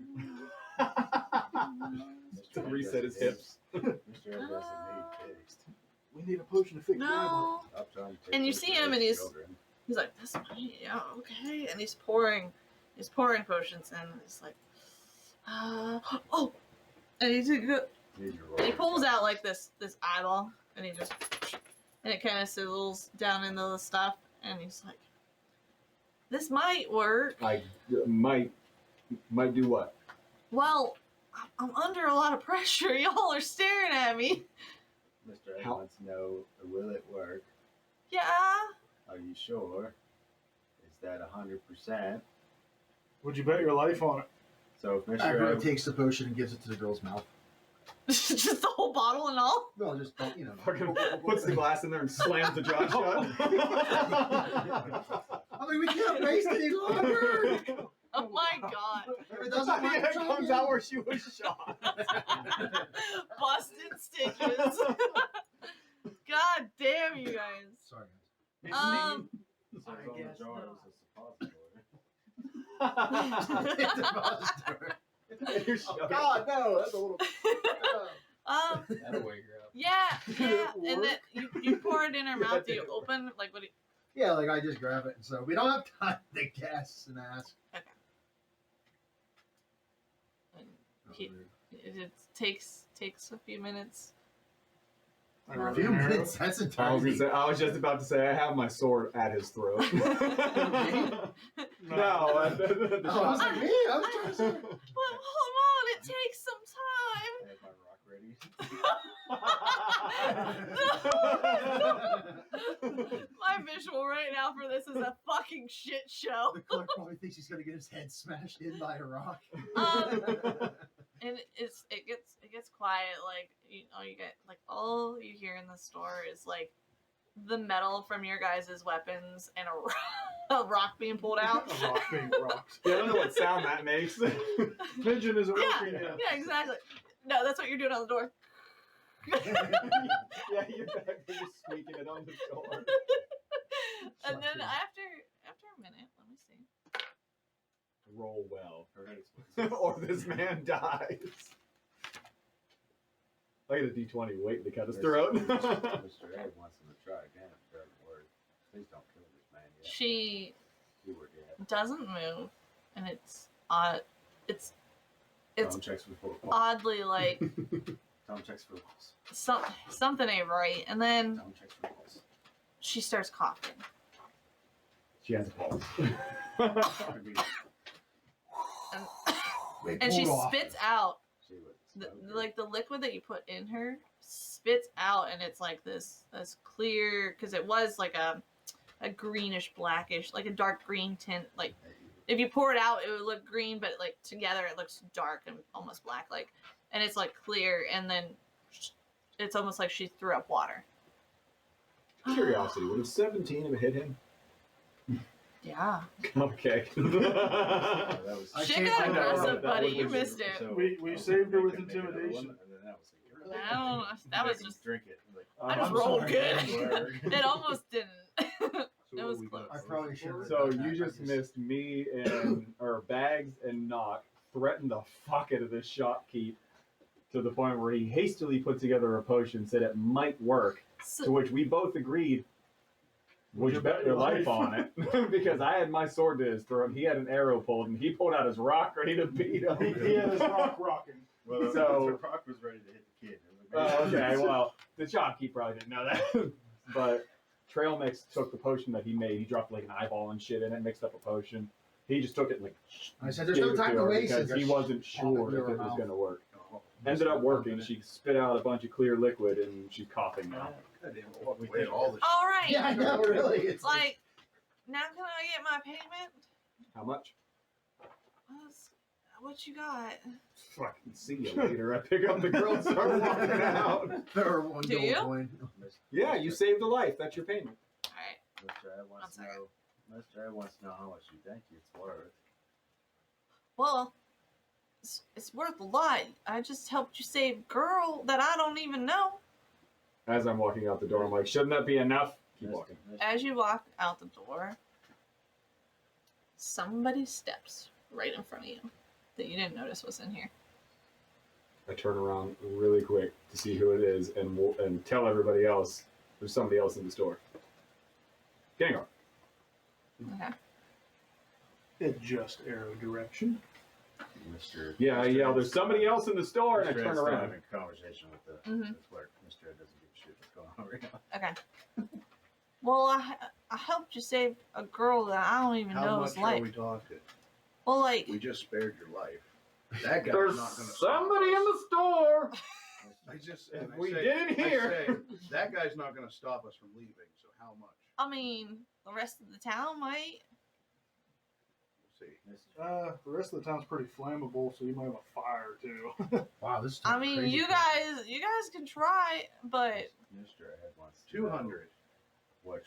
To Ed reset his doesn't hips. need- Mr. Ed doesn't need fixed. We need a potion to fix that. No. Stop trying to take And you Mr. see him, Ed's and he's- children. He's like, "This might, yeah, okay," and he's pouring potions in. And he's like, oh, and Need your he roll. pulls out like this eyeball, and it kind of sizzles down into the stuff, and he's like, "This might work." I might do what? Well, I'm under a lot of pressure. Y'all are staring at me. Mr. Ed How- wants to know, will it work? Yeah. Are you sure? Is that 100%? Would you bet your life on it? So if Mr. Agro Ed, takes the potion and gives it to the girl's mouth. Just the whole bottle and all. Well, just, you know. Fucking puts the glass in there and slams the jar shut. I mean, we can't waste any longer. Oh my god. If it doesn't work, It try comes again. out where she was shot. Busted stitches. God damn you guys. Sorry, so I on the guess jar not. was a suppository. guys. You're Oh, shut God, no. That's a little. That'll wake her up. Yeah, and then you pour it in her Yeah, mouth. Do you dude. open like what? Yeah, like I just grab it, and so we don't have time to guess and ask. It takes a few minutes. I A grab few an arrow. minutes. That's I was, entirely. I was just about to say I have my sword at his throat. no, Oh, I was like, me. I was trying to say. Well, hold on, it takes some I have my rock ready. time. My visual right now for this is a fucking shit show. The clerk probably thinks he's gonna get his head smashed in by a rock. And it gets quiet. Like you get like all you hear in the store is like the metal from your guys' weapons and a rock being pulled out. A rock being rocked. Yeah, I don't know what sound that makes. Pigeon isn't Yeah, working yet. yeah, exactly. No, that's what you're doing on the door. Yeah, you're back there just squeaking it on the door. And then after a minute, let me roll well, Her head explodes. or this man dies. I get a d20 waiting to cut his throat. Mr. A wants him to try again if it doesn't work. Please don't kill this man yet. She You were dead. doesn't move, and it's odd. It's Tom checks for pulse. oddly like Tom checks for pulse. something ain't right, and then Tom checks for pulse. she starts coughing. She has a pulse. And she Pulled off. spits out She was like the liquid that you put in her spits out, and it's like this clear, because it was like a greenish blackish, like a dark green tint. Like if you pour it out it would look green, but like together it looks dark and almost black, like, and it's like clear, and then it's almost like she threw up water. Curiosity, would a 17 have hit him? Yeah. Okay. that was I Shit saved got her. aggressive, That buddy. was- You missed it. So, We saved her with make another one, intimidation. and then that was it. I don't, that was just, drink it. Like, I just I'm rolled sorry. good. It almost didn't. So It what was we got? close. I probably should have. So you just missed me and or Bags and Knock threatened the fuck out of this shopkeep to the point where he hastily put together a potion, said it might work, to So, which we both agreed. Would you bet your life on it? Because I had my sword to his throat, he had an arrow pulled, and he pulled out his rock ready to beat him. He had his rock rocking. well, So- the rock was ready to hit the kid. Oh, okay. Well, the shopkeep probably didn't know that. But Trail Mix took the potion that he made. He dropped like an eyeball and shit in it, mixed up a potion. He just took it and like. I said, "There's gave no it time to her waste." because and he just wasn't pop it sure into if her it was mouth. going to work. Ended up working. She spit out a bunch of clear liquid and she's coughing now. Wait, all this. all right. Yeah, I know, really. It's Like, now can I get my payment? How much? What you got? Fucking see you later. I pick up the girl and start walking out. Or one Do gold you? coin. Yeah, you saved a life. That's your payment. All right. Mr. A wants to One know. Mr. A wants to know how much you think it's worth. Well, it's worth a lot. I just helped you save a girl that I don't even know. As I'm walking out the door, I'm like, shouldn't that be enough? Keep walking. As you walk out the door, somebody steps right in front of you that you didn't notice was in here. I turn around really quick to see who it is and tell everybody else there's somebody else in the store. Gang up. Okay. Adjust arrow direction. Mr. Yeah, I Mr. yell, Ed's- there's somebody else in the store, and I Mr. turn Ed's still around. having a conversation with the Mhm. clerk. Mr. Ed doesn't give a shit what's going on right now. Okay. Well, I helped you save a girl that I don't even How know much is are life. we talking? Well, like, We just spared your life. That guy's There's not going to somebody in the store. I just If and I we say- didn't I hear. say, that guy's not going to stop us from leaving. So how much? I mean, the rest of the town might. We'll see. Mr. The rest of the town's pretty flammable, so you might have a fire too. Wow, this is I mean, crazy. you guys can try, but Mr. Ed wants to know 200. what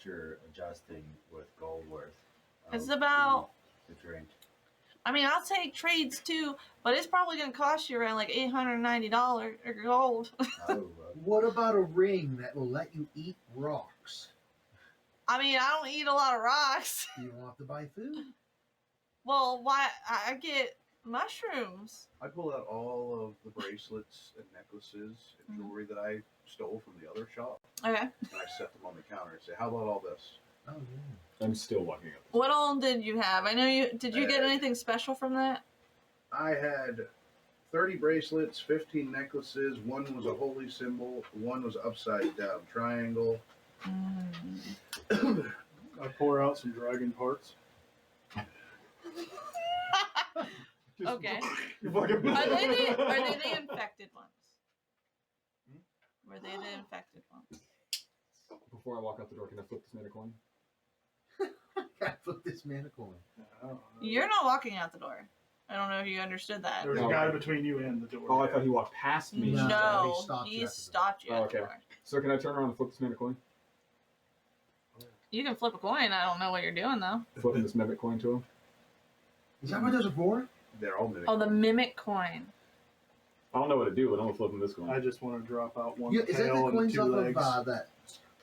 you're adjusting with gold worth. it's of about. the drink. I mean, I'll take trades too, but it's probably gonna cost you around like $890 or gold. Oh, What about a ring that will let you eat rocks? I mean, I don't eat a lot of rocks. Do you want to buy food? Well, why? I get mushrooms. I pull out all of the bracelets and necklaces and jewelry that I stole from the other shop, Okay. and I set them on the counter and say, "How about all this?" Oh, yeah. I'm still walking up. What all did you have? I know you. Did you get anything special from that? I had 30 bracelets, 15 necklaces. One was a holy symbol. One was upside down triangle. I pour out some dragon parts. Okay. You fucking- Are they the infected ones? Were they the infected ones? Before I walk out the door, can I flip this man a coin? I flip this man a coin. I don't know. You're not walking out the door. I don't know if you understood that. There's No. a guy between you and the door. Oh, I thought he walked past me. No. No, he stopped you he at the door. stopped you Oh, at the okay. door. So can I turn around and flip this man a coin? You can flip a coin. I don't know what you're doing though. Flipping this mimic coin to him. Is that what those are for? They're all mimic. Oh, the mimic coin. I don't know what to do, but I'm gonna flip him this coin. I just want to drop out one Yeah, is that the tail and coins two off legs. of that?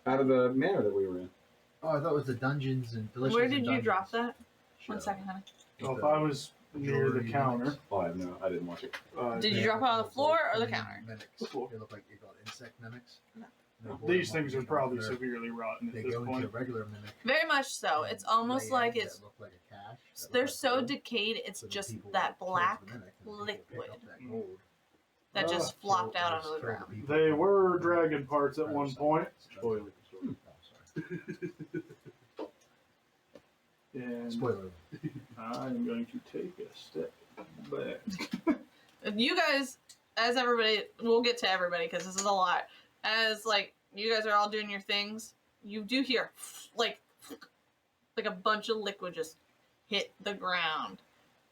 Out of the manor that we were in. Oh, I thought it was the dungeons and delicious. Where and did you dungeons. drop that? Shut One up. second, honey. So if I was near the Majority counter, mimics. Oh, I know. I didn't watch it. Did you They drop have it on the floor or the green counter? Mimics. The floor. They look like they call insect mimics. No. They boil these them up things and are eat them probably for their- severely rotten at They this go into point. a regular mimic. Very much so. and It's almost lay like eggs it's that look like a cash. that they're look like so gold. decayed. It's So the just people that kills black the mimic, and the people pick liquid up that gold. that just flopped out onto the Kill ground. people They from were the dragon parts at one parasite. point, Spoiler. Oh, sorry. and Spoiler. I'm going to take a step back. You guys, as everybody, we'll get to everybody because this is a lot. As like you guys are all doing your things, you do hear like a bunch of liquid just hit the ground.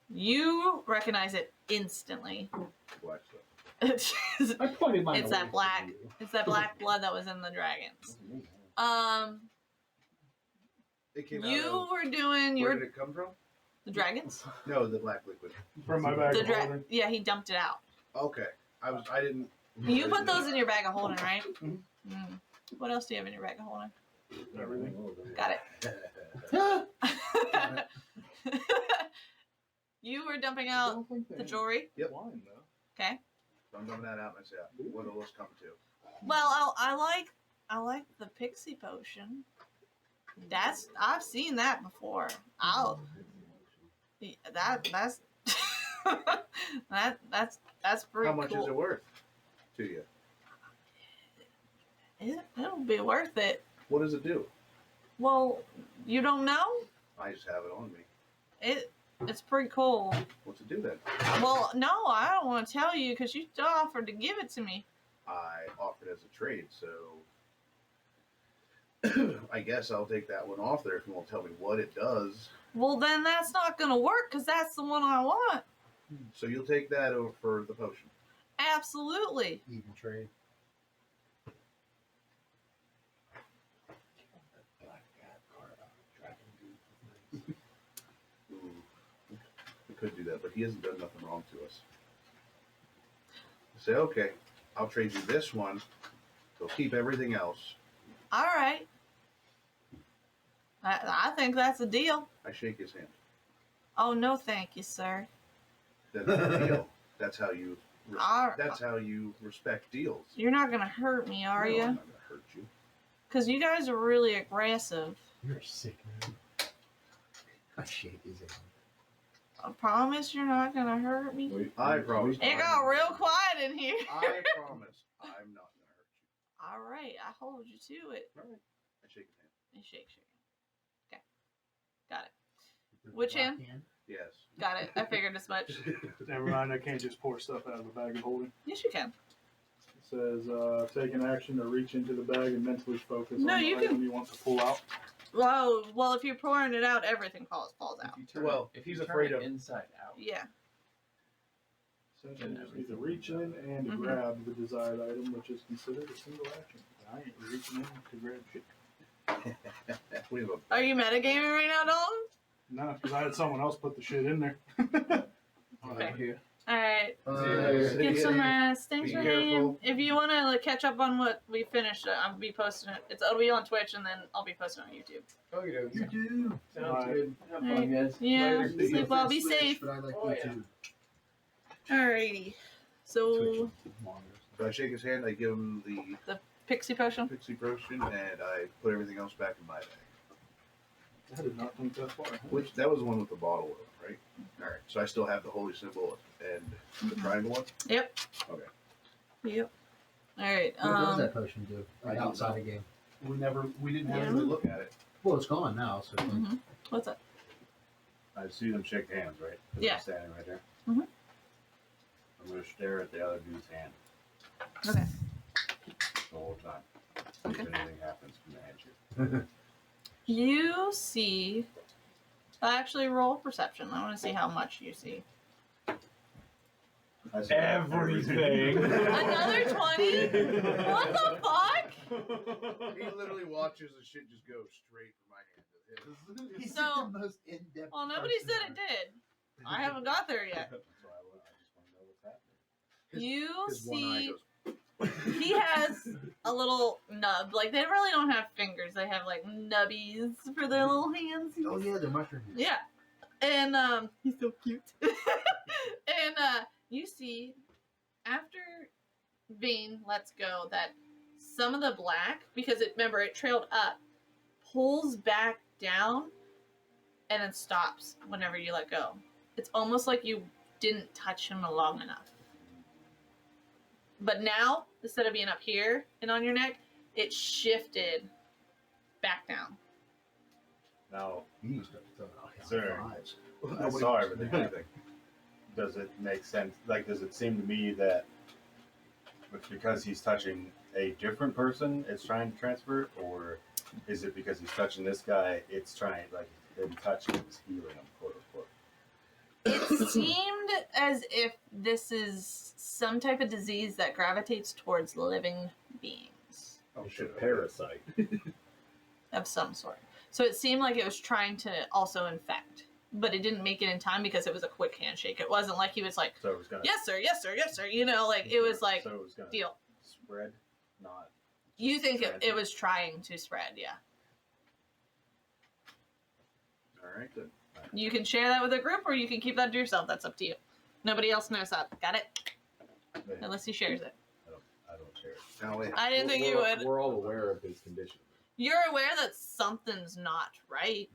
You recognize it instantly. Black stuff. It's I pointed mine It's away that from black. you. It's that black blood that was in the dragons. It came You out of, were doing where your did it come from? the dragons. No, the black liquid. From my bag The of holding. yeah, he dumped it out. Okay. I didn't. You put those in your bag of holding, right? Mhm. Mm. What else do you have in your bag of holding? Everything. Got it. You were dumping out the jewelry. Yep. Wine, though. Okay. So I'm dumping that out and I say, what will this come to? Well, I like the pixie potion. I've seen that before. That's that's pretty How much cool. is it worth to you? It'll be worth it. What does it do? Well, you don't know? I just have it on me. It's pretty cool. What's it do then? Well, no, I don't want to tell you because you still offered to give it to me. I offered as a trade, so I guess I'll take that one off there if you won't tell me what it does. Well, then that's not gonna work because that's the one I want. So you'll take that over for the potion. Absolutely. Even trade. Ooh, we could do that, but he hasn't done nothing wrong to us. Say, okay, I'll trade you this one. So keep everything else. All right. I think that's a deal. I shake his hand. Oh no, thank you, sir. That's a deal. That's how you. All- That's how you respect deals. You're not gonna hurt me, are No, you? I'm not gonna hurt you. Because you guys are really aggressive. You're a sick man. I shake his hand. I promise you're not gonna hurt me. I promise. It got real quiet in here. I promise I'm not gonna hurt you. All right, I hold you to it. All right. I shake his hand. And shake. Okay, got it. Which hand? Yes. Got it. I figured as much. Never mind, I can't just pour stuff out of the bag of holding. Yes, you can. It says, take an action to reach into the bag and mentally focus No, on the you item can- you want to pull out. Well, if you're pouring it out, everything falls out. Well, if he's you turn afraid it of- inside out. Yeah. Essentially, you just need to reach in and Mhm. grab the desired item, which is considered a single action. I ain't reaching in to grab shit. We have a Are you metagaming right now, Dalton? No, because I had someone else put the shit in there. Right here. All right. Yeah. Get some rest. Thanks Be for careful. hanging. If you want to catch up on what we finished, I'll be posting it. It'll be on Twitch and then I'll be posting it on YouTube. Oh, you You do. Sounds Alright. good. Have Alright. fun, guys. Yeah. Later. Sleep well. Be Switch, safe. But I like Oh, yeah. YouTube. Alrighty. So So I shake his hand. I give him the pixie potion. pixie potion, and I put everything else back in my bag. I did not think that far. Which that was the one with the bottle of it, right? All right. So I still have the holy symbol and the triangle one. Yep. Okay. Yep. All right. What does that potion do? Like I don't outside know. the game. We didn't have Yeah. to really look at it. Well, it's gone now. So Mhm. What's up? I see them shake hands, right? 'Cause Yeah. I'm standing right there. Mhm. I'm going to stare at the other dude's hand Okay. the whole time. Okay. If anything happens from the handshake. You see. Actually, roll perception. I want to see how much you see. I see Everything. Another 20? What the fuck? He literally watches the shit just go straight from my hand to his. He's So- the most in-depth. Well, nobody person said it ever. did. I haven't got there yet. That's why I just want to know what's happening. You His one eye see. goes. He has a little nub. Like, they really don't have fingers. They have, like, nubbies for their little hands. Oh yeah, the mushroom. Yeah. And he's so cute. And you see, after Vane lets go, that some of the black, because remember it trailed up, pulls back down and then stops whenever you let go. It's almost like you didn't touch him long enough. But now, instead of being up here and on your neck, it shifted back down. Now, You start throwing out Sir. high fives. I saw everything. Does it make sense? Like, does it seem to me that it's because he's touching a different person, it's trying to transfer, or is it because he's touching this guy, it's trying, like, him touching is healing him, quote unquote? It seemed as if this is some type of disease that gravitates towards living beings Oh It's a shit! parasite. of some sort. So it seemed like it was trying to also infect, but it didn't make it in time because it was a quick handshake. It wasn't like he was like, So it was gonna. yes sir, yes sir, yes sir. You know, like it was like, So it was gonna deal. spread, not. You think it transfer. was trying to spread, yeah. All right then. You can share that with the group or you can keep that to yourself. That's up to you. Nobody else knows that. Got it? Unless he shares it. I don't share it. Now wait. I didn't think you would. We're all aware of his condition. You're aware that something's not right.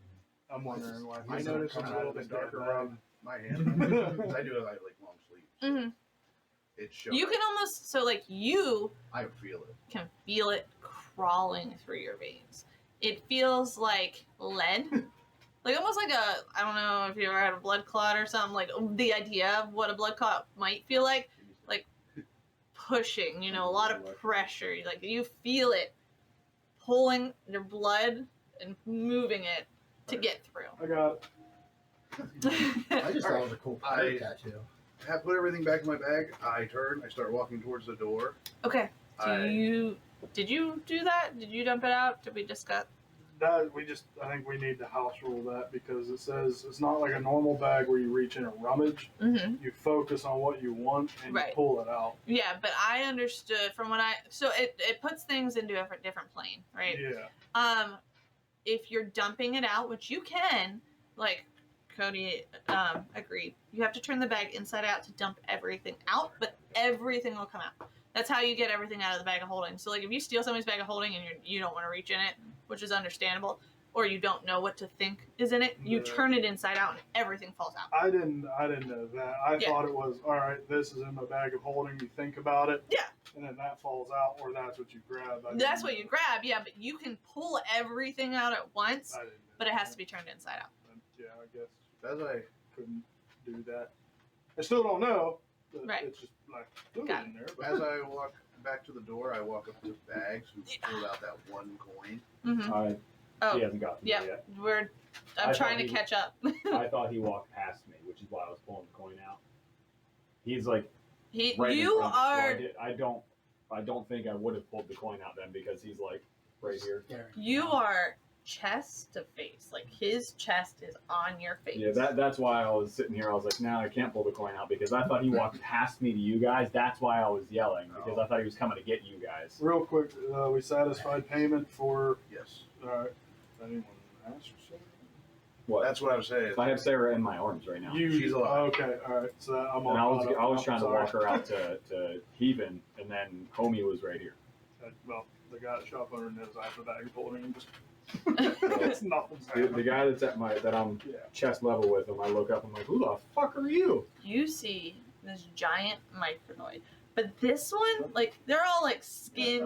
I'm wondering why. I he's noticed it's coming a out little of bit his darker bag. around my hand. I do have like long sleeves. Mm-hmm. It shows. You can almost, so like you I feel it. can feel it crawling through your veins. It feels like lead. Like almost like a, I don't know if you ever had a blood clot or something, like the idea of what a blood clot might feel like pushing, you know, a lot of pressure. Like you feel it pulling your blood and moving it to get through. I got it. I just thought it was a cool pirate I- tattoo. I put everything back in my bag. I turn. I start walking towards the door. Okay. I- Did you do that? Did you dump it out? Did we discuss? That I think we need to house rule that because it says it's not like a normal bag where you reach in and rummage. Mm-hmm. You focus on what you want and Right. you pull it out. Yeah, but I understood from when so it puts things into a different plane, right? Yeah. If you're dumping it out, which you can, like Cody agreed, you have to turn the bag inside out to dump everything out, but everything will come out. That's how you get everything out of the bag of holding. So like if you steal somebody's bag of holding and you don't want to reach in it, which is understandable, or you don't know what to think is in it, you Yeah. turn it inside out and everything falls out. I didn't know that. I Yeah. thought it was all right. This is in my bag of holding. You think about it. Yeah. And then that falls out, or that's what you grab. I That's didn't what know. you grab, yeah, but you can pull everything out at once, I didn't know but it has that. to be turned inside out. Yeah, I guess As I couldn't do that. I still don't know. But Right. It's just like fluid Got in there. But as I walk back to the door, I walk up to bags and pull out that one coin. Mm-hmm. He He hasn't gotten to me yep. yet. I'm I trying thought to he- catch up. I thought he walked past me, which is why I was pulling the coin out. He's like He, right in you front of me, so are, I don't think I would have pulled the coin out then because he's like right here. you are chest to face. Like his chest is on your face. Yeah, that's why I was sitting here. I was like, no, I can't pull the coin out because I thought he walked past me to you guys. That's why I was yelling because I thought he was coming to get you guys. real quick, we satisfied payment for. Yes. All right. Anyone ask for something? What? That's what I was saying. I have Sarah in my arms right now. She's alive. Okay. All right. So I'm And I was on. trying to walk her out to Heaven, and then Homie was right here. Well, the guy that shot under his after that, he pulled him and just. It's nothing's The happening. guy that's that I'm Yeah. chest level with him, I look up, I'm like, who the fuck are you? You see this giant micronoid. But this one, like, they're all like skinny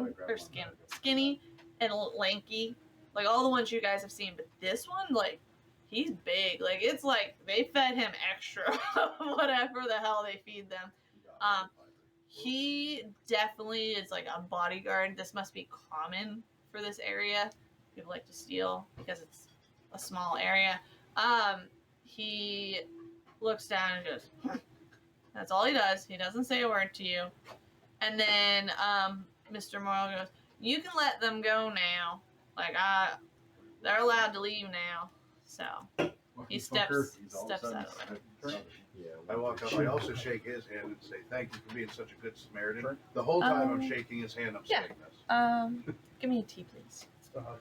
and lanky. Like all the ones you guys have seen. But this one, like, he's big. Like, it's like they fed him extra, whatever the hell they feed them. He definitely is like a bodyguard. This must be common for this area. People like to steal because it's a small area. He looks down and goes, that's all he does. He doesn't say a word to you. And then Mr. Morrow goes, you can let them go now. Like, they're allowed to leave now. So he steps out of the way. Yeah. I walk up. I also shake his hand and say, "Thank you for being such a good Samaritan." The whole time I'm shaking his hand, I'm yeah. saying this. Give me a tea, please.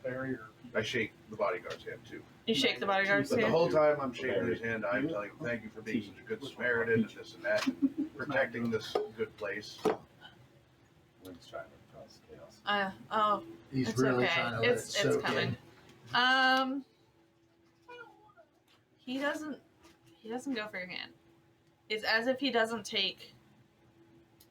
barrier. I shake the bodyguard's hand too. You shake the bodyguard's But the hand. whole time I'm shaking his hand, I'm telling him thank you for being such a good Samaritan and this and that, and protecting this good place. Link's trying to cause chaos. Oh, He's it's really okay. trying to let it It's soak coming. in. He doesn't go for your hand. It's as if he doesn't take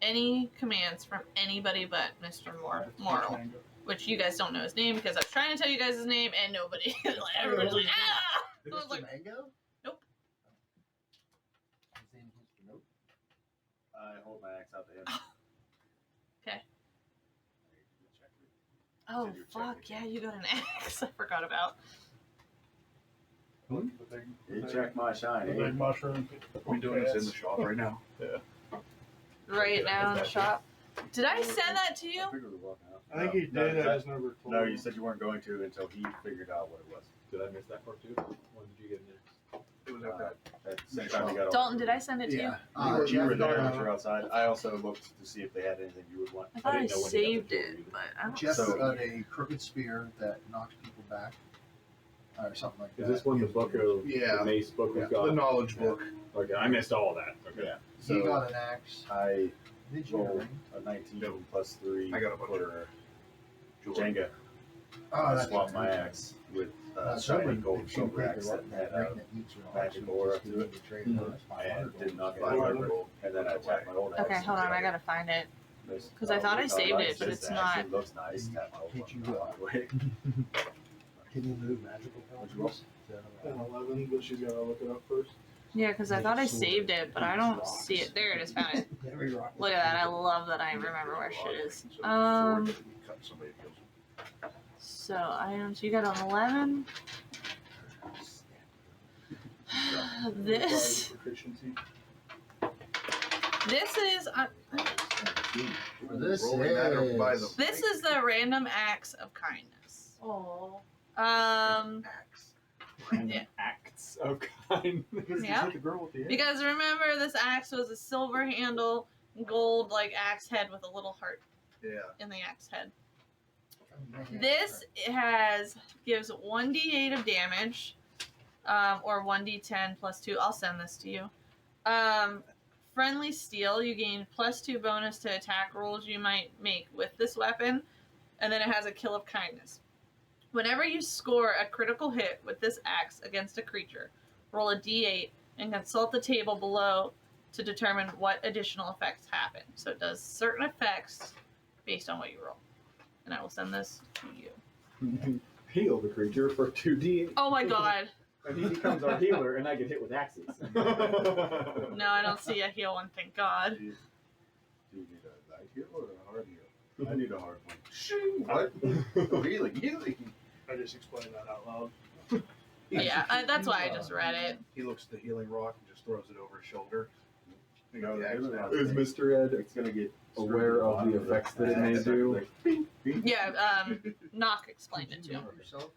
any commands from anybody but Mr. Moral, which you guys don't know his name because I was trying to tell you guys his name and nobody. Everybody's like, ah! I was Mr. like, Mango? nope. His name is Mr. Nope. I hold my axe out to him. Okay. Check it. Oh Did you fuck check it? yeah, you got an axe. I forgot about. The You big, check my shine, the eh? big mushroom. Are we doing this in the shop right now? Right now in the shop. Did I send that to you? I figured we were walking out. I think he No, did. I just never told No, him. you said you weren't going to until he figured out what it was. Did I miss that part too? When did you get in there? It was at that. At the same time we got Dalton, did I send it to you? Yeah. You were Jeff, there, but you were outside. I also looked to see if they had anything you would want. I thought I didn't know when you got the saved tool it, either. but I don't. Jeff So- got a crooked spear that knocked people back. Or something like that. Is this one the book of Yeah. the Mace book we've The got? knowledge book. Okay, I missed all of that. Okay. Yeah. He So got an axe. I Did you get a rolled ring? a 19 plus 3 I got a bunch for Jewelry. Jenga. Oh, I that's swapped right. my axe with Shiny shiny gold if you silver pick axe it that up, had that ring that eats your magic heart, ore so up you to it. just trade Mhm. it. That's my and heart. did not Five get hundred it. gold. And then I tapped my old axe. Okay, hold on. I gotta find it. Because I thought I saved it, but it's not. It looks nice. Tap my old Did one. you, Away. Can you move magical What'd you roll? powers? An 11, but she's got to look it up first. Yeah, because I thought I saved it, but I don't see it. There it is. Found it. Every rock. Look at that. I love that I remember where shit is. So the sword that we cut somebody feels. So items. You got an 11. This. Proficiency. This is. For this Rolling that or by the This is the random acts of kindness. Oh. axe. Yeah. Acts of kindness. Yeah. Hit the girl with the axe. Because remember, this axe was a silver handle, gold like axe head with a little heart Yeah. in the axe head. This gives 1d8 of damage, or 1d10 plus 2. I'll send this to you. Friendly steel, you gain plus 2 bonus to attack rolls you might make with this weapon, and then it has a kill of kindness. Whenever you score a critical hit with this axe against a creature, roll a d8 and consult the table below to determine what additional effects happen. So it does certain effects based on what you roll. And I will send this to you. Heal the creature for 2d. Oh my god. And he becomes our healer, and I get hit with axes. No, I don't see a heal one, thank god. Do you need a light heal or a hard heal? I need a hard one. Shoot! What? Healing. I just explained that out loud. Yeah, that's why I just read it. He looks at the healing rock and just throws it over his shoulder. You know, The axe the now. Is Mr. Ed It's gonna get aware of the effects that it may do? Yeah, Knock explained it to him. Yourself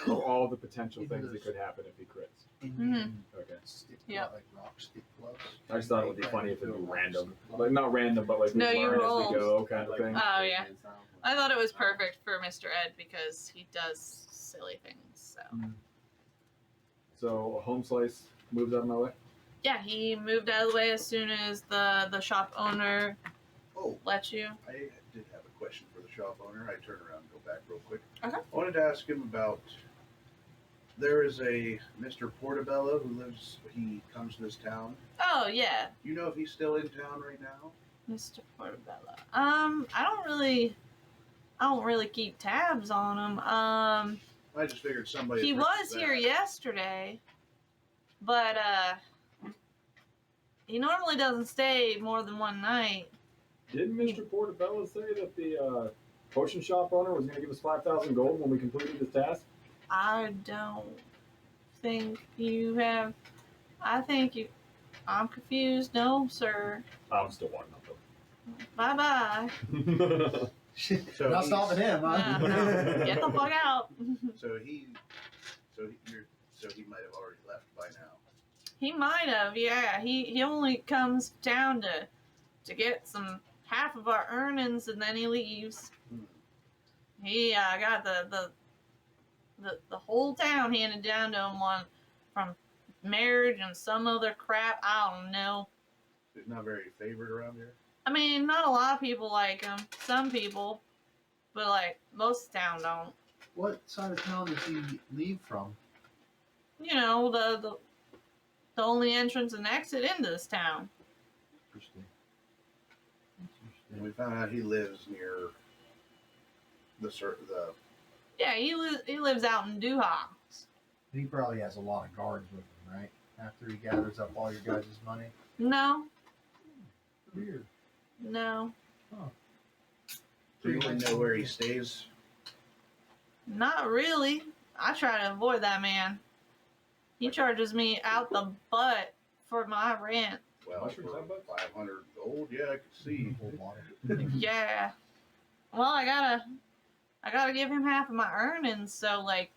Or all the potential things that could happen if he crits? Okay. Stick Yep. like rock stick gloves. I just thought it would be funny if it would be random. Like, not random, but like we No, you learn as roll. we go kind of thing. Oh, yeah. I thought it was perfect for Mr. Ed because he does silly things. So So, Home Slice moves out of my way? yeah, he moved out of the way as soon as the shop owner Oh, let you. I did have a question for the shop owner. I turn around and go back real quick. Okay. I wanted to ask him about. There is a Mr. Portobello who lives. He comes to this town. Oh yeah, You know if he's still in town right now? Mr. Portobello. I don't really keep tabs on him. I just figured somebody. He had was mentioned here that. yesterday, but he normally doesn't stay more than one night. Didn't Mr. Portobello say that the potion shop owner was going to give us 5,000 gold when we completed this task? I don't think you have. I think you. I'm confused. No, sir. I'm still walking up Bye bye. though. So Not he's- stopping him, huh? No, get the fuck out. So he might have already left by now. He might have. Yeah. He only comes down to get some half of our earnings and then he leaves. Hmm. He got the the whole town handed down to him one from marriage and some other crap. I don't know. He's not very favored around here. I mean, not a lot of people like him. Some people, but like most of the town don't. What side of town did he leave from? You know, the only entrance and exit into this town. Interesting. And we found out he lives near the Yeah, he lives out in Duha. He probably has a lot of guards with him, right? After he gathers up all your guys' money. No, Weird. no, So you wouldn't know where he stays? not really. I try to avoid that man. He charges me out the butt for my rent. Well, Mushrooms, for how much? 500 gold, yeah, I could see. A whole lot of it. Yeah. Well, I gotta give him half of my earnings, so like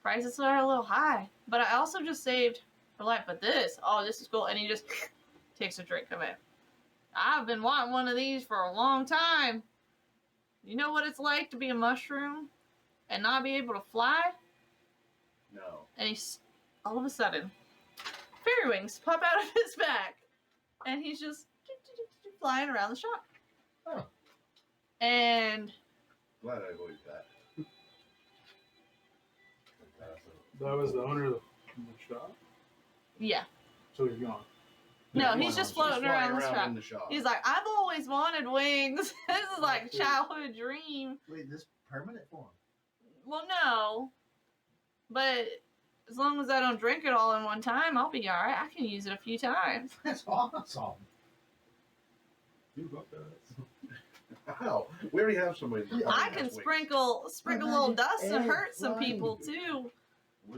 prices are a little high. But I also just saved for life. But this is cool. And he just takes a drink of it. I've been wanting one of these for a long time. You know what it's like to be a mushroom and not be able to fly? No. And he's all of a sudden, fairy wings pop out of his back, and he's just flying around the shop. Oh. And Glad I avoided that. That was the owner of the shop. yeah, So he's gone. no, Yeah, he's just Just floating flying around the shop. in the shop. He's like, I've always wanted wings. This is like a childhood dream. Wait, this permanent form? Well, no, but as long as I don't drink it all in one time, I'll be all right. I can use it a few times. That's awesome. You got that. Wow. We already have somebody. I can sprinkle a little dust and hurt some Right. people too.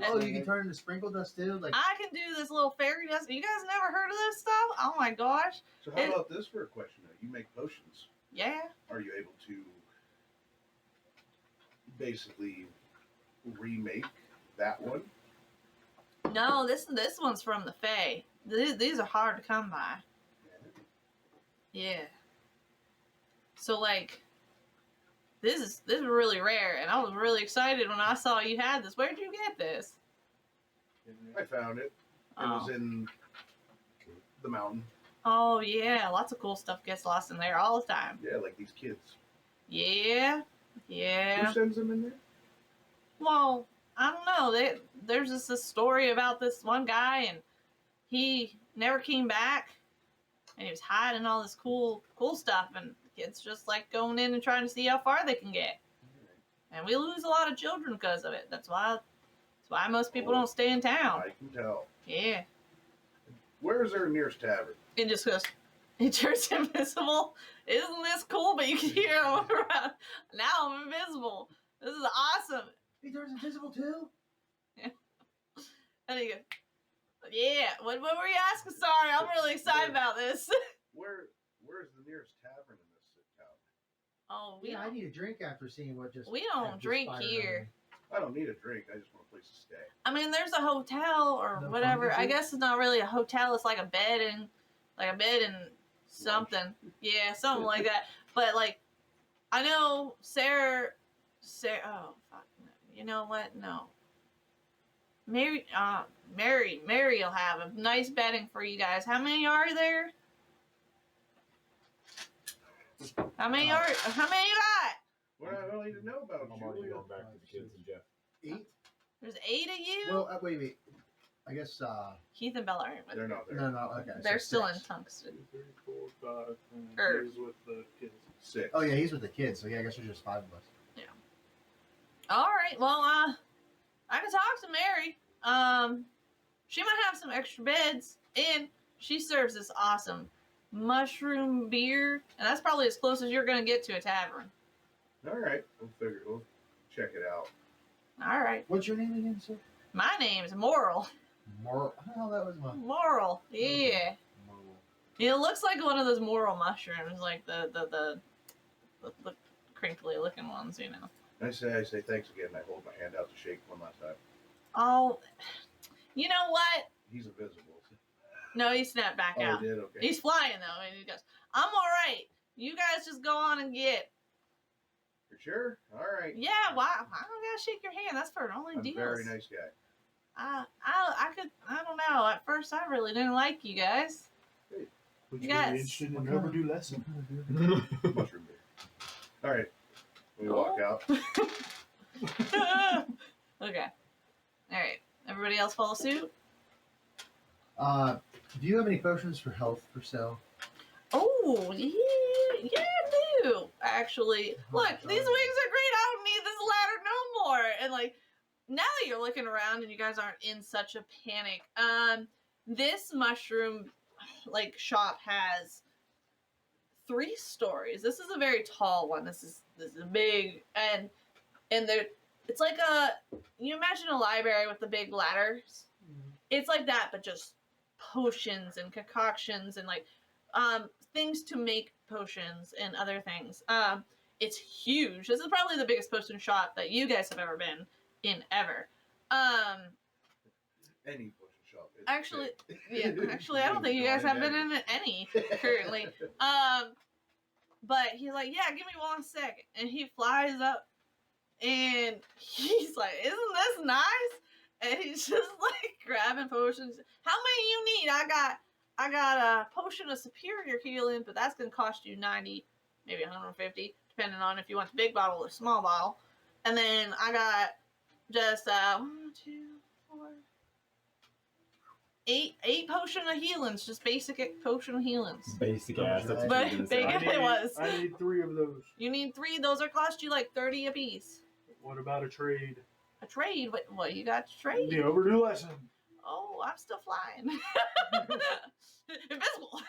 Oh, you can turn into sprinkle dust too? Like, I can do this little fairy dust. You guys never heard of this stuff? Oh my gosh. So how about this for a question? You make potions. Yeah. Are you able to basically remake that one? No, this one's from the Fae. These are hard to come by. Yeah. So like, this is really rare, and I was really excited when I saw you had this. Where'd you get this? I found it. It was in the mountain. Oh yeah, lots of cool stuff gets lost in there all the time. Yeah, like these kids. Yeah. Who sends them in there? Well, I don't know. There's just this story about this one guy, and he never came back, and he was hiding all this cool stuff, and kids just like going in and trying to see how far they can get. And we lose a lot of children because of it. That's why most people don't stay in town. I can tell. Yeah. Where is our nearest tavern? It just goes, it turns invisible. Isn't this cool? But you can hear him around. Now I'm invisible. This is awesome. he turns invisible too? And he goes, yeah. What were you asking? Sorry, I'm really excited about this. Where's the nearest tavern in this town? Oh, Yeah, I need a drink after seeing what just. we don't drink here. I don't need a drink. I just want a place to stay. I mean, there's a hotel or No whatever. fungus I here? guess it's not really a hotel. It's like a bed and something. Yeah, something like that. But like, I know Sarah. Oh fuck. You know what? No. Mary will have a nice bedding for you guys. How many are there? How many you got? What I don't need to know about I'm you. already going back to the kids and Jeff. 8? There's 8 of you? Well, wait. I guess, Keith and Bella aren't with They're me. not there. no, okay. They're so still in 6. Tunstead. 2, 3, 4, 5, and Er. he's with the kids. 6. Oh, yeah, he's with the kids, so yeah, I guess there's just 5 of us. All right. Well, I can talk to Mary. She might have some extra beds, and she serves this awesome mushroom beer, and that's probably as close as you're gonna get to a tavern. All right. We'll check it out. All right. What's your name again, sir? My name's Moral. Moral. Oh, that was my. Moral. Yeah. Moral. It looks like one of those moral mushrooms, like the crinkly looking ones, you know. I say thanks again. I hold my hand out to shake one last time. Oh, you know what? He's invisible. No, he snapped back out. He did? Okay. He's flying though, and he goes, "I'm all right. You guys just go on and get." For sure. All right. Yeah, why? I don't gotta shake your hand. That's for only I'm a deals. very nice guy. I don't know. At first, I really didn't like you guys. Would You you guys- be interested in an overdue lesson? Mushroom beer. All right. We walk out. Okay. All right. Everybody else follow suit. Do you have any potions for health for sale? Oh, yeah, I do. Actually, look, these wings are great. I don't need this ladder no more. And like, now that you're looking around and you guys aren't in such a panic, this mushroom like shop has 3 stories. This is a very tall one. This is big, and there, it's like you imagine a library with the big ladders. It's like that, but just potions and concoctions and like things to make potions and other things. It's huge. This is probably the biggest potion shop that you guys have ever been in ever. Any potion shop. is Actually, big. yeah, actually, I don't think you guys have been in any currently. But he's like, yeah, give me 1 second, and he flies up, and he's like, isn't this nice? And he's just like grabbing potions. How many you need? I got a potion of superior healing, but that's gonna cost you 90, maybe 150, depending on if you want the big bottle or small bottle. And then I got just 1, 2, 4, 8 potion of healings, just basic potion of healings. Basic ass. That's what But you're gonna say. it was. I need 3 of those. You need 3. Those are cost you like 30 apiece. What about a trade? A trade? What you got to trade? The overdue lesson. Oh, I'm still flying. Invisible.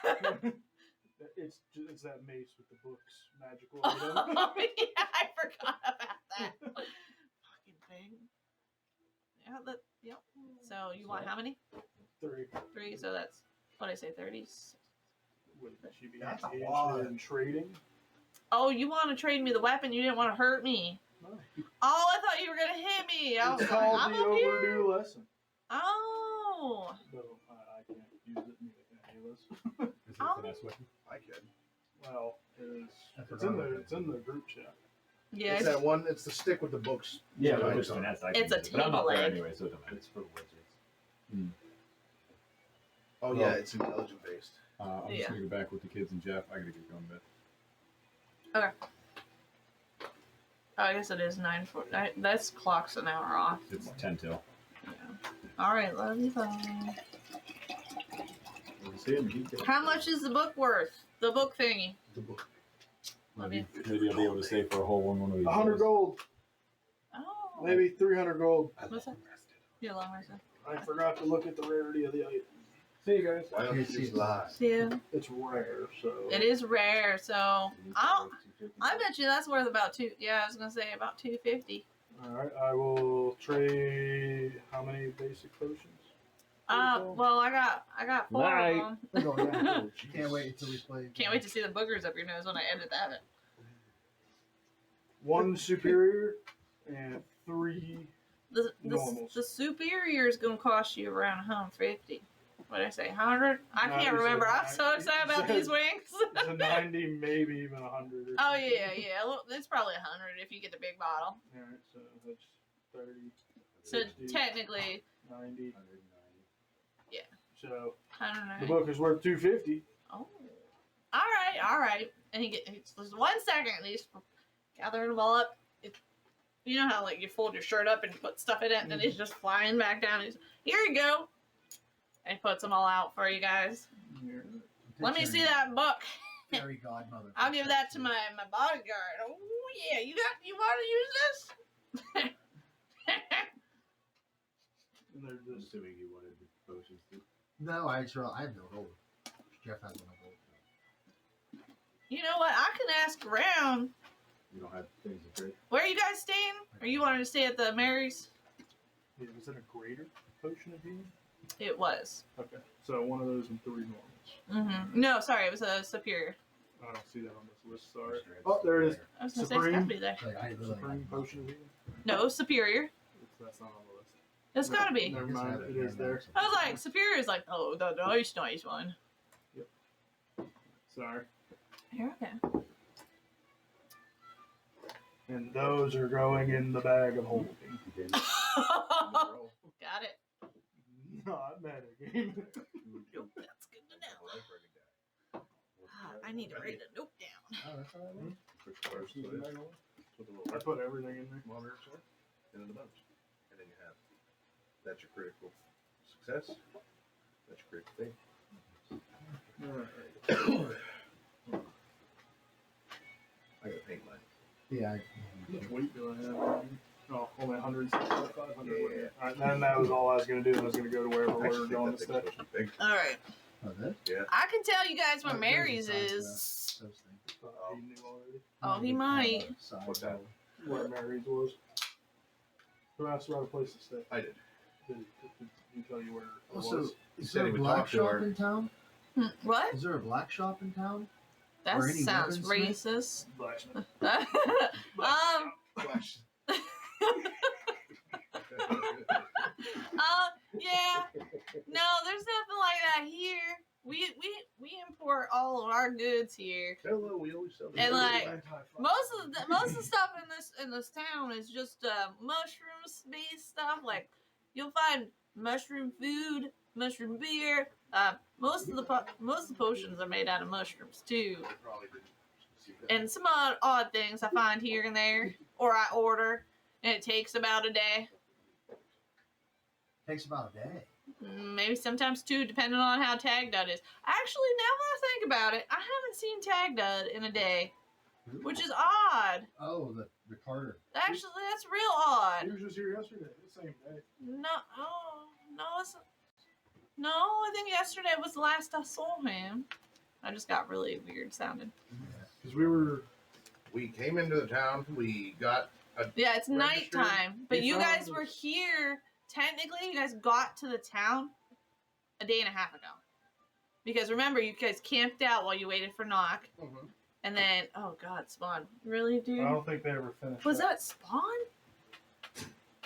It's that mace with the books, magical Oh, item. yeah, I forgot about that. Fucking thing. Yeah, yep. So you want how many? 3. 3. So that's what I say, 30. Would she be That's a interested lot. in trading? Oh, you want to trade me the weapon? You didn't want to hurt me. No. Oh, I thought you were gonna hit me. I was It's like, called I'm the up here. overdue lesson. Oh. No, I can't use it. Neither can any of us. Is it a finesse weapon? I can. Well, it's forgot it's in the group chat. Yeah. It's that one. It's the stick with the books. Yeah, Right. but it's finesse. I can It's a use it, but I'm not table there leg. anyway, so it doesn't matter. It's for wizards. Oh yeah, it's intelligent based. I'm Yeah. just gonna go back with the kids and Jeff. I gotta get going to bed. Oh, I guess it is 9:40. That's clock's an hour off. It's 10 till. Yeah. All right, love you. Bye. We'll see him. How much is the book worth? The book thingy. The book. Maybe I'll be able to save for a whole one of these. 100 days. gold, Oh. maybe 300 gold. What's that? Yeah, long myself. I forgot to look at the rarity of the item. See you guys. Why don't you just lie? Yeah. It's rare, so It is rare, so I bet you that's worth about 2. Yeah, I was gonna say about 250. all right. I will trade how many basic potions? Well, I got 4 Night. of them. Oh, yeah. Can't wait until we play. Can't wait to see the boogers up your nose when I edit that. 1 superior and 3. Normals. The superior is gonna cost you around 150. What did I say? 100? I No, can't you said remember. I'm 90. so excited about these wings. It's a 90, maybe even 100. Or Oh something. yeah. Well, it's probably 100 if you get the big bottle. All right, so that's 30, So 60, technically, 90. 190. So 109. the book is worth 250. Oh. All right. And it's just 1 second at least for gathering them all up. You know how like you fold your shirt up and you put stuff in it, and then it's just flying back down. He's, here you go. And he puts them all out for you guys. Here. Let me see that book. Fairy godmother. I'll give that to my bodyguard. Oh yeah, you want to use this? And they're I'm just assuming you wanted the potions too. No, I have no gold. Jeff has no gold. You know what? I can ask around. You don't have things to trade. Where are you guys staying? Or you wanted to stay at the Mary's? yeah, was it a greater potion of healing? It was. Okay, so one of those and 3 normals. Mm-hmm. No, sorry, it was a superior. I don't see that on this list. Sorry. Sure, Oh, there it is. I was gonna say it's Supreme? gotta be there. Like, I really Supreme potion of healing. No, superior. That's not on the list. It's gotta be. Never mind, it is there. I was like, superior is like, oh, the nice one. Sorry. You're okay. And those are going in the bag of holding. Got it. Not metagame. Nope, that's good to know. I need to write a note down. Oh, that's all right. I put everything in there. And then the bonus. And then you have that's your critical success. That's your critical thing. I gotta paint mine. Yeah. How much weight do I have? Oh, only 165, 500. Yeah. All right, and that was all I was going to do. I was going to go to wherever we Actually, were I going think instead. that's supposed to be big. All right. Oh, that? Yeah. I can tell you guys where Oh, there's a Mary's size is. Those things. He knew already Oh, he might. What's that? where Mary's was. Who asked about a place to stay? I did. Did he tell you where it Also, was? is said there he a would black talk to shop her. in town? What? Is there a black shop in town? That Or any sounds weaponsmith? racist. Blacksmith. Yeah. No, there's nothing like that here. We import all of our goods here. Hello, we always sell. And, like, most of the stuff in this town is just mushrooms based stuff. Like you'll find mushroom food, mushroom beer. Most of the potions are made out of mushrooms too. And some odd things I find here and there, or I order, and it takes about a day. Takes about a day. Maybe sometimes two, depending on how Tag Dud is. Actually, now that I think about it, I haven't seen Tag Dud in a day, which is odd. Oh, the Carter. Actually, that's real odd. He was just here yesterday, the same day. No, I think yesterday was the last I saw him. I just got really weird sounding. Because we came into the town. We got a Yeah, it's registered- nighttime, but He you found guys were here. Technically, you guys got to the town a day and a half ago. Because remember, you guys camped out while you waited for Knock. Mhm. And then, oh god, Spawn. Really, dude? I don't think they ever finished. Was that Spawn?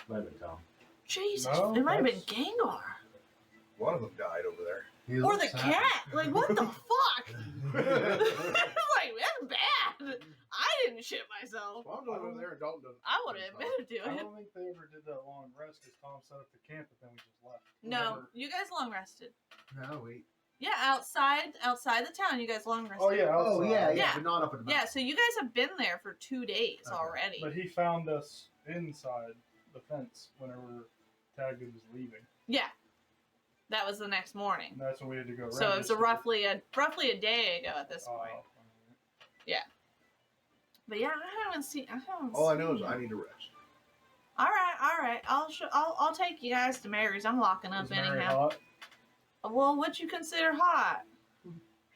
Might have been Tom. Jesus, No, it might have been that's- Gengar. One of them died over there. He Or the looks happy. cat. Like, what the fuck? Like, that's bad. I didn't shit myself. Spawn's over there and Dalton doesn't. I would have admitted to I it. don't think they ever did that long rest because Tom set up the camp, but then we just left. No, Remember- you guys long rested. No, wait. Yeah, outside the town, you guys long rested. Oh yeah. Oh, outside. yeah, Yeah. but not up in the Yeah, mountain. so you guys have been there for 2 days Okay. already. But he found us inside the fence whenever Tagged was leaving, Yeah, that was the next morning. and that's when we had to go. So it was roughly a day ago at this point. But yeah, I haven't seen. All I know is I need to rest. All right. I'll take you guys to Mary's. I'm locking up Is Mary anyhow. hot? Well, what you consider hot?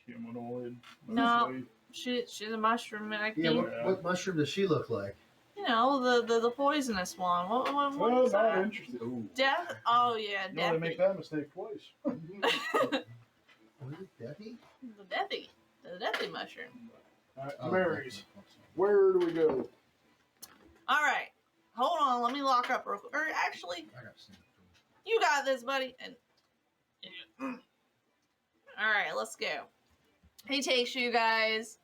Humanoid. No. mostly. She's a mushroom, and I Yeah, think what mushroom does she look like? you know the poisonous one. What Well, is not that? interested. Ooh. Death. Oh yeah, You only make Deathy. that mistake twice. What is it, Deathy? The Deathy mushroom. All right, Oh, Mary's. Deathy. Where do we go? All right, hold on. Let me lock up real quick. Or actually, I got snipped. you got this, buddy. And all right, let's go. He takes you guys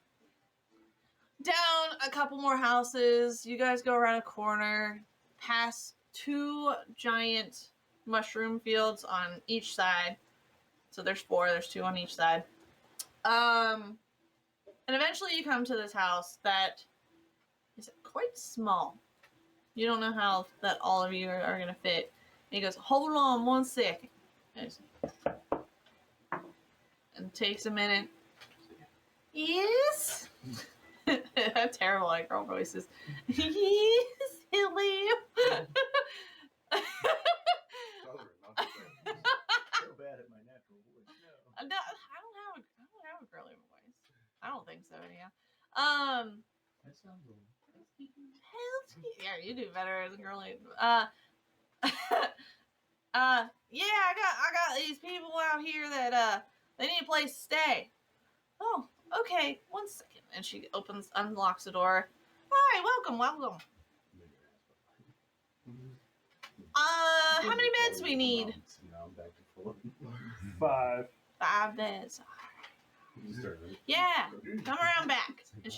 down a couple more houses. You guys go around a corner, past 2 giant mushroom fields on each side. So there's 4. There's 2 on each side. And eventually you come to this house that is quite small. You don't know how that all of you are going to fit. And he goes, hold on 1 second. And takes a minute. Yes? How terrible my girl voices. Yes, hello. Southern, not the same. So bad at my natural voice. No. I don't have a girly voice. I don't think so, yeah. That sounds a little. Yeah, you do better as a girly. Yeah, I got these people out here that they need a place to stay. Oh, okay, 1 second. And she unlocks the door. Hi, welcome. How many beds we need? 5. 5 beds. You start with- Yeah, come around back. And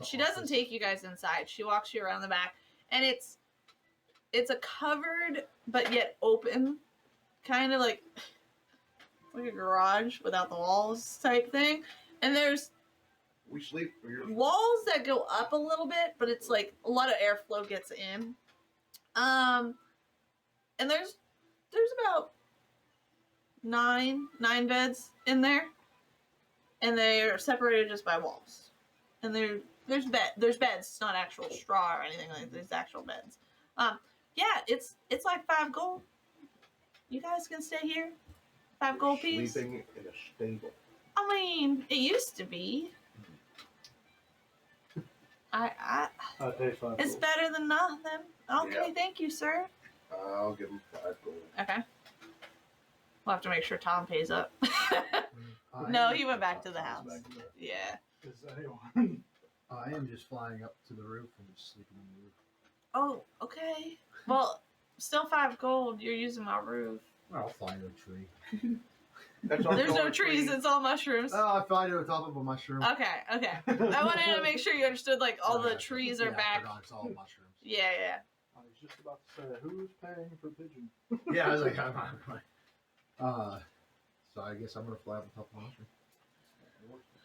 she doesn't take you guys inside. She walks you around the back, and it's a covered but yet open, kind of like a garage without the walls type thing. And there's We sleep. walls that go up a little bit, but it's like a lot of airflow gets in. And there's about nine beds in there, and they are separated just by walls. And there's beds. It's not actual straw or anything like. There's actual beds. Yeah, it's like 5 gold. You guys can stay here. 5 gold piece. Sleeping in a stable. I mean, it used to be. I pay 5 It's gold. better than nothing. Okay, Yeah. thank you, sir. I'll give him 5 gold. Okay. We'll have to make sure Tom pays up. I No, am- he went back to the house. Back to that. Yeah. Is anyone? I am just flying up to the roof and just sleeping on the roof. Oh, okay. Well, still 5 gold. You're using my roof. I'll fly to a tree. That's all There's no going trees. free. It's all mushrooms. Oh, I fly to the top of a mushroom. Okay. I wanted to make sure you understood. Like all the trees are Yeah, I back. forgot it's all mushrooms. Yeah. I was just about to say, who's paying for pigeon? Yeah, I was like, so I guess I'm gonna fly up on top of the mushroom.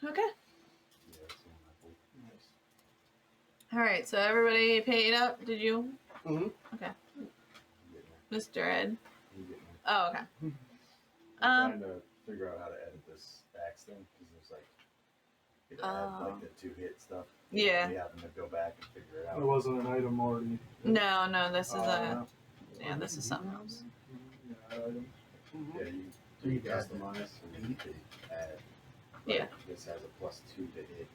Okay. Yeah, it's on my board. Nice. All right. So everybody paid up. Did you, You get there. Mr. Ed? You get there. Oh, okay. I'm trying to figure out how to edit this axe thing because there's like it had like the 2-hit stuff. Yeah. We happen to go back and figure it out. It wasn't an item already. No. This is this is something else. Yeah, item. Yeah, you You can got customize and then you can add. Yeah. This has a +2 to hit.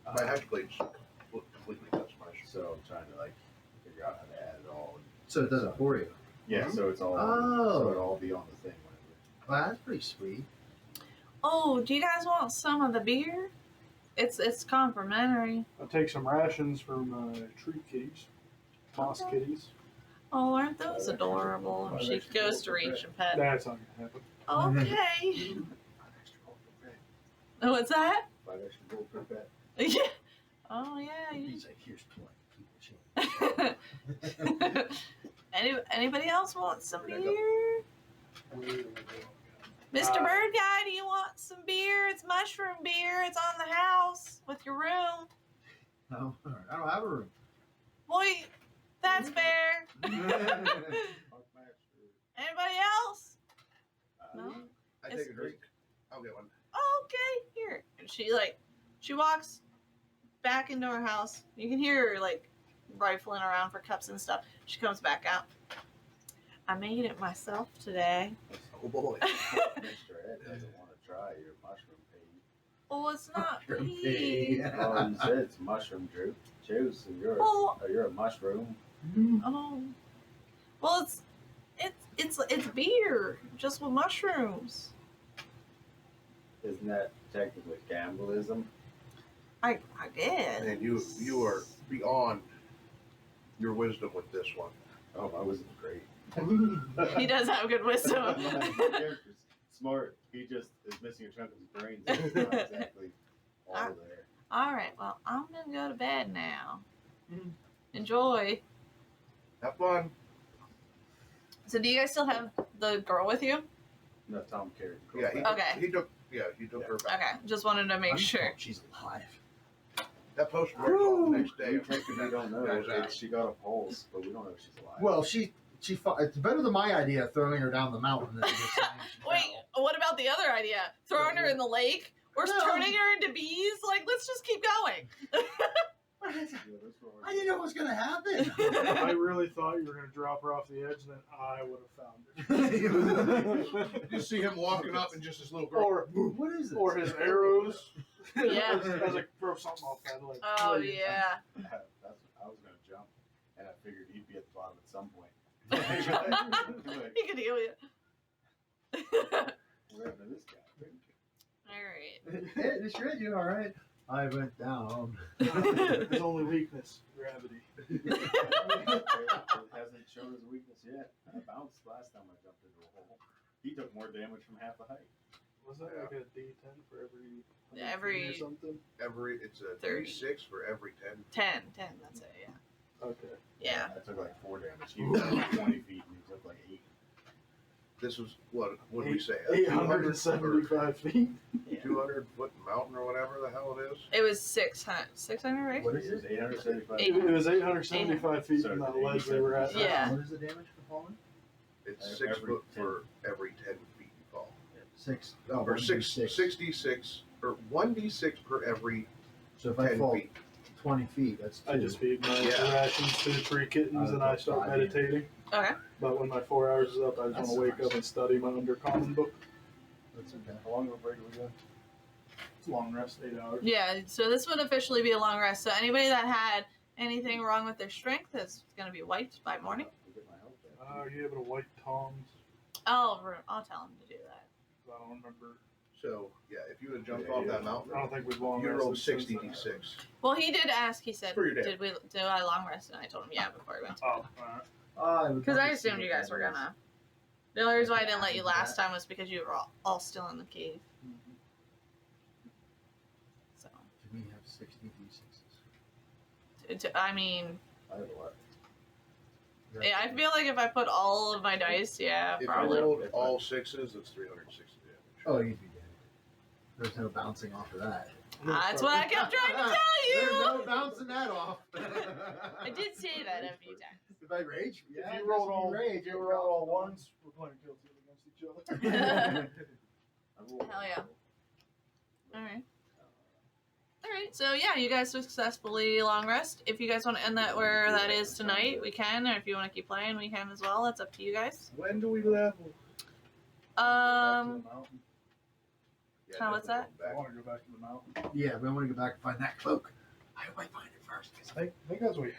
My hash blades completely customized. So I'm trying to like figure out how to add it all. So it does it for you. Yeah, so it's all Oh. so it'll all be on the thing whenever. Well, that's pretty sweet. Oh, do you guys want some of the beer? It's complimentary. I take some rations for my tree kitties, moss Okay. kitties. Oh, aren't those adorable? Well, She actually, goes to reach and pet. That's not gonna happen. Okay. What's that? 5 extra gold per pet. Yeah. Oh yeah. you- He's like, here's 20 people change. Anybody else want some beer? Mr. Uh, Bird Guy, do you want some beer? It's mushroom beer. It's on the house with your room. No, I don't have a room. Boy, that's fair. Anybody else? No? I take a drink. I'll get one. Okay, here. And she walks back into her house. You can hear her like rifling around for cups and stuff. She comes back out. I made it myself today. Oh boy. Mr. Ed doesn't want to try your mushroom pea. Oh, it's not Mushroom pea. pea. Oh, you said it's mushroom juice, and Oh. you're a mushroom. Oh. Well, it's beer just with mushrooms. Isn't that technically cannibalism? I guess. And you are beyond your wisdom with this one. Oh, that wasn't great. He does have good wisdom. My character's smart. He just is missing a chunk of his brain. So it's not exactly all there. All right. Well, I'm gonna go to bed now. Enjoy. Have fun. So, do you guys still have the girl with you? No, Tom carried the Yeah, he, girl Okay. he took her back. Okay. Just wanted to make sure. She's alive. That postmark called the next back. day. We technically don't know. Guys out. She got a pulse, but we don't know if she's alive. Well, it's better than my idea of throwing her down the mountain than just saying she Wait. fell. What about the other idea? Throwing her in the lake or No. turning her into bees? Like, let's just keep going. Yeah, that's what we're I didn't know what was gonna happen. I really thought you were gonna drop her off the edge, then I would have found her. You see him walking up and just this little girl. Or What is this? or his arrows. Yeah. as I throw something off that like. Oh please. yeah. That's I was gonna jump, and I figured he'd be at the bottom at some point. Like, He could heal you. what happened to this guy? All right. Hey, this shred, you all right? I went down. His only weakness, gravity. It hasn't shown his weakness yet. I bounced last time I jumped into a hole. He took more damage from half the height. Was that like a D10 for every Every- or something? It's a 30. D6 for every 10. 10, that's it, yeah. Okay. Yeah. I took like 4 damage. You took like 20 feet and you took like 8. This was what did we say? 875 feet. 200-foot mountain or whatever the hell it is. It was 600, right? What is It was it? 875 Eight. It was 875 feet So from that it's ledge they were at. Yeah. What is the damage for falling? It's Every 6 foot 10. for every 10 feet you fall. 6. Or 66 or 1d6 per every So if I 10 fall feet. 20 feet, that's 2. I just feed my Yeah. rations to the 3 kittens and I start 5. meditating. Okay. But when my 4 hours is up, I just That's want to wake nice. up and study my Undercommon book. That's okay. How long of a break do we got? It's a long rest, 8 hours. Yeah, so this would officially be a long rest. So anybody that had anything wrong with their strength is going to be wiped by morning. Are you able to wipe Tom's? I'll tell him to do that. I don't remember. So yeah, if you would have jumped off that mountain, I don't think we've long you rolled rested since 60d6. Well, he did ask. He said, For your dad. "Do I long rest?" And I told him, "Yeah," before we went to Oh, alright. because I assumed you guys were gonna. The only reason why I didn't let you last time was because you were all still in the cave. So, Do we have 60 D6s? I mean, I have a lot. yeah, I feel like if I put all of my dice, yeah, If probably. you rolled all 6s, that's 360 damage. Oh, you'd be dead. There's no bouncing off of that. That's what I kept trying to tell There's no you. bouncing that off. I did say that a few times. If I rage, yeah. If you rolled all, rage, if you rolled all ones, we're playing guilty against each other. Hell yeah. All right. All right. So yeah, you guys successfully long rest. If you guys want to end that where that is tonight, we can. Or if you want to keep playing, we can as well. That's up to you guys. When do we level? Yeah, Huh, what's that? definitely I going want to go back to the mountain. Yeah, we want to go back and find that cloak. I hope I find it first. I think that's what we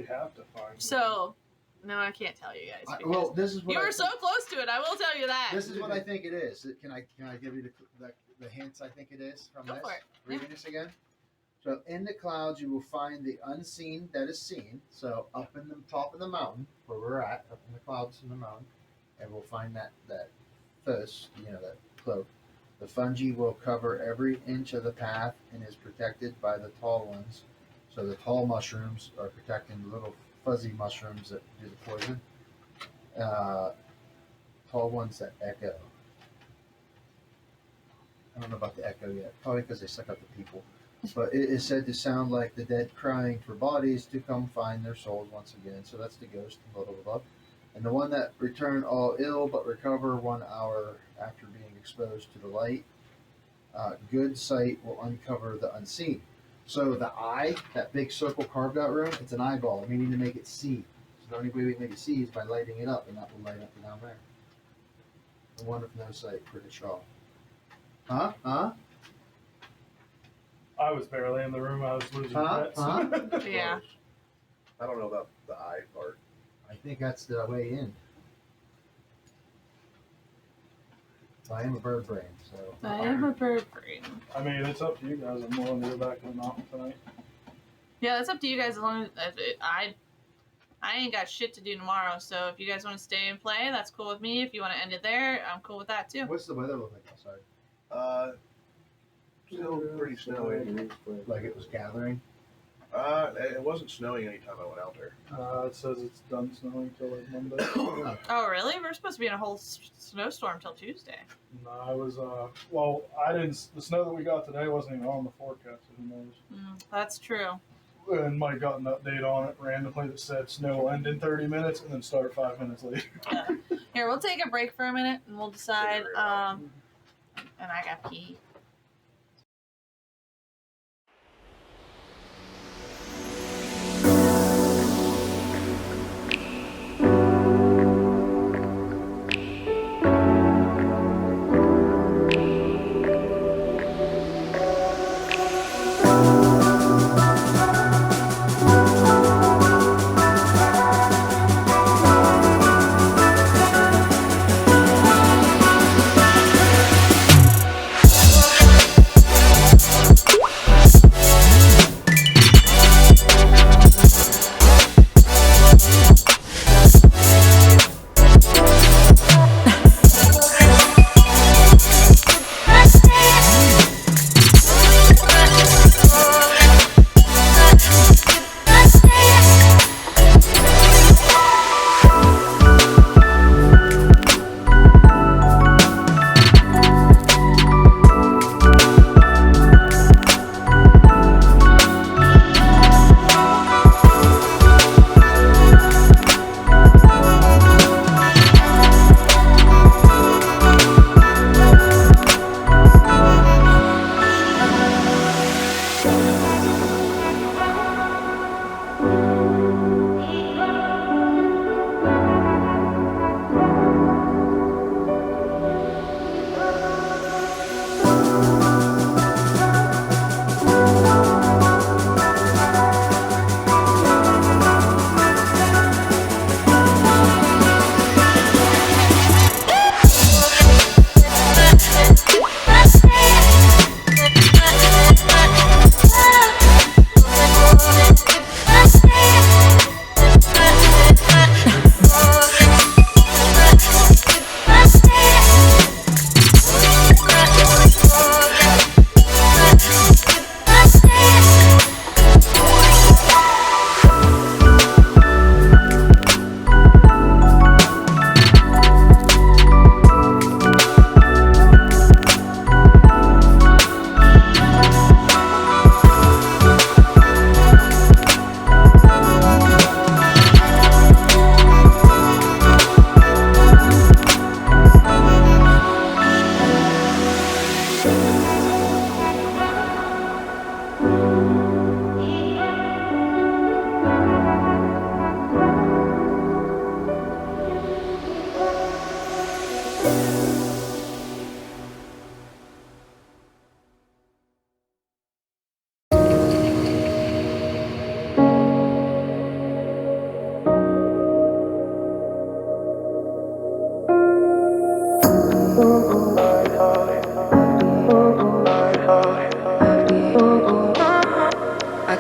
have to find. So, no, I can't tell you guys. Because Well, this is what you I were so close to it. I will tell you that. This is what I think it is. Can I give you the hints I think it is from Go this? for it. Reading this again. So in the clouds you will find the unseen that is seen. So up in the top of the mountain where we're at, up in the clouds in the mountain, and we'll find that first, that cloak. The fungi will cover every inch of the path and is protected by the tall ones. So the tall mushrooms are protecting the little fuzzy mushrooms that do the poison. Tall ones that echo. I don't know about the echo yet, probably because they suck up the people. But it is said to sound like the dead crying for bodies to come find their souls once again. So that's the ghost, blah, blah, blah. And the one that return all ill but recover 1 hour after being exposed to the light. Good sight will uncover the unseen. So the eye, that big circle carved out room, it's an eyeball. We need to make it see. So the only way we can make it see is by lighting it up, and that will light up down there. The one with no sight for the shawl. Huh? I was barely in the room. I was losing pets. Yeah. I don't know about the eye part. I think that's the way in. I am a bird brain, so. I am a bird brain. I mean, it's up to you guys. I'm willing to go back to the mountain tonight. Yeah, that's up to you guys. As long as I ain't got shit to do tomorrow. So if you guys want to stay and play, that's cool with me. If you want to end it there, I'm cool with that too. What's the weather look like outside? Still pretty snowy. Like it was gathering? It wasn't snowing anytime I went out there. It says it's done snowing till like Monday. Oh, really? We're supposed to be in a whole snowstorm till Tuesday. No, I was, well, I didn't, the snow that we got today wasn't even on the forecast, so who knows? That's true. And Mike got an update on it randomly that said snow will end in 30 minutes and then start 5 minutes later. Here, we'll take a break for a minute and we'll decide. And I got pee.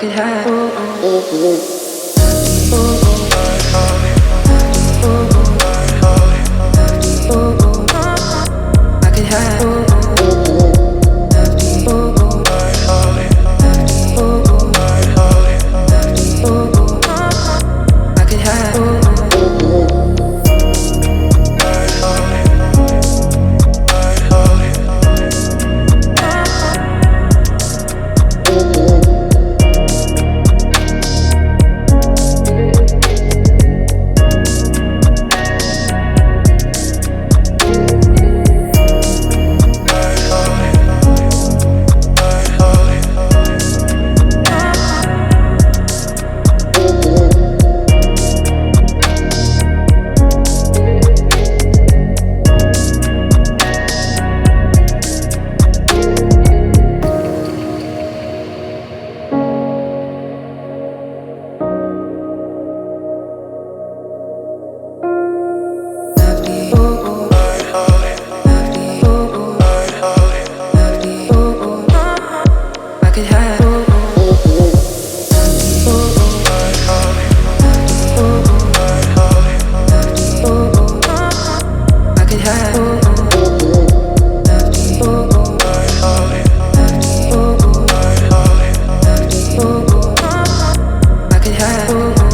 could have. I could have. I could have. I could have. I could have. I could have.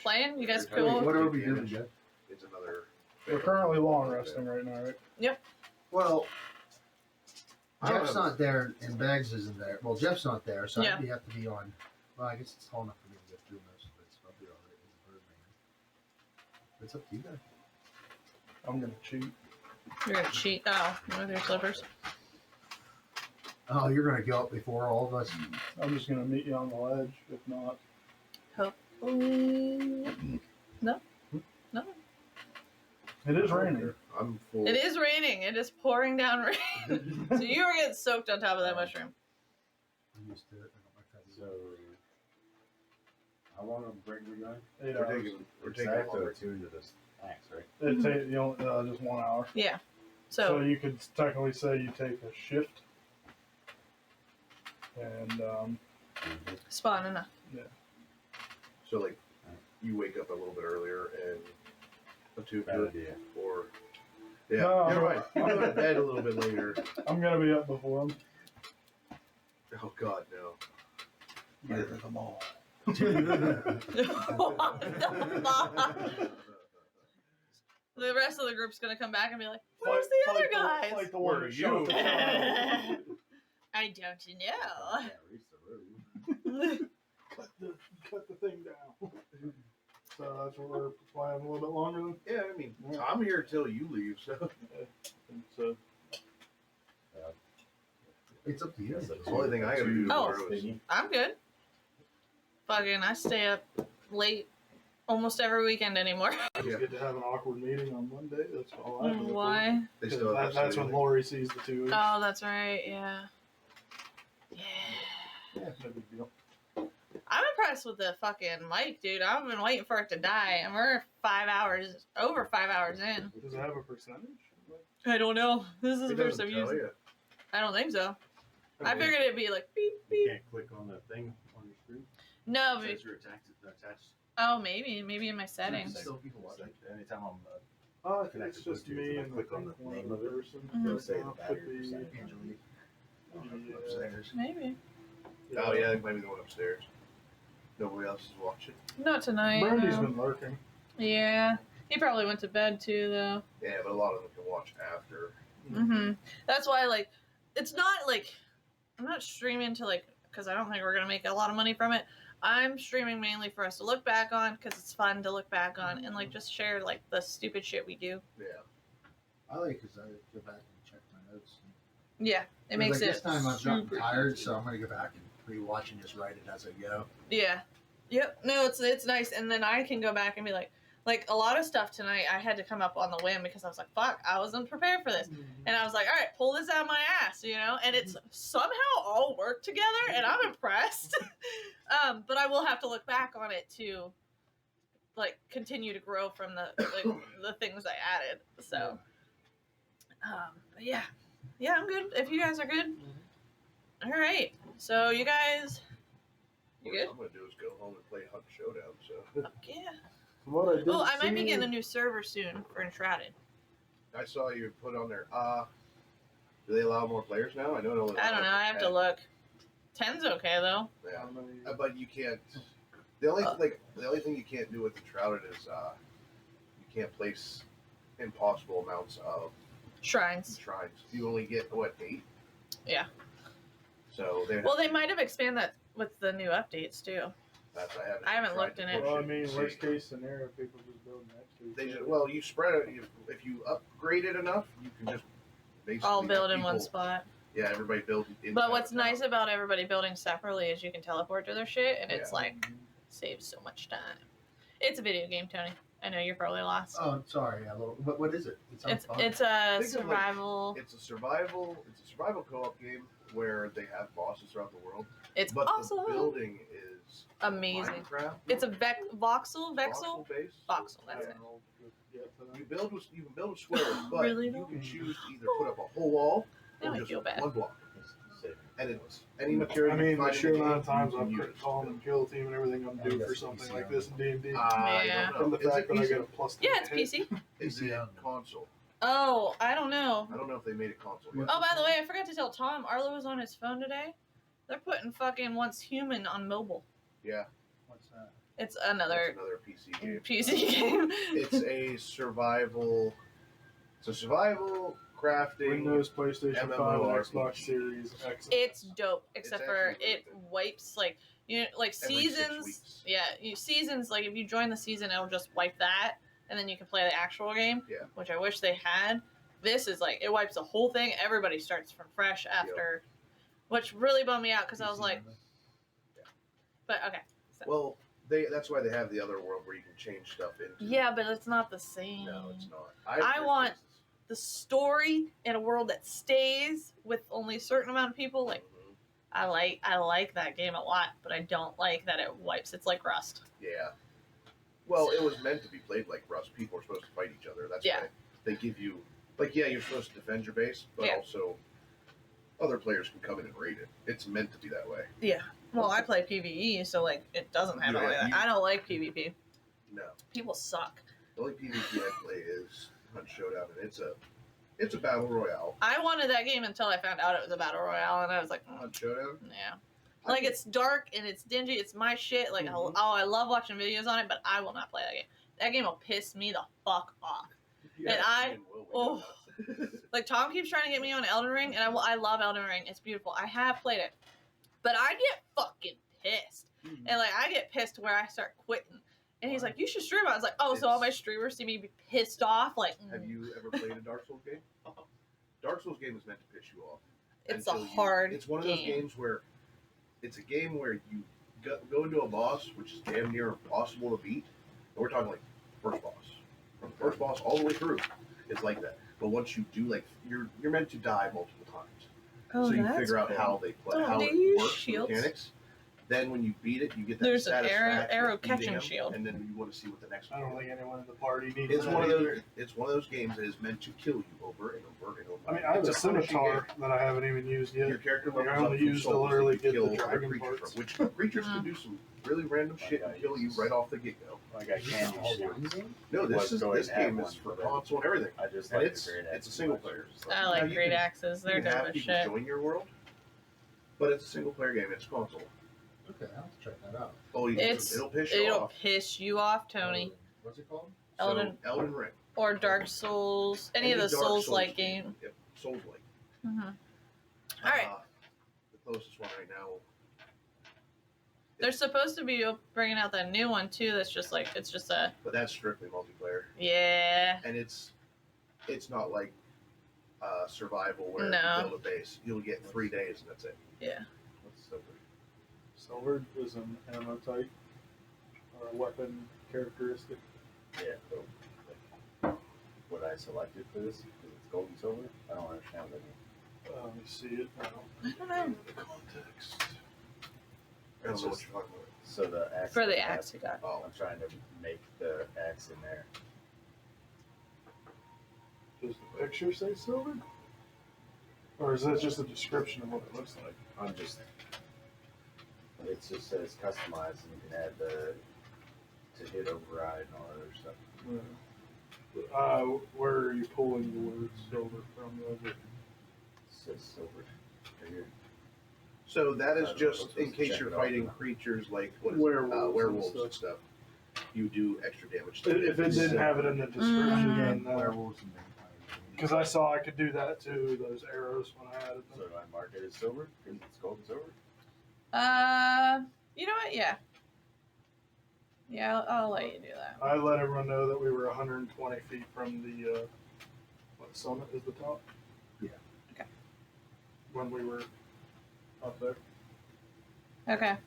Playing? You guys Every time cool? What are take we doing, damage, Jeff? It's another. We're currently long resting right now, right? Well, I don't Jeff's know. not there and Bags isn't there. Well, Jeff's not there, so Yeah. I'd have to be on. Well, I guess it's tall enough for me to get through most of it, so I'll be alright as a bird man. It's up to you guys. I'm gonna cheat. You're gonna cheat. Oh, with your slippers. Oh, you're gonna go up before all of us. I'm just gonna meet you on the ledge. If not, Hopefully. No. No. it is raining. I'm full. It is raining. It is pouring down rain. So you are getting soaked on top of that mushroom. I'm used to it. I don't like that. So, how long of a break are we going? 8 We're hours. taking. We're I taking have to longer. attune to this thanks, right? It take you know, just 1 hour. Yeah. So So you could technically say you take a shift, and spot enough. So like, you wake up a little bit earlier and attune Bad to it, idea. or Yeah, No, you're right. I'm going to bed a little bit later. I'm gonna be up before him. Oh God, no. Murder them all. What the fuck? The rest of the group's gonna come back and be like, "Where's the other guys?" Fight the Where one are that shot you? the child. I don't know. Can't reach the room. Cut the thing down. So that's what we're playing a little bit longer than. Yeah, I mean, I'm here till you leave, so. So It's up to you. Yes, The only thing I gotta do Oh. tomorrow is I'm good. Fucking, I stay up late almost every weekend anymore. I just Yeah. get to have an awkward meeting on Monday. That's all I have. Why? they still have That's when Lori sees the 2 weeks. Oh, that's right. Yeah. Yeah. Yeah, no big deal. I'm impressed with the fucking mic, dude. I've been waiting for it to die, and we're over 5 hours in. Does it have a percentage? I don't know. This is It the first doesn't I've tell used it. you. I don't think so. I figured it'd be like beep You beep. can't click on that thing on your screen. No, It but, says you're attached. oh maybe in my settings. Still people watch it. Anytime I'm Oh, I think connected it's just Bluetooth, me and I and click the on the one name other of it, person. Mhm. it'll say the Could battery be- percent. Angelique. Yeah. Upstairs. Maybe. Oh yeah, maybe the one upstairs. Nobody else is watching. Not tonight. Brandy's no. been lurking. Yeah. He probably went to bed too, though. Yeah, but a lot of them can watch after. Mm-hmm. That's why, like, it's not like I'm not streaming to like because I don't think we're gonna make a lot of money from it. I'm streaming mainly for us to look back on because it's fun to look back on and like just share like the stupid shit we do. Yeah. I like because I go back and check my notes. Yeah, it makes like it this time I've gotten super tired, easy. so I'm gonna go back and rewatch and just write it as I go. Yeah. Yep. No, it's nice, and then I can go back and be like a lot of stuff tonight. I had to come up on the whim because I was like, "Fuck, I wasn't prepared for this," and I was like, "All right, pull this out of my ass," you know. And it's somehow all worked together, and I'm impressed. But I will have to look back on it to like continue to grow from the things I added. So, but yeah, I'm good. If you guys are good, all right. So you guys, you What good? I'm gonna do is go home and play Hunt Showdown. So Fuck yeah. What I did Oh, I might be see- getting a new server soon for Enshrouded. I saw you put on there. Do they allow more players now? I don't know. I don't know. I have to look. 10's okay though. Yeah, How many- but you can't. The only thing you can't do with Enshrouded is you can't place impossible amounts of Shrines. shrines. You only get what 8? Yeah. So Well, they might have expanded that with the new updates too. That's I haven't tried looked to in it. push Well, I to mean, see. worst case scenario, people just build next to each They other. just, well, you spread it. If you upgrade it enough, you can just basically All build have in one people- spot. Yeah, everybody builds. But what's nice about everybody building separately is you can teleport to their shit, and it's Yeah. like saves so much time. It's a video game, Tony. I know you're probably lost. Oh, sorry. What is it? It sounds fun. It's a Think of, like, survival. It's a survival co-op game where they have bosses throughout the world. It's But awesome. the building is Amazing. Minecraft. It's a voxel. base. Voxel. That's it. You can build squares, but Really you though? can choose to either put up a whole wall Now or I just feel bad. one block. And it's any material. I you mean, find the in sheer the amount of game, times you I've can quit use. calling and kill team and everything I'm due guess for it's something PC like this in D&D. I Yeah. don't know. And the Is it fact that I PC? get a plus Yeah, 10 it's hit. PC. Is it PC. console? Oh, I don't know. I don't know if they made a console yet. Oh, by the way, I forgot to tell Tom. Arlo was on his phone today. They're putting fucking Once Human on mobile. Yeah, What's that? It's that's another another PC game. PC game. It's a survival. It's a survival crafting. Windows, PlayStation 5, and MMORPG. Xbox Series X. It's dope, except It's for actually it really good. wipes like like Every 6 seasons. weeks. Yeah, seasons like if you join the season, it'll just wipe that, and then you can play the actual game. Yeah. Which I wish they had. This is like it wipes the whole thing. Everybody starts from fresh after, which really bummed me out because I was like, but okay. So. Well, that's why they have the other world where you can change stuff into. Yeah, but it's not the same. No, it's not. I want the story in a world that stays with only a certain amount of people. Like Mhm. I like that game a lot, but I don't like that it wipes. It's like Rust. Yeah. Well, it was meant to be played like Rust. People are supposed to fight each other. That's Yeah. why they give you you're supposed to defend your base, but Yeah. also other players can come in and raid it. It's meant to be that way. Yeah. Well, I play PvE, so like it doesn't have Yeah, all that. you- I don't like PvP. No. People suck. The only PvP I play is Hunt Showdown, and it's a It's a battle royale. I wanted that game until I found out it was a battle royale, and I was like, On Showdown. yeah. Like, it's dark and it's dingy. It's my shit. Like, I love watching videos on it, but I will not play that game. That game will piss me the fuck off. Yeah, And I- it will, we oh. know that. Like, Tom keeps trying to get me on Elden Ring, and I love Elden Ring. It's beautiful. I have played it. But I get fucking pissed. And, like, I get pissed where I start quitting. And he's like, you should stream. I was like, oh, so all my streamers see me be pissed off? Like, Have you ever played a Dark Souls game? Dark Souls game is meant to piss you off. it's a until hard It's one of those game. games where it's a game where you go into a boss, which is damn near impossible to beat. And we're talking like first boss. From the first boss all the way through, it's like that. But once you do, like, you're meant to die multiple times. Oh, So you that's figure out cool. how they play, Don't how they it use works, the shields? mechanics. Then when you beat it, you get that There's an satisfaction arrow of beating catching them, shield. and then you want to see what the next I one. don't think anyone in the party needs It's that one of those. either. It's one of those games that is meant to kill you over and over and over. I mean, I have It's a punishing scimitar game. that I haven't even used yet. Your character Like, I levels up only from used to souls that literally you get the kill other dragon creatures parts. from, which creatures can do some really random shit and kill you right off the get go. Like I can't use shields. No, Was this going to have game is one, for but console and everything. I just And like it's- the great it's a single player. I Now, like you great can- axes. They're You can dope have as people shit. join your world, but it's a single player game. It's console. Okay, I'll have to check that out. Oh, it'll piss you It'll off. piss you off, Tony. What's it called? Elden- So, Elden Ring. Or Dark Souls. Any of the Dark Souls-like game. Yep, Souls-like. Mm-hmm. All right. The closest one right now. They're supposed to be bringing out that new one too. That's just like it's just a But that's strictly multiplayer, yeah. and it's not like survival where No. you build a base. You'll get 3 days and that's it. Yeah. What's silver? Silver is an ammo type or a weapon characteristic. Yeah, so like, what I selected for this because it's gold and silver. I don't understand what that means. Let me see it now. I don't know. The context. I don't know what you're talking about. So the axe. For the that I axe you got. Oh, I'm trying to make the axe in there. Does the picture say silver? Or is that just a description of what it looks like? I'm just. It just says customized, and you can add the to hit override and all that other stuff. Where are you pulling the word silver from? It says silver right here. so that is I don't know, just let's in just case check you're it out. fighting creatures like what is Werewolves and and stuff. You do extra damage to If it didn't have it in the description, then Werewolves and vampires. because I saw I could do that too. Those arrows when I added So them. do I mark it as silver because it's gold and silver? You know what? Yeah. Yeah, I'll let you do that. I let everyone know that we were 120 feet from the what summit is the top. Yeah. Okay. When we were up there. Okay.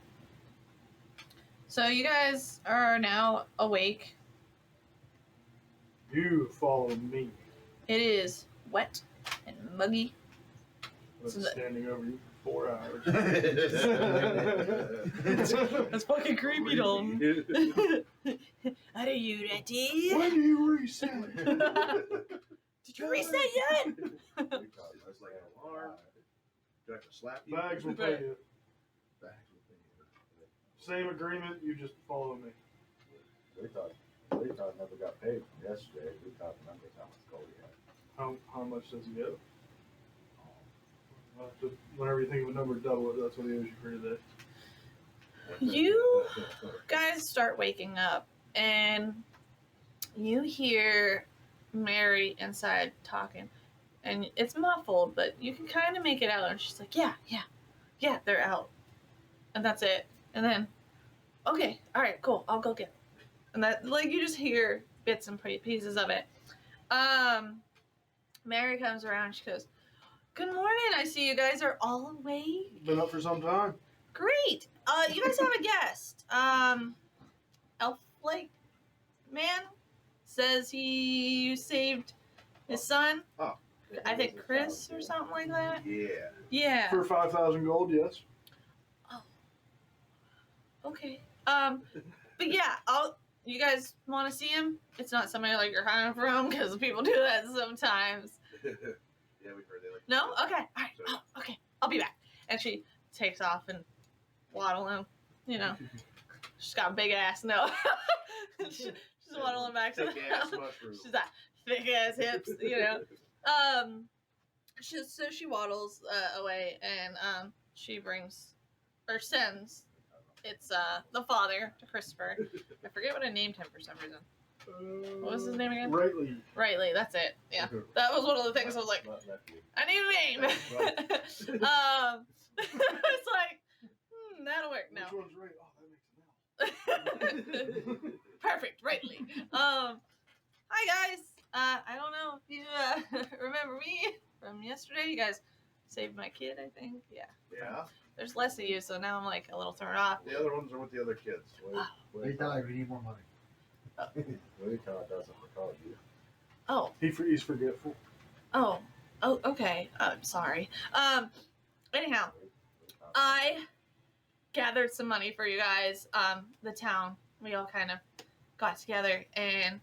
So you guys are now awake. You follow me. It is wet and muggy. I've been So the- standing over you for 4 hours. That's fucking creepy, Dalton. Are you ready? When do you reset? Did you reset yet? It's like an alarm. Do I have to slap you? Bags will pay you. Bags will pay you. Same agreement. You just follow me. We thought never got paid from yesterday. We thought the numbers how much gold he had. How much does he owe? Whenever you think of a number, double it. That's what he owes you for today. You guys start waking up and you hear Mary inside talking. And it's muffled, but you can kind of make it out. And she's like, yeah, they're out. And that's it. And then, okay, all right, cool, I'll go get it. And that, like, you just hear bits and pieces of it. Mary comes around, she goes, good morning, I see you guys are all awake. Been up for some time. Great. You guys have a guest. Elf-like man says he saved his son. Oh. I think Chris or something like that. Yeah. Yeah. For 5,000 gold, yes. Okay. But yeah, you guys want to see him? It's not somebody like you're hiring from because people do that sometimes. Yeah, we've heard they like. No? Okay. All right. Oh, okay. I'll be back. And she takes off and waddling. You know, she's got a big ass. No. she's waddling back to the Thick ass house. mushroom. She's got thick ass hips. You know. So she waddles away, and she brings or sends. It's the father to Christopher. I forget what I named him for some reason. What was his name again? Rightly, that's it. Yeah, that was one of the things I was like, I need a name. It's like, that'll work now. Which one's right? Oh, that makes a now. Perfect, rightly. Hi guys. I don't know if you remember me from yesterday. You guys saved my kid, I think. Yeah. Yeah. There's less of you, so now I'm like a little thrown off. The other ones are with the other kids. They died. We need more money. Willie Todd doesn't recall you. Oh. He's forgetful. Oh. Oh. Okay. I'm sorry. Anyhow, I gathered some money for you guys. The town. We all kind of got together, and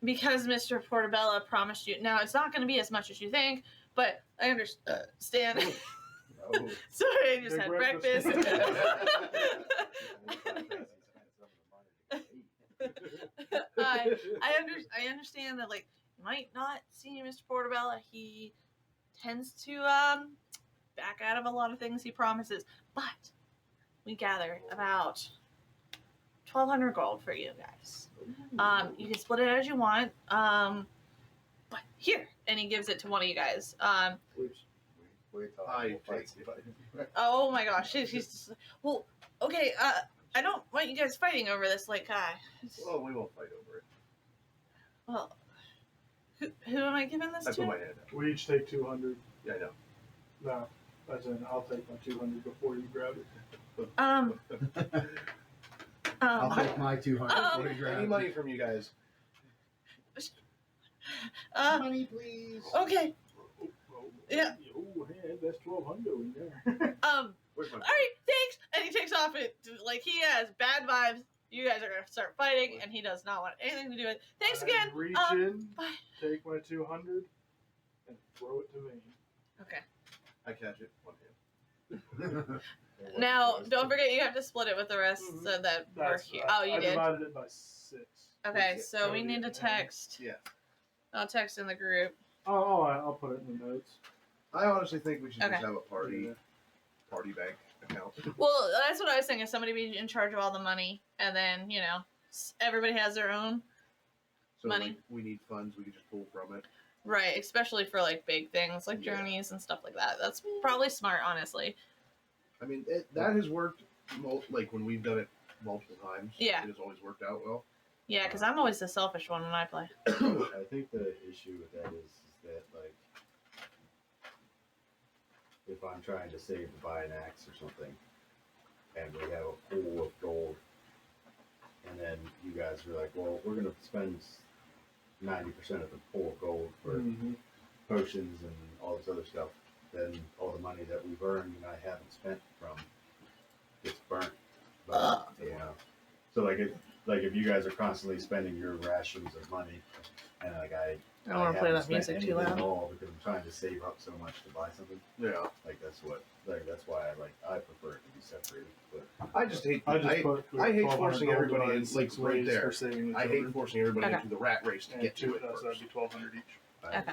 because Mr. Portabella promised you, now it's not going to be as much as you think, but I understand. Sorry, I just had breakfast. I understand that, like, you might not see Mr. Portabella. He tends to back out of a lot of things he promises, but we gather about 1,200 gold for you guys. You can split it as you want. But here, and he gives it to one of you guys. I take it. Oh my gosh, she's just well. Okay, I don't want you guys fighting over this. Like, Well, we won't fight over it. well, who am I giving this I to? put my hand up. We each take 200. Yeah, I know. No, as in I'll take my 200 before you grab it. I'll take my 200. Any money from you guys? Money, please. Okay. Yeah. Oh, hey, that's 1,200 in there. Where's my All right, thanks. And he takes off. It like he has bad vibes. You guys are gonna start fighting, and he does not want anything to do with it. Thanks again. Reach in, Bye. take my 200, and throw it to me. Okay. I catch it. One hand. Now, don't forget you have to split it with the rest so that we're That's, here. Oh, you I did. divided it by 6. Okay, so we need to text. Yeah. I'll text in the group. Oh, I'll put it in the notes. I honestly think we should Okay. just have a party bank account. Well, that's what I was thinking. Somebody be in charge of all the money, and then everybody has their own. So Money. we need funds. We can just pull from it. Right, especially for like big things like journeys and stuff like that. That's probably smart, honestly. I mean, that has worked. Like when we've done it multiple times. Yeah. It has always worked out well. Yeah, because I'm always the selfish one when I play. I think the issue with that is that, like, if I'm trying to save to buy an axe or something, and we have a pool of gold, and then you guys are like, well, we're going to spend 90% of the pool of gold for potions and all this other stuff, then all the money that we've earned and I haven't spent from gets burnt. But, so if you guys are constantly spending your rations of money, and like I don't want to play haven't that spent music too anything loud. at all because I'm trying to save up so much to buy something. Yeah. That's why I prefer it to be separated. But I just hate. I hate 1,200 forcing everybody in, like, 6 right ways there. for saving each I hate other. forcing everybody Okay. into the rat race to And get to two it of us, that'd first. be 1,200 each. Okay.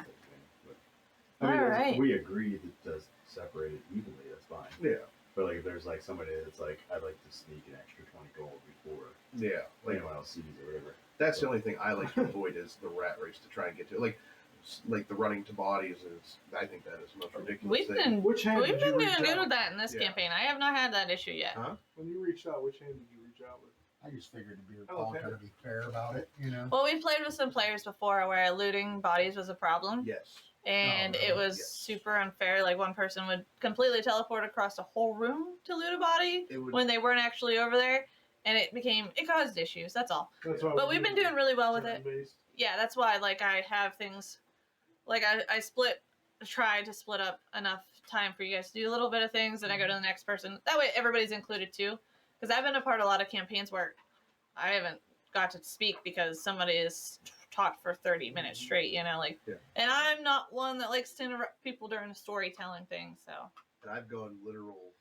I mean, All right. we agree to separate it evenly. That's fine. Yeah. But like, if there's like somebody that's like, I'd like to sneak an extra 20 gold before Yeah. Like anyone else sees it or whatever. that's the only thing I like to avoid is the rat race to try and get to. Like the running to bodies is. I think that is the most ridiculous We've thing. been Which hand we've did been you doing reach good out? with that in this Yeah. campaign. I have not had that issue yet. Huh? When you reached out, which hand did you reach out with? I just figured to be Oh, all okay. kind of be fair about it, you know. Well, we played with some players before where looting bodies was a problem. Yes. And Oh, it was yes. super unfair. Like one person would completely teleport across a whole room to loot a body It would. when they weren't actually over there, and it caused issues. That's all. That's why But we've been doing really well with it. turn-based. Yeah, that's why like I have things like I try to split up enough time for you guys to do a little bit of things, and I go to the next person. That way everybody's included too. Because I've been a part of a lot of campaigns where I haven't got to speak because somebody is talked for 30 minutes straight, Yeah. And I'm not one that likes to interrupt people during a storytelling thing, so. And I've gone literal,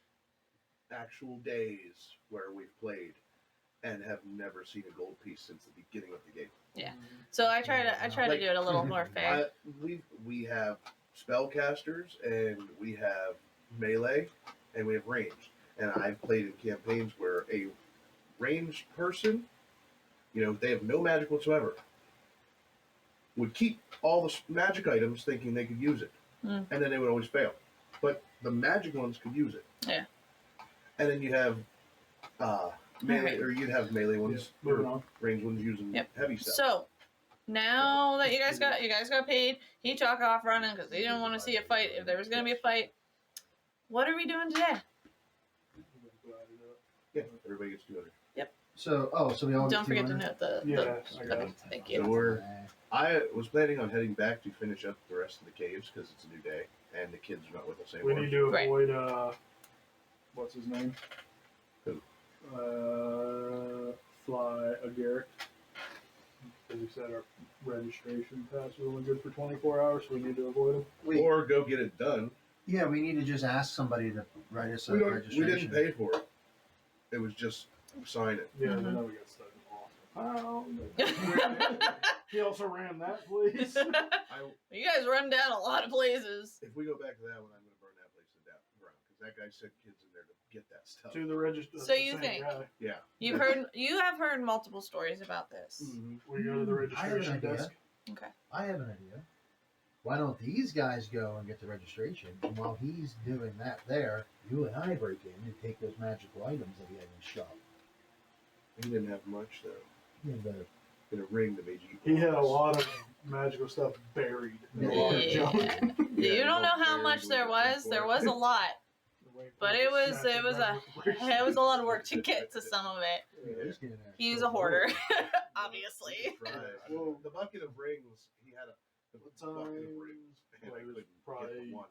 actual days where we've played, and have never seen a gold piece since the beginning of the game. So I try to Like- do it a little more fair. We have spellcasters and we have melee and we have ranged. And I've played in campaigns where a ranged person, they have no magic whatsoever, would keep all the magic items thinking they could use it. And then they would always fail. But the magic ones could use it. Yeah. And then you have melee, or you'd have melee ones, Moving or on. ranged ones using heavy stuff. So now that you guys got paid, he took off running because he didn't want to see a fight. If there was gonna be a fight, what are we doing today? Yeah, everybody gets 200. So we all Don't forget to 200? note the. Yeah, the I got okay, it. thank So you. I was planning on heading back to finish up the rest of the caves because it's a new day and the kids are not with us We anymore. need to Right. avoid, what's his name? Who? Fly Garrett. Because we said our registration pass was only good for 24 hours, so we need to avoid him. Or go get it done. Yeah, we need to just ask somebody to write us a We registration. didn't pay for it. It was just sign it. Yeah, Mhm. but then we got stuck in Boston. He also ran that place. You guys run down a lot of places. If we go back to that one, I'm going to burn that place to death ground because that guy sent kids in there to get that stuff. To the register. So you think- Yeah. You have heard multiple stories about this. We go to the I have an registration idea. desk. Okay. I have an idea. Why don't these guys go and get the registration, and while he's doing that there, you and I break in and take those magical items that he had in his shop. He didn't have much, though. Yeah, the In a ring that made you. He had a lot of magical stuff buried. In a lot of junk. You don't know how much there was. There was a lot, but it was a lot of work to get to some of it. he's getting there. He's a hoarder, obviously. Well, the bucket of rings, he had a What bucket of time? rings, and I Well, it was couldn't probably- get the one out.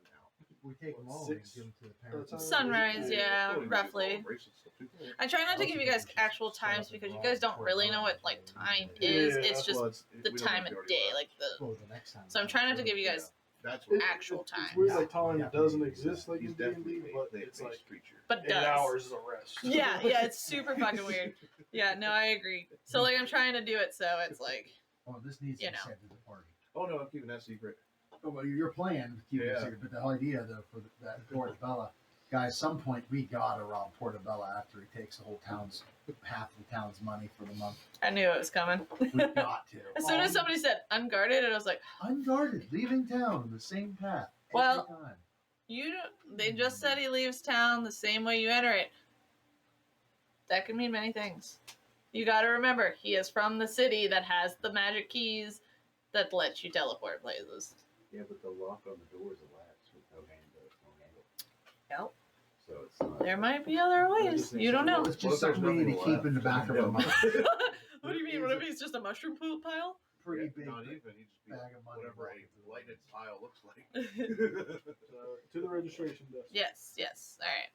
We take them all 6 and give them to the parents. at a time. Sunrise, yeah, Oh, you roughly. did all the bracelets stuff, too. I try not to give you guys actual times because you guys don't really know what like time is. Yeah, It's just Well, the we don't time have of to day, already like the. Well, the next time. So I'm trying not to give you guys That's what actual It's time. weird that time doesn't exist like He's in D&D, definitely but a it's like creature. But 8 does. hours is a rest. Yeah, it's super fucking weird. Yeah, no, I agree. So like I'm trying to do it so it's like Oh, this needs to You be know. said to the party. Oh no, I'm keeping that secret. Oh, well, your plan, keep it Yeah. secret, but the whole idea though for that Portobello, guys, some point we gotta rob Portobello after he takes the whole town's half the town's money for the month. I knew it was coming. We got to. As soon as somebody said unguarded, and I was like, Unguarded, leaving town the same path. Well- every time. they just said he leaves town the same way you enter it. That could mean many things. You got to remember, he is from the city that has the magic keys that let you teleport places. Yeah, but the lock on the door is a latch with no handle. Yep. So it's not. There might be other ways. You don't know. It's Well, just if there's something we need to nothing keep in the back of left. our mind. What do you mean? What if he's just a mushroom poop pile? Pretty Yeah, big Not even. He just be bag of money. whatever a lighted tile looks like. So, to the registration desk. Yes. All right.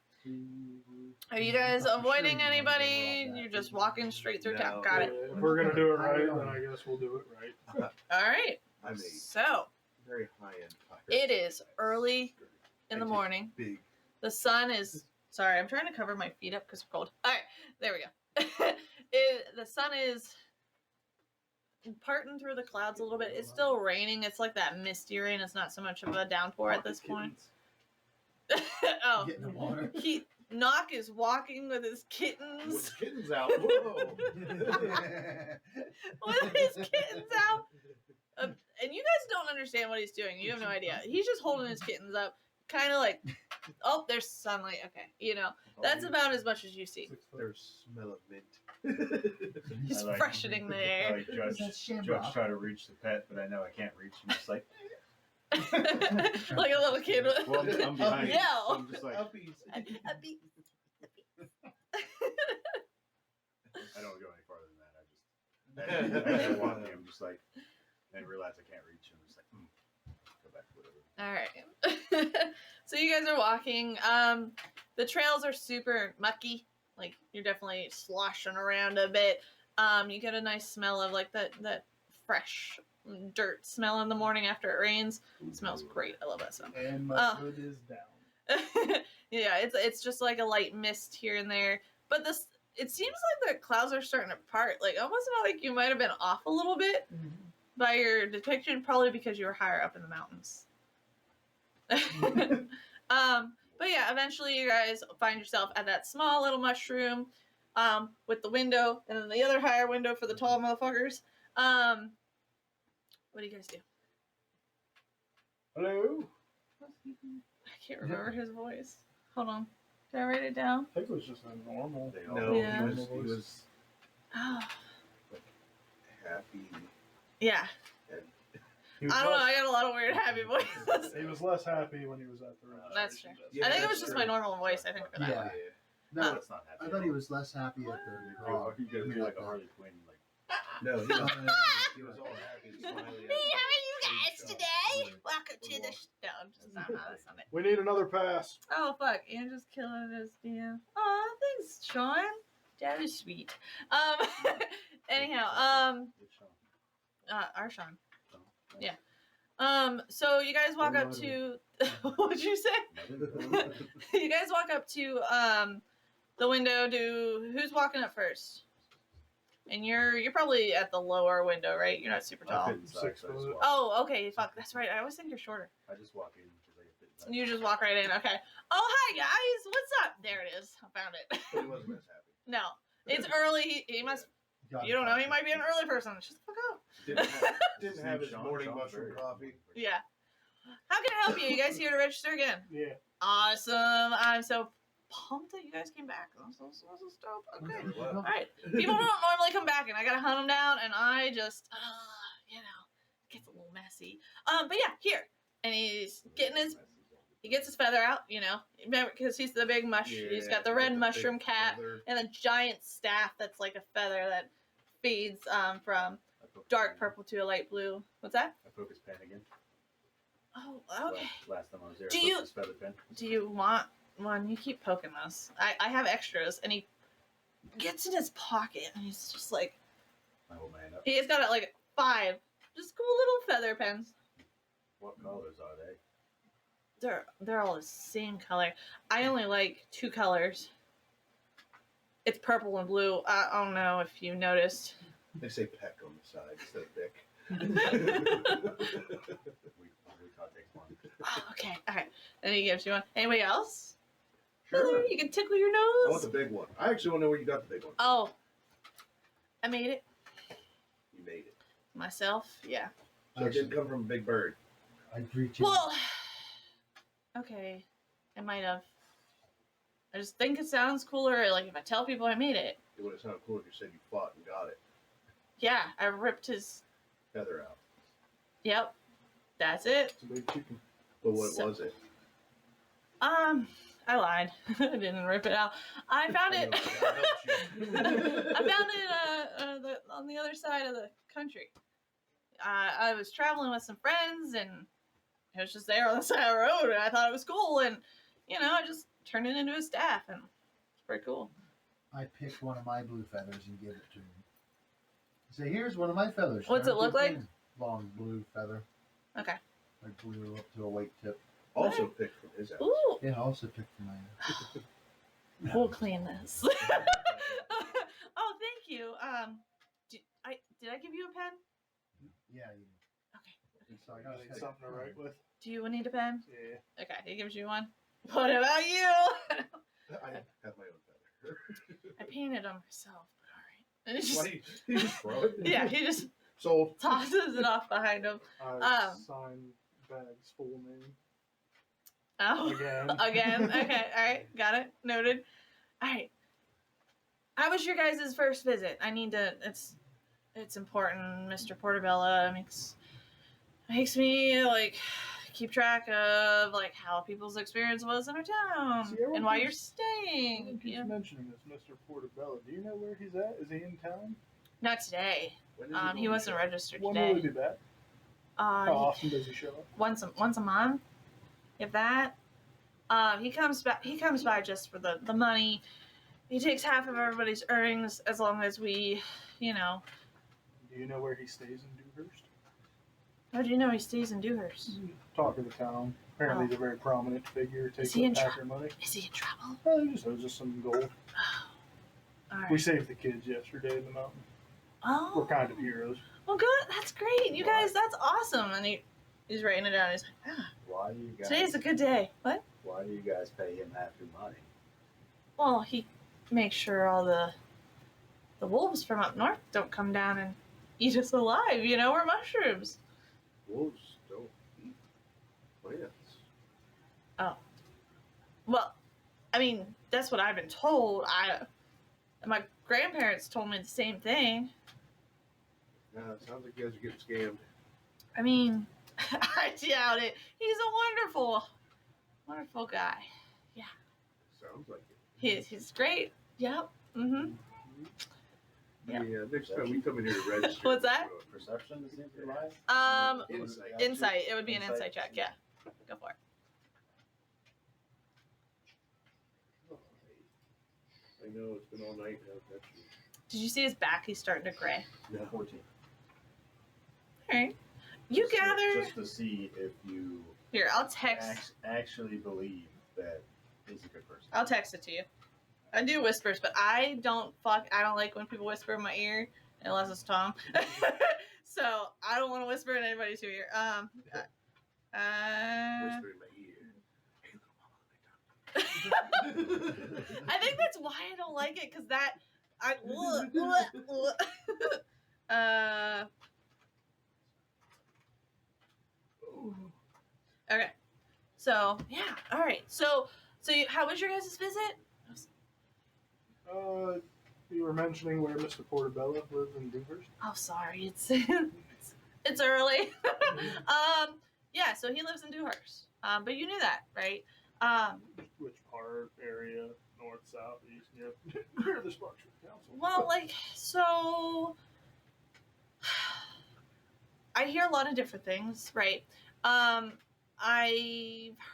Are you guys avoiding anybody? You're just walking straight through town. No. Got it. If we're gonna do it right, then I guess we'll do it right. All right. I'm a So very high-end pirate. it is early in the I take morning. Big. The sun is. Sorry, I'm trying to cover my feet up because we're cold. All right, there we go. The sun is parting through the clouds a little bit. It's still raining. It's like that misty rain. It's not so much of a downpour at this point. Oh, Get in the water. Knock is walking with his With kittens. the kittens out. Whoa. With his kittens out. And you guys don't understand what he's doing. You have no idea. He's just holding his kittens up, kind of like, oh, there's sunlight. Okay, that's about as much as you see. There's smell of mint. He's I like- freshening the air. Like Judge, That's Judge shamrock. try to reach the pet, but I know I can't reach. I'm just like, Like a little kid. well, I'm behind. Yeah. So I'm just like, Uppies. A beat. I don't go any farther than that. I just, as I'm walking, I'm just like, and realize I can't reach. I'm just like, go back to whatever. All right. So you guys are walking. The trails are super mucky. Like you're definitely sloshing around a bit. You get a nice smell of like that fresh dirt smell in the morning after it rains. It smells great. I love that smell. And my Oh. hood is down. Yeah, it's just like a light mist here and there. But it seems like the clouds are starting to part. Like almost like you might have been off a little bit by your depiction, probably because you were higher up in the mountains. But yeah, eventually you guys find yourself at that small little mushroom, with the window and then the other higher window for the tall motherfuckers. What do you guys do? Hello. I can't remember his voice. Hold on. Did I write it down? I think it was just a normal. No, Yeah. he was Oh, happy. yeah. And He was I don't know. less- I got a lot of weird happy voices. He was less happy when he was at the registration. That's true. desk. Yeah, I think it that's was just true. my normal voice. I think for that. Yeah. one. No, That's not I happy. thought he was less happy at the. You gotta be like a Harley Quinn, like no, he was, he was all happy. Smiling Hey, at how are you guys Shop. today? Welcome to the show. Just not that's not it. We need another pass. Oh fuck, Andrew's killing his DM. Aw, thanks, Sean. That is sweet. Anyhow, Which Sean? our Sean. Sean? Yeah. So you guys walk up to what'd you say? You guys walk up to the window. Who's walking up first? And you're probably at the lower window, right? You're not super I tall. fit inside, 6 so I just foot. walk- Oh, okay. Fuck, that's right. I always think you're shorter. I just walk in because I can fit inside. You just walk right in. Okay. Oh, hi guys. What's up? There it is. I found it. But he wasn't as happy. No, it's early. He must. You don't know. He might be an early person. Shut the fuck up. Didn't have his Sean, morning Sean's mushroom very- coffee. Yeah. How can I help you? You guys here to register again? Yeah. Awesome. I'm so pumped that you guys came back. This is dope. Okay. Well, All right. People don't normally come back, and I gotta hunt them down, and I just, it gets a little messy. But yeah, here, and he gets his feather out, remember, because he's the big mush. He's got the red big mushroom cap feather. and a giant staff that's like a feather that fades from I focus dark pen. purple to a light blue. What's that? I focus pen again. Oh, okay. Last time I was there, Do I you- focused feather pen. Do you want one? You keep poking us. I have extras, and he gets in his pocket, and he's just like, I hold my hand up. he's got like 5 just cool little feather pens. What colors are they? They're all the same color. I only like 2 colors. It's purple and blue. I don't know if you noticed. They say peck on the side instead of dick. We thought takes one. Oh, okay. All right. And he gives you one. Anybody else? Sure. You can tickle your I want nose. the big one. I actually want to know where you got the big one. Oh, I made it You made it. myself. Yeah. So it didn't come from a big bird. I'd reach in. Well, okay. I might have. I just think it sounds cooler. Like if I tell people I made it. It would have sounded cool if you said you fought and got it. Yeah, I ripped his. Feather out. Yep. That's it. It's a big chicken. But what So- was it? I lied. I didn't rip it out. I found it. I found it on the other side of the country. I was traveling with some friends, and it was just there on the side of the road, and I thought it was cool, and I just turned it into a staff, and it's pretty cool. I pick one of my blue feathers and give it to him. Say, here's one of my feathers. What's it look like? Long blue feather. Okay. Like blue up to a weight tip. Also picked from his house. Ooh, Yeah, I also picked for mine. we'll clean this. Oh, thank you. Did I give you a pen? Yeah, you Okay. So I I got need something to write with. Do you need a pen? Yeah. Okay, he gives you one. What about you? I have my own feather. I painted them myself, but all right. And he Why just, do you just throw it? yeah, he just Sold. tosses it off behind him. I sign Bag's full name Oh, again. again. Okay, all right, got it. Noted. All right. How was your guys' first visit? I need to. It's important, Mr. Portobello. Makes me like keep track of like how people's experience was in our town See, everyone and why keeps- you're staying. Everyone keeps mentioning this Mr. Portobello. Do you know where he's at? Is he in town? Not today. When is it He going wasn't to registered When will he today. be back? How Uh, often does he show up? once a month, if that. He comes back. He comes by just for the money. He takes half of everybody's earnings as long as we, Do you know where he stays in Dewhurst? How do you know he stays in Dewhurst? Talk of the town. Apparently he's a very prominent figure. Takes he in up half your money. Is he in trouble? Well, he just owes us some gold. All right. We saved the kids yesterday in the mountain. Oh. We're kind of heroes. Well, good. That's great. You guys, that's awesome. And he's writing it down. He's like, ah, Why do you guys? today's a good day. What? Why do you guys pay him half your money? Well, he makes sure all the wolves from up north don't come down and eat us alive. You know, we're mushrooms. Wolves don't eat plants. Well, I mean, that's what I've been told. My grandparents told me the same thing. Yeah, it sounds like you guys are getting scammed. I mean, I doubt it. He's a wonderful guy. Sounds like it. He's great. Yep. Mm-hmm. Yeah. Yeah, next time we come in here to register. What's that? Perception to see if you're lying? Insight. Insight. It would be an insight check. Yeah. Go for it. I know it's been all night now. Did you see his back? He's starting to gray. No. 14. All right. You Just to- gather. Just to see if you Here, I'll text. actually believe that he's a good person. I'll text it to you. I do whispers, but I don't like when people whisper in my ear unless it's Tom. So I don't want to whisper in anybody's ear. Whisper in my ear. I think that's why I don't like it, because that okay. So yeah, all right. So how was your guys' visit? You were mentioning where Mr. Portobello lives in Dewhurst. Oh, sorry, it's early. Yeah, so he lives in Dewhurst. But you knew that, right? Which part, area, north, south, east, yep. Near the Sparksville Council. Well, so I hear a lot of different things, right? I've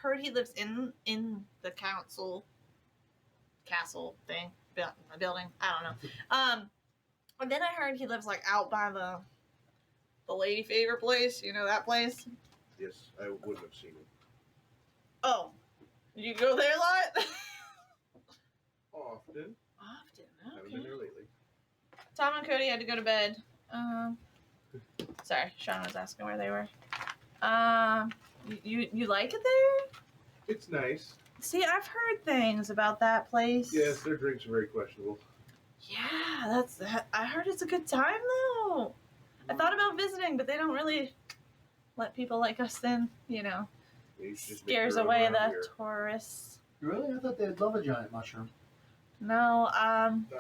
heard he lives in the castle thing, building. I don't know. And then I heard he lives out by the lady favorite place. You know that place? Yes, I wouldn't have seen him. Oh, you go there a lot? Often. Haven't been Okay. there lately. Tom and Cody had to go to bed. Sorry, Sean was asking where they were. You like it there? It's nice. See, I've heard things about that place. Yes, their drinks are very questionable. Yeah, I heard it's a good time though. I thought about visiting, but they don't really let people like us in. You know, You should just make scares your own away around the here. tourists. Really? I thought they'd love a giant mushroom. No,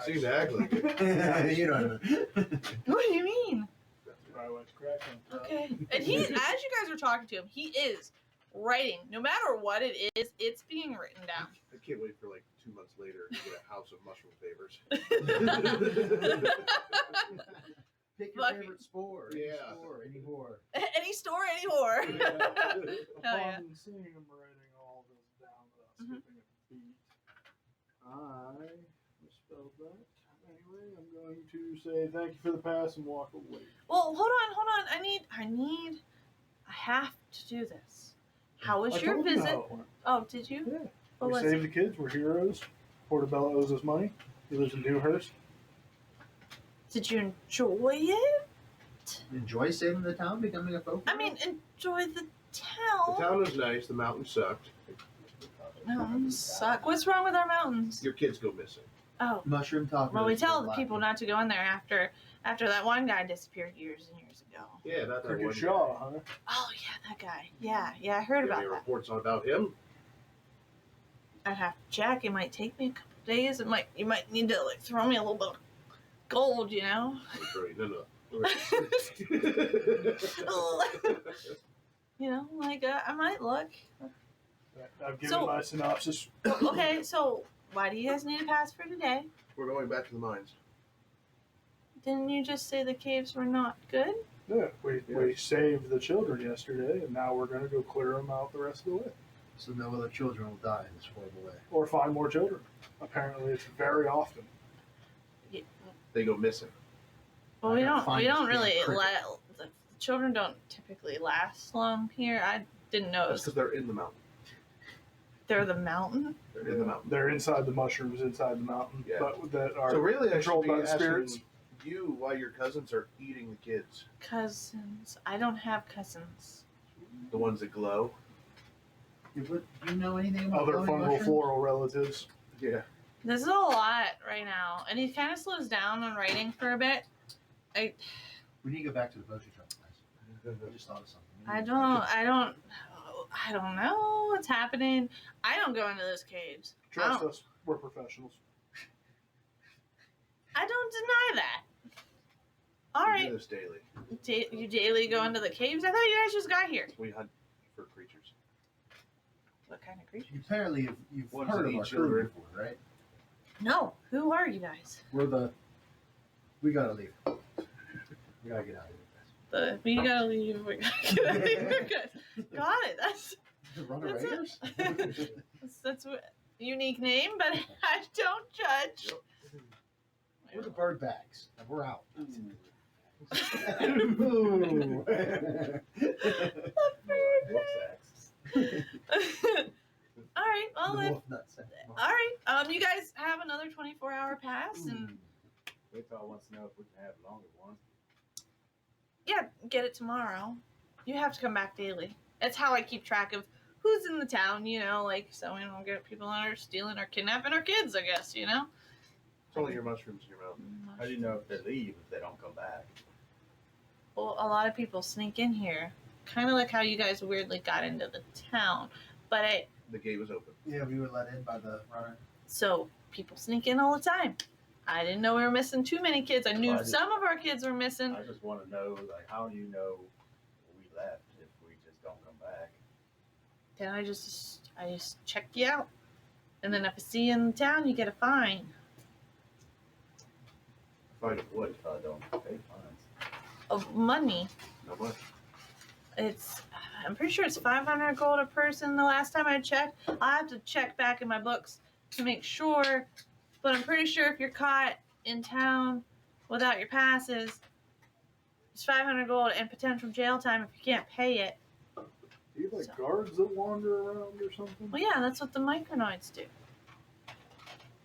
Seems to act like it. You know what I mean. what do you mean? That's what I like to crack on. Okay. And as you guys were talking to him, he is writing. No matter what it is, it's being written down. I can't wait for 2 months later to get a house of mushroom favors. Pick your Lucky. favorite spore. Yeah. Any more. Any store, any whore. Upon yeah. seeing him writing all this down without Mhm. skipping a beat, I misspelled that. Anyway, I'm going to say thank you for the pass and walk away. Well, hold on. I have to do this. How was I your told you visit? how it went. Oh, did you? Yeah. What We was saved it? the kids. We're heroes. Portobello owes us money. He lives in Dewhurst. Did you enjoy it? Enjoy saving the town, becoming a folk. I mean, enjoy the The town. town was nice. The mountains sucked. Mountains suck. What's wrong with our mountains? Your kids go missing. Oh, mushroom talk. well, we tell the people not to go in there after that one guy disappeared years and years ago. Yeah, not that Cricket one. Shaw, huh? Oh yeah, that guy. Yeah, I heard You have about any that. reports on about him? I'd have to check. It might take me a couple days. You might need to throw me a little bit of gold, you know. Sorry, no. You know, I might look. I've given So- my synopsis. Okay, so why do you guys need a pass for today? We're going back to the mines. Didn't you just say the caves were not good? Yeah, we saved the children yesterday, and now we're going to go clear them out the rest of the way. So no other children will die in this horrible way. Or find more children. Apparently, it's very often. They go missing. Well, I we gotta don't find this really damn cricket. let the children don't typically last long here. I didn't know. That's because they're in the mountain. They're the mountain. They're in the mountain. They're inside the mushrooms, inside the mountain, Yeah. but that are So really, I should controlled be by the asking spirits. you why your cousins are eating the kids, Cousins. I don't have cousins. the ones that glow. Do you know anything about Other glowing fungal mushrooms? floral relatives. Yeah. This is a lot right now, and he kind of slows down on writing for a bit. We need to go back to the potion shop, guys. I just thought of something. I don't know what's happening. I don't go into those caves. Trust us, we're professionals. I don't deny that. All We right, do this daily. you daily go into the caves. I thought you guys just got here. We hunt for creatures. What kind of creature? Apparently, you've Ones heard that of our eat crew children. before, right? No. Who are you guys? We gotta leave. We gotta get out of here, We gotta leave. We gotta get out of here, guys. Got it. guys. The Runner That's it. Raiders? That's a unique name, but I don't judge. We're the bird bags, and we're out. All right. Well, The then, wolf nuts. all right. You guys have another 24-hour pass, and Rachel wants to know if we can have a longer one. yeah, get it tomorrow. You have to come back daily. That's how I keep track of who's in the town. You know, like so we don't get people that are stealing or kidnapping our kids. I guess you know. It's only your mushrooms in your mouth. How do you know if they leave if they don't come back? Well, a lot of people sneak in here, kind of like how you guys weirdly got into the town. But The gate was open. Yeah, we were let in by the runner. so people sneak in all the time. I didn't know we were missing too many kids. I knew Well, I just- some of our kids were missing. I just want to know, like, how do you know we left if we just don't come back? Then I just check you out, and then if I see you in town, you get a fine Find wood. If I don't pay fines. of money. Not much. I'm pretty sure it's 500 gold a person. The last time I checked, I have to check back in my books to make sure. But I'm pretty sure if you're caught in town without your passes, it's 500 gold and potential jail time if you can't pay it. Do you have like So- guards that wander around or something? Well, yeah, that's what the micronoids do.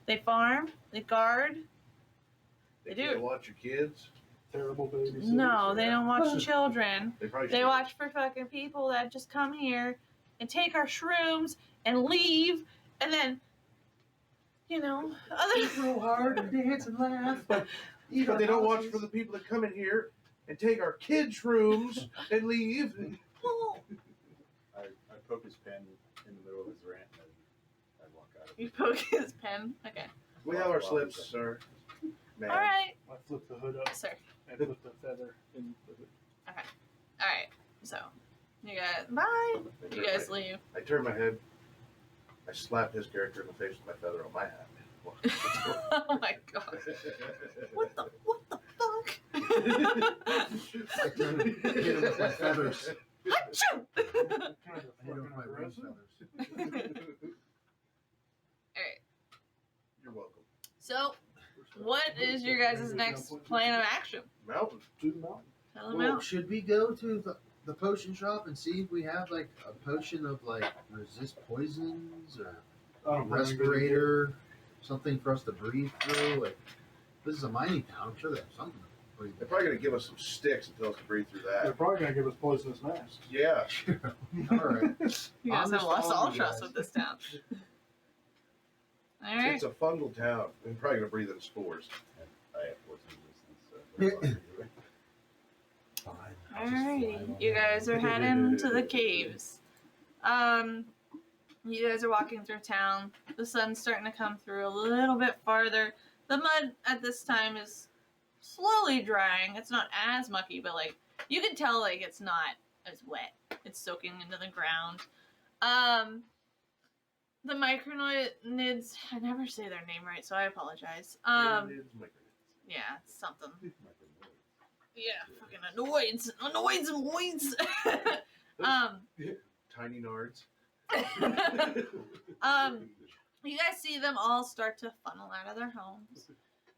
They farm, they guard. They They can't do. watch your kids. Terrible babies. No, they don't watch children. They probably They should. watch for fucking people that just come here and take our shrooms and leave, and then, you know, Eat real hard and dance and laugh. But they don't watch for the people that come in here and take our kids' rooms and leave. Well, I poke his pen in the middle of his rant and I walk out. you poke his pen. Okay. We have our slips, sir. Man. All right, I flip the hood up sir. and put the feather in the hood. All right. So, you guys, bye. You guys leave. I turn my head. I slap his character in the face with my feather on my hat. Oh my god. What the fuck? I turn and hit him with my feathers. Achoo! Kind of I hit him fucking with my ring aggressive. feathers. All right. You're welcome. So, what is your guys' next plan of action? Mountain. To the mountain. Tell them Well, out. should we go to the potion shop and see if we have like a potion of like resist poisons or I a don't really respirator, something for us to breathe through? Like, this is a mining town. I'm sure they have something to breathe They're probably going to give us some sticks and tell us to breathe through They're that. probably gonna give us poisonous masks. Yeah. All right. You guys I'm have just lost all following you trust guys. with this town. All right. It's a fungal town. We're probably going to breathe in spores. I have 14 resistance, so Fine. Alrighty, you guys are heading to the caves. You guys are walking through town. The sun's starting to come through a little bit farther. The mud at this time is slowly drying. It's not as mucky, but like you can tell, like it's not as wet. It's soaking into the ground. The micronoids. I never say their name right, so I apologize. Yeah, it's something. Yeah, fucking annoyeds and moids. Tiny nards. You guys see them all start to funnel out of their homes.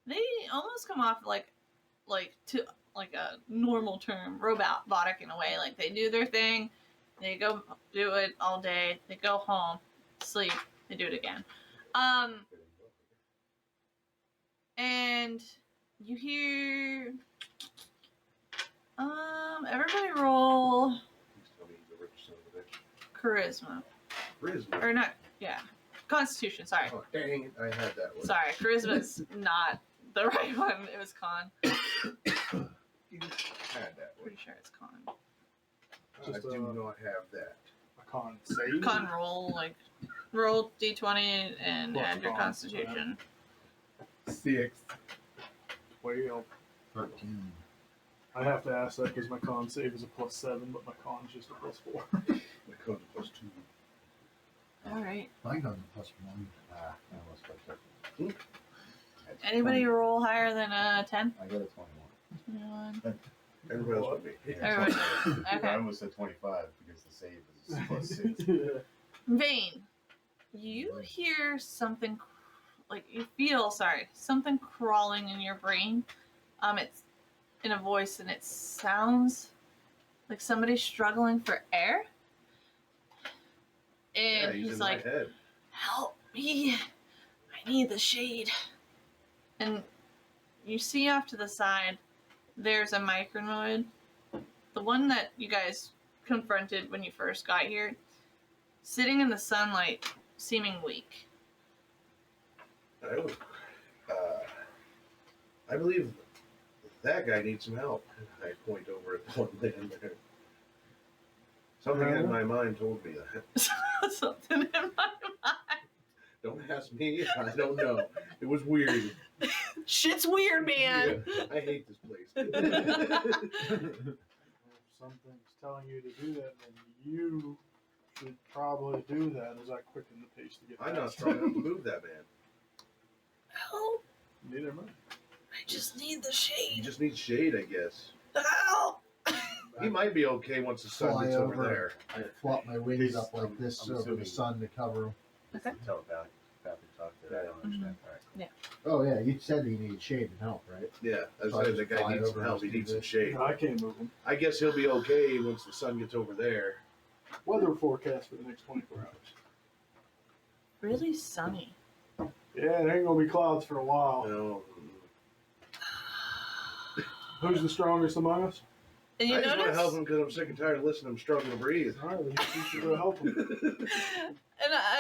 They almost come off like to like a normal term, robotic in a way. Like they do their thing, they go do it all day, they go home, sleep. They do it again. And you hear everybody roll Please tell me he's a rich son of a bitch. charisma. Charisma. Or not, yeah. Constitution, sorry. Oh, dang it. I had that one. Sorry, charisma's not the right one. It was con. You had that one. Pretty sure it's con. I do not have that. A con save. Con roll d20 and Plus add your con, constitution. 6. Well, 13. I have to ask that because my con save is a +7, but my con is just a +4. My code's a +2. Alright. Mine got a +1. I almost fucked up. Anybody roll higher than a 10? I got a 21. 21. Everybody else would be. Everybody. I Okay. almost said 25 because the save is +6. Yeah. Vane, you hear something, something crawling in your brain. It's in a voice and it sounds like somebody's struggling for air. Yeah, And he's he's in like, my head. help me, I need the shade. And you see off to the side, there's a micronoid. The one that you guys confronted when you first got here, sitting in the sunlight, seeming weak. I believe that guy needs some help. I point over at the one laying there. Something in my mind told me that. Something in my mind. Don't ask me. I don't know. It was weird. Shit's weird, man. Yeah, I hate this place. If something's telling you to do that, then you should probably do that as I quicken the pace to get I'm not past strong it. enough to move that man. Help. Neither am I. I just need the He shade. just needs shade, I guess. Help. He might be okay once the sun Fly gets over over. there. I flop my wings up like I'm this over assuming- the sun to cover him. It's the telepathic talk that I don't understand. All right. Oh yeah, you said he needed shade and help, right? Yeah, I So I said the just guy fly needs some over help. He and needs do some this. shade. I can't move them. I guess he'll be okay once the sun gets over there. Weather forecast for the next 24 hours. Really sunny. Yeah, there ain't gonna be clouds for a while. No. Who's the strongest among us? And you I just want to notice, help him because I'm sick and tired of listening to him struggle to breathe. All right, then you should go help him. and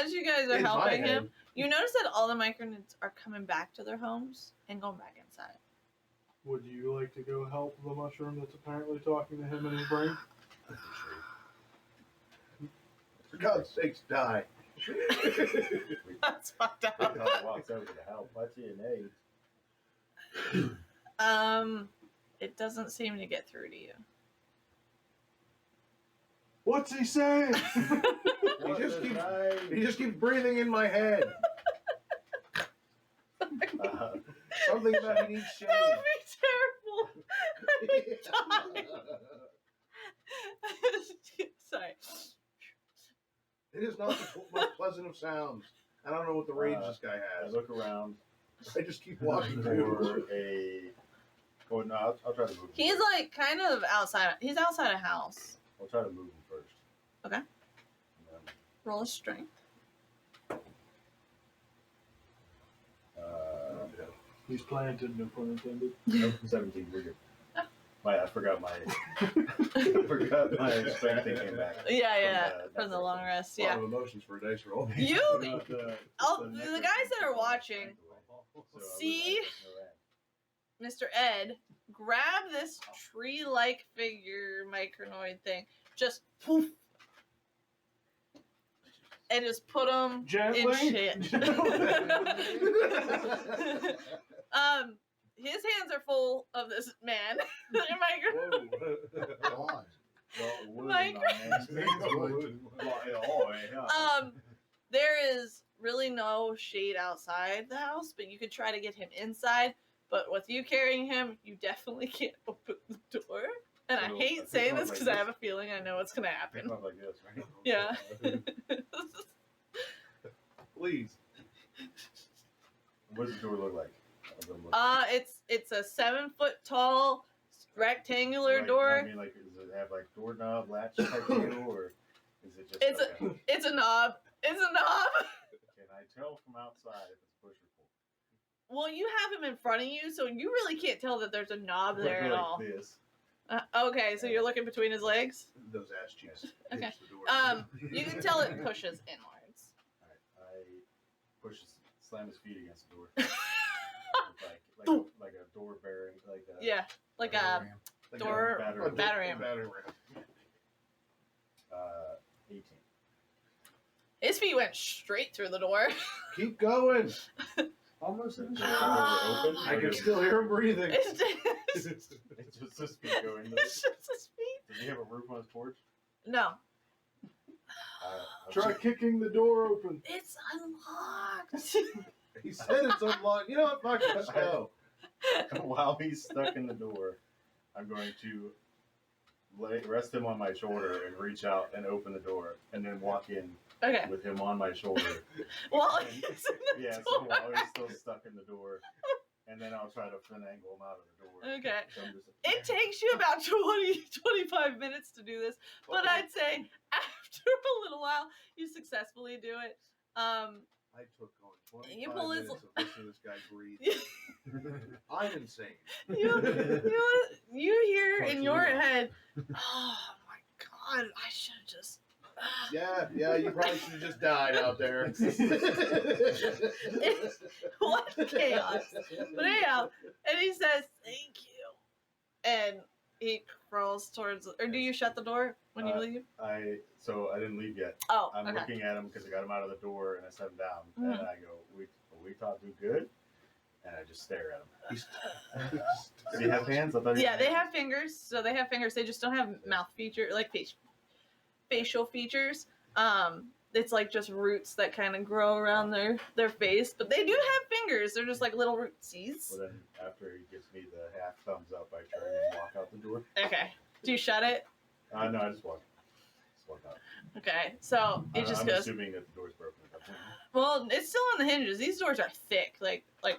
as you guys are In my helping head. him, you notice that all the micronids are coming back to their homes and going back inside. Would you like to go help the mushroom that's apparently talking to him in his brain? For God's sakes, die. That's fucked up. Walks over to help. What's your name? It doesn't seem to get through to you. What's he saying? He just keeps breathing in my head. Something about he needs shade. That would be terrible. Sorry. It is not the most pleasant of sounds. I don't know what the range this guy I has. look around I just keep walking for through. a. Oh no, I'll try to move him. He's like kind of outside. He's outside a house. I'll try to move him first. Okay. And then, Roll a strength. He's planted, no pun intended. 17. We're good. I forgot my. I forgot my strength thing came back. Yeah, From from the long rest. A lot Yeah. of emotions for a dice roll. You, Forgot the guys that are watching, see Mr. Ed grab this tree-like figure micronoid thing, just poof, and just put him in Gently. shit. His hands are full of this man. Micronoid. God. There is really no shade outside the house, but you could try to get him inside. But with you carrying him, you definitely can't open the door. And I So, hate saying this because I have a feeling I know what's gonna happen. Like this, right? Yeah. Please. What does the door look like? It's a 7 foot tall rectangular door. I mean, like, does it have like doorknob, latch type deal, or is it just? It's a knob. It's a knob. Can I tell from outside if it's push or pull? Well, you have him in front of you, so you really can't tell that there's a knob there at Like all. this. Okay, so you're looking between his legs. Those ass cheeks. Okay. Hits the door. You can tell it pushes inwards. Alright, I slam his feet against the door. like a door bearing, like a Yeah, like a Like door battery. battery ram. Battery ram. 18. His feet went straight through the door. Keep going. Almost in the Just shadow. open. I can still hear him breathing. It's It's just his feet go into it's just his feet. Does he have a roof on his porch? No, Try kicking the door open. it's unlocked. He said it's unlocked. You know what? Fuck it, let's go. While he's stuck in the door, I'm going to rest him on my shoulder and reach out and open the door, and then walk in Okay. with him on my shoulder. Well, And- he's in the Yeah, door. so while he's still stuck in the door, and then I'll try to finagle him out of the door. Okay. So I'm just- It takes you about 25 minutes to do this, but I'd say after a little while, you successfully do it. I took on 25 You pull his- minutes of listening to this guy breathe. you, I'm insane. you hear in your head, oh my god, I should have just. Yeah, you probably should have just died out there. What chaos. But anyhow, and he says, thank you. And he crawls towards, or do you shut the door when you leave? So I didn't leave yet. Oh, I'm okay. looking at him because I got him out of the door and I set him down. Mhm. And I go, we thought do good? And I just stare at him. Does he have hands? I thought he Yeah, had they hands. have fingers. So they have fingers. They just don't have mouth feature, like facial features. It's like just roots that kind of grow around their face, but they do have fingers. They're just like little rootsies. Well, then after he gives me the half thumbs up, I turn and walk out the door. Okay. Do you shut it? No, I just walk. Out. Okay. So it just I'm goes. assuming that the door's broken at that point. Well, it's still on the hinges. These doors are thick. Like Yeah,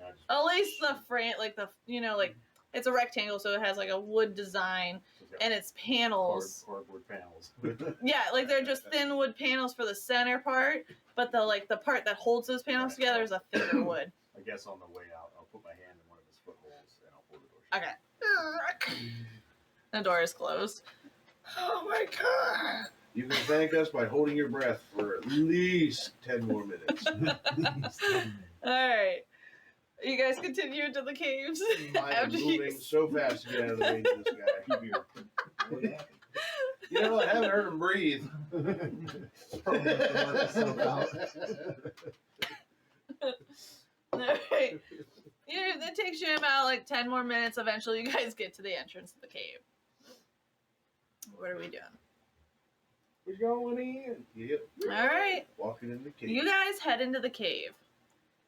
I just- at least the frame, like like it's a rectangle, so it has like a wood design, it's got and it's panels. cardboard panels. Yeah, like they're just thin wood panels for the center part, but the part that holds those panels together is a thicker wood. I guess on the way out, I'll put my hand in one of his footholes and I'll pull the door shut. Okay. The door is closed. Oh my god. You can thank us by holding your breath for at least 10 more minutes. Alright. You guys continue into the caves I am after you. moving so fast to get out of the way of this guy. Keep your- You know, I haven't heard him breathe. Alright. It takes you about like 10 more minutes. Eventually, you guys get to the entrance of the cave. What are we doing? We're going in. Yep. Alright. Walking in the cave. You guys head into the cave.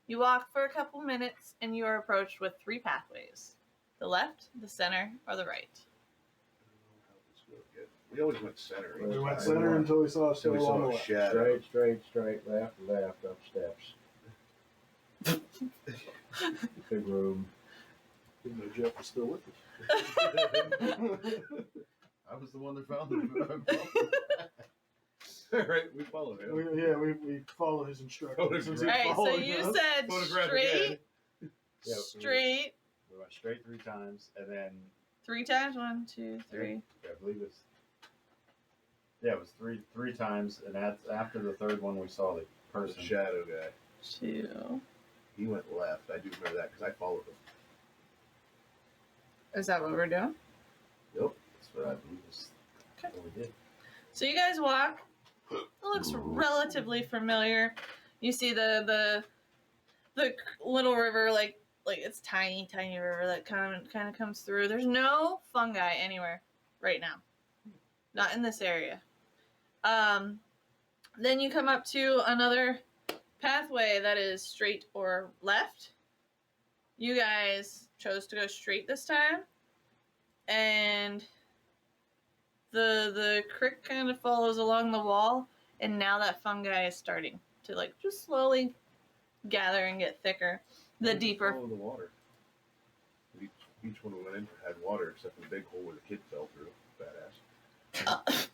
You walk for a couple minutes and you are approached with 3 pathways: the left, the center, or the right. We always went center. We went center until we saw a Until we still on the saw a left. shadow. Straight, left, up steps. Big room. Didn't know Jeff was still with us. I was the one that found him. All right, we followed him. We follow his instructions. Photograph. since he Alright, so followed you us. said Photograph straight, again. Yeah, straight, We went straight 3 times, and then 3 times. 1, 2, 3. I believe it's. Yeah, it was three times, and that's after the 3rd one we saw the The person. shadow guy. 2. He went left. I do remember that because I followed him. Is that what we're doing? Yep. That's what I believe is what we did. So you guys walk. It looks relatively familiar. You see the little river, like it's tiny river that kind of comes through. There's no fungi anywhere right now, not in this area. Then you come up to another pathway that is straight or left. You guys chose to go straight this time, and the creek kind of follows along the wall, and now that fungi is starting to like just slowly gather and get thicker. The deeper. Follow the water. Each one we went in had water except for the big hole where the kid fell through. Badass.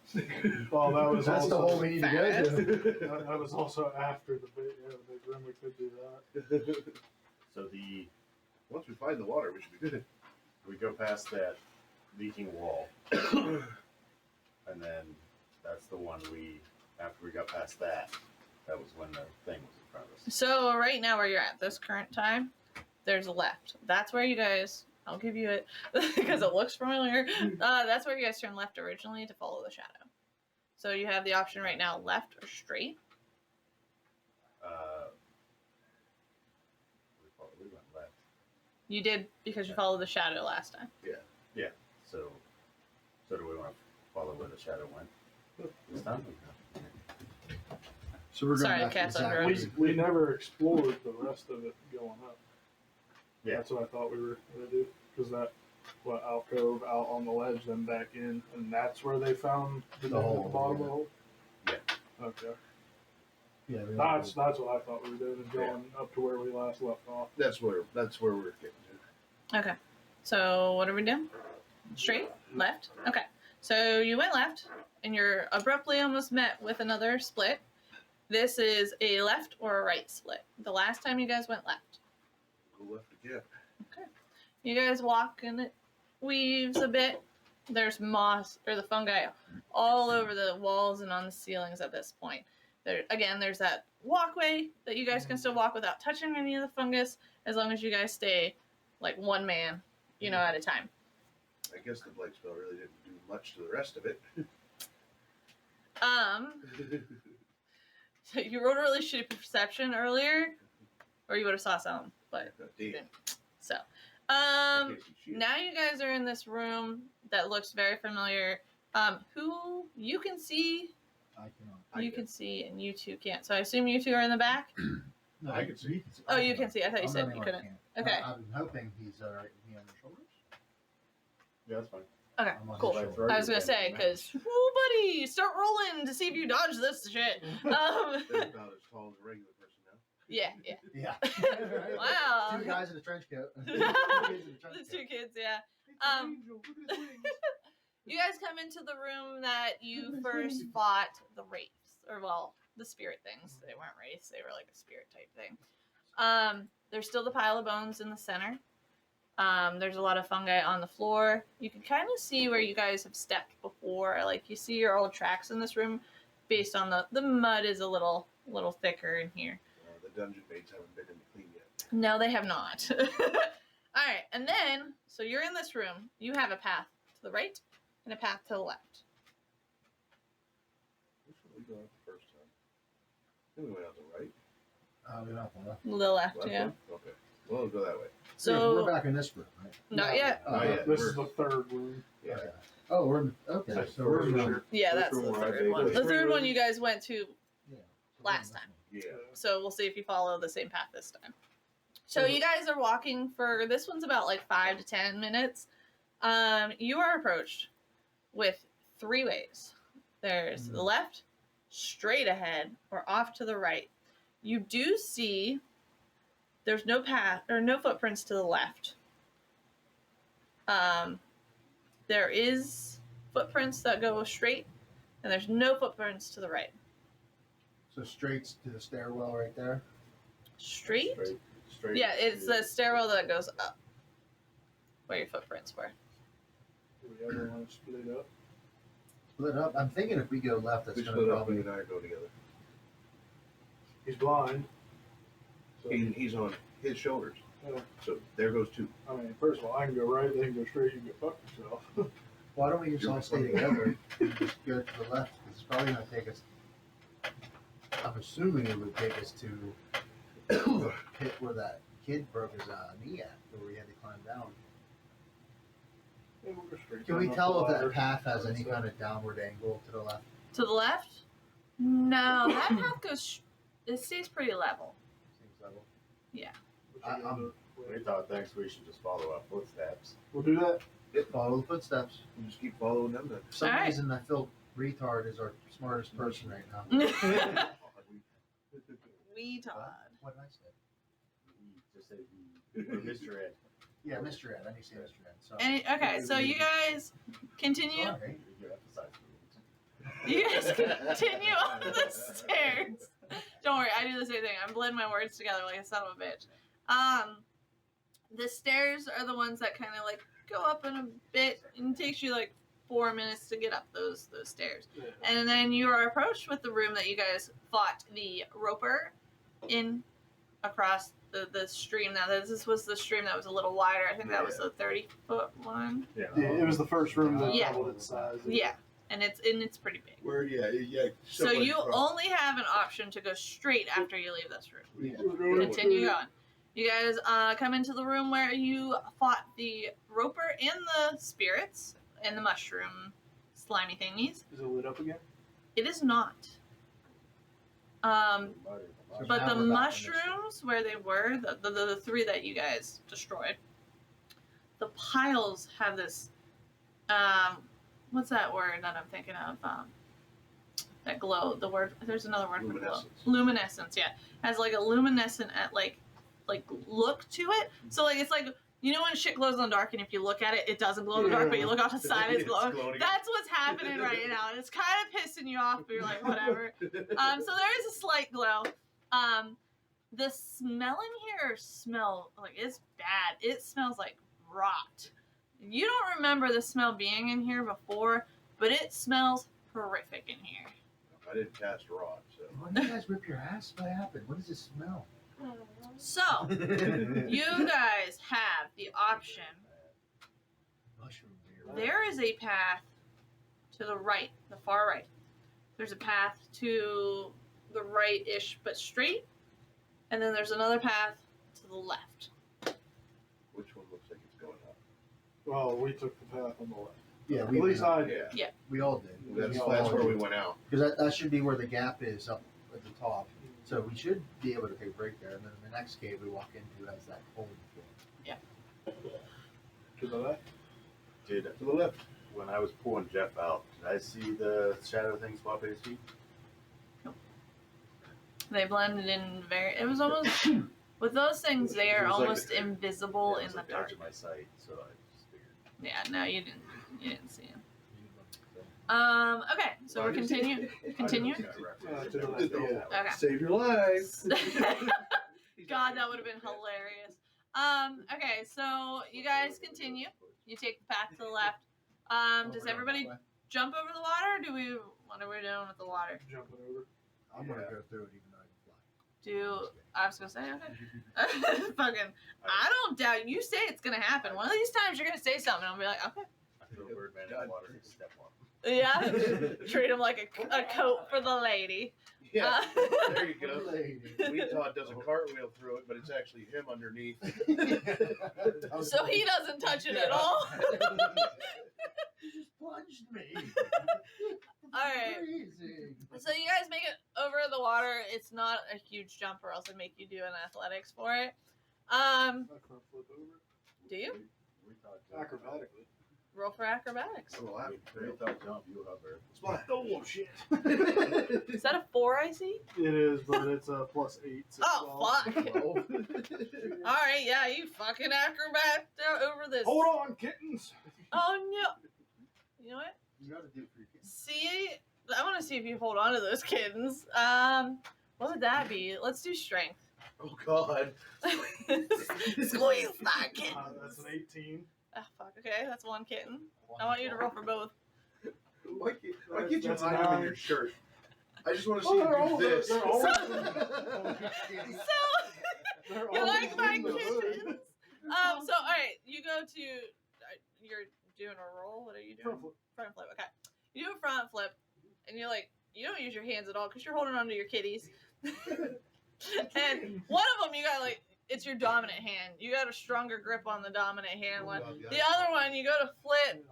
Well, that was That's also, the hole we need to go to. that was also after the big room. We could do that. So Once we find the water, we should be good. we go past that leaking wall, and then that's the one after we got past that, that was when the thing was in front of us. So right now, where you're at this current time, there's a left. That's where you guys. I'll give you it because it looks familiar. That's where you guys turned left originally to follow the shadow. So you have the option right now, left or straight. We went left. You did because you followed the shadow last time. Yeah. So do we want to follow where the shadow went this time? So we're going Sorry, back the cat's to under We, us. we never explored the rest of it going up. Yeah. That's what I thought we were gonna do. Because that alcove out on the ledge, then back in, and that's where they found the The hole at hole, the bottom of yeah. the hole. Yeah. Okay. Yeah, That's what I thought we were doing, is going up to where we last left off. That's where we're getting to. Okay. So what are we doing? Straight? Left? Okay. So you went left, and you're abruptly almost met with another split. This is a left or a right split. The last time you guys went left. Go left again. Okay. You guys walk, and it weaves a bit. There's moss, or the fungi, all over the walls and on the ceilings at this point. There's that walkway that you guys can still walk without touching any of the fungus, as long as you guys stay like one man, at a time. I guess the blight spell really didn't do much to the rest of it. So you rolled a really shitty perception earlier, or you would have saw something, but Damn. so. I can't see shit. Now you guys are in this room that looks very familiar. Who you can see, I cannot. you can see, and you two can't. So I assume you two are in the back. No, I can see. Oh, you can see. I thought you I'm said the you only one couldn't. that can't. Okay. I'm hoping he's alright with me on the shoulders. Yeah, that's fine. Okay, I'm on cool. his Right, shoulder. throw I was gonna your say, damage. because, buddy, start rolling to see if you dodge this shit. They're about as tall as a regular person now. Yeah. Yeah. Wow. Two guys in a trench coat. Two kids in a trench The coat. two kids, yeah. It's an angel. Look at his wings. You guys come into the room that you first fought the wraiths, or the spirit things. They weren't wraiths; they were like a spirit type thing. There's still the pile of bones in the center. There's a lot of fungi on the floor. You can kind of see where you guys have stepped before. Like you see your old tracks in this room, based on the mud is a little thicker in here. The dungeon mates haven't been in the clean yet. No, they have not. All right, and then so you're in this room. You have a path to the right and a path to the left. Which one we go out the first time? I think we went out the right. We don't have to left. The left, Left yeah. one? Okay. Well, we'll go that way. So we're back in this room, right? not yet. Oh, Not yet. This We're- is the third room. Yeah. Okay. Oh, we're okay. Like, So we're for in the- sure. Yeah, Which that's the room were I third taking? one. The Three third one rooms. you guys went to, yeah. So we're in Last this time. one. Yeah. so we'll see if you follow the same path this time. So you guys are walking for this one's about like 5 to 10 minutes. You are approached with 3 ways. There's the left, straight ahead, or off to the right. You do see there's no path or no footprints to the left. There is footprints that go straight, and there's no footprints to the right. So straight to the stairwell right there. Straight? Straight. Yeah, it's to- the stairwell that goes up where your footprints were. Do we ever want to split up? Split up. I'm thinking if we go left, that's We going to split up, probably. you and I go together. He's blind. So, He's on his shoulders. Yeah. So there goes 2. I mean, first of all, I can go right, they can go straight, you can go fuck yourself. Why don't we just You're all stay fine. together and just go to the left? 'Cause it's probably going to take us. I'm assuming it would take us to the pit where that kid broke his knee at, where we had to climb down. Yeah, we'll go straight Can down we up tell the if ladder. that path has any kind of downward angle to the left? To the left? No, that path goes. It stays pretty level. Seems level. Which I- is I'm- We thought next we should just follow up footsteps. We'll do that. Follow the footsteps. We'll just keep following them then. For some Alright. reason, I feel retard is our smartest person right now. We Todd. What did I say? Just say or Mr. Ed. Yeah, Mr. Ed. I need to say Mr. Ed. Sorry. Okay, so you guys continue. Sorry. You emphasize You guys continue up the stairs. Don't worry, I do the same thing. I'm blending my words together like a son of a bitch. The stairs are the ones that kind of like go up in a bit, and it takes you like 4 minutes to get up those stairs. And then you are approached with the room that you guys fought the roper in across the stream. Now this was the stream that was a little wider. I think that was the 30-foot one. Yeah, it was the first room that Yeah. doubled its size. Yeah, and it's pretty big. Where? Yeah. So you only have an option to go straight after you leave this room. Yeah. Continue going. You guys come into the room where you fought the roper and the spirits and the mushroom slimy thingies. Is it lit up again? It is not. But now the we're back in mushrooms where they were, the three that you guys destroyed, the piles have this, what's that word that I'm thinking of? That glow, the word, there's another word for glow. Luminescence. Luminescence, yeah. Has like a luminescent like look to it. So like, it's like, you know when shit glows in the dark and if you look at it, it doesn't glow in the dark, but you look off the side, it's glowing. That's what's happening right now. And it's kind of pissing you off, but you're like, whatever. So there is a slight glow. The smell in here it's bad. It smells like rot. You don't remember the smell being in here before, but it smells horrific in here. I didn't cast rod, so. Why do you guys rip your ass? What happened? What does it smell? So, you guys have the option. Mushroom beer. There is a path to the right, the far right. There's a path to the right-ish, but straight. And then there's another path to the left. Which one looks like it's going up? Well, we took the path on the left. Yeah, At least I did. Yeah. we all did. That's where we went out. Because that should be where the gap is up at the top. So we should be able to take a break there. And then the next cave we walk into has that hole in the floor. To the left. Did To the left. when I was pulling Jeff out, did I see the shadow thing swap at his feet? They blended in it was almost, with those things, they are It was like almost invisible Yeah, it in was the like the dark. edge of my sight, so I just figured. Yeah, no, you didn't see him. Okay, so we're continuing. Continue. To the left. Okay. Save your life. God, that would have been hilarious. Okay, so you guys continue. You take the path to the left. Does everybody jump over the water, or what are we doing with the water? Jumping over. I'm going to go through it even though I I was gonna say, okay. Fucking, I don't doubt you say it's gonna happen. One of these times you're gonna say something, and I'll be like, okay. I threw a Birdman in the water and step on. Yeah. Treat him like a coat for the lady. Yeah. There you go. fly. We Todd does a cartwheel through it, but it's actually him underneath. So he doesn't touch it at all. You just plunged me. Alright. Freezing. So you guys make it over the water. It's not a huge jump, or else I'd make you do an athletics for it. I can't flip over. Do you? We thought Acrobatically. Roll for acrobatics. Oh, wow. We thought jump, you hover. Splat. Oh shit! Is that a 4 I see? It is, but it's a +8. So Oh, 12. fuck. Alright, yeah, you fucking acrobat over this. Hold on, kittens. Oh, no. You know what? You got to do it for your kids. See, I want to see if you hold on to those kittens. What would that be? Let's do strength. Oh, God. Squeeze that kitten. That's an 18. Oh, fuck. Okay, that's one kitten. I want you to roll for both. Why can't you That's hide him in nine. your shirt? I just want to Oh, see they're you all do this. they're all- So, they're you all like my in the hood. kittens? So, all right, you go to. You're doing a roll. What are you doing? Front flip. Front flip. Okay. You do a front flip, and you're like, you don't use your hands at all because you're holding onto your kitties. And one of them, you got like, it's your dominant hand. You got a stronger grip on the dominant hand one. The other one, you go to flip,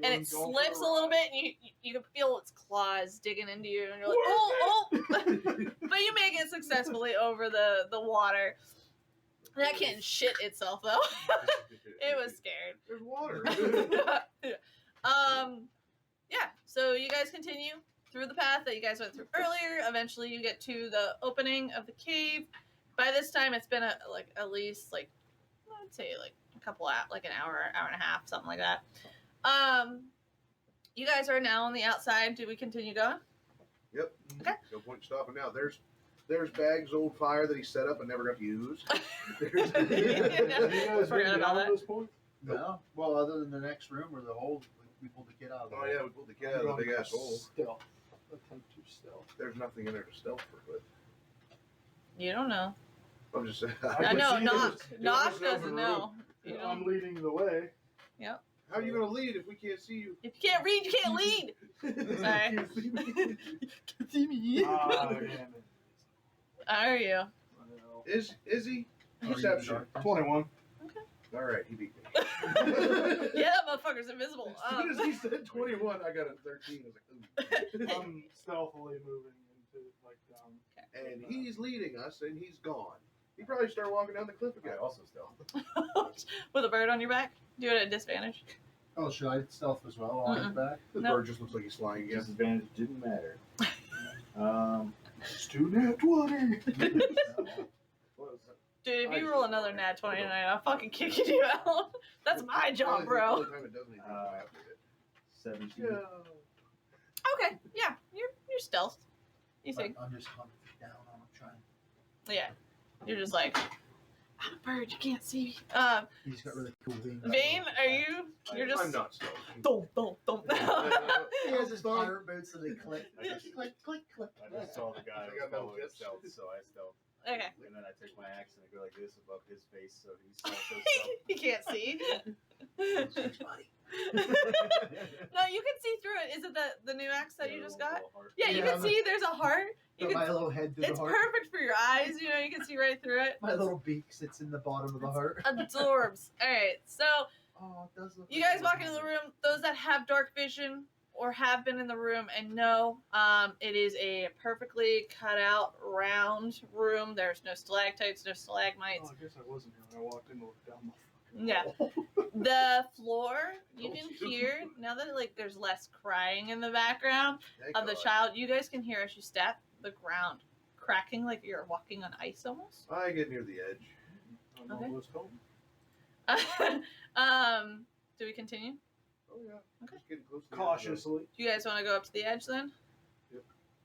and it slips a little bit, and you can feel its claws digging into you, and you're like, oh. But you make it successfully over the water. That kitten shit itself though. It was scared. There's water. Yeah. So you guys continue through the path that you guys went through earlier. Eventually, you get to the opening of the cave. By this time, it's been at least I'd say like a couple like an hour and a half, something like that. You guys are now on the outside. Do we continue going? Yep. Okay. No point in stopping now. There's Bag's old fire that he set up and never got to use. Have you guys Forgot been about down that. at this point? No. Well, other than the next room where the hole, we pulled the kid out of the Oh hole. yeah, we pulled the kid out of the big ass hole. Stealth. Attempt to stealth. There's nothing in there to stealth with. You don't know. I'm just saying. I can know. see Knock. there's Knock no doesn't room. know. You I'm don't. leading the way. How are you gonna lead if we can't see you? If you can't read, you can't lead. Sorry. Can't see me. Can see me. Ah, damn it. Are you? Well, Is he? Are you Perception. dark? 21. All right, he beat me. Yeah, that motherfucker's invisible. As soon as he said 21, I got a 13. I was like, ooh. I'm stealthily moving into, like, down. And he's leading us, and he's gone. He probably started walking down the cliff I again. also stealth. With a bird on your back? Do it at disadvantage. Oh, should I stealth as well on his back? The No. bird just looks like he's flying again. Disadvantage didn't matter. It's 2 nat 20. What was it? Dude, if you roll another nat 29, I'm fucking kicking you out. That's my job, The bro. only time it doesn't even go after it. 17. Yeah. Okay, yeah, you're stealth. You think? I'm just 100 feet down. I'm trying. Yeah. You're just like, I'm a bird, you can't see me. He's got really cool wings. Vane, are you? You're I'm just. not stealth. Don't. He has his pirate boots and they click. I just- click, click, click. I just saw the guy I who was got metal following tips. stealth, so I stealth. Okay. And then I take my axe and I go like this above his face, so he's also He can't see. Thanks, buddy. No, you can see through it. Is it the new axe that you just got? Yeah, you Yeah, can see there's a heart. You Put my can. little head through the It's heart. perfect for your eyes. You know, you can see right through it. My little beak sits in the bottom of the heart. Absorbs. All right, so Oh, it does look you like guys a walk little into the hand. room. Those that have dark vision or have been in the room and know, it is a perfectly cut out round room. There's no stalactites, no stalagmites. Oh, I guess I wasn't here when I walked in to look down the fucking Yeah. hole. The floor, you Oh, can shoot. hear now that like there's less crying in the background Thank of the God. child. You guys can hear as you step the ground cracking like you're walking on ice almost. I get near the edge. I don't Okay. know what's called. Do we continue? Oh yeah. Okay. Just getting close to the edge. Cautiously. Do you guys want to go up to the edge then?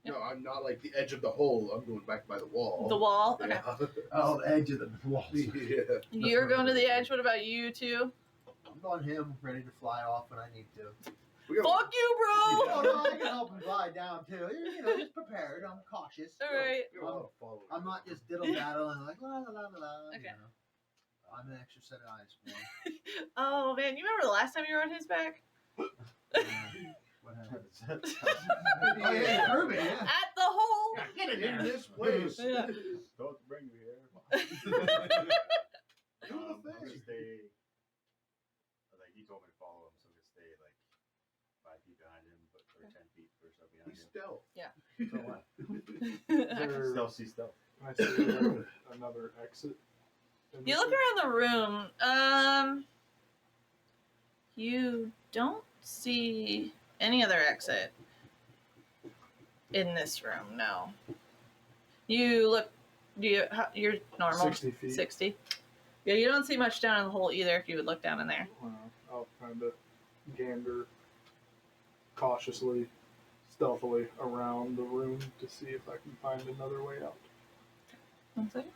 No, I'm not like the edge of the hole. I'm going back by the wall. The wall. Okay. Yeah. Oh, the edge of the walls. Yeah. You're going to the edge. What about you two? I'm on him, ready to fly off when I need to. We got Fuck you, bro! Oh, no, I can help him glide down too. You know, just prepared. I'm cautious. All right. we got a lot of following. I'm not just diddle daddling like la la la la la. Okay. You know. I'm an extra set of eyes for him. Oh man, you remember the last time you were on his back? What happened? Oh, yeah, Yeah. Kirby, yeah. At the hole. Get in In there. this place. Yeah. Don't bring me here. Do the I'm thing. gonna stay. Like he told me to follow him, so I'm gonna stay like 5 feet behind him, but or 10 feet or so behind He's him. stealth. So what? There- Stealth, see stealth. Can I see another exit? in You this look room? around the room. You don't see any other exit in this room. No. You look. You're normal. 60 feet. 60. Yeah, you don't see much down in the hole either. If you would look down in there. I'll kind of gander cautiously, stealthily around the room to see if I can find another way out. 1 second.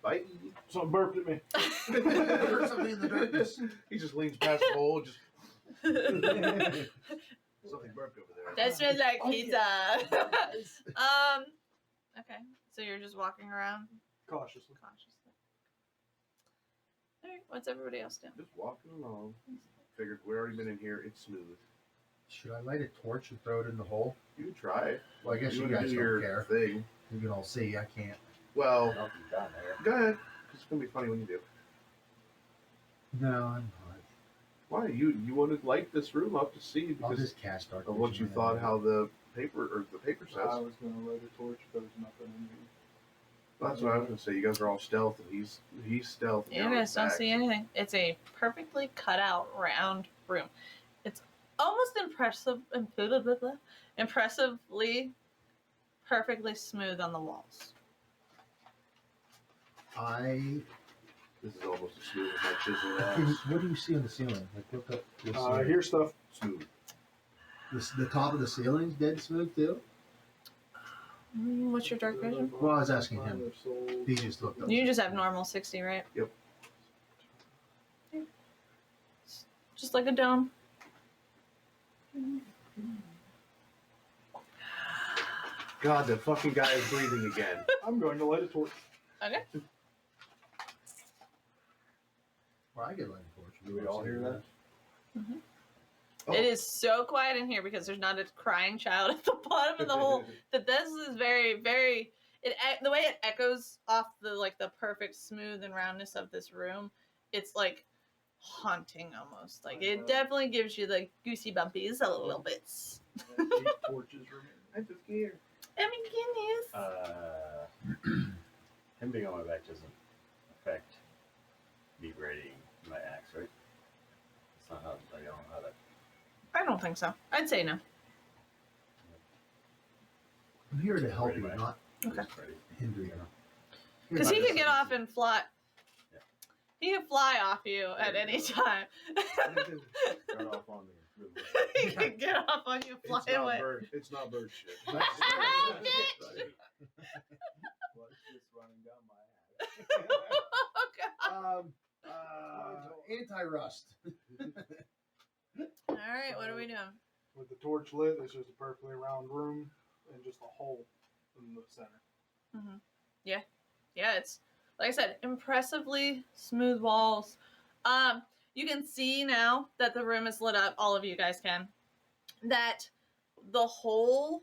Bite. Someone burped at me. Heard something in the darkness. He just leans past the hole. Just something burped over there. That smells like Oh, pizza. yeah. Okay. So you're just walking around Cautiously. cautiously. All right. What's everybody else doing? Just walking along. Figured we've already been in here. It's smooth. Should I light a torch and throw it in the hole? You can try it. Well, I guess you wanna guys do don't your care. thing. You can all see. I can't. Well, I'll be down there. go ahead. It's gonna be funny when you do. No, I'm not. Why you want to light this room up to see I'll because just cast dark of what vision you and thought then- how the paper says. I was going to light a torch, but there's nothing in here. That's what I was gonna say. You guys are all stealth, and he's stealth. and You you're on guys his don't back. see anything. It's a perfectly cut out round room. It's almost impressively perfectly smooth on the walls. I This is almost as smooth as my chiseled Hey, ass. what do you see on the ceiling? Like, look up. The I ceiling. hear stuff. Smooth. The top of the ceiling's dead smooth too. What's your dark vision? Well, I was asking him. He just looked up. You just have normal 60, right? Yep. Just like a dome. God, the fucking guy is breathing again. I'm going to light a torch. Okay. Well, I get light a torch. Do we all hear that? Oh. It is so quiet in here because there's not a crying child at the bottom of the hole. That this is very, very. The way it echoes off the perfect smooth and roundness of this room, it's like haunting almost. Like it definitely gives you the goosey bumpies a little bit. 8 torches remain. I'm so scared. I mean, goodness. Him being on my back doesn't affect me readying my axe, right? It's not how I don't know how that. I don't think so. I'd say no. I'm here to help Ready, you, Mike? not Okay. Ready. hinder you. Because he could get off and fly. Yeah. He could fly off you at There you any go. time. Start off on the. He could get off on you, fly It's not away. bird. It's not bird shit. Bitch! What's this running down my ass? Oh, God. Anti-rust. All right, what are we doing? With the torch lit, it's just a perfectly round room and just a hole in the center. Mm-hmm. Yeah, it's like I said, impressively smooth walls. You can see now that the room is lit up. All of you guys can. That the hole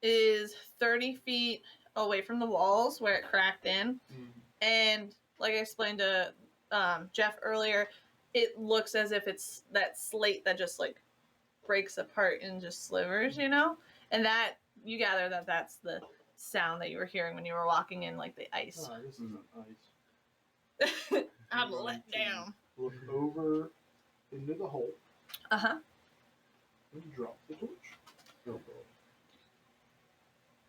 is 30 feet away from the walls where it cracked in, and like I explained to Jeff earlier, it looks as if it's that slate that just like breaks apart in just slivers, you know, and that you gather that that's the sound that you were hearing when you were walking in, like the ice. Ah, this isn't ice. I'm let down. Look over into the hole Uh-huh. and drop the torch. Oh,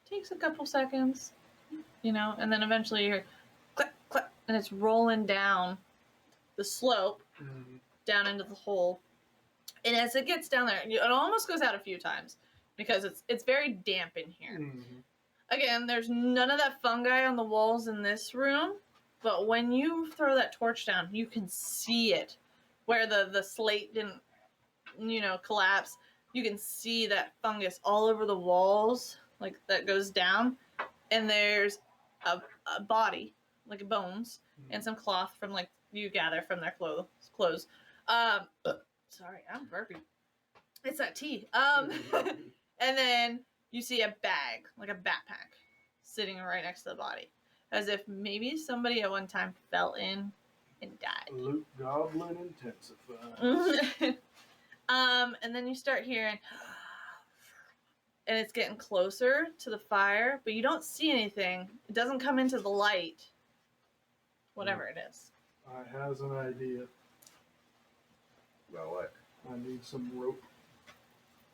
Takes a couple seconds, you know, and then eventually you hear click, click, and it's rolling down the slope down into the hole. And as it gets down there, it almost goes out a few times because it's very damp in here. Again, there's none of that fungi on the walls in this room, but when you throw that torch down, you can see it. Where the slate didn't, you know, collapse, you can see that fungus all over the walls, like that goes down. And there's a body, like bones, and some cloth from like you gather from their clothes. Sorry, I'm burping. It's that tea. And then you see a bag, like a backpack, sitting right next to the body, as if maybe somebody at one time fell in and died. Luke Goblin intensified. And then you start hearing, and it's getting closer to the fire, but you don't see anything. It doesn't come into the light, whatever it is. I has an idea. About what? I need some rope.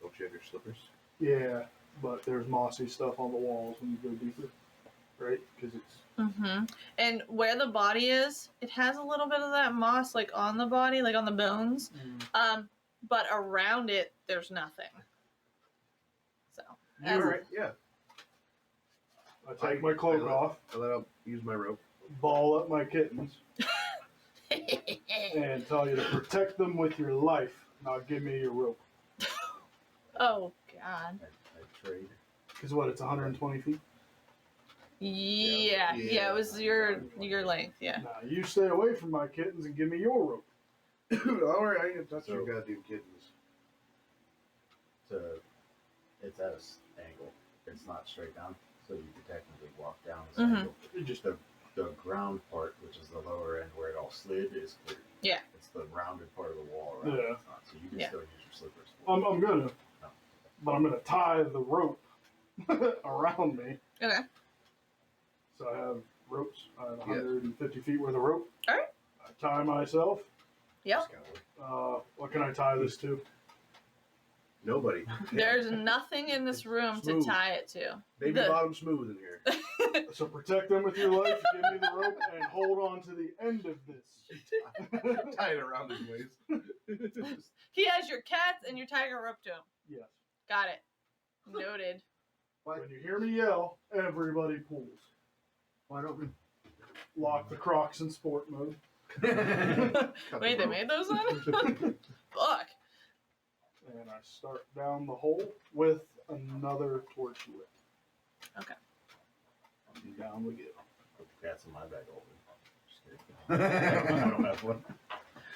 Don't you have your slippers? Yeah, but there's mossy stuff on the walls when you go deeper, right? Because it's Mm-hmm. And where the body is, it has a little bit of that moss, like on the body, like on the bones. But around it, there's nothing. So. All right. Yeah. I take my cloak off, And then I'll use my rope. ball up my kittens, and tell you to protect them with your life. Now give me your rope. Oh God. I trade. Because what? It's 120 feet. Yeah. It was your length. Yeah. Now you stay away from my kittens and give me your rope. All right, I ain't gonna touch your So- goddamn kittens. It's at an angle. It's not straight down, so you can technically walk down this Mhm. angle. Just the ground part, which is the lower end where it all slid, is clear. Yeah. It's the rounded part of the wall around Yeah. it's not. So you can Yeah. still use your slippers. I'm gonna, No. but I'm gonna tie the rope around me. Okay. So I have ropes. I have 150 feet worth of rope. All right. I tie myself. Yep. Just gotta work. What can I tie this to? Nobody. There's nothing in this room to Smooth. tie it to. Baby The- bottom smooth in here. So protect them with your life. Give me the rope and hold on to the end of this. Tie it around his waist. He has your cats and your tiger rope to him. Yes. Got it. Noted. When you hear me yell, everybody pulls. Why don't we? Lock the Crocs in sport mode. Wait, they made those then? Fuck. And I start down the hole with another torch lit. Okay. And down we go. Put the cats in my bag over. Just kidding. I don't have one.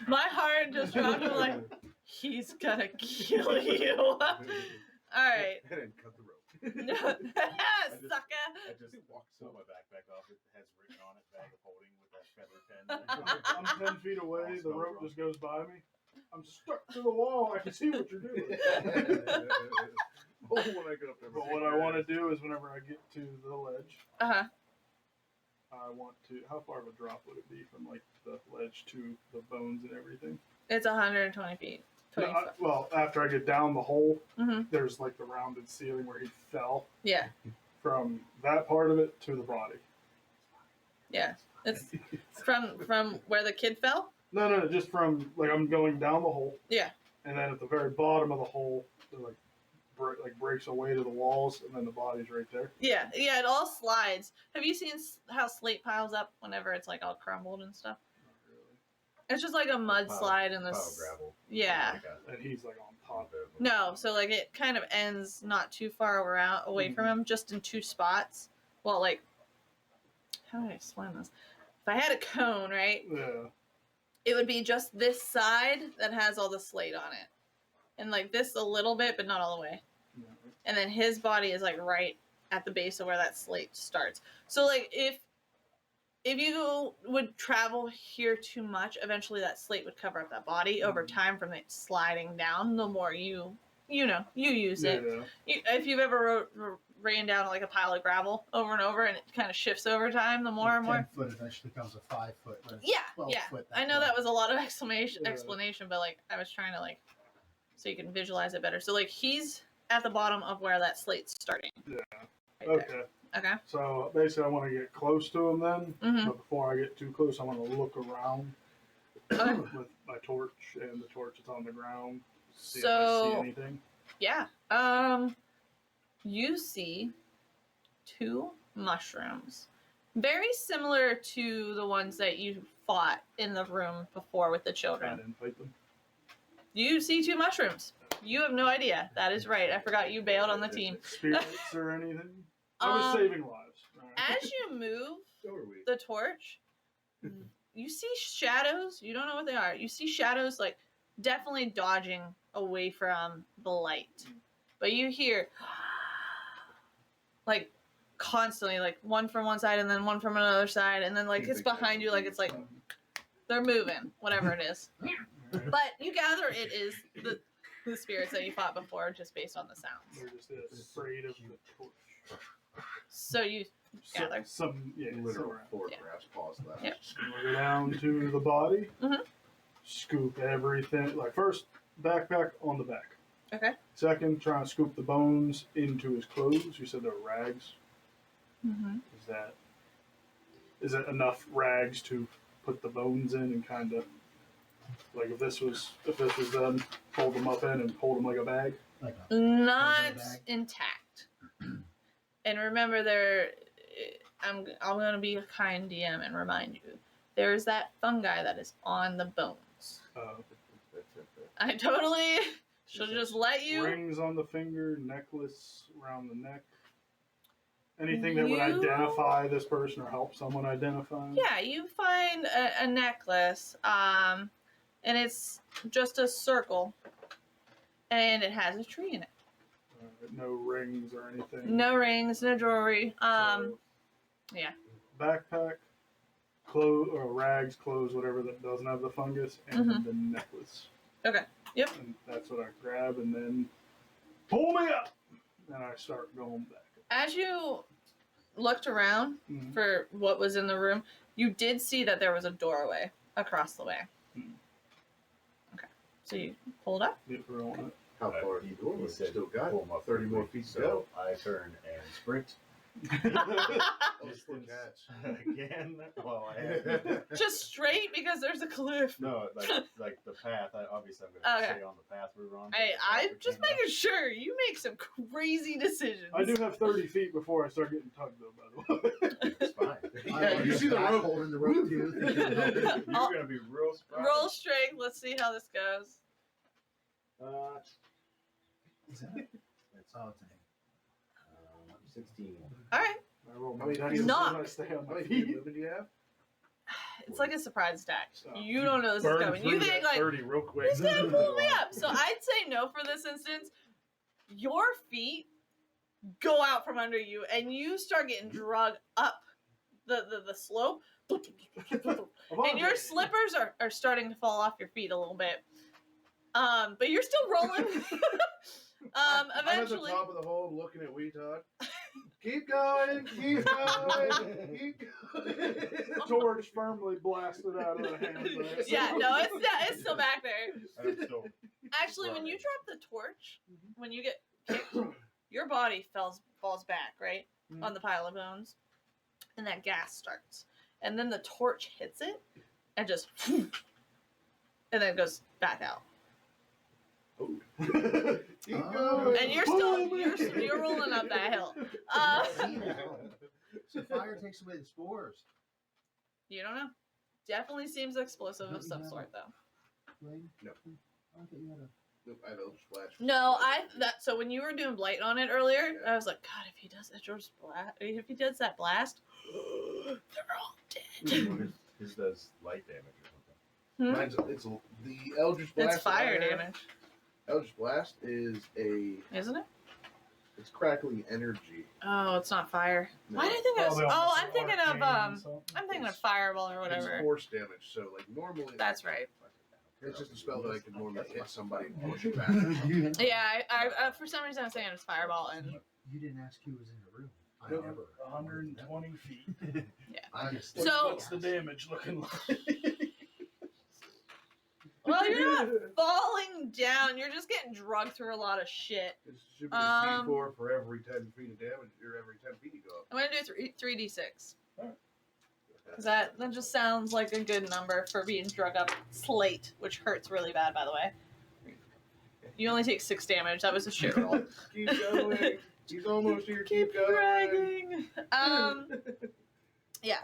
My heart just dropped. I'm like, he's gonna kill you. Alright. And then cut the rope. No. Sucker. I just pull my backpack off. It has written on it, bag of holding with that feather pen. I'm 10 feet away. The rope just goes by me. I'm stuck to the wall. I can see what you're doing. Oh, when I get up there. But what I want to do is whenever I get to the ledge, Uh-huh. I want to. How far of a drop would it be from like the ledge to the bones and everything? It's 120 feet. No, 20 well, after I get down the hole, Mm-hmm. there's like the rounded ceiling where he fell. Yeah. From that part of it to the body. Yeah. It's from where the kid fell? No, just from like I'm going down the hole. Yeah. And then at the very bottom of the hole, it like breaks away to the walls, and then the body's right there. Yeah. Yeah, it all slides. Have you seen how slate piles up whenever it's like all crumbled and stuff? Not really. It's just like a mudslide in Pile this. of gravel. Yeah. Like a- And he's like on top of it. No, so like it kind of ends not too far around away from him, just in two spots. Well, like, how do I explain this? If I had a cone, right, Yeah. it would be just this side that has all the slate on it, and like this a little bit, but not all the way. Yeah. And then his body is like right at the base of where that slate starts. So like if you would travel here too much, eventually that slate would cover up that body over time from it sliding down. The more you use it. Yeah. If you've ever ran down like a pile of gravel over and over, and it kind of shifts over time, the more and more. 10 foot eventually becomes a 5 foot. but it's Yeah, 12 yeah. foot I know way. that was a lot of Yeah. explanation, but like I was trying to like so you can visualize it better. So like he's at the bottom of where that slate's starting. Yeah. Right Okay. there. Okay. So basically, I want to get close to him then. Mhm. But before I get too close, I want to look around Okay. with my torch and the torch that's on the ground. See if I So- see anything. Yeah. You see two mushrooms. Very similar to the ones that you fought in the room before with the I children. didn't fight them. You see two mushrooms. You have no idea. That is right. I forgot you bailed on the team. Spirits or anything. I was saving lives. Alright. As you move So are we. the torch, you see shadows. You don't know what they are. You see shadows like definitely dodging away from the light. But you hear like constantly, like one from one side and then one from another side, and then like it's behind you, like it's like they're moving, whatever it is. But you gather it is the spirits that you fought before, just based on the sounds. They're just afraid of the torch. So you gather. Literal Somewhere. photographs. Pause that. Yeah. Go down to the body. Mhm. Scoop everything. Like first, backpack on the back. Okay. Second, try and scoop the bones into his clothes. You said there were rags. Mm-hmm. Is it enough rags to put the bones in and kind of like if this was done, fold them up in and hold them like a bag? Like a Not bag. intact. And remember, I'm gonna be a kind DM and remind you, there's that fungi that is on the bones. I totally should just let you. Rings on the finger, necklace around the neck. Anything that would You- identify this person or help someone identify? Yeah, you find a necklace, and it's just a circle, and it has a tree in it. No rings or anything. No rings, no jewelry. So, Yeah. backpack, clothes or rags, clothes, whatever that doesn't have the fungus, and Mhm. the necklace. Okay. Yep. And that's what I grab, and then pull me up, and I start going back. As you looked around Mhm. for what was in the room, you did see that there was a doorway across the way. Hmm. Okay. So you pulled up. Get rolling it. How far he, is the door? he said Still got pull him up 30 more feet to so go. I turn and sprint. Those poor Distance cats. again. Well, I have Just straight because there's a cliff. no like the path. Obviously, I'm gonna Okay. stay on the path we were on. Hey, but the path I'm we just came down- making sure you make some crazy decisions. I do have 30 feet before I start getting tugged, though, by the way. It's fine. Yeah, you see the rope. holding the rope too. thinking about it. You're gonna be real surprised. Roll strength. Let's see how this goes. Is that? Oh, it's an 16. All right. I roll How many my feet- dice Knock. and I stay on How my many feet of feet. movement do you have? It's like a surprise attack. So, You don't know this is Burn coming. through You think that like 30 real quick. this guy pulled me up. So I'd say no for this instance. Your feet go out from under you, and you start getting dragged up the slope. And your slippers are starting to fall off your feet a little bit. But you're still rolling. I'm at the Eventually. top of the hole looking at Wee Todd. Keep going, keep going, keep going. Torch firmly blasted out of the hand. Yeah, no, it's still back there. I'm still Actually, when you drop the torch, when you get kicked, your body falls back, right? On the pile of bones. And that gas starts. And then the torch hits it and just and then it goes back out. Keep Oh. going. And you're rolling up that hill. So fire takes away the spores. You don't know. Definitely seems explosive of some sort though. Wayne? No. I thought you had a. Nope, I don't splash. No, so when you were doing blight on it earlier, I was like, God, if he does that blast, they're all dead. His does light damage or Hmm? Mine's it's the Eldritch Blast. It's fire that I have. damage, Eldritch Blast is isn't it? it's crackling energy. Oh, it's not fire. No. Why did I think it was? Probably Oh, almost I'm thinking of arcane, so- I'm thinking of fireball or It's whatever. force damage, so like normally That's right. it's just a spell that I could normally hit somebody and push it back. Yeah, I for some reason I was saying it was fireball, and You didn't ask who was in the room. I Nope. never. 120 feet. I just. So- What's the damage looking like? well, you're not falling down. You're just getting drugged through a lot of shit. It should be a D4 for every 10 feet of damage, or every 10 feet you go up. I'm gonna do 3d6. Cause that just sounds like a good number for being drug up. Slate, which hurts really bad, by the way. You only take 6 damage. That was a shit roll. Keep going. He's almost here. Keep going. Dragging. Yeah.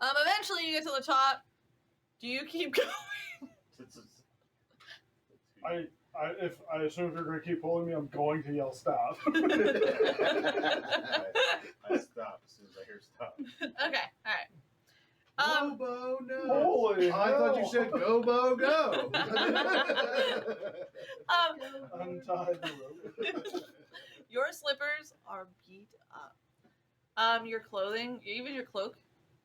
Eventually you get to the top. Do you keep going? If I assume if you're going to keep pulling me, I'm going to yell stop. I stop as soon as I hear stop. Okay. All right. Go, Bo, no. Holy I thought you hell. said go, Bo, go. Untie the rope. Your slippers are beat up. Your clothing, even your cloak,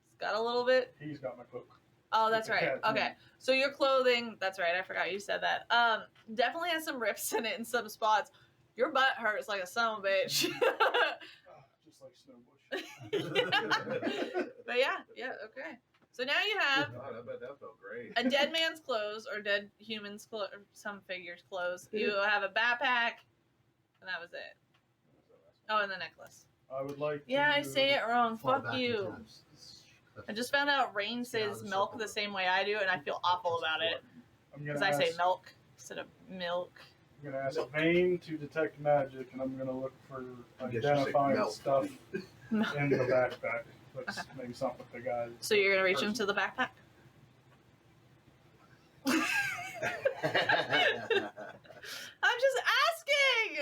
it's got a little bit. He's got my cloak. Oh, that's With the right. cat, Okay. So your clothing, that's right. I forgot you said that. Definitely has some rips in it in some spots. Your butt hurts like a son of a bitch. Just like Snowbush. But yeah, okay. So now you have God, I bet that felt great. a dead man's clothes or dead human's clothes, or some figure's clothes. You have a backpack, and that was it. Oh, and the necklace. I would like Yeah, to... I say it wrong. Fall Fuck back you. into I just found out Rain says milk the same way I do, and I feel awful about it. I'm gonna Because I say ask- milk instead of milk. I'm going to ask Vane to detect magic, and I'm going to look for I guess you say identifying melt. stuff Milk. in the backpack. Let's maybe something with the guy. So you're going to reach into the backpack? I'm just I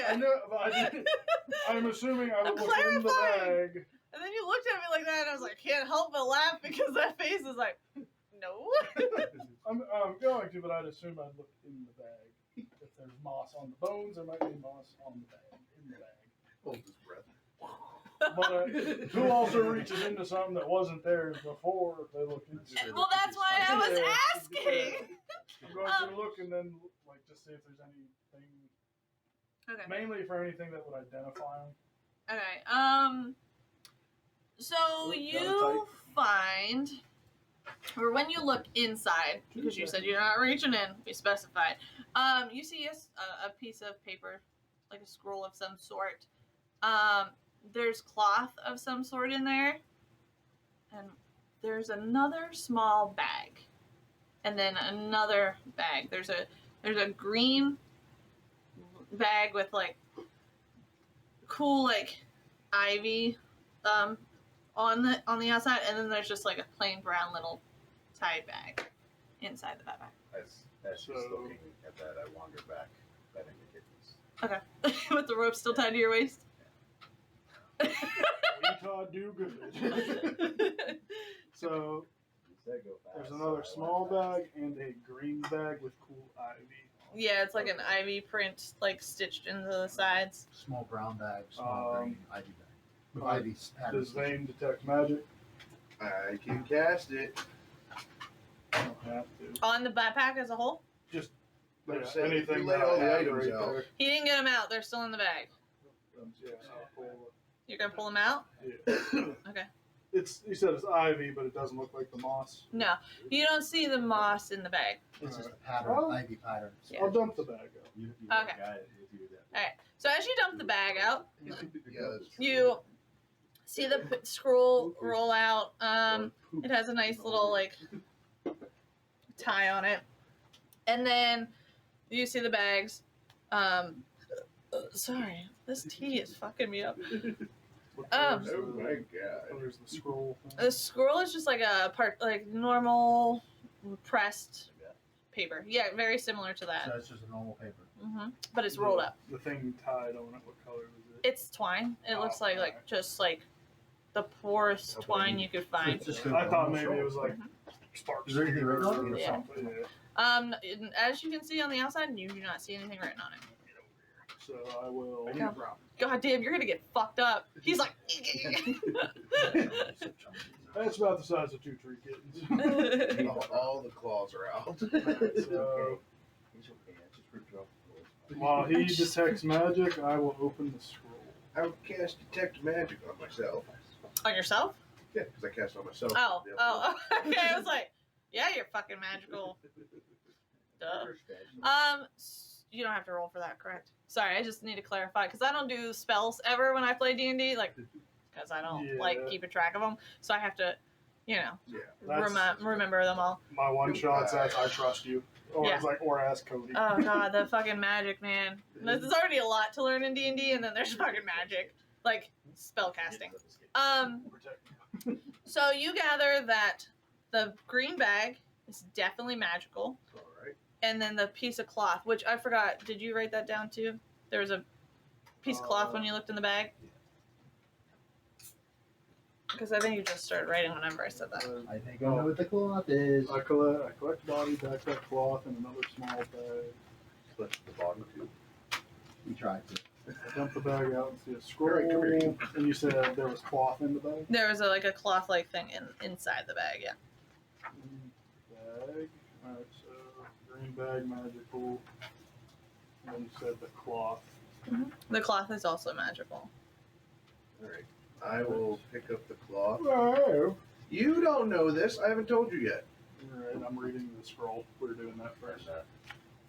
asking! know, but I'm assuming I would I'm look in the clarifying. bag. And then you looked at me like that, and I was like, can't help but laugh because that face is like, no. I'm going to, but I'd assume I'd look in the bag. If there's moss on the bones, there might be moss on the bag. In the bag. Hold his breath. But who also reaches into something that wasn't theirs before if they look into it? Well, that's why I was asking. I'm going to look and then like just see if there's anything, Okay. mainly for anything that would identify them. Okay. So you find or when you look inside, because you said you're not reaching in, we specified, you see a piece of paper, like a scroll of some sort. There's cloth of some sort in there, and there's another small bag, and then another bag. There's a green bag with like cool like ivy on the outside, and then there's just like a plain brown little tie bag inside the backpack. As she's looking at that, I wander back, petting the kittens. Okay. With the rope still tied to your waist. Utah do good. So there's another small bag and a green bag with cool ivy. Yeah, it's like an ivy print, like stitched into the sides. Small brown bag, small green ivy bag. With Right. ivy Does Zane detect magic? I can cast it. I don't have to. On the backpack as a whole? Just Like I yeah, said, if anything you lay that all I the have items right out. there. He didn't get them out. They're still in the bag. Yeah, so I'll pull You're gonna pull them out? it. Yeah. Okay. You said it's ivy, but it doesn't look like the moss. No, you don't see the moss in the bag. It's just a pattern, Oh. ivy pattern. Yeah. I'll dump the bag out. You Okay. got it with you that All right. So as you dump the bag out, Yeah, that's true. you see the scroll roll out. It has a nice little like tie on it, and then you see the bags. Sorry, this tea is fucking me up. Oh my god. There's the scroll thing. The scroll is just like a like normal pressed paper. Yeah, very similar to So that. it's just a normal paper. But it's rolled up. The thing tied on it, what color is it? It's twine. It looks like just like the poorest twine you could find. It's just I a thought normal maybe scroll. it was like sparks. Is there anything written on it? or Yeah. something. Yeah. As you can see on the outside, you do not see anything written on it. So I will. I need a problem. God damn, you're gonna get fucked up. He's like. That's about the size of 2 tree kittens. All the claws are out. So, It's okay. I just ripped it off. while he detects magic, I will open the scroll. I would cast detect magic on myself. On yourself? Yeah, because I cast on myself. Oh, Yeah. oh, okay. I was like, yeah, you're fucking magical. Duh. You don't have to roll for that, correct? Sorry, I just need to clarify because I don't do spells ever when I play D&D, like because I don't like Yeah. keeping track of them, so I have to, Yeah. That's- remember them all. My one shot says I trust you. Or Yeah. it's like, or ask Cody. Oh god, the fucking magic, man. There's already a lot to learn in D&D, and then there's fucking magic, like spell casting. Protect. So you gather that the green bag is definitely magical. All right. And then the piece of cloth, which I forgot. Did you write that down too? There was a piece of cloth when you looked in the bag? Because I think you just started writing whenever I said that. I think I know what the cloth is. I collect body, backpack, cloth, and another small bag. Split the bottom too. We tried to. I dump the bag out and see a scroll. Alright, come here. And you said there was cloth in the bag? There was a cloth-like thing inside the bag, yeah. Bag. Alright, so green bag, magical. And then you said the cloth. The cloth is also magical. All right. I will pick up the cloth. Oh. You don't know this. I haven't told you yet. Alright, I'm reading the scroll. We're doing that first.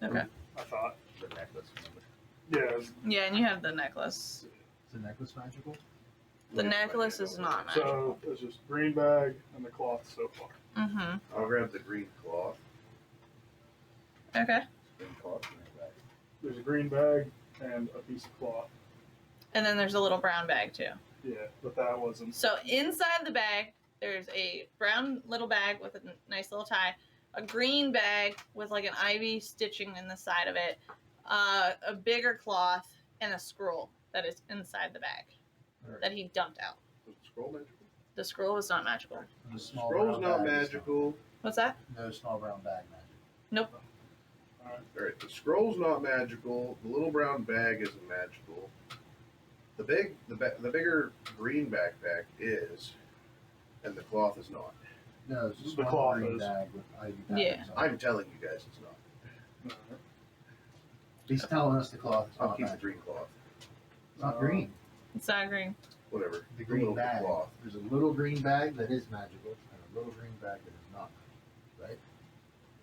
Okay. I thought. the necklace. Remember? Yeah, Yeah, and you have the necklace. Is the necklace magical? The necklace is not magical. so it's just green bag and the cloth so far. Mm-hmm. I'll grab the green cloth. Okay. Green cloth in that bag. There's a green bag and a piece of cloth. And then there's a little brown bag too. Yeah, but that wasn't. So inside the bag, there's a brown little bag with a nice little tie, a green bag with like an ivy stitching in the side of it, a bigger cloth, and a scroll that is inside the bag that he dumped out. Was the scroll magical? The scroll is not magical. The small Scroll's brown not bag is magical. What's that? No small brown bag magic. Nope. All right. The scroll's not magical. The little brown bag isn't magical. The bigger green backpack is, and the cloth is not. No, it's a The small cloth green is. bag with ivy Yeah. patterns on it. I'm telling you guys, it's not. He's telling us the cloth is I'll not keep the magical. green cloth. It's not green. It's not green. Whatever. The green little bag. cloth. There's a little green bag that is magical, and a little green bag that is not.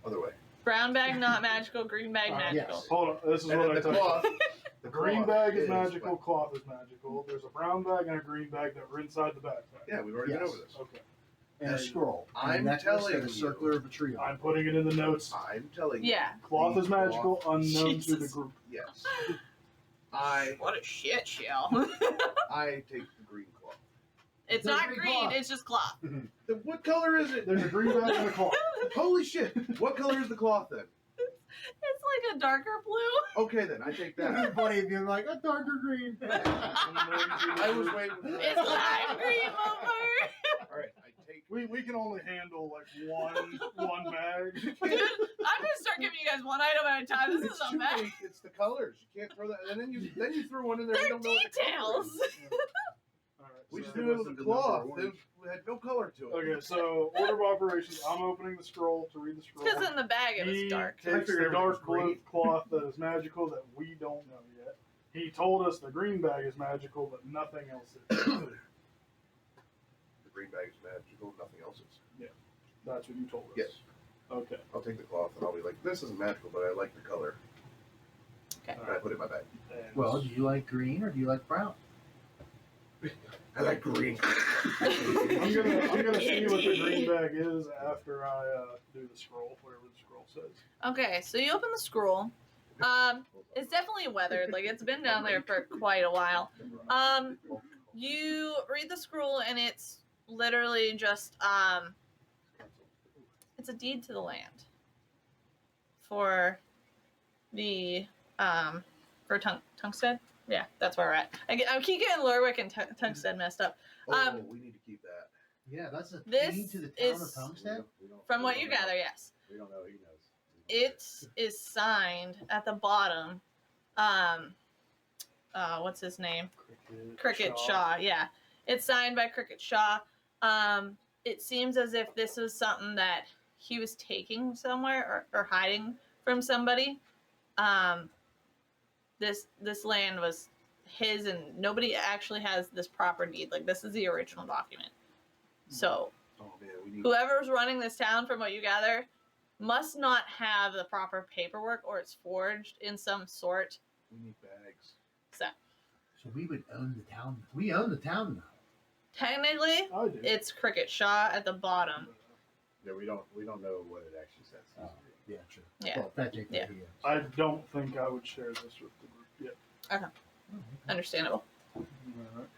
Other way. Brown bag not magical. Green bag Alright, magical. yes. Hold on. This is And what then I the told cloth. you. The Green cloth bag is magical. Cloth is magical. There's a brown bag and a green bag that were inside the backpack. Yeah, we've already been Yes. over this. Okay. And a scroll. And I'm a necklace telling and a you. circler of a tree on I'm it. putting it in the notes. I'm telling you. Yeah. Cloth The is magical, cloth- unknown to the Jesus. group. Yes. I What a shit show. I take the green cloth. It's There's not green green. cloth. It's just cloth. What color is it? There's a green bag and a cloth. Holy shit! What color is the cloth then? It's like a darker blue. Okay then, I take that. Everybody would be like, a darker green. I was waiting for that. It's lime green, motherfucker. All right, I take. We can only handle like one bag. Dude, I'm gonna start giving you guys one item at a time. This It's is a too mess. many. It's the colors. You can't throw that. And then you throw one in there. They're You don't know what the color details. is. Alright, We so- just do it with the cloth. It had no color to it. Okay, so order of operations. I'm opening the scroll to read the scroll. Because in the bag it was He dark. I takes figured the everything was dark blue green. cloth that is magical that we don't know yet. He told us the green bag is magical, but nothing else is. The green bag is magical. Nothing else is. That's what you told us. Yes. Okay. I'll take the cloth and I'll be like, this isn't magical, but I like the color. Okay. And I put it in my bag. And Well, do you like green or do you like brown? I like green. I'm gonna see what the green bag is after I do the scroll, whatever the scroll says. Okay, so you open the scroll. It's definitely weathered. Like it's been down there for quite a while. You read the scroll and it's literally just it's a deed to the land for the for Tunstead. Yeah, that's where we're at. I keep getting Lorwick and Tunstead messed up. Oh, we need to keep that. Yeah, that's a This key to the town is- of Tunstead. From what you gather, yes. We don't know. He knows. It is signed at the bottom. What's his name? Cricket Shaw. Yeah, it's signed by Cricket Shaw. It seems as if this was something that he was taking somewhere or hiding from somebody. This land was his, and nobody actually has this proper deed. Like this is the original document. So Oh man, we need. whoever's running this town, from what you gather, must not have the proper paperwork, or it's forged in some sort. We need bags. So So we would own the town. We own the town now. technically, I do. it's Cricket Shaw at the bottom. Yeah, we don't know what it actually says. Oh, yeah, true. Yeah. Well, technically, Yeah. he is. I don't think I would share this with the group yet. Understandable. Alright.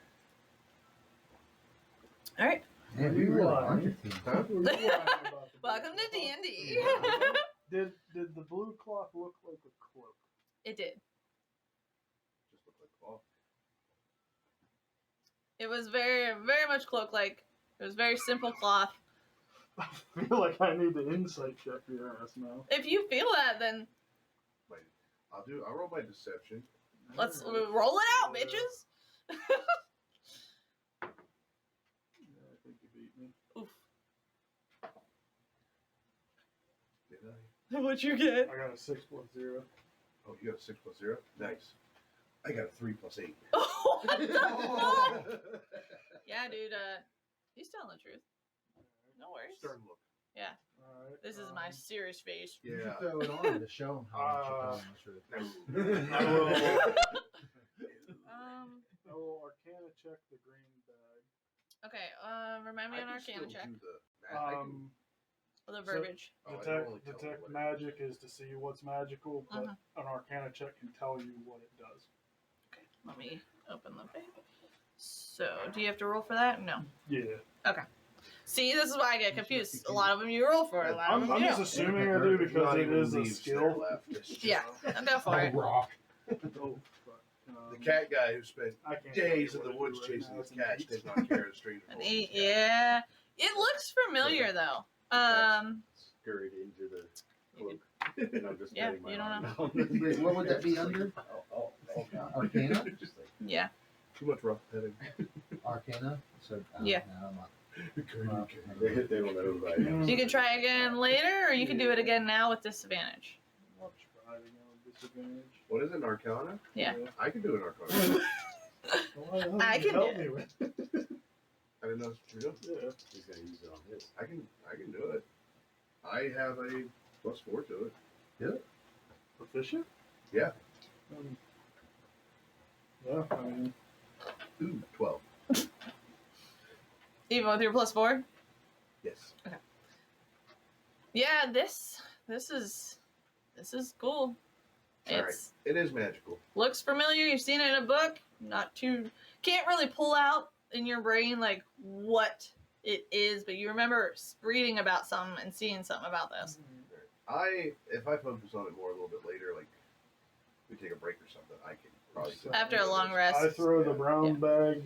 All right. Yeah, we really are your team. Huh? What were you lying about the Welcome blue to D&D. cloth? Did the blue cloth look like a cloak? It did. Just look like cloth. It was very, very much cloak-like. It was very simple cloth. I feel like I need to insight check your ass now. If you feel that, then Wait, I'll roll my deception. let's roll it out, bitches. Yeah, I think you beat me. Oof. Did I? What'd you get? I got a 6 plus 0. Oh, you got a 6 plus 0? Nice. I got a 3 plus 8. What the fuck? Yeah, dude. He's telling the truth. No worries. Stern look. Alright. This is my serious face. You Yeah. should throw it on to show him how much you're telling the truth. I will, Um. I will Arcana check the green bag. Okay. Remind me I on can Arcana still check. do the math. I can- The so- verbiage. Oh, I can Detect, only tell detect what it- magic is to see what's magical, but Mhm. an Arcana check can tell you what it does. Okay. Let me open the page. So, do you have to roll for that? No. Yeah. See, this is why I get confused. A lot of them you roll for, a lot of I'm them you just don't. assuming I do because Not it even is a leaves there skill. left. It's just- Yeah, I'll go for it. rock. Oh, fuck. The cat guy who spent I can't days tell in you the what I woods do right chasing now. his It's an cat eight. did not care a stranger. An 8, yeah. It looks familiar though. Scurried into the You cloak. And I'm just Yeah, petting my you don't arm know. now. Wait, what would that be under? Arcana? Just like, yeah. Too much rough petting. Arcana? So, Yeah. No, I'm not. they don't know who I am. You can try again later, or you can do it again now with disadvantage. I'll try it again with disadvantage. What is it, an Arcana? Yeah. I can do an Arcana. Well, I can help do me it. with. I didn't know it's true. Yeah. He's gonna use it on his. I can do it. I have a +4 to it. Proficient? Yeah. Yeah, I mean, Ooh, 12. Even with your +4? Yes. Yeah, this is cool. All right. It's It is magical. looks familiar. You've seen it in a book. Not too can't really pull out in your brain like what it is, but you remember reading about something and seeing something about this. If I focus on it more a little bit later, like we take a break or something, I can probably After a long rest. I throw the brown bag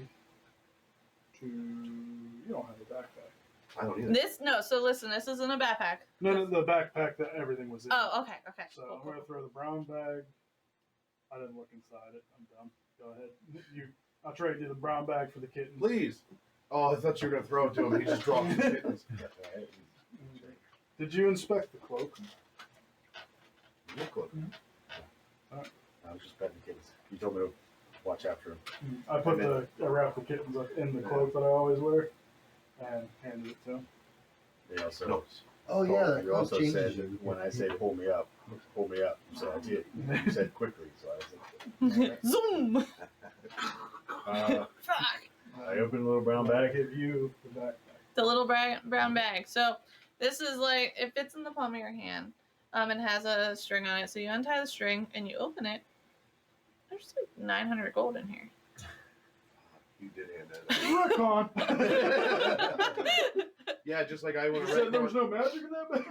to. You don't have a backpack. I don't either. This no. So listen, this isn't a backpack. No, the backpack that everything was in. Oh, okay. So Cool, I'm cool. gonna throw the brown bag. I didn't look inside it. I'm dumb. Go ahead. I'll trade you the brown bag for the kittens. Please. Oh, I thought you were gonna throw it to him. He just dropped the kittens. Did you inspect the cloak? What cloak? I was just petting the kids. You told me to watch after them. I wrapped the kittens up in the cloak that I always wear, and handed it to him. They also. No. Oh yeah, You also changes said you. when I say pull me up. You said I did. You said quickly, so I was like, Zoom. Fuck. I opened a little brown bag. Give you the backpack. The little brown bag. So this is like it fits in the palm of your hand. And has a string on it. So you untie the string and you open it. There's like 900 gold in here. You did hand that. Recon. Yeah, just like I want You to said there was no magic in that bag.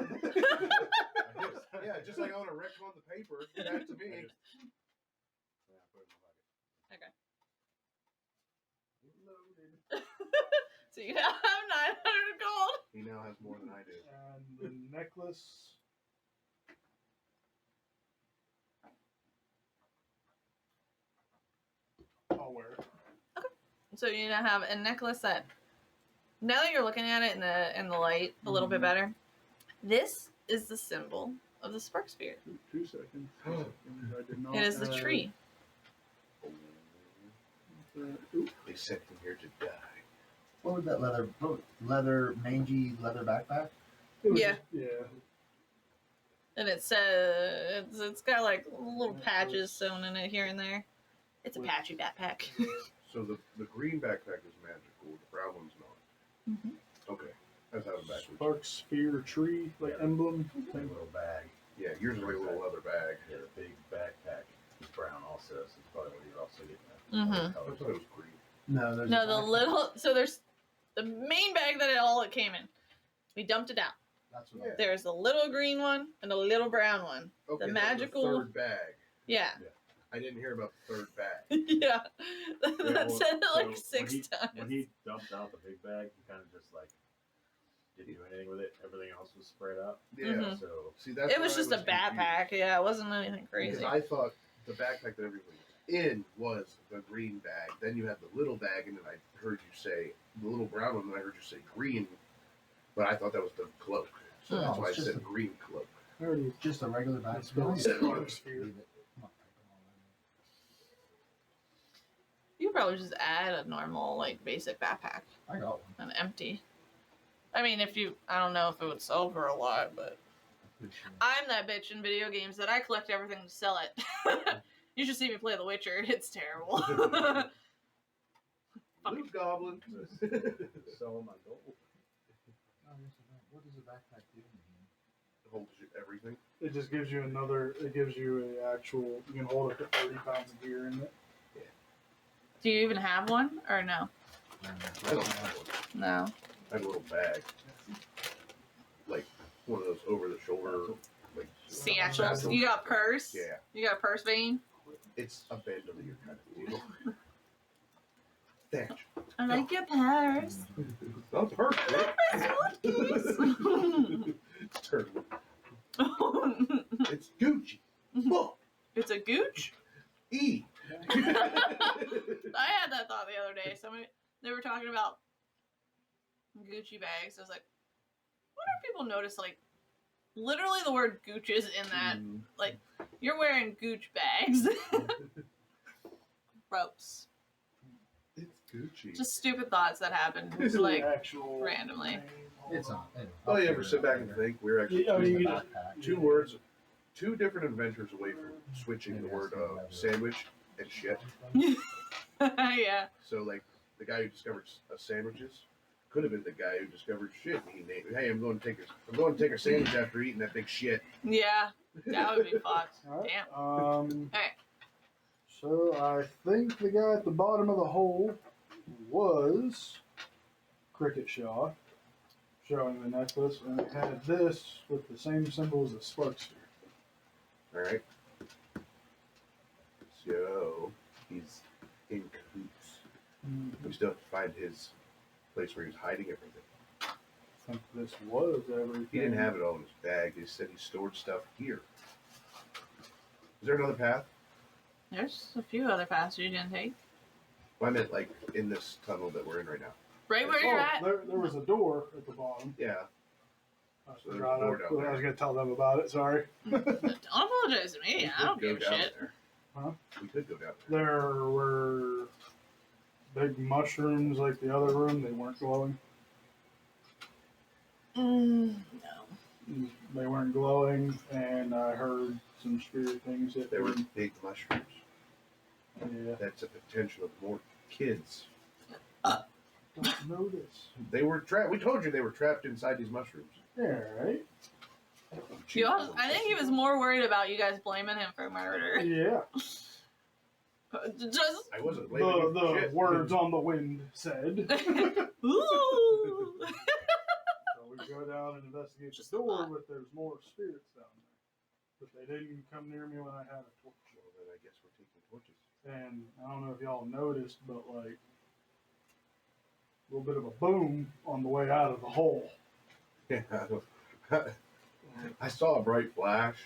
Yeah, just like I want to retcon the paper. Give that to me. Okay. So you now have 900 gold. He now has more than I do. And the necklace. I'll wear it. So you now have a necklace that, now that you're looking at it in the light a little bit better, this is the symbol of the spark sphere. 2 seconds. I did not It is the add- tree. They sent him here to die. What was that mangy leather backpack? It was Yeah. just- yeah. And it says it's got like little patches sewn in it here and there. It's a patchy backpack. So the green backpack is magical. The brown one's not. Mm-hmm. Okay, that's how the backwards. Spark sphere tree like emblem. Big little bag. Yeah, yours is like a little leather bag. Yeah, the big backpack is brown also, so it's probably what you're also getting at. Mhm. I thought it was green. No, there's No, a the backpack. little. So there's the main bag that it came in. We dumped it out. That's what Yeah. There's a little green one and a little brown one. Okay, The that's magical- the third bag. Yeah. I didn't hear about the third bag. Yeah. Yeah, That well, said it like so six times. When he dumped out the big bag, he kind of just like didn't do anything with it. Everything else was spread out. Yeah. Mhm. So See, that's It was why I just a confused. backpack. Yeah, it wasn't anything Because crazy. I thought the backpack that everything was in was the green bag. Then you had the little bag, and then I heard you say the little brown one. Then I heard you say green, but I thought that was the cloak. So No, that's why I it's just said a- green cloak. I already just a regular backpack. It's spelled spark sphere. Leave it. Come on, You could probably just add a normal, like, basic backpack I got one. and empty. I mean, I don't know if it would sell for a lot, but I'm that bitch in video games that I collect everything to sell it. You should see me play The Witcher. It's terrible. Blue goblin. sell my gold. Oh, yes, I know. What does a backpack do? Holds you everything. It just gives you it gives you a actual, you can hold up to 30 pounds of gear in it. Do you even have one, or no? I don't have one. No. I have a little bag, like one of those over the shoulder, like Satchels. You got purse? Yeah, You got a purse vein? it's a bandolier kind of deal. Thatch. I like your purse. Oh, perfect. It's turtle. It's Gucci. Look, It's a gooch? E. I had that thought the other day. They were talking about Gucci bags. I was like, what if people notice, like, literally the word gooch is in that. Like, you're wearing gooch bags. Gross. It's Gucci. Just stupid thoughts that happen, This is like, the actual randomly. name It's on. Oh, you ever sit back and think we're actually Yeah, I mean, In you the just- backpack. two words, two different adventures away from switching the word sandwich and shit. Yeah. So like the guy who discovered sandwiches could have been the guy who discovered shit. And he named it, hey, I'm going to take a sandwich after eating that big shit. Yeah. That would be fucked. Alright, Damn. Alright. So I think the guy at the bottom of the hole was Cricket Shaw, showing the necklace, and it had this with the same symbol as the Sparkster. All right. So he's in cahoots. We still have to find his place where he was hiding everything. I think this was everything. He didn't have it all in his bag. He said he stored stuff here. Is there another path? There's a few other paths you didn't take. Well, I meant like in this tunnel that we're in right now. Right where you're at? There was a door at the bottom. Yeah. I So there's a forgot. door down I there. was going to tell them about it. Sorry. Don't apologize to me. I don't We give could a go down shit. there. Huh? We could go down there. There were big mushrooms like the other room. They weren't glowing. No. They weren't glowing, and I heard some spirit things that There were big mushrooms. Yeah. That's a potential of more kids. Don't notice. They were trapped. We told you they were trapped inside these mushrooms. Yeah, right? I think he was more worried about you guys blaming him for murder. Yeah. Just. I wasn't blaming you for The shit. words on the wind said. Ooh. So we go down and investigate Just the a door, lot. but there's more spirits down there. But they didn't come near me when I had a torch. Well, then I guess we're taking torches. And I don't know if y'all noticed, but like a little bit of a boom on the way out of the hole. Yeah, I saw a bright flash,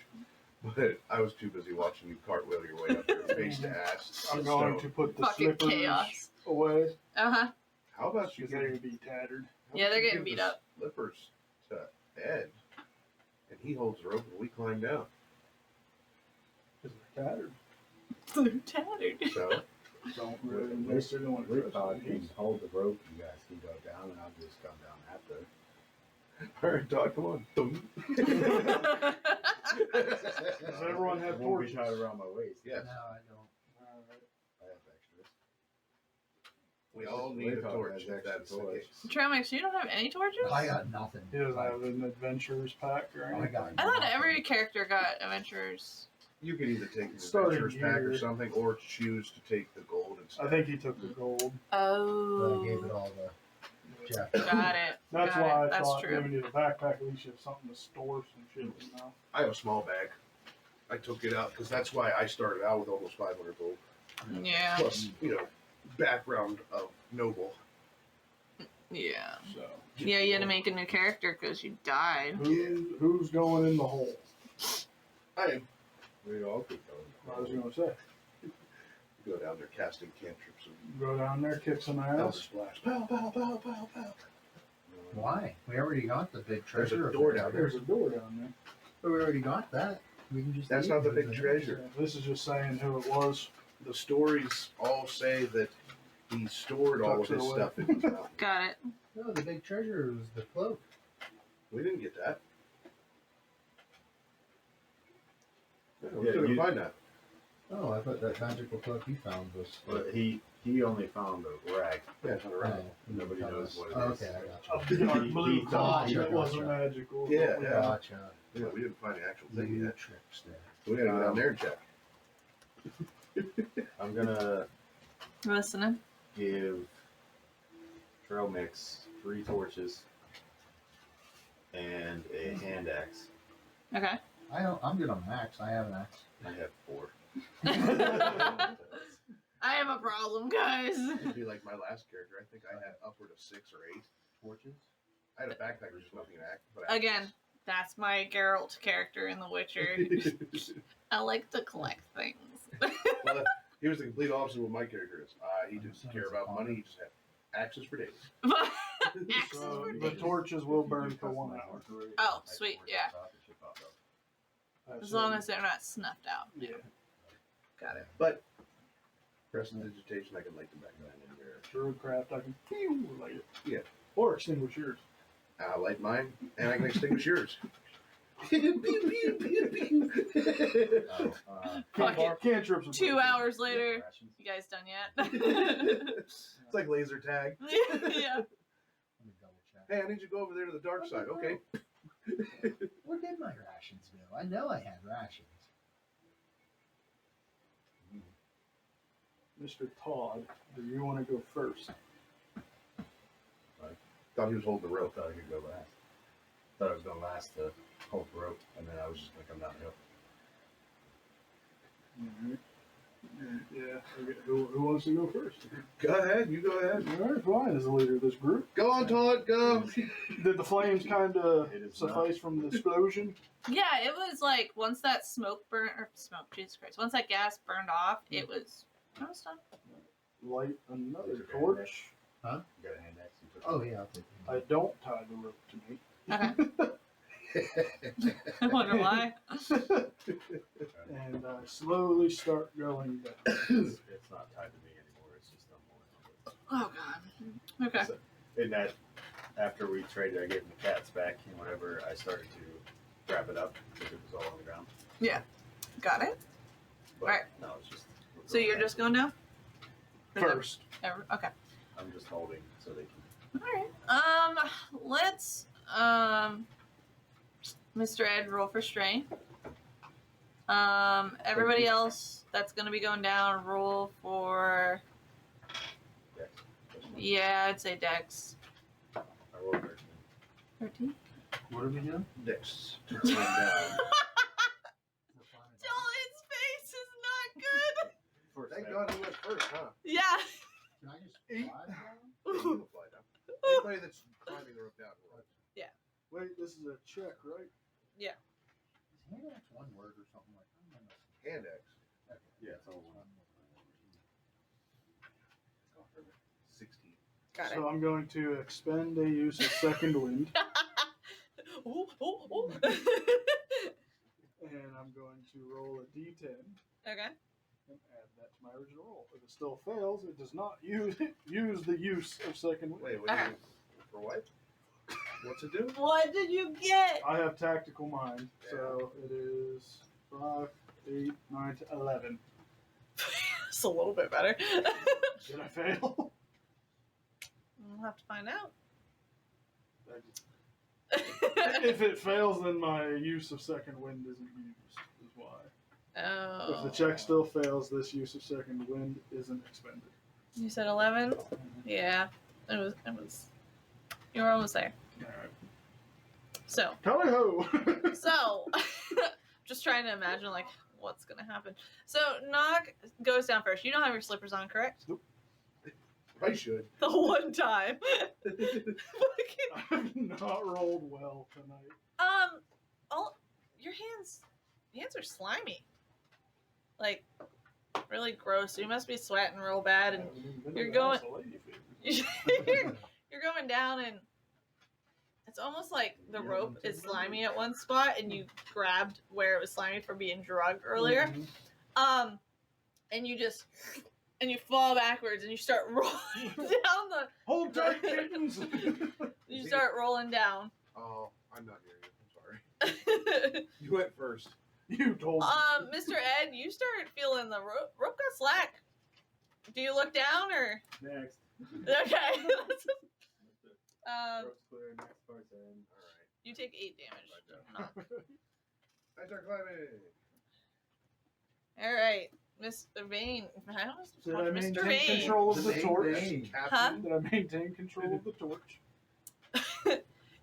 but I was too busy watching you cartwheel your way up there face to ass. I'm going So, to put the Fucking slippers chaos. away Uh huh. how about you because give, they would be tattered. how Yeah, about they're you getting give beat the up. Slippers to Ed, and he holds the rope, and we climb down. Because they're tattered. They're tattered. So Don't really necessarily want to Luke trust can them. hold the rope. You guys can go down, and I'll just come down after. all right, dog, come on. Does everyone have It won't be torches? tied around my waist. Yes, No, I don't. Alright. I have extras. we all need a Luke torch. has If extra that's the torch. case. Tramix, you don't have any torches? I got nothing. He doesn't have an adventurer's pack or I anything. got. I thought nothing. every character got adventures. You could either take the Starting adventurer's pack or here. something, or choose to take the gold instead. I think he took the gold. But Oh. I gave it all to Jeff. Got it. That's Got why it. I That's thought true. giving you the backpack, at least you have something to store some shit in now. I have a small bag. I took it out because that's why I started out with almost 500 gold. Yeah. Plus, background of noble. Yeah. So Yeah, you had to make a new character because you died. who's going in the hole? I am. We all could go. I was gonna say. Go down there casting cantrips and Go down there, kick some Elder ass. Splash. Pow, pow, pow, pow, pow. Why? We already got the big There's a treasure. door down There's a door down there. But we already got that. We can just. That's leave not the it, big isn't it? treasure. This is just saying who it was. The stories all say that he stored all of Tucks it his away. stuff in his mountain. Got it. No, the big treasure was the cloak. We didn't get that. Yeah, we Yeah, couldn't you- find that. Oh, I thought that magical cloak he found was. But he only found a rag. Yeah, it's on the Oh, right. Nobody knows what it oh, is. okay, I got A you. dark He blue thought- cloth Gotcha, that wasn't gotcha. magical. Yeah, But yeah. Gotcha. Yeah, we didn't find the actual thing You yet. trickster. So we gotta go down there and check. I'm gonna Listening. give Trail Mix 3 torches and a hand axe. Okay. I'm good on max. I have an axe. I have 4. I have a problem, guys. It'd be like my last character. I think I had upward of 6 or 8 torches. I had a backpack with just nothing to act. But Again, that's my Geralt character in The Witcher. I like to collect things. well, he was the complete opposite of what my character is. He didn't care about money. He just had axes for days. Axes So for the days. torches will burn for 1 hour. Oh, sweet, yeah. As long as they're not snuffed out. Yeah. Got it. But prestidigitation, I can light them back then in there. Druidcraft, I can feel like it. Yeah. Or extinguish yours. I light mine, and I can extinguish yours. Pew, pew, pew, pew, pew. Fuck it. Cantrips. are 2 broken. hours later, Rations. you guys done yet? It's like laser tag. yeah. Let me double check. Hey, I need you to go over there to the dark side. Okay. Where did my rations go? I know I had rations. Mr. Todd, do you want to go first? Thought he was holding the I rope. thought I could go last. Thought I was going last to hold the rope, and then I was just going to come down the hill. Yeah. Okay. Who wants to go first? Go ahead. You go ahead. All right, fine. As the leader of this group, Go on, Todd. Go. did the flames kind of It is suffice from the explosion? Yeah, it was like once that smoke Jesus Christ. Once that gas burned off, it was done. Light another Took a hand torch. You got a hand axe. You took Oh yeah, I'll take it. I don't tie the rope to me. I wonder why. And I slowly start going down. It's not tied to me anymore. It's just I'm holding Oh god. Okay. So, in that, after we traded, I gave him the cats back and whatever, I started to wrap it up because it was all on the ground. Got it. But Alright. no, it's just. So you're just going down? First. Okay. I'm just holding so they can. Alright. Let's Mr. Ed roll for strain. Everybody else that's gonna be going down, roll for yeah, I'd say Dex. I rolled 13. 13? What are we doing? Next. Climb down. Dylan's face is not good. First Thank step. God he went first, huh? Yeah. Can I just Eat. fly down? Yeah, you can fly down. Anybody that's climbing the rope down. Right. Wait, this is a check, right? Is hand axe one word or something like that? Hand axe. Yeah, it's all one. 16. Got So I'm going to expend a use of second wind, Ooh, ooh, ooh. and I'm going to roll a d10 Okay. and add that to my original roll. If it still fails, it does not use the use of second wind. Wait, what? Okay. For what? What's it do? What did you get? I have tactical mind, so it is 5, 8, 9 to 11. It's a little bit better. Did I fail? We'll have to find out. If it fails, then my use of second wind isn't used, is why. Oh. If the check still fails, this use of second wind isn't expended. You said 11? Yeah. It was. You were almost there. Alright. So. Tally ho! So. Just trying to imagine, like, what's going to happen. So, Nog goes down first. You don't have your slippers on, correct? Nope. I should. The one time. I've not rolled well tonight. All your hands are slimy. Like, really gross. You must be sweating real bad, and you're going- you're going down, and it's almost like the rope is slimy at one spot, and you grabbed where it was slimy from being drugged earlier. And you fall backwards, and you start rolling down the. Hold tight, kittens! You start rolling down. Oh, I'm not hearing it. I'm sorry. You went first. You told me. Mr. Ed, you start feeling the rope got slack. Do you look down or? Next. Okay. Rope's clear. Next person. All right. You take 8 damage. I start climbing. All right, Mr. Vane. I don't Did know. I Mr. maintain Vane. control of the Vane, torch? Vane. Huh? Did I maintain control of the torch?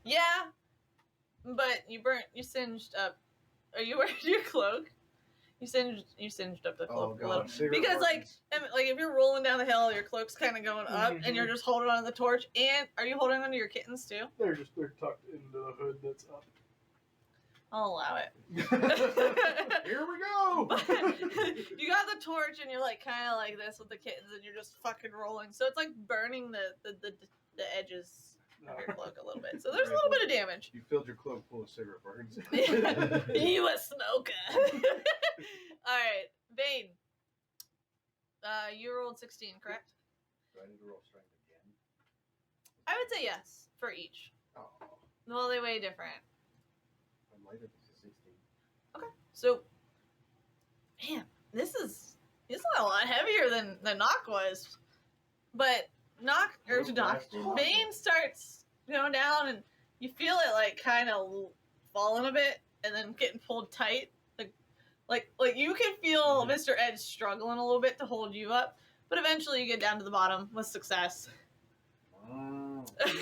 Yeah, but you singed up. Are you wearing your cloak? You singed up the Oh cloak a little. God. Cigarette Because markings. like if you're rolling down the hill, your cloak's kind of going up, Mhm. and you're just holding on to the torch. And are you holding on to your kittens too? They're tucked into the hood that's up. I'll allow it. Here we go. You got the torch, and you're like kind of like this with the kittens, and you're just fucking rolling. So it's like burning the edges of your cloak a little bit. So there's a little bit of damage. You filled your cloak full of cigarette burns. You a smoker. Alright, Vane. You rolled 16, correct? Do I need to roll strength again? I would say yes for each. Oh. Well, they weigh different. I'm lighter than 16. So, man, this is a lot heavier than Knock was. But Bane starts going down, and you feel it like kind of falling a bit, and then getting pulled tight. Like you can feel Mr. Ed struggling a little bit to hold you up, but eventually you get down to the bottom with success. Oh. Damn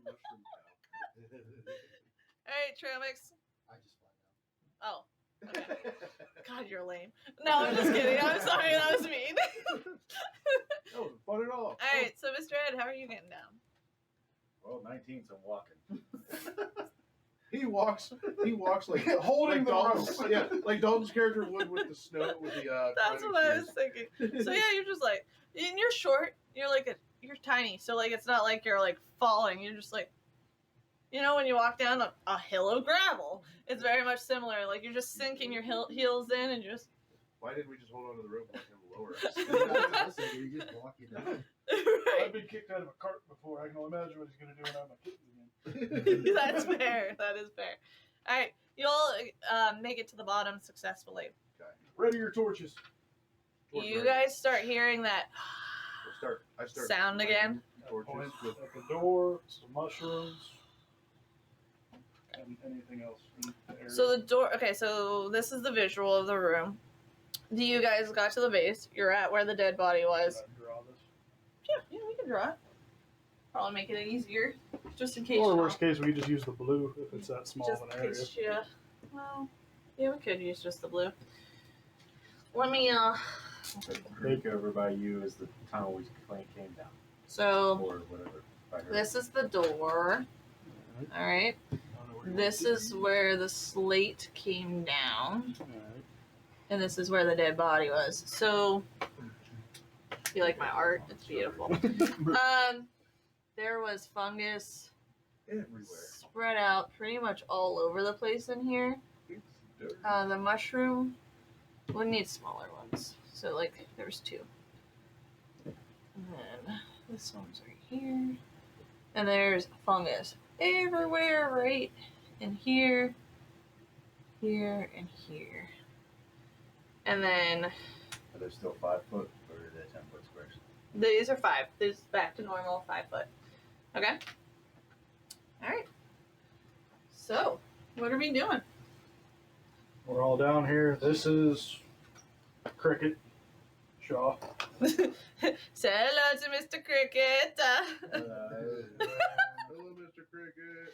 mushroom cow. All right, Tramix. I just fly down. Oh, okay. God, you're lame. No, I'm just kidding. I'm sorry, that was mean. That wasn't fun at all. All right, so Mr. Ed, how are you getting down? Well, 19, so I'm walking. He walks like Holding like the Dalton's, rope. yeah, like Dalton's character would with the snow with the. That's climbing what I was shoes. thinking. So yeah, you're just like, and you're short. You're tiny. So like, it's not like you're like falling. You're just like, when you walk down a hill of gravel, it's very much similar. Like you're just sinking your heels in and just. Why didn't we just hold on to the rope and let him lower us? You just walk you down. Right. I've been kicked out of a cart before. I can only imagine what he's going to do when I'm a kitten again. That's fair. That is fair. All right, you'll make it to the bottom successfully. Ready your torches. You guys start hearing that I start sound again. Point Torches with at the door, some mushrooms, and anything else in the area. So the door. Okay, so this is the visual of the room. You guys got to the base. You're at where the dead body was. Should I draw this? Yeah, we can draw it. Probably make it easier, just in case. Or you worst case, we just use the blue if it's that small just of an in area. case, yeah. Well, yeah, we could use just the blue. Let me The creek over by you is the tunnel we came down, So or whatever. I heard. this is the door. All right. I don't know where you This want is where the slate came down, to. Alright. and this is where the dead body was. So, you like my art? It's beautiful. There was fungus everywhere. spread out pretty much all over the place in here. It's dirty. The mushroom would need smaller ones. So, like, there's two. And then this one's right here. And there's fungus everywhere, right in here, here, and here. And then Are they still 5 foot, or are they 10-foot squares? these are 5. This is back to normal 5 foot. Okay? Alright. So, what are we doing? We're all down here. This is Cricket Shaw. Say hello to Mr. Cricket. Hello, Mr. Cricket.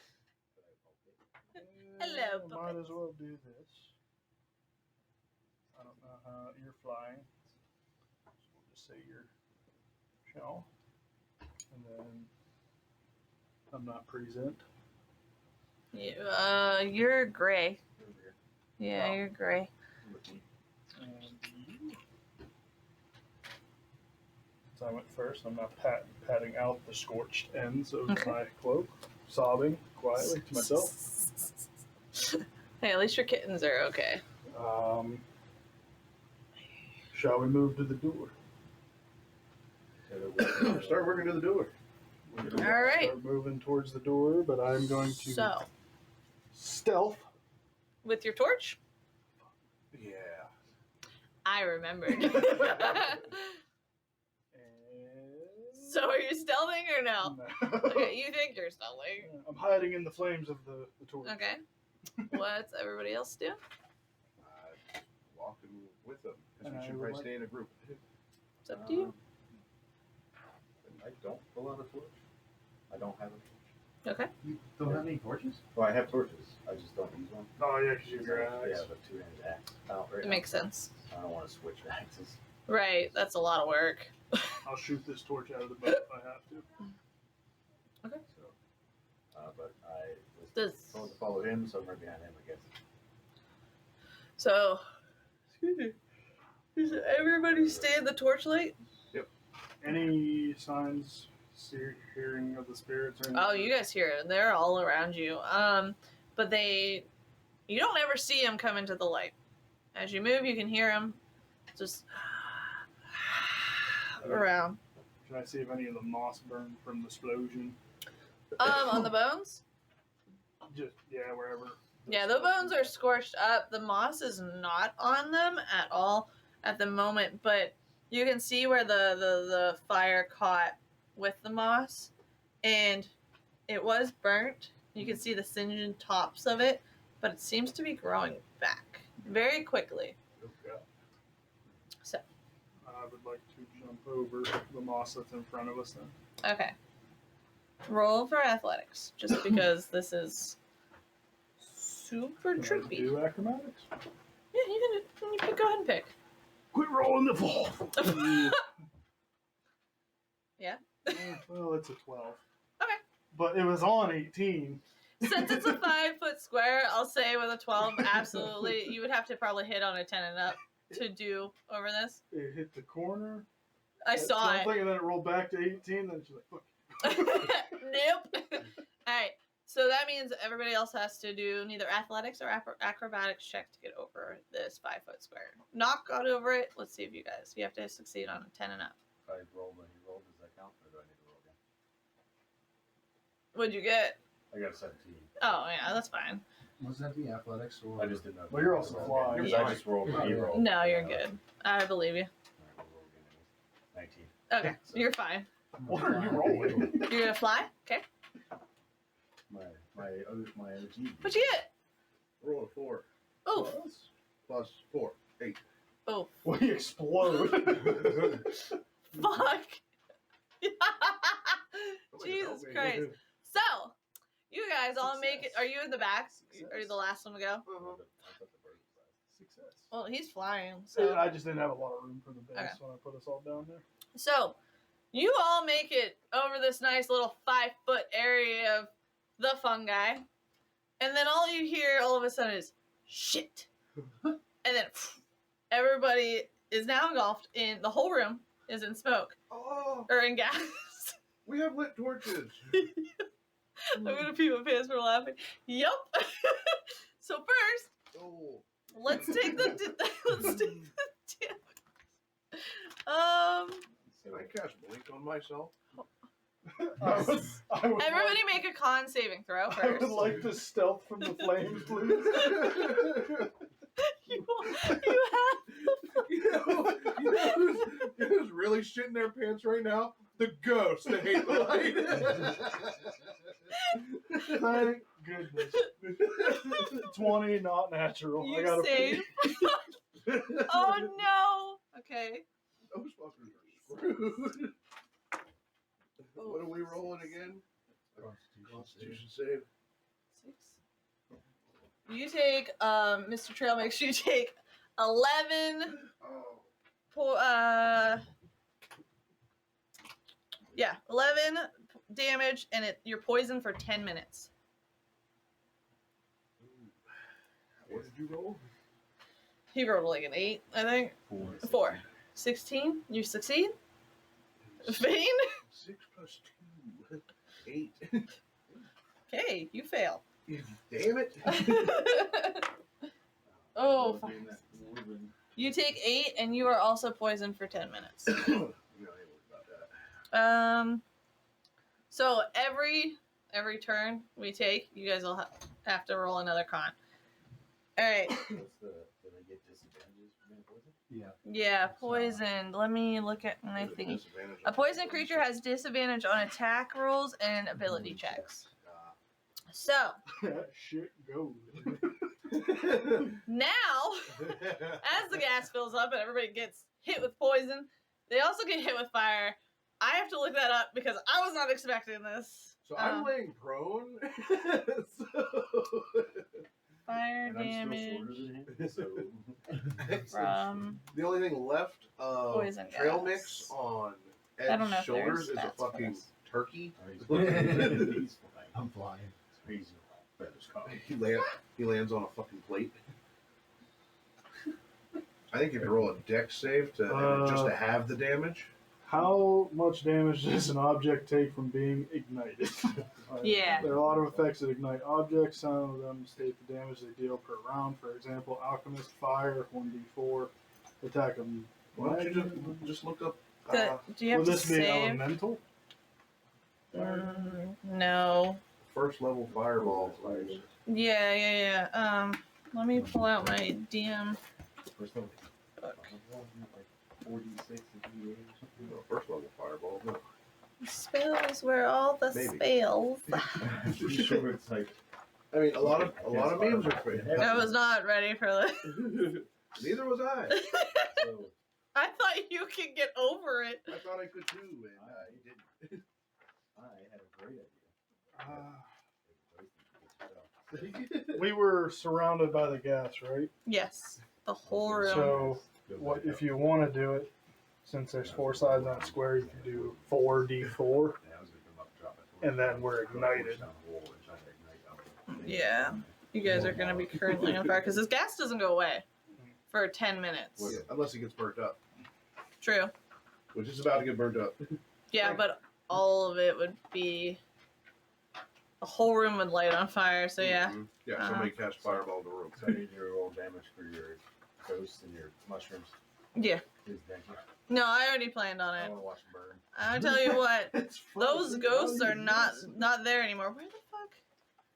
Hello, Might puppet. as well do this. I don't know how you're flying. So we'll just say you're Shaw. And then I'm not present. You're gray. Over here. Yeah, Oh. you're gray. With me. And you. So I went first. I'm now patting out the scorched ends of Okay. my cloak, sobbing quietly to myself. Hey, at least your kittens are okay. Shall we move to the door? Start working to the door. We're gonna All right. Start moving towards the door, but I'm going to So, stealth. with your torch? Yeah. I remembered. And So are you stealthing or no? No. Okay, you think you're stealthing. I'm hiding in the flames of the torch. Okay. What's everybody else do? Walking with them. Because And we I should would probably like- stay in a group. It's up to you. I don't pull out a torch. I don't have a torch. Okay. You don't have any torches? Well, I have torches. I just don't use one. Oh yeah, because you're your Yeah, axe. the 2-handed axe. Out right It now. makes sense. I don't want to switch axes. Right, that's a lot of work. I'll shoot this torch out of the boat if I have to. So, but I was Does told to follow him, so I'm right behind him, I guess. so excuse me. Does everybody stay in the torchlight? Any signs, hearing of the spirits or anything? Oh, you guys hear it. They're all around you. But you don't ever see them come into the light. As you move, you can hear them just around. Can I see if any of the moss burned from the explosion? On the bones? Just wherever. Yeah, the bones are scorched up. The moss is not on them at all at the moment, but you can see where the fire caught with the moss, and it was burnt. You can see the singed tops of it, but it seems to be growing back very quickly. Okay. So. I would like to jump over the moss that's in front of us then. Okay. Roll for athletics, just because this is super Can I tricky. do acrobatics? Yeah, you can go ahead and pick. Quit rolling the ball. Yeah. Well, it's a 12. Okay. But it was on 18. Since it's a 5-foot square, I'll say with a 12, absolutely. You would have to probably hit on a 10 and up to do over this. It hit the corner. I saw it. And then it rolled back to 18. Then she's like, fuck. Nope. Alright, so that means everybody else has to do neither athletics or acrobatics check to get over this 5-foot square. Not got over it. Let's see if you guys. You have to succeed on a 10 and up. If I rolled when he rolled, does that count? Or do I need to roll again? What'd you get? I got a 17. Oh, yeah, that's fine. Was that the athletics or? I just didn't know. Well, you're also flying. Because I just rolled when he rolled. No, you're good. I believe you. Alright, we'll roll again anyways. 19. Okay, you're fine. What are you rolling? You're gonna fly? Okay. My OG. What'd you get? Roll a 4 Oh. plus 4, 8. Oh. We explode. Fuck. Jesus Christ. So, you guys all make it. Are you in the back? Are you the last one to go? Success. Well, he's flying. So, I just didn't have a lot of room for the base Okay. when I put us all down there. so you all make it over this nice little 5-foot area of the fungi, and then all you hear all of a sudden is shit, and then everybody is now engulfed in the whole room is in smoke Oh, or in gas. we have lit torches. I'm gonna pee my pants for laughing. Yup. So first, Oh. let's take the Can I cast blink on myself? I would everybody make a con saving throw like, I first. would like to stealth from the flames, please. You who's really shitting their pants right now? The ghost that hate the light. Thank goodness. 20, not natural. I You gotta save. Oh no. Okay. Ghostbusters are screwed. What are we rolling again? Constitution save. 6. You take, Mr. Trail makes sure you take 11 11 damage, and you're poisoned for 10 minutes. What did you roll? He rolled like an 8, I think. 4. 16. You succeed. Vane. 6 plus 2. 8. Okay, you fail. Damn it. Oh, fuck. You take 8, and you are also poisoned for 10 minutes. No, I ain't worried about that. So every turn we take, you guys will have to roll another con. All right. Did I get disadvantages for being poisoned? Yeah. Yeah, poisoned. Let me look at my There's a thingy. disadvantage A on poison creature has disadvantage on attack rolls and ability checks. So That shit goes. now, as the gas fills up and everybody gets hit with poison, they also get hit with fire. I have to look that up because I was not expecting this. So I'm laying prone. So Fire And I'm damage still shorter than him, so. from. the only thing left of Poison trail gas. mix on I don't know Ed's if shoulders there's is a stats for fucking this. turkey. He's flying. I'm flying. He's feathers caught. He lands on a fucking plate. I think if you roll a dex save just to have the damage. How much damage does an object take from being ignited? Yeah. There are a lot of effects that ignite objects. Some of them state the damage they deal per round. For example, Alchemist Fire, 1d4. Attack them. Why don't you just look up? Do you have Will to this be an save? elemental? No. First level fireball fires. Yeah. Let me pull out my DM. First level. book. Like 46 and 58 or something. No, first level fireball. No. Spells where all the Maybe. spells. I'm sure it's like. I mean, a lot of memes are fake. I was not ready for this. Neither was I. So, I thought you could get over it. I thought I could too, and I didn't. I had a great We were surrounded by the gas, right? Yes, the whole room. So, what if you want to do it? Since there's 4 sides on a square, you can do 4d4, and then we're ignited. Yeah, you guys are gonna be currently on fire because this gas doesn't go away for 10 minutes. Well, unless it gets burnt up, True. which is about to get burnt up. Yeah, but all of it would be. The whole room would light on fire. So yeah. Mhm. Yeah, somebody cast fireball in the room. So I need your roll damage for your ghosts and your mushrooms. Yeah. Please, thank you. No, I already planned on I it. want to watch them burn. I'll tell you what. It's fun. Those ghosts are not there anymore. Where the fuck?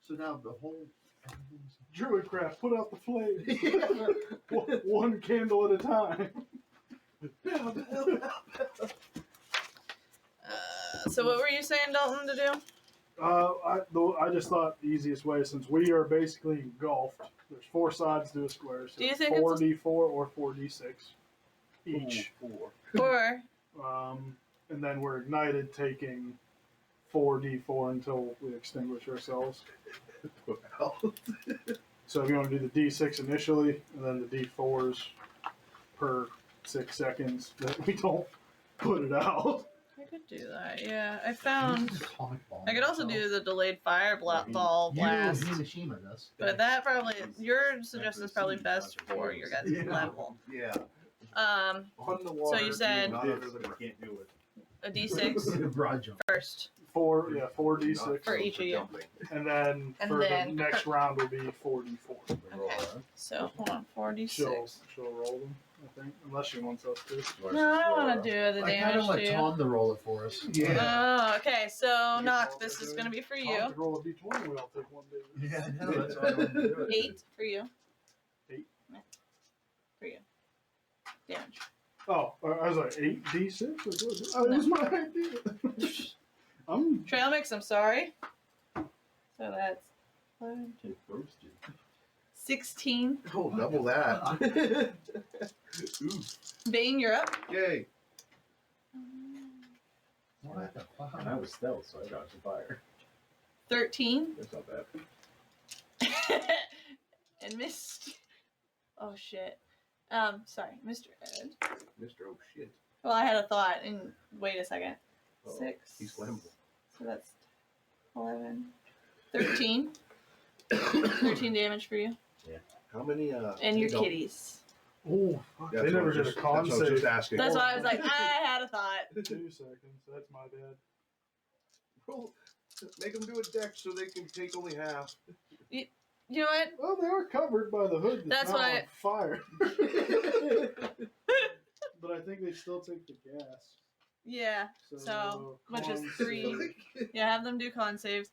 So now the whole. Druidcraft, put out the flames. One candle at a time. So what were you saying, Dalton, to do? I just thought the easiest way, since we are basically engulfed, there's 4 sides to a square, so Do you think 4d4 or 4d6 each. Or And then we're ignited, taking 4d4 until we extinguish ourselves. So if you want to do the d6 initially, and then the d4s per 6 seconds, that we don't put it out. I could do that. Yeah, I found. Atomic bomb I could also do the delayed fireball blast. Hiroshima does. But that probably your suggestion is probably best for your guys' level. Yeah. Um, On the water. So you said- not under the ground. Can't do it. a d6 Broad jump. first 4d6. for each of you. Jumping. And then And for then- the next round will be 4d4. Okay. So hold on, 4d6. She'll roll them, I think, unless she wants us to. No, I don't want to do the I kind damage of want to you. Tom to roll it for us. Yeah. Oh, okay. So Knock, this is gonna be for Tom you. to roll a d20, we all take one damage. Yeah, no, that's why I want to do it. 8 for you. 8. Yeah. For you. Damage. Oh, I was like 8d6? Oh, it was my idea. Trail mix. I'm sorry. So that's 16. Oh, double that. Ooh. Bane, you're up. Yay. What the fuck? And I was stealth, so I got some fire. 13. That's not bad. And missed. Oh shit. Sorry, Mr. Ed. Mr. Oh shit. Well, I had a thought, and wait a second. Oh, 6. He's flammable. So that's 11. 13. 13 damage for you. How many? And your you know, kitties. Oh, fuck. That's They what I never was did a just- con That's what I was just save. asking. That's why I was like, I had a thought. 2 seconds. That's my bad. Roll- Make them do a deck so they can take only half. You know what? Well, they are covered by the hood that's, That's not why- on fire. But I think they still take the gas. Yeah. So, which is con 3. save. Yeah, have them do con saves.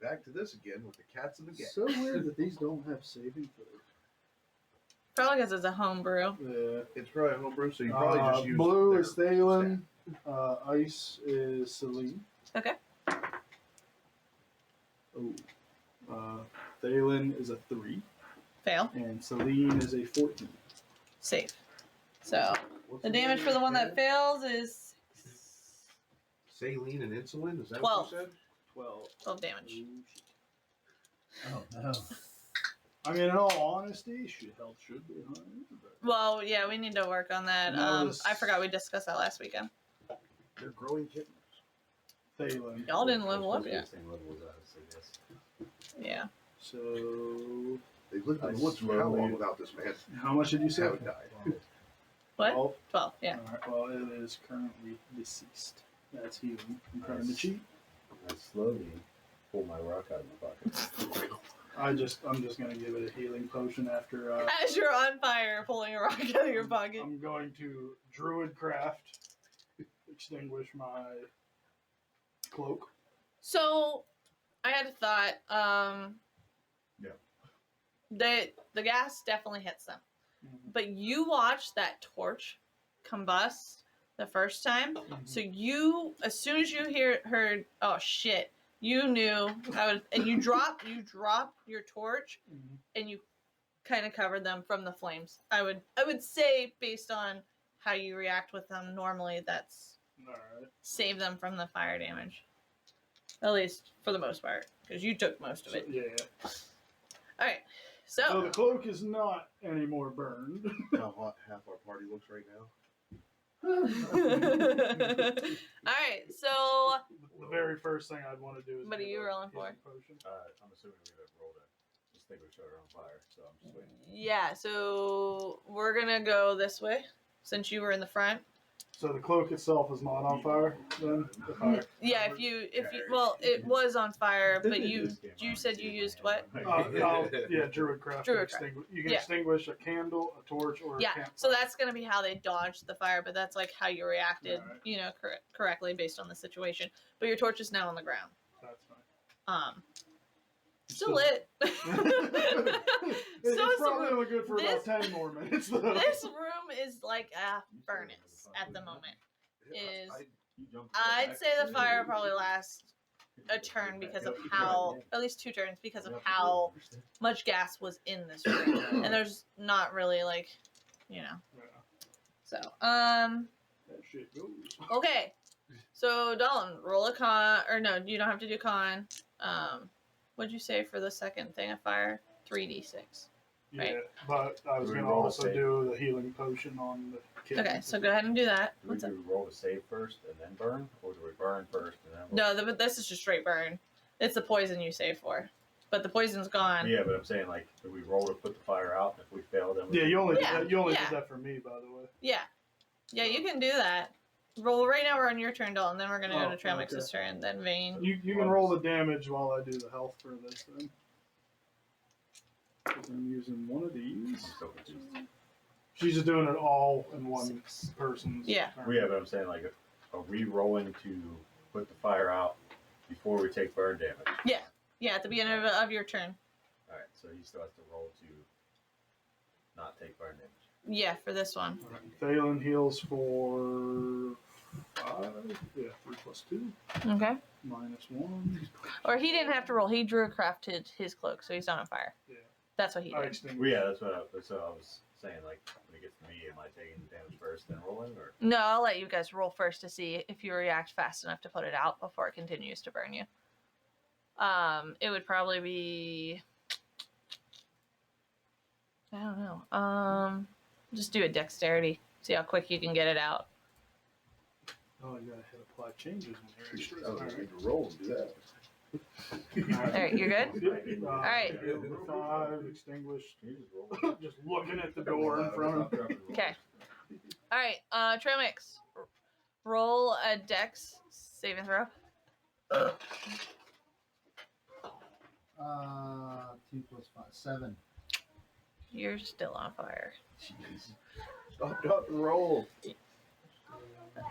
Back to this again with the cats and the gas. So weird that these don't have saving throws. Probably because it's a homebrew. Yeah. It's probably a homebrew, so you probably just use blue their is Thalen. Ice is Celine. Okay. Oh. Thalen is a 3. Fail. And Celine is a 14. Save. So, What's the damage for the one that fails is saline and insulin. Is that 12. what you said? 12 damage. Oh no. I mean, in all honesty, health should be higher. But Well, yeah, we need to work on that. No, I forgot we discussed that last weekend. They're growing kittens. Thalen. Y'all didn't level up Supposed to be yet. the same level as us, I guess. Yeah. So, They've lived in the I woods for how slowly- long without this man? how much did you say? Haven't died. What? 12? 12, yeah. Alright, well, it is currently deceased. That's healing. I'm trying to Nice. cheat. I slowly pull my rock out of my pocket. I'm just gonna give it a healing potion after. As you're on fire, pulling a rock out of your pocket. I'm going to Druidcraft extinguish my cloak. So, I had a thought. Yeah. The gas definitely hits them, Mhm. but you watched that torch combust the first time. Mhm. So you, as soon as you heard, oh shit, you knew I was, and you dropped your torch, Mhm. and you kind of covered them from the flames. I would say, based on how you react with them normally, that's Alright. save them from the fire damage. At least for the most part, because you took most of So, it. yeah. All right, So so the cloak is not any more burned. How hot half our party looks right now. all right, so The very first thing I'd want to do is. What are give you a rolling for? healing potion. I'm assuming we would roll to extinguish her on fire, so I'm just waiting. yeah, so we're gonna go this way since you were in the front. So the cloak itself is not on fire, then? The fire. Yeah, if you well, it was on fire, but you said you used what? Yeah, Druidcraft. Druidcraft. You can Yeah. extinguish a candle, a torch, or a Yeah, campfire. so that's gonna be how they dodged the fire, but that's like how you reacted, Alright. you know, correctly based on the situation. But your torch is now on the ground. That's fine. Still lit. It's probably only good for about 10 more minutes, though. This room is like a furnace at the moment. Is I'd say the fire probably lasts a turn because of how, at least 2 turns because of how much gas was in this room, and there's not really like, you know. Yeah. So That shit goes. okay. So Dalton, roll a con, or no, you don't have to do con. What'd you say for the second thing of fire? 3d6. Yeah, Right. but I was Do we going to roll to also save? do the healing potion on the kid. Okay, so go ahead and do that. Do we What's up? roll to save first and then burn, or do we burn first and then? No, this is just straight burn. It's the poison you save for, but the poison's gone. Yeah, but I'm saying, like, do we roll to put the fire out? And if we fail, then we Yeah, you only did Yeah, that. You only yeah. did that for me, by the way. Yeah, you can do that. Roll right now. We're on your turn, Dalton. Then we're gonna go Oh, to Tramix's okay. turn. Then Vane. You can roll the damage while I do the health for this then. 'Cause I'm using one of these. I'm so confused. She's just doing it all in one person's Yeah. turn. Well, yeah, but I'm saying, like, are we rolling to put the fire out before we take burn damage? Yeah, at the beginning of your turn. All right, so he still has to roll to not take burn damage. Yeah, for this one. Thalen heals for 5. Yeah, 3 plus 2 Okay. minus 1. Or he didn't have to roll. He Druidcrafted his cloak, so he's not on fire. Yeah. That's what he I did. extinguish. Well, yeah, that's what I was saying. Like, when it gets to me, am I taking the damage first, then rolling, or? No, I'll let you guys roll first to see if you react fast enough to put it out before it continues to burn you. It would probably be, I don't know. Just do a dexterity. See how quick you can get it out. Oh, you gotta hit apply changes when you're I was going to roll and do that. Alright, you're good? All Alright. 5 extinguished. Can you just roll? Just looking at the door in front of him. Okay. Alright, Tramix. Roll a dex saving throw. 2 plus 5, 7. You're still on fire. Jeez. Stop, drop, and roll.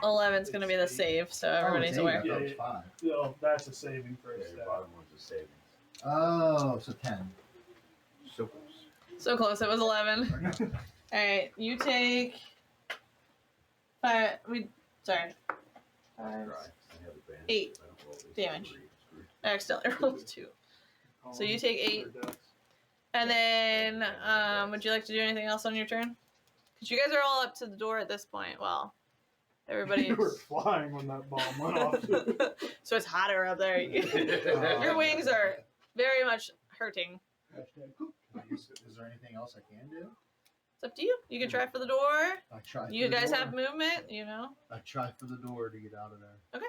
11's gonna be the save, so everybody's aware. That was 5. Oh, that's a saving throw. Yeah, your stat. bottom one's a savings. Oh, so 10. So close. So close, it was 11. Alright, you take 5. Sorry. 5. Right. I have advantage. 8 I don't roll these. damage. Screwed. I accidentally rolled 2. So you take 8. And then, would you like to do anything else on your turn? Because you guys are all up to the door at this point. Well, everybody's. You were flying when that bomb went off. So it's hotter up there. Your wings are very much hurting. Is there anything else I can do? It's up to you. You can try for the door. I try. You for the guys door. have movement, you know. I try for the door to get out of there.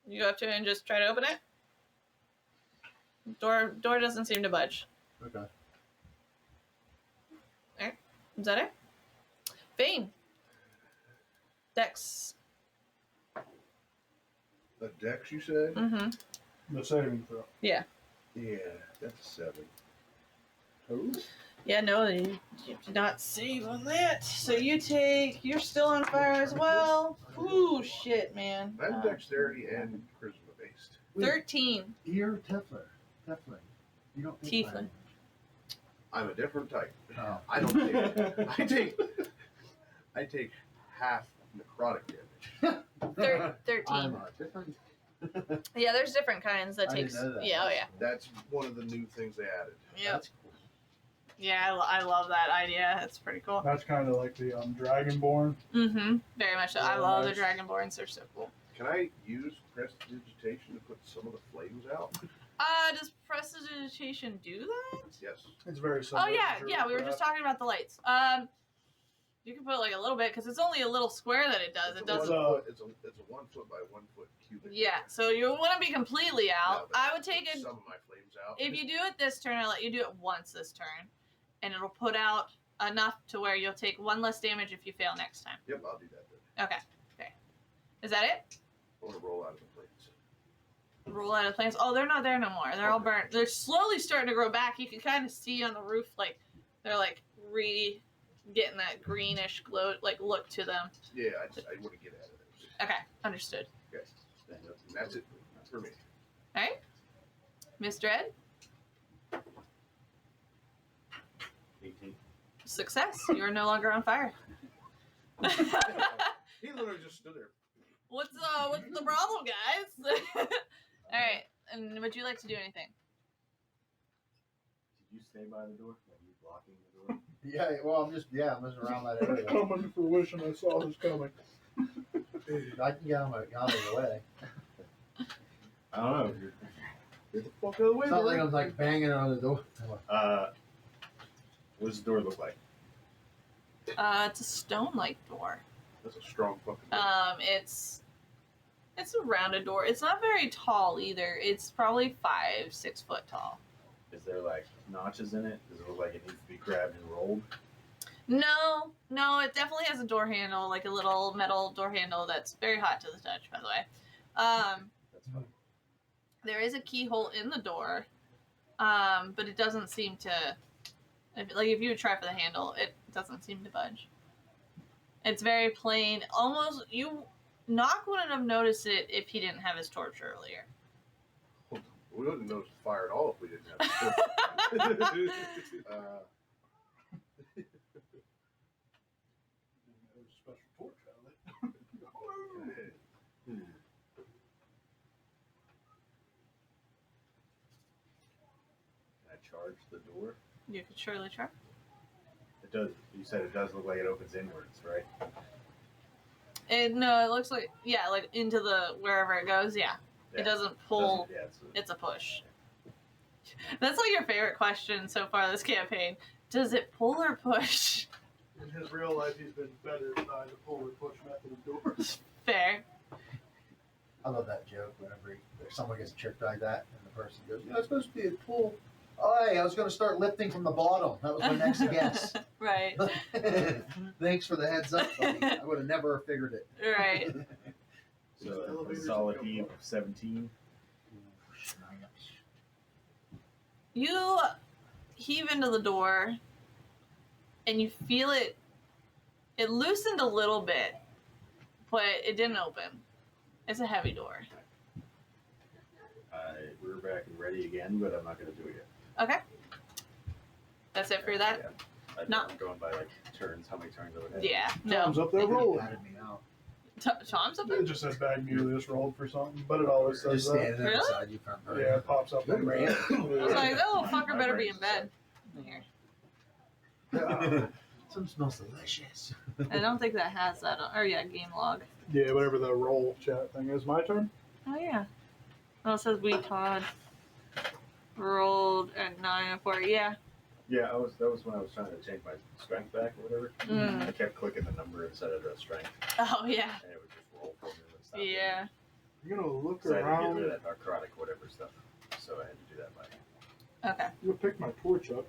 You go up to it and just try to open it. Door doesn't seem to budge. Okay. Is that it? Vane. Dex. A dex, you said? Mm-hmm. The saving throw. Yeah, that's a 7. Oh. Yeah, no, you did not save on that. So you're still on fire as well. Ooh, shit, man. I'm dexterity and charisma based. 13. You're Teflon. Teflon. You don't take Tiefling. fire I'm a different type. damage. I don't take. I take half necrotic damage. 13. I'm a different. Yeah, there's different kinds that I takes. didn't know that. Yeah, oh yeah. That's one of the new things they added. Yep. That's cool. Yeah, I love that idea. It's pretty cool. That's kind of like the Dragonborn. Mm-hmm. Very much so. I Yeah, love nice. the Dragonborns. They're so cool. Can I use prestidigitation to put some of the flames out? Does prestidigitation do that? Yes. It's very similar. Oh yeah. We were just talking about the lights. You can put like a little bit because it's only a little square that it does. It doesn't. It's a 1 foot by 1 foot cubic. Yeah. So you wouldn't be completely out. No, but I would take it. some of my flames out. If you do it this turn, I'll let you do it once this turn, and it'll put out enough to where you'll take 1 less damage if you fail next time. Yep, I'll do that then. Okay. Is that it? I want to roll out of the flames. Roll out of flames. Oh, they're not there no more. They're all burnt. They're slowly starting to grow back. You can kind of see on the roof, like they're like getting that greenish glow, like look to them. Yeah, I want to get out of those. Okay, understood. Okay, and that's it for me. All right, Miss Dread. 18. Success. You are no longer on fire. He literally just stood there. What's the problem, guys? All right, and would you like to do anything? Did you stay by the door? Are you blocking the door? Yeah, well, I'm just around that area. Coming to fruition, I saw this coming. I can get out of the way. I don't know. Get the fuck out of the way, It's not Barry. like I'm like banging on the door. What does the door look like? It's a stone-like door. That's a strong fucking door. It's a rounded door. It's not very tall either. It's probably 5-6 foot tall. Is there like notches in it? Does it look like it needs to be grabbed and rolled? No, it definitely has a door handle, like a little metal door handle that's very hot to the touch, by the way. That's fine. There is a keyhole in the door, but it doesn't seem to. If you would try for the handle, it doesn't seem to budge. It's very plain. Almost, Knock wouldn't have noticed it if he didn't have his torch earlier. We wouldn't notice the fire at all if we didn't have the torch. There's a special torch out of it. Can I charge the door? You could surely try. It does. You said it does look like it opens inwards, right? No, it looks like like into the wherever it goes. Yeah, Yeah. it doesn't pull. Yeah, It's a push. That's like your favorite question so far this campaign. Does it pull or push? In his real life, he's been better by the pull and push method of doors. Fair. I love that joke whenever someone gets tricked like that and the person goes, "Yeah, it's supposed to be a pull." Oh, hey, I was going to start lifting from the bottom. That was my next guess. Right. Thanks for the heads up, buddy. I would have never figured it. Right. So a solid heave of 17. You heave into the door, and you feel it. It loosened a little bit, but it didn't open. It's a heavy door. We're back and ready again, but I'm not going to do it yet. Okay. That's it for that? Yeah. No. I'm going by like turns. How many turns have I had? Yeah. No. Tom's up there rolling. Batted me out. Tom's up It there? just says Bagmulius rolled for something, but it always says Just that. standing there Really? beside you from her. Yeah, it pops up on Right. that. I was like, that little fucker better be in bed. Here. Something smells delicious. I don't think that has that on. Or, yeah, game log. Yeah, whatever the roll chat thing is. My turn? Oh, yeah. Oh, it says Todd rolled at 9 and 4. Yeah. Yeah, that was when I was trying to change my strength back or whatever. Mm. I kept clicking the number instead of the strength, Oh, yeah. and it would just roll for me. It would stop Yeah. You're going to look So I had to get around. rid of that narcotic whatever stuff. So I had to do that by hand. Okay. You'll pick my torch up.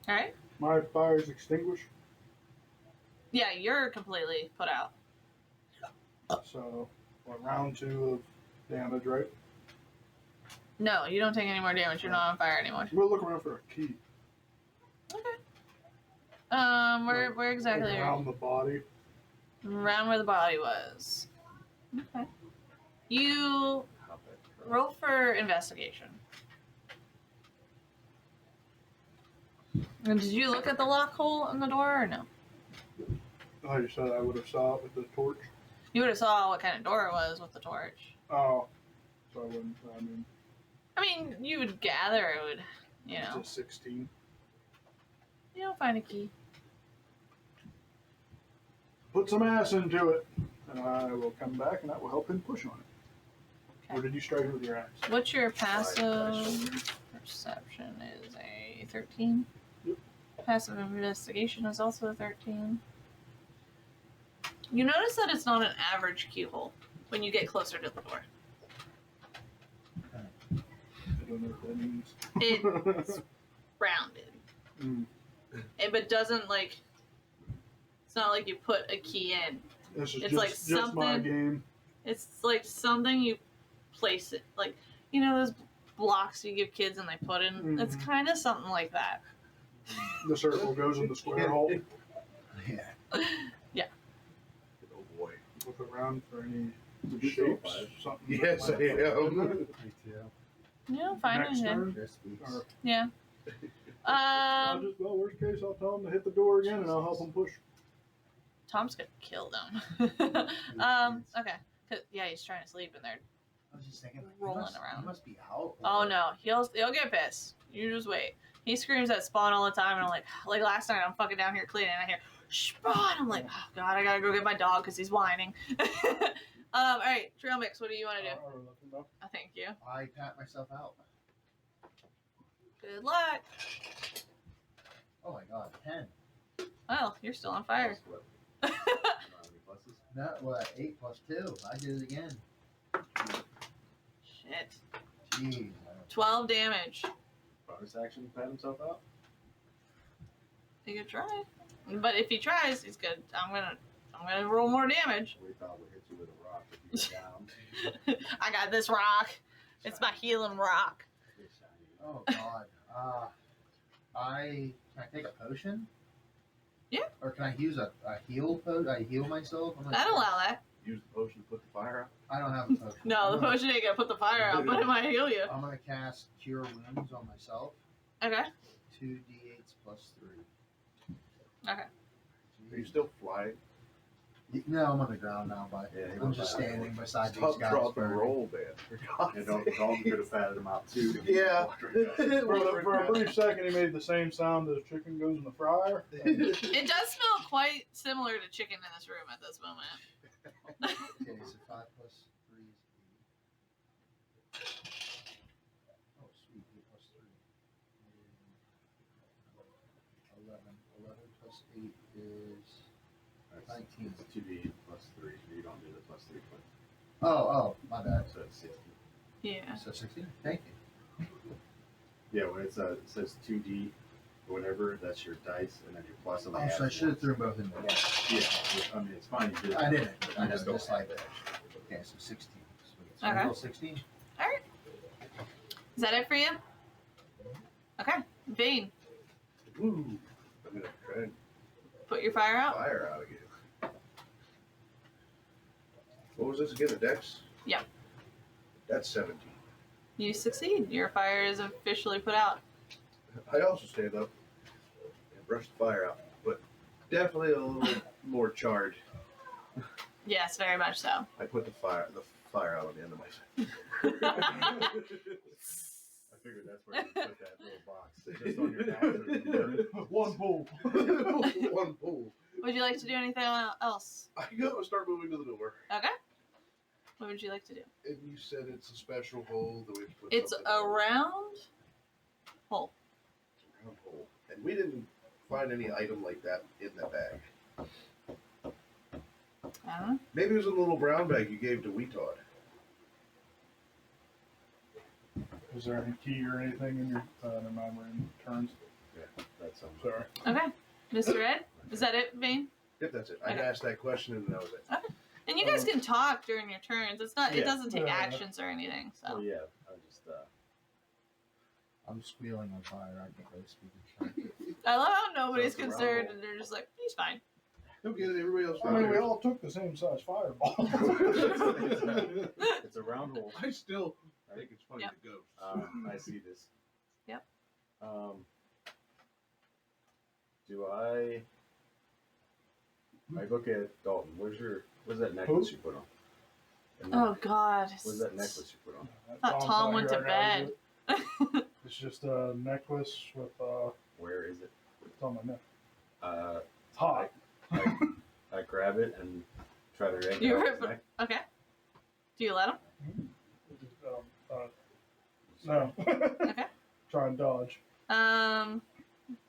All right. My fire's extinguished. Yeah, you're completely put out. So, round 2 of damage, right? No, you don't take any more damage. You're not on fire anymore. We'll look around for a key. Okay. Where exactly Like are around you? the body. Around where the body was. Okay. You How bad roll for investigation. And did you look at the lock hole in the door or no? I just said I would have saw it with the torch. You would have saw what kind of door it was with the torch. Oh, so I wouldn't. I mean, you would gather it would, you know. It's a 16. You'll find a key. Put some ass into it, and I will come back, and that will help him push on it. Okay. Or did you strike it with your axe? What's your passive perception? Is a 13. Yep. Passive investigation is also a 13. You notice that it's not an average keyhole when you get closer to the door. I don't know what that means. It's rounded. Mm. But doesn't like, it's not like you put a key in. This is It's just, like just my something- game. It's like something you place it, like, you know those blocks you give kids and they put in? It's kind of something like that. The circle goes in the square hole Yeah. Oh boy. with a round for any Good shapes. five. Something Yes, I like that. am. Me too. Yeah, fine Next in here. turn. Crispies. Or Yeah. I'll just, well, worst case, I'll tell him to hit the door again, and I'll help him push. Tom's gonna kill them. Okay. 'Cause, yeah, he's trying to sleep in there. I was just thinking, like, Rolling he around. must be out. Oh no, he'll get pissed. You just wait. He screams at Spawn all the time, and I'm like last night I'm fucking down here cleaning, and I hear Spawn. I'm like, oh god, I gotta go get my dog because he's whining. All right, Trail Mix, what do you want to do? I'll let him know. Thank you. I pat myself out. Good luck. Oh my god, 10. Well, you're still on fire. Plus what? I don't have any pluses. No, what? 8 plus 2. I did it again. Shit. Jeez. 12 damage. Bonus action, pat himself out. He could try. But if he tries, he's good. I'm gonna roll more damage. We thought we'd hit you with a rock if you were down. I got this rock. It's my healing rock. It's shiny. Oh god. Can I take a potion? Yeah. Or can I use a heal potion? I heal myself? I'm I'd allow that. Use the potion to put the fire out. I don't have a potion. No, the potion ain't gonna put the fire out, but it might heal you. I'm gonna cast Cure Wounds on myself. Okay. 2d8s plus 3. Okay. Are you still flying? No, I'm on the ground now, but Yeah, he I'm went just back. standing beside Stop, these guys. drop, and burning. roll, man. For God's Yeah, don't sake. Dalton could have patted him out too. Yeah. For a brief second, he made the same sound as chicken goes in the fryer. It does smell quite similar to chicken in this room at this moment. Okay, so 5 plus 3 is 8. Oh, sweet. 8 plus 3. 11. 11 plus 8 is 19. It's 2d plus 3. You don't do the plus 3 point. Oh, my bad. So it's 16. Yeah. So 16. Thank you. Yeah, when it says 2d, whatever, that's your dice, and then your plus on the Oh, so I add should have ones. threw them both in there. Yeah, I mean, it's fine. You did it. I didn't. But I just know, don't just have like that. that. Okay, so 16. Sweet. So Okay. I roll 16. Is that it for you? Okay. Vane, Ooh. I'm gonna try and put your fire out. fire out again. What was this again? A dex? Yeah. That's 17. You succeed. Your fire is officially put out. I also stand up and brush the fire out, but definitely a little more charred. Yes, very much so. I put the fire out on the end of my I figured that's where you put that little box. Just on your back. So it can burn. One pull. one pull. Would you like to do anything else? I go and start moving to the door. Okay. What would you like to do? And you said it's a special hole that we have to put It's something a in. round hole. Round hole. And we didn't find any item like that in the bag. I don't know. Maybe it was in the little brown bag you gave to Weetod. Is there any key or anything in your? Never mind, we're in turns. Yeah, that's Sorry. Okay. Mr. Ed? Is that it, Vane? Yep, that's it. I Okay. asked that question and that was it. And you guys can talk during your turns. It's not. It Yeah. doesn't take Yeah. actions or anything. Oh So. yeah, I just I'm squealing on fire. I can't really speak in Chinese. I love how nobody's So it's a round concerned hole. and they're just like, he's fine. Don't get it. Everybody else. I mean, we all took the same size fireball. it's a round hole. I still I think it's funny Yep. to ghosts. I see this. Yep. Do I look at Dalton? Where's that necklace you put on? And Oh God. Where's that necklace you put on? I thought Tom went to bed. It's just a necklace with Where is it? it's on my neck. It's hot. I grab it and try to yank it You off rip his it. neck. Okay. Do you let him? No. Okay. Try and dodge.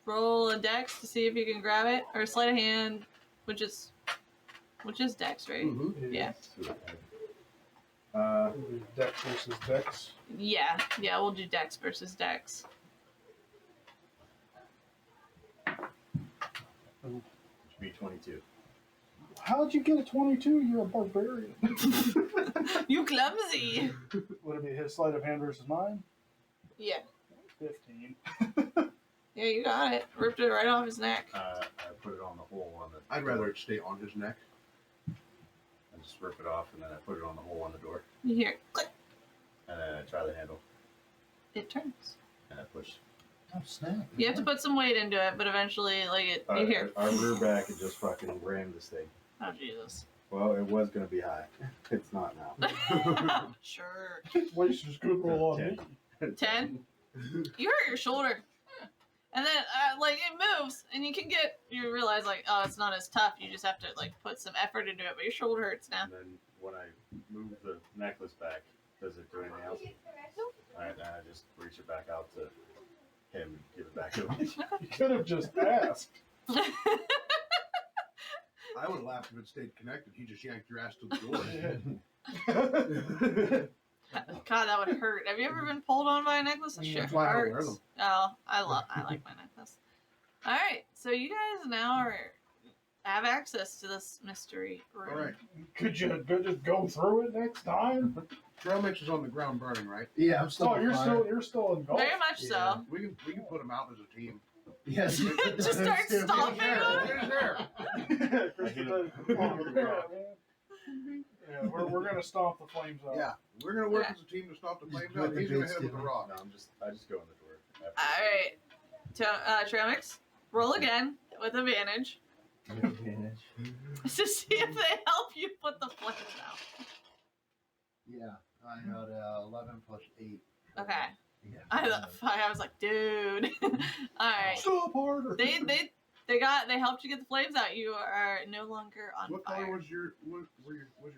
Roll a dex to see if you can grab it, or sleight of hand, which is dex, right? Mm-hmm. Yeah. It'll be Dex versus Dex. Yeah. We'll do dex versus dex. Which be 22. How'd you get a 22? You're a barbarian. You clumsy. Would it be his sleight of hand versus mine? Yeah. 15. Yeah, you got it. Ripped it right off his neck. I put it on the hole on the I'd rather it stay on his neck. I just rip it off and then I put it on the hole on the door. You hear it click. And then I try the handle It turns. and I push. Oh, snap. You have to put some weight into it, but eventually, you hear. I rear back and just fucking ram this thing. Oh Jesus. Well, it was gonna be high. It's not now. Sure. Wait, just good roll on me. 10. You hurt your shoulder. And then, it moves, and you realize, oh, it's not as tough. You just have to, put some effort into it, but your shoulder hurts now. And then when I move the necklace back, does it do anything else? Alright, then I just reach it back out to him and give it back to him. You could have just asked. I would have laughed if it stayed connected. He just yanked your ass to the door. God, that would hurt. Have you ever been pulled on by a necklace? It sure That's why I don't wear hurts. them. Oh, I like my necklace. All right, so you guys now have access to this mystery room. All right. Could you just go through it next time? Trail mix is on the ground burning, right? Yeah, I'm still. Oh, you're still involved. Very much so. We can put them out as a team. Yes. Just start stomping them. Here's there. Yeah, we're gonna stomp the flames out. Yeah, we're gonna work Yeah. as a team to stop the flames Just out. put He's the gonna big hit him with the stick. rock. No, I just go in the door. All right, Tramix, roll again with advantage to see if they help you put the flames out. Yeah, I got 11 plus 8. Okay. Yeah. I was like, dude. All right. Stop harder. They helped you get the flames out. You are no longer on What fire. color was your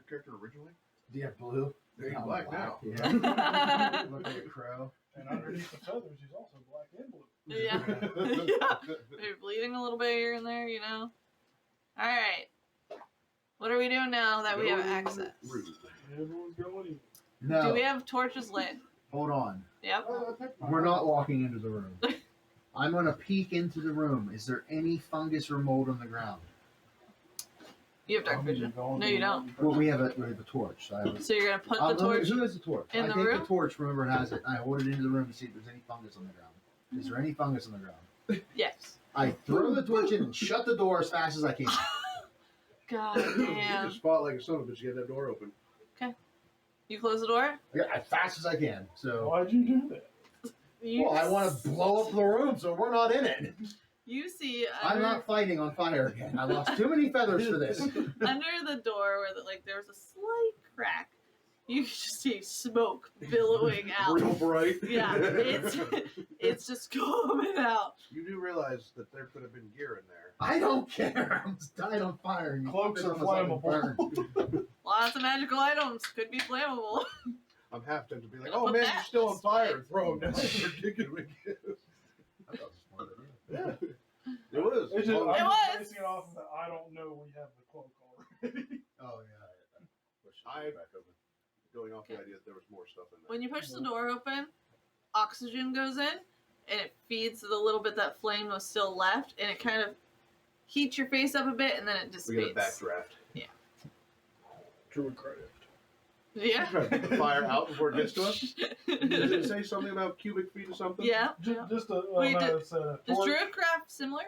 character originally? Do you have blue? He's black now. Yeah. Look like a crow. And underneath the feathers, he's also black and blue. Yeah. Yeah. Maybe bleeding a little bit here and there, you know. All right. What are we doing now that we have access? Rude. Everyone's going in. No. Do we have torches lit? Hold on. Yep. We're not walking into the room. I'm going to peek into the room. Is there any fungus or mold on the ground? You have dark vision. No, you don't. Well, we have a torch. So, So you're gonna put the torch. Who has the torch? in I the take room? the torch, remember it has it. I hold it into the room to see if there's any fungus on the ground. Is there any fungus on the ground? Yes. I throw the torch in and shut the door as fast as I can. God You damn. just fought like a son of a bitch to get that door open. You close the door. Yeah, as fast as I can. So, Why'd you do that? You, well, I want to blow up the room so we're not in it. You see I'm under, not fighting on fire again. I lost too many feathers for this. under the door where there's a slight crack. You just see smoke billowing out. Real bright. Yeah, it's just coming out. You do realize that there could have been gear in there. I don't care. I'm just dying on fire. and you Cloaks put are it on myself and flammable. burn. Lots of magical items could be flammable. I'm half tempted to be like, Gonna oh put man, that you're still on this fire. way. And throw him down. Ridiculous. I thought it was a smart idea. Yeah. It was. It's just, Oh, I'm was. just basing it off of that. I don't know we have the cloak already. Oh, yeah. Push the door I- back open. going off the Okay. idea that there was more stuff in there. When you push the door open, oxygen goes in, and it feeds the little bit that flame was still left, and it kind of heats your face up a bit, and then it We get a dissipates. backdraft. Druidcraft. Yeah. Put the fire out before it gets to us. Does it say something about cubic feet or something? Yeah. Just a, Wait, no, did- it's a Is torch. Druidcraft similar?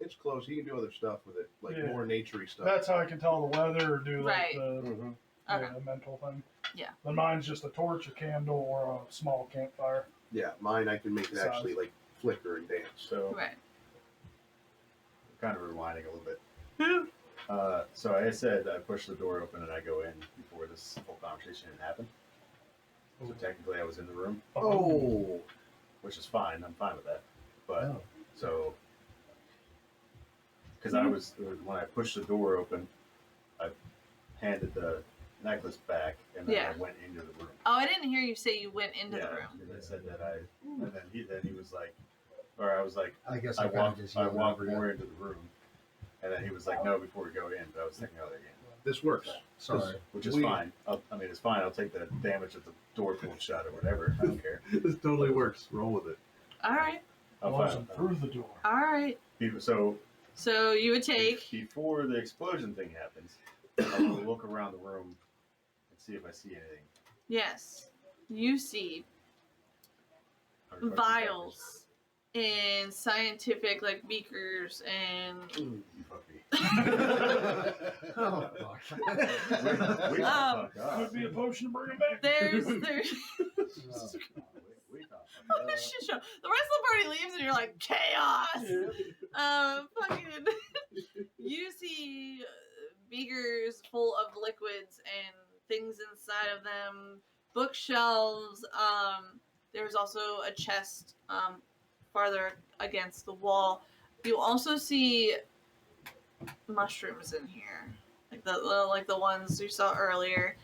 It's close. You can do other stuff with it, like Yeah. more naturey stuff. That's how I can tell the weather or do like Right. the. Mhm. Okay. a mental thing. Yeah. Then mine's just a torch, a candle, or a small campfire. Yeah, mine I can make it actually like flicker and dance. So Right. kind of rewinding a little bit. So I said I push the door open and I go in before this whole conversation had happened. So technically I was in the room, Oh, which is fine. I'm fine with that. But Oh. so because I was when I pushed the door open, I handed the necklace back and then Yeah. I went into the room. Oh, I didn't hear you say you went into the room. Because I said that and then he was like, or I was like, I guess I I kind of walked just I yelled walked over more to into the room, and then he was like, no, before we go in. But I was thinking, oh, they're in. this works. Sorry. Which is We- fine. I mean, it's fine. I'll take the damage of the door pulled shut or whatever. I don't care. This totally works. Roll with it. All right. I'm Blows fine him with through the door. All right. that. So So you would take. before the explosion thing happens, I'll go look around the room and see if I see anything. Yes. You see Or if I see vials in scientific like beakers and. darkness. You fuck me. Oh, fuck. Wake the fuck up. Could be a potion to bring him back. There's Wake up. Shit show. The rest of the party leaves and you're like chaos. Fucking. You see beakers full of liquids and things inside of them, bookshelves. There's also a chest farther against the wall. You also see mushrooms in here, like the ones you saw earlier.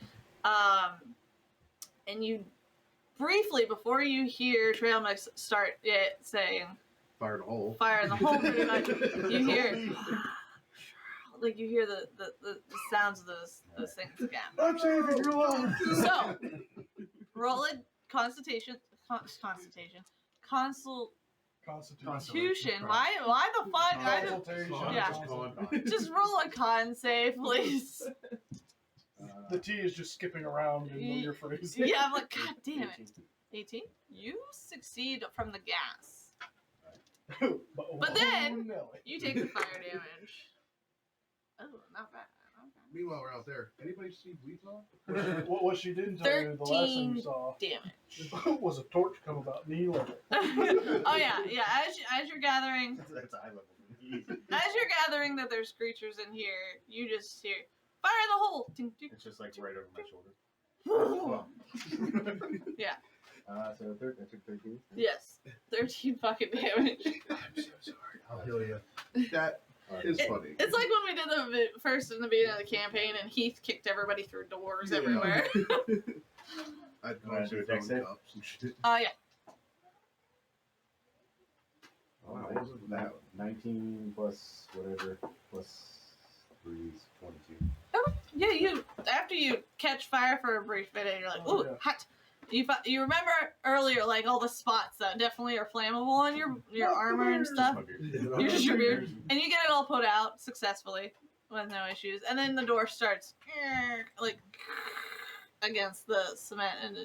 And you briefly, before you hear trail mix start it saying Fire in the hole. fire in the hole, pretty much, you hear like you hear the sounds of those things again. I'm saving your life. So roll a constitution. Constitution. Why the fuck? I don't, Consultation. Yeah. Just roll a con save, please. The T is just skipping around in your phrase. Yeah, I'm like, god damn it. 18. You succeed from the gas. But then Nelly. you take the fire damage. Oh, not bad. Meanwhile, we're out there. Anybody see bleeds on? What she didn't tell you, the last thing you saw Damage. was a torch come about knee level. Oh yeah. As you're gathering, That's eye level. as you're gathering that there's creatures in here, you just hear fire in the hole. Tink, tink. It's just like right over my shoulder. Yeah. So I took 13. Yes. 13 fucking damage. I'm so sorry. I'll heal you. That is funny. It's like when we did the first in the beginning of the campaign, and Heath kicked everybody through doors everywhere. I'd Wanna do a dex save? cups and shit. Yeah. Oh, Wow, what was that? 19 plus whatever, plus 3 is 22. Yeah, you after you catch fire for a brief minute, you're like, Oh, ooh, yeah. hot. You remember earlier, like all the spots that definitely are flammable on your armor and stuff. You're just your beard, and you get it all put out successfully with no issues. And then the door starts like against the cement and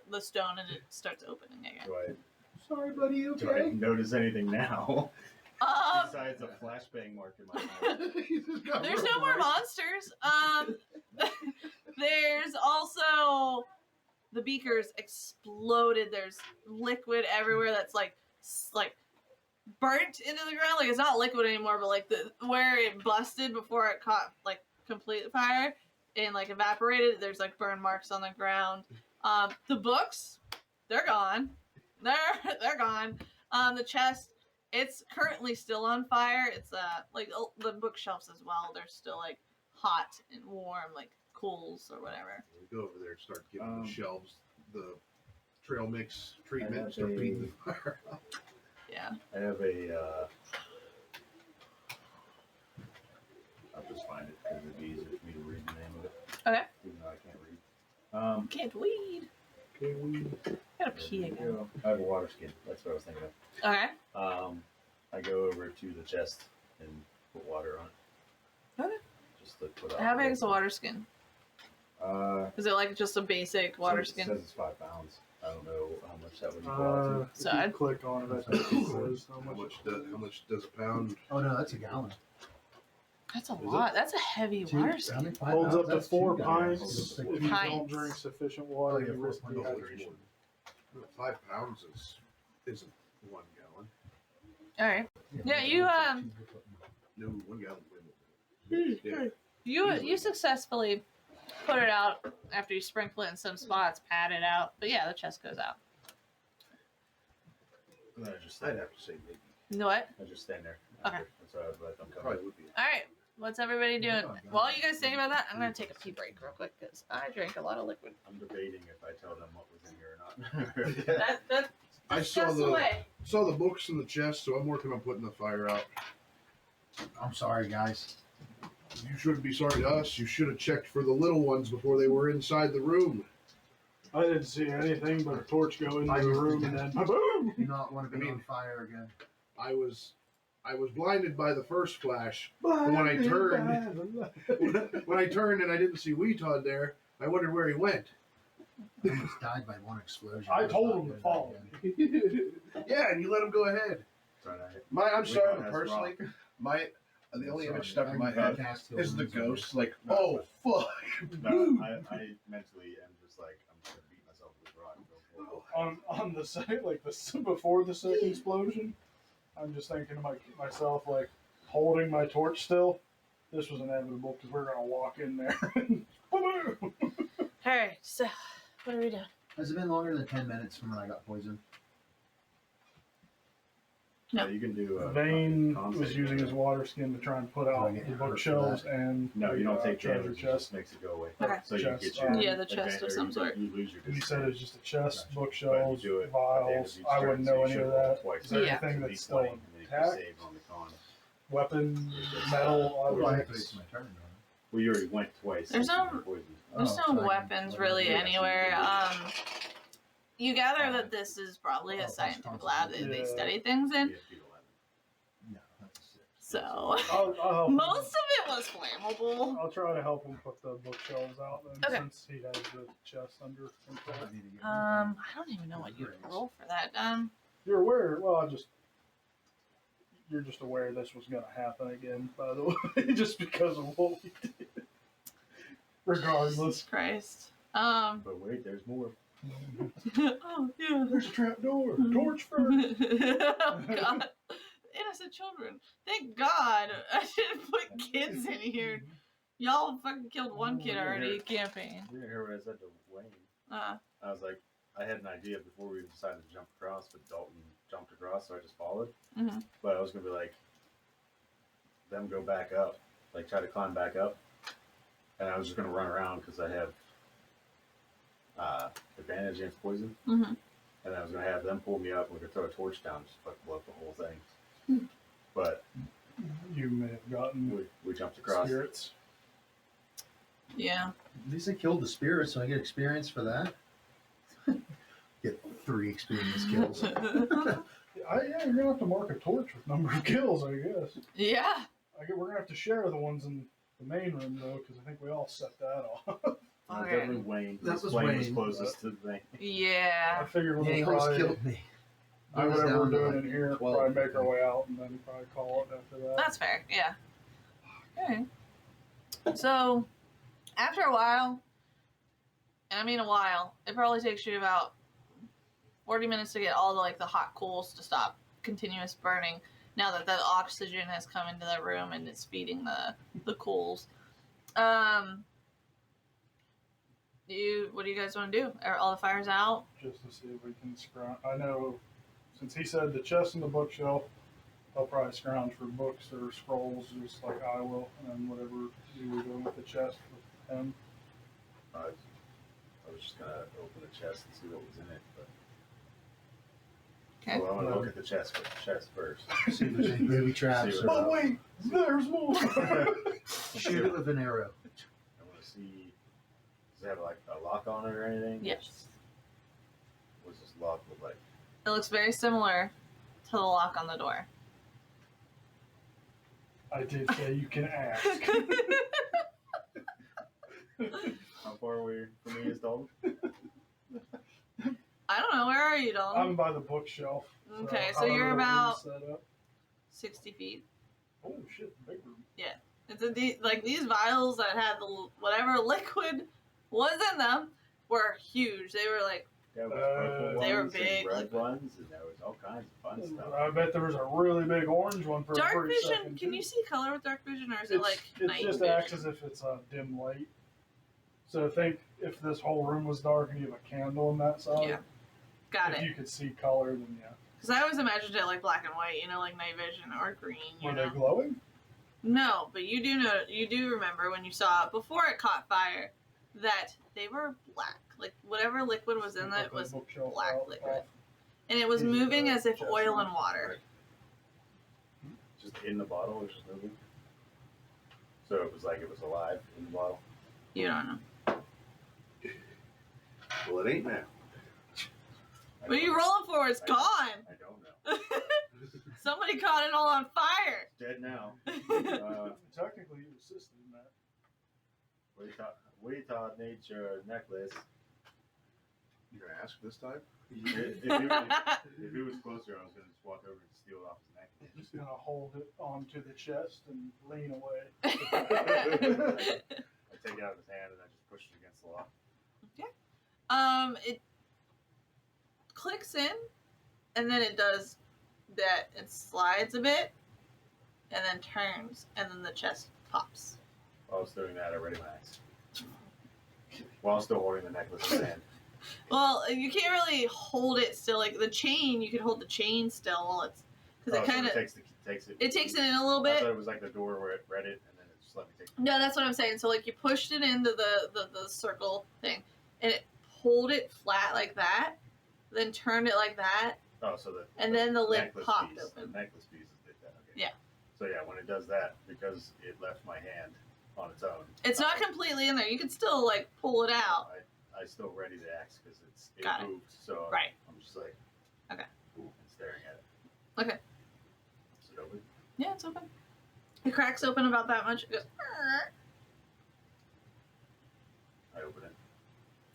the stone, and it starts opening again. Sorry, buddy. You Do I okay? notice anything now? Besides a flashbang mark in my mouth. There's no more monsters. There's also the beakers exploded. There's liquid everywhere that's like burnt into the ground. Like it's not liquid anymore, but like the where it busted before it caught like complete fire and like evaporated. There's like burn marks on the ground. The books, they're gone. They're gone. The chest, it's currently still on fire. It's like the bookshelves as well. They're still like hot and warm, like coals or whatever. We go over there and start giving the shelves the trail mix I treatment have and start a- beating the fire up. Yeah. I have a. I'll just find it because it'd be easier for me to read the name of it. Okay. Even though I can't read. Can't weed. Gotta pee There we again. go. I have a water skin. That's what I was thinking of. Okay. I go over to the chest and put water on it. Okay. Just to put out. How big is the water skin? Is it like just a basic water It skin? says it's 5 pounds. I don't know how much that would equal out If So you I'd- click on it, I think it says how How much. much does a pound? Oh no, that's a gallon. That's a lot. That's a heavy water skin. Holds up to That's 4 2 pints. gallons. If you don't Pints. drink sufficient water, Oh, yeah, you risk 4 pints. dehydration. 5 pounds isn't 1 gallon. All right. Yeah, you No, 1 gallon. Yeah. you successfully put it out after you sprinkle it in some spots, pat it out. But yeah, the chest goes out. And then I just I'd stand there. have to say maybe. You know what? I just stand there. Okay. After. That's what I would let them come. Probably would be. All right. What's everybody doing? While you guys think about that, I'm gonna take a pee break real quick because I drank a lot of liquid. I'm debating if I tell them what was in here or not. That's I saw just the away. books in the chest, so I'm working on putting the fire out. I'm sorry, guys. You shouldn't be sorry to us. You should have checked for the little ones before they were inside the room. I didn't see anything but a torch go into the room and then boom! Do not want to be I mean- on fire again. I was blinded by the first flash. But when I turned, when I turned and I didn't see Weetod there, I wondered where he went. I almost died by one explosion. I told him to follow me. Yeah, and you let him go ahead. I'm Weetod sorry, has personally. The only image stuck in my I head cast is the heals on ghost. Like, No, oh fuck. No, I mentally am just like, I'm just gonna beat myself with a rock. and go for it. On the site, like before the second explosion, I'm just thinking to myself, like, holding my torch still. This was inevitable because we're gonna walk in there. Boom! All right. So, what are we doing? Has it been longer than 10 minutes from when I got poisoned? No. Yeah, you can do. Vane con was save. using his water skin to try and put Do I out get the hurt for bookshelves that? and No, you don't take treasure damage. It chest. just makes it go away. Okay. So you Chest, get your Yeah, the chest of some sort. You lose your. He said it's just a chest, But bookshelves, you do it vials. I wouldn't know any of that. Is there Yeah. anything that's still and then if you intact? save on the con. Weapon, metal, Well, I objects. it's my turn, don't Well, you already went twice. There's since no- you were poisoned. There's Oh, no so I can- weapons really Yeah, anywhere. You gather that this is probably Oh, a that's scientific lab that they Yeah. study things in. You have to do 11. I? No, that's a 6. So I'll help him. most of it was flammable. I'll try to help him put the bookshelves out then, Okay. since he has the chest under control. I need to get I don't even know what you would roll for that. You're aware? Well, you're just aware this was going to happen again, by the way, just because of what we did. Regardless. Christ. But wait, there's more. Oh yeah. There's a trap door. Torch first. Oh God. Innocent children. Thank God I didn't put kids in here. Y'all fucking killed one kid already camping. You didn't hear what I said to Wayne. Uh, I was like, I had an idea before we decided to jump across, but Dalton jumped across, so I just followed. Mhm. But I was gonna be like, them go back up, like try to climb back up, and I was just gonna run around because I have advantage against poison, mhm. and I was gonna have them pull me up and we could throw a torch down, just fucking blow up the whole thing. But You may have gotten we jumped across. spirits. Yeah. At least I killed the spirit, so I get experience for that. Get 3 experience kills. Yeah, you're going to have to mark a torch with number of kills, I guess. Yeah. We're going to have to share the ones in the main room, though, because I think we all set that off. Okay. Definitely Wayne. That His was flame was Wayne. closest to the thing. I Yeah. figured Yeah, we'll he almost probably killed me. do I was whatever we're down to doing like in here, 12. probably make our way out, and then probably call it after that. That's fair. Yeah. Okay. So, after a while, and I mean a while, it probably takes you about 40 minutes to get all the hot coals to stop continuous burning. Now that the oxygen has come into the room and it's feeding the coals. What do you guys want to do? Are all the fires out? Just to see if we can scrounge. I know, since he said the chest and the bookshelf, I'll probably scrounge for books or scrolls, just like I will, and then whatever you were doing with the chest with him. I was just gonna open the chest and see what was in it, but Okay. well, I'm gonna look at the chest first. See if there's any booby traps. See Or, Oh wait, there's more. shoot it with an arrow. I want to see. Does it have a lock on it or anything? Yes. What does this lock look like? It looks very similar to the lock on the door. I did say you can ask. How far away from me is Dalton? I don't know. Where are you, Dalton? I'm by the bookshelf. Okay, so however you're it was about set up. 60 feet. Oh shit, big room. It's these vials that had whatever liquid was in them were huge. They were like There was purple they were ones big, and red liquid. ones, and there was all kinds of fun stuff. I bet there was a really big orange one for a Dark brief vision. second, Can too. you see color with dark vision, or is it like it night just vision? acts as if it's a dim light. So think if this whole room was dark and you have a candle on that side. Yeah. Got if it. you could see color, then yeah. Because I always imagined it like black and white, like night vision or green. Were they glowing? No, but you do remember when you saw it before it caught fire that they were black. Like whatever liquid was in it was black liquid. And it was moving as if oil and water. Just in the bottle, it was just moving. So it was like it was alive in the bottle. You don't know. Well, it ain't now. What are you rolling for? It's gone. I don't know. Somebody caught it all on fire. It's dead now. Technically, you assisted in that. We thought nature necklace. You're gonna ask this time? If he was closer, I was gonna just walk over and steal it off his neck. Just gonna hold it onto the chest and lean away. I take it out of his hand and I just push it against the lock. It clicks in, and then it does that. It slides a bit, and then turns, and then the chest pops. While I was doing that, I ready my axe. While I was still holding the necklace in his hand. Well, you can't really hold it still. Like the chain, you can hold the chain still while it's because it kind of takes it. It takes it in a little I bit. thought it was like the door where it read it, and then it just let me take it. No, that's what I'm saying. So like you pushed it into the circle thing, and it pulled it flat like that, then turned it like that, Oh, so and then the lid necklace popped piece, open. The necklace piece did that. Okay. Yeah. So yeah, when it does that, because it left my hand on its own. It's not completely in there. You can still like pull it out. I still ready the axe because it Got it. moved. So Right. I'm just like. Okay. And staring at it. Okay. Is it open? Yeah, it's open. It cracks open about that much. It goes. "Arr." I open it.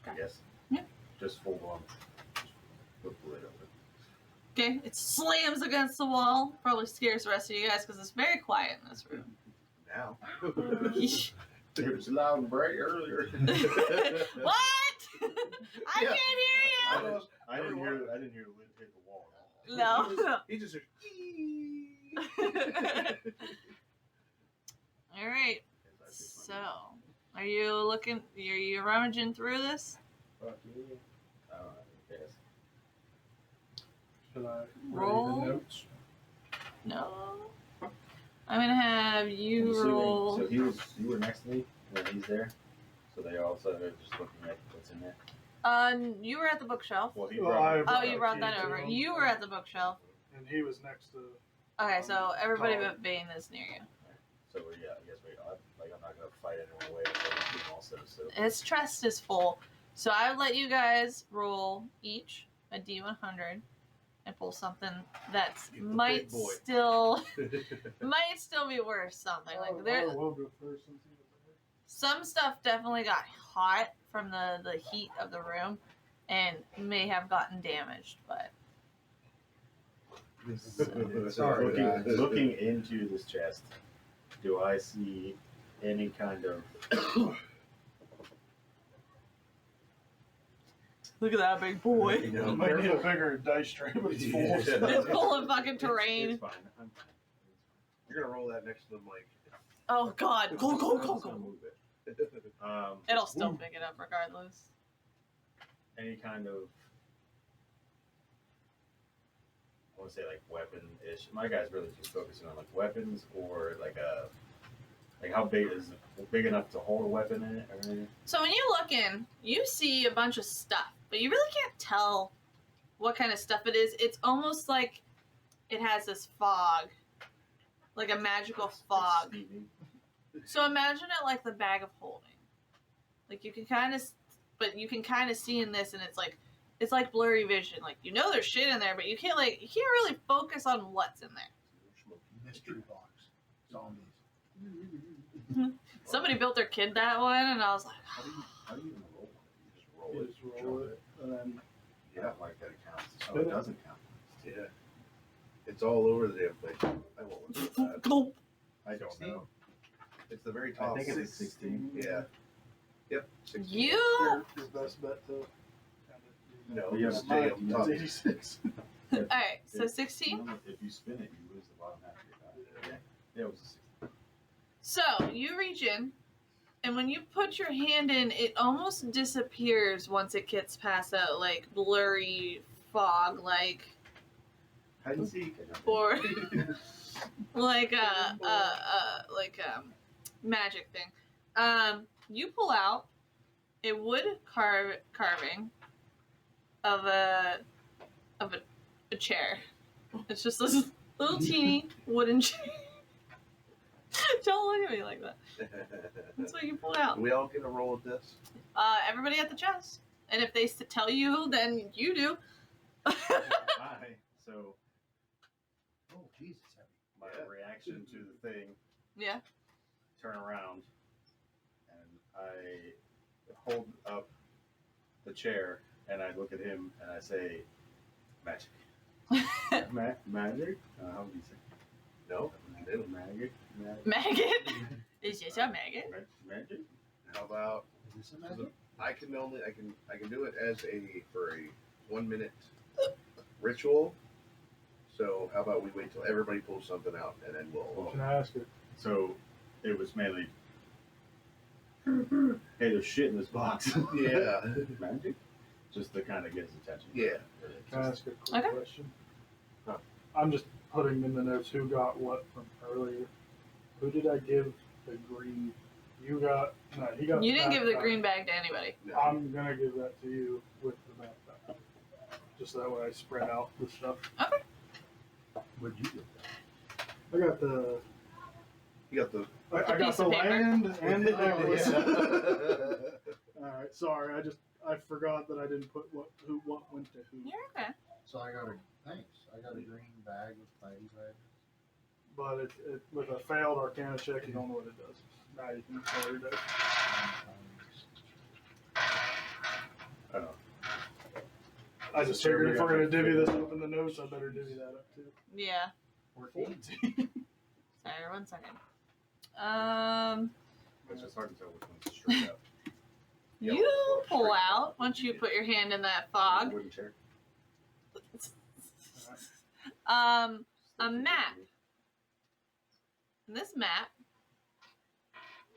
I Okay. guess. Yeah. Just full on. Just flip the lid open. Okay, it slams against the wall. Probably scares the rest of you guys because it's very quiet in this room. Now. It was loud and bright earlier. What? I Yeah. can't hear you. I didn't hear the lid hit the wall at all. No. He just said, All right. So, are you looking? Are you rummaging through this? Fuck yeah. I don't know, I guess. Should I Roll. read the notes? No. I'm gonna have you I'm assuming- roll. So you were next to me when he's there. So they also are just looking at what's in there. You were at the bookshelf. Well, he Well, brought Oh, it. you brought that over. You were at the bookshelf. And he was next to. Okay, so everybody Colin. but Bane is near you. So yeah, I guess I'm not gonna fight anyone away with everything also. So His chest is full, so I would let you guys roll each a D100 and pull something that Get the might big boy. still be worth something. Like there, I will go first since he was there. some stuff definitely got hot from the heat of the room and may have gotten damaged, but Sorry, guys. looking into this chest, do I see any kind of look at that big boy. You know, It might need a bigger dice tray, but it's full. Yeah. It's full of fucking terrain. It's fine. I'm fine. You're gonna roll that next to the mic. Oh god, go go I'm go just gonna go. move it. It'll still pick it up regardless. Any kind of, I want to say like weapon-ish. My guy's really just focusing on like weapons or like how big is it big enough to hold a weapon in it or anything? So when you look in, you see a bunch of stuff, but you really can't tell what kind of stuff it is. It's almost like it has this fog, like a magical fog. Steaming. So imagine it like the bag of holding. Like you can kind of, but you can kind of see in this, and it's like blurry vision. Like you know there's shit in there, but you can't really focus on what's in there. Mystery box. Zombies. Somebody built their kid that one, and I was like, How do you even roll one? You You just just roll roll it. it, and then Yeah, I don't like that it counts. Oh, Spin it it. doesn't count. Yeah. It's all over the damn place. I won't look at that. gulp. I don't know. It's the very top. I think one. it's a 16. Yeah. Yep. 16. You Your best bet to. No, You it's have stay to up It's top. 86. alright, so 16? If you spin it, you lose the bottom half of your die. Yeah, it was a 16. So you reach in, and when you put your hand in, it almost disappears once it gets past that like blurry fog, like Hide and seek. or like magic thing. You pull out a wood carving of a chair. It's just this little teeny wooden chair. Don't look at me like that. That's what you pulled out. We all get a roll of this. Everybody at the chest. And if they tell you, then you do. Hi. So Oh, Jesus, heavy. my Yeah. reaction to the thing, Yeah. turn around, and I hold up the chair, and I look at him, and I say, magic. Magic? How would you say? No. Magic? Magic? Maggot? Is this a maggot? Magic? How about Is this a magic? I can do it as for a 1 minute ritual. So how about we wait till everybody pulls something out and then we'll. Can I ask it? So it was mainly, hey, there's shit in this box. Yeah. Magic? Just to kind of get his attention. Yeah. Can I ask a quick Okay. question? Huh. I'm just putting in the notes who got what from earlier. Who did I give the green? You got. No, he got. You didn't give the backpack. green bag to anybody. No. I'm gonna give that to you with the backpack. Just that way I spread out the stuff. What'd you get? I got the. You got the. I got piece the of paper? land and the Oh, necklace. yeah. All right, sorry. I forgot that I didn't put what went to who. You're okay. So I got I got a green bag with Spidey vibes. But it with a failed Arcana check, you don't know what it does. Now you can tell your dice. Oh. I just figured if we're gonna divvy this up in the notes, I better divvy that up too. Yeah. 14. Sorry, 1 second. It's just hard to tell which one's straight up. You pull out, once you put your hand in that fog, Wooden chair. a map. And this map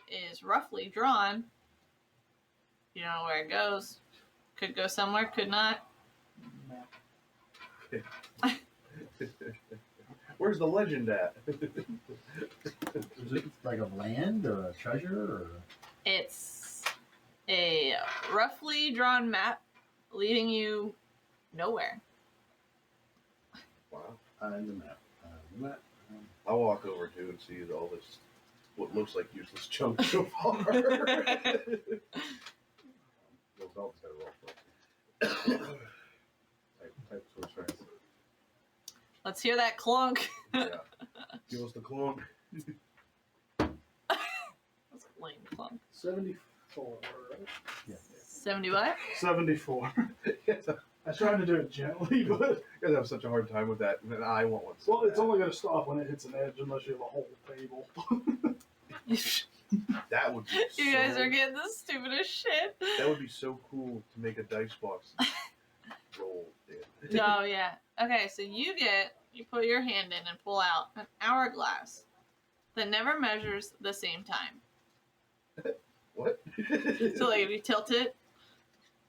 is roughly drawn. You don't know where it goes. Could go somewhere, could not. Where's the legend at? Is it like a land or a treasure or? It's a roughly drawn map leading you nowhere. Wow. The map. The map. I'll walk over too and see all this, what looks like useless junk so far. Little dog's got to roll for it. Type sword strikes. Let's hear that clunk. Yeah. Give us the clunk. That's a lame clunk. 74, right? Yeah. 70 what? 74. You I was trying to do it gently, but guys have such a hard time with that, and I want one. so well, it's bad. only gonna stop when it hits an edge, unless you have a whole table. That would be You guys so- are getting the stupidest shit. That would be so cool to make a dice box roll. In. No, yeah. Okay, so you put your hand in and pull out an hourglass that never measures the same time. What? So like if you tilt it,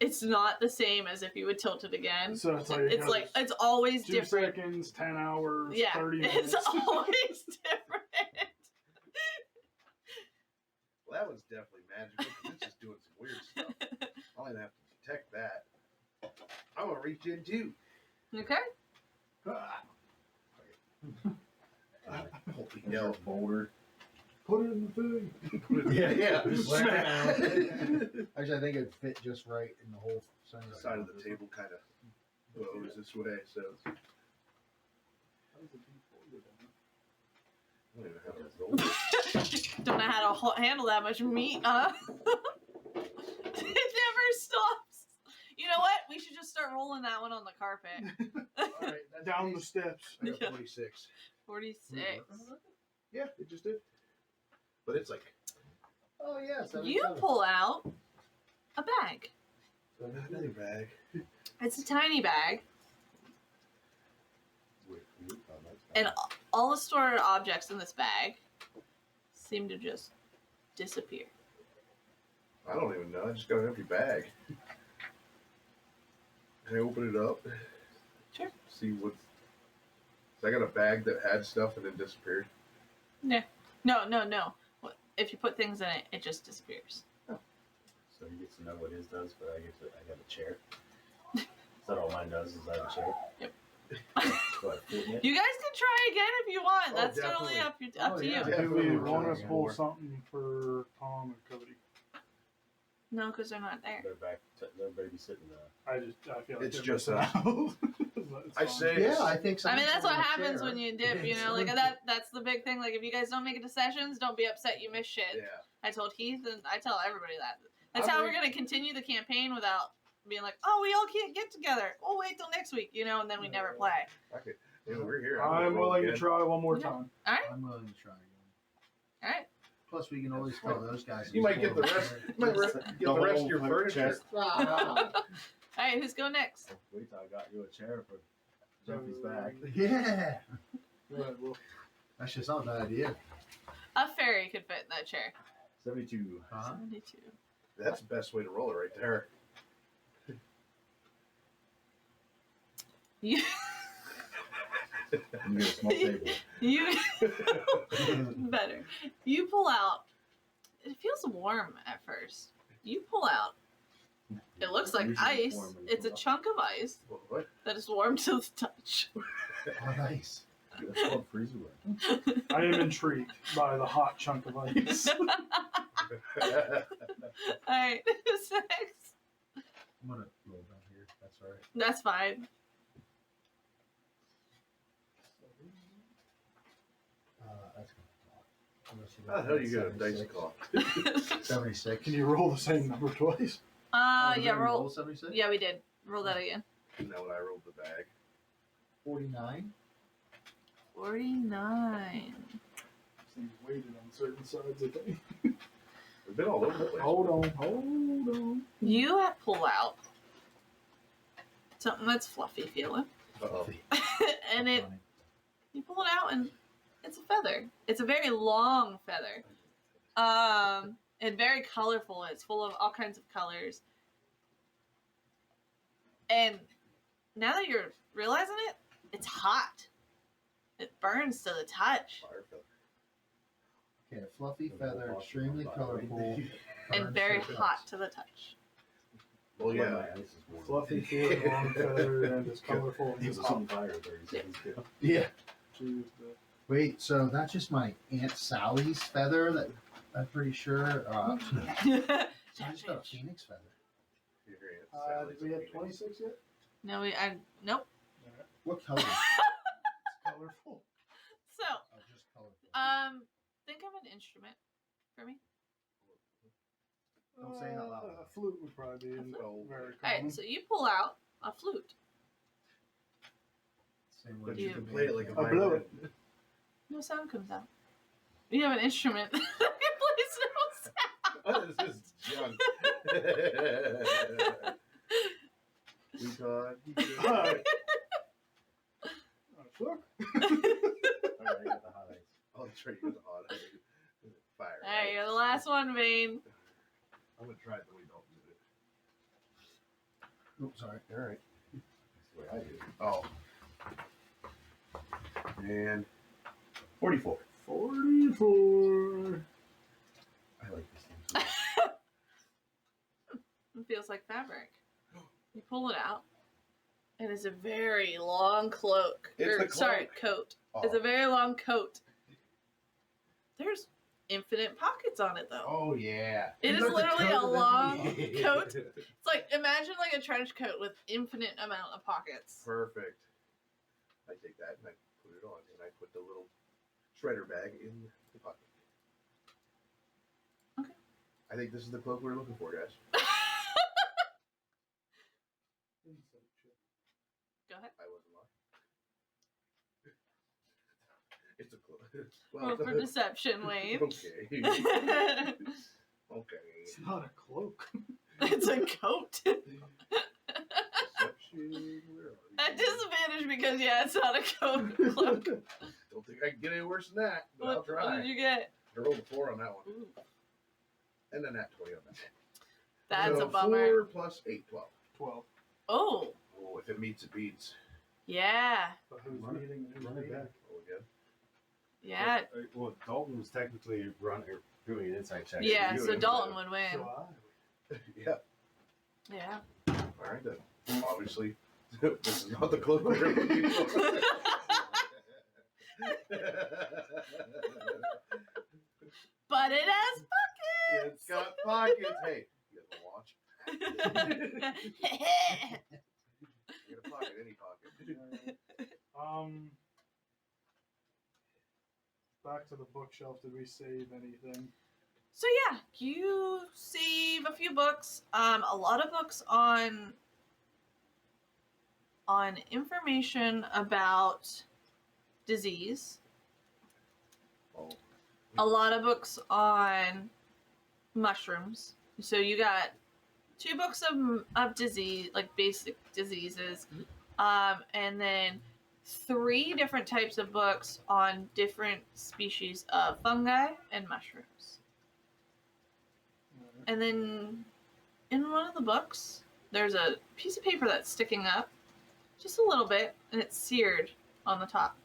it's not the same as if you would tilt it again. So it's like, It's like it's always 2 different. seconds, 10 hours, Yeah, 30 minutes. it's always different. Well, that was definitely magical because it's just doing some weird stuff. I'll even have to detect that. I'm gonna reach in too. Okay. Holy Is there hell. a boulder? Put it in the thing. Yeah. Actually, I think it'd fit just right in the whole center. The side of the table kind of goes this way, so I don't even know how to roll it. Don't know how to handle that much meat, huh? It never stops. You know what? We should just start rolling that one on the carpet. All right, that's Down the nice. steps. I got 46. 46. Yeah, it just did. but it's like Oh yeah. You pull out a bag. another bag. It's a tiny bag, and all the stored objects in this bag seem to just disappear. I don't even know. I just got an empty bag. Can I open it up? Sure. See what's. I got a bag that had stuff and then disappeared. No. If you put things in it, it just disappears. So he gets to know what his does, but I got a chair. Is that all mine does? Is I have a chair? Yep. So I fit in it? You guys can try again if you want. Oh, That's totally definitely. up to you. Yeah. Do we Definitely. want to pull More. something for Tom and Cody? No, because they're not there. They're back. They're babysitting the. I feel like It's they're just missing us. out. I It's say- fine. Yeah, I think so. I mean, that's what happens when you dip, you know? Like, that's the big thing. Like, if you guys don't make it to sessions, don't be upset you miss shit. Yeah. I told Heath, and I tell everybody that. That's I how mean- we're going to continue the campaign without being like, oh, we all can't get together. We'll wait till next week, you know, and then we never play. Okay. Yeah, we're here. I'm gonna roll willing to again. try one more Yeah. time. All right? I'm willing to try again. All right. Plus, we can always tell those guys. You might get the rest. You might get the rest of your furniture. All right, who's going next? Wait till I got you a chair for Jeffy's back. Yeah, Right, well, that's just not a bad idea. A fairy could fit in that chair. 72. 72. That's the best way to roll it right there. You, You get a small table. you better. You pull out. It feels warm at first. You pull out. It looks like Usually ice. warm when you It's a pull out. chunk of ice What? that is warm to the touch. Oh, nice. That's called freezer wear. I am intrigued by the hot chunk of ice. All right, who's next? I'm gonna roll down here. That's all right. That's fine. That's gonna How the hell you get a dice call? 76. Can you roll the same number twice? Yeah, roll. 76. Yeah, we did. Roll that again. No, when I rolled the bag. 49. 49. Seems weighted on certain sides of things. We've been all over the place. Hold on. You have pull out something that's fluffy feeling, Uh-oh. and you pull it out, and it's a feather. It's a very long feather, and very colorful. It's full of all kinds of colors. And now that you're realizing it, it's hot. It burns to the touch, Fire feather. Okay, a fluffy feather, extremely colorful, and burns very to the touch. hot to the touch. Well, My yeah. ice is warm. Fluffy, feeling long feather, and it's colorful. And He it's was hot. on fire 30 seconds ago. Yeah. Jeez, Wait, so that's just my Aunt Sally's feather that I'm pretty sure. So I just got a phoenix feather. Did we have 26 yet? No, nope. What color? It's colorful. So, Oh, just colorful. think of an instrument for me. Don't say it out loud. A flute would probably be very All common. right, so you pull out a flute. Same way But you You- can play it like a I blew violin. it. No sound comes out. You have an instrument that plays no sound. Oh, this is junk. We thought he could- Alright. Look. Alright, I got the hot ice. Oh, that's right. You're the hot ice. Fire. All right, you're the last one, Vane. I'm gonna try it the way you don't do it. Oops, sorry. All right. That's the way I do it. Oh. And 44. 44. I like this thing. It feels like fabric. You pull it out. It is a very long cloak. It's the Sorry, cloak. coat. Oh. It's a very long coat. There's infinite pockets on it, though. Oh yeah. It is Look, the literally a coat of long it. coat. It's like, imagine like a trench coat with infinite amount of pockets. Perfect. I take that and I put it on, and I put the little shredder bag in the pocket. Okay. I think this is the cloak we're looking for, guys. Go ahead. I wasn't lying. It's a cloak. Roll for deception, Wade. Okay. Okay. It's not a cloak. It's a coat. Deception. Where are we? At disadvantage because it's not a coat. Cloak. Don't think I can get any worse than that, but I'll What try. did you get? I rolled a 4 on that one. Ooh, And then that 20 on that one. that's So a bummer. 4 plus 8, 12. 12. Oh, Oh, if it meets, it beats. yeah. But who's Run it- reading and who's run it reading? back. Oh, again. Yeah. Well, Dalton was technically doing an insight check. Yeah, you so and Dalton would win. So Yeah. Yeah. All right, then. Obviously, this is not the cloak we're looking for. But it has It's got pockets. Hey, you guys want to watch? pockets. Get a pocket, any pocket. Back to the bookshelf. Did we save anything? So yeah, you save a few books. A lot of books on information about disease. Oh. A lot of books on mushrooms. So you got 2 books of disease, like basic diseases, and then 3 different types of books on different species of fungi and mushrooms. And then in one of the books, there's a piece of paper that's sticking up just a little bit, and it's seared on the top.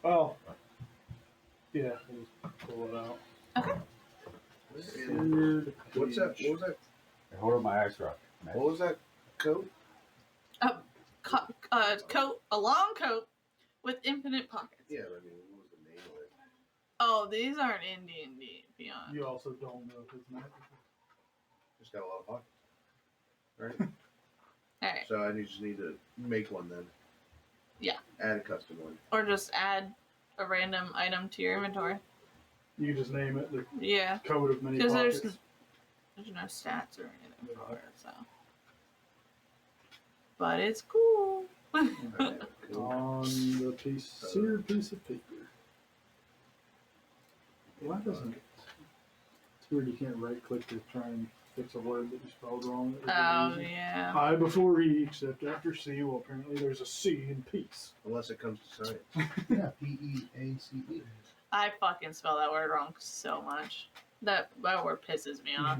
Well, yeah, we'll just pull it out. Okay. Seared What's that? page. What was that? Hey, hold up my axe rock. What was that coat? Coat, a long coat with infinite pockets. Yeah, but I mean, what was the name of it? Oh, these aren't in D&D Beyond. You also don't know his name. Just got a lot of pockets. All right. Alright. So I just need to make one then. Yeah. Add a custom one. Or just add a random item to your inventory. You just name it the Yeah. coat of many Because pockets. there's no stats or anything for it, so. But it's cool. Alright, cool. On the seared piece of paper. Why doesn't it? It's weird you can't right click to try and fix a word that you spelled wrong. Oh, yeah. I before E, except after C. Well, apparently there's a C in peace. Unless it comes to science. Yeah, P-E-A-C-E. I fucking spell that word wrong so much. That word pisses me off.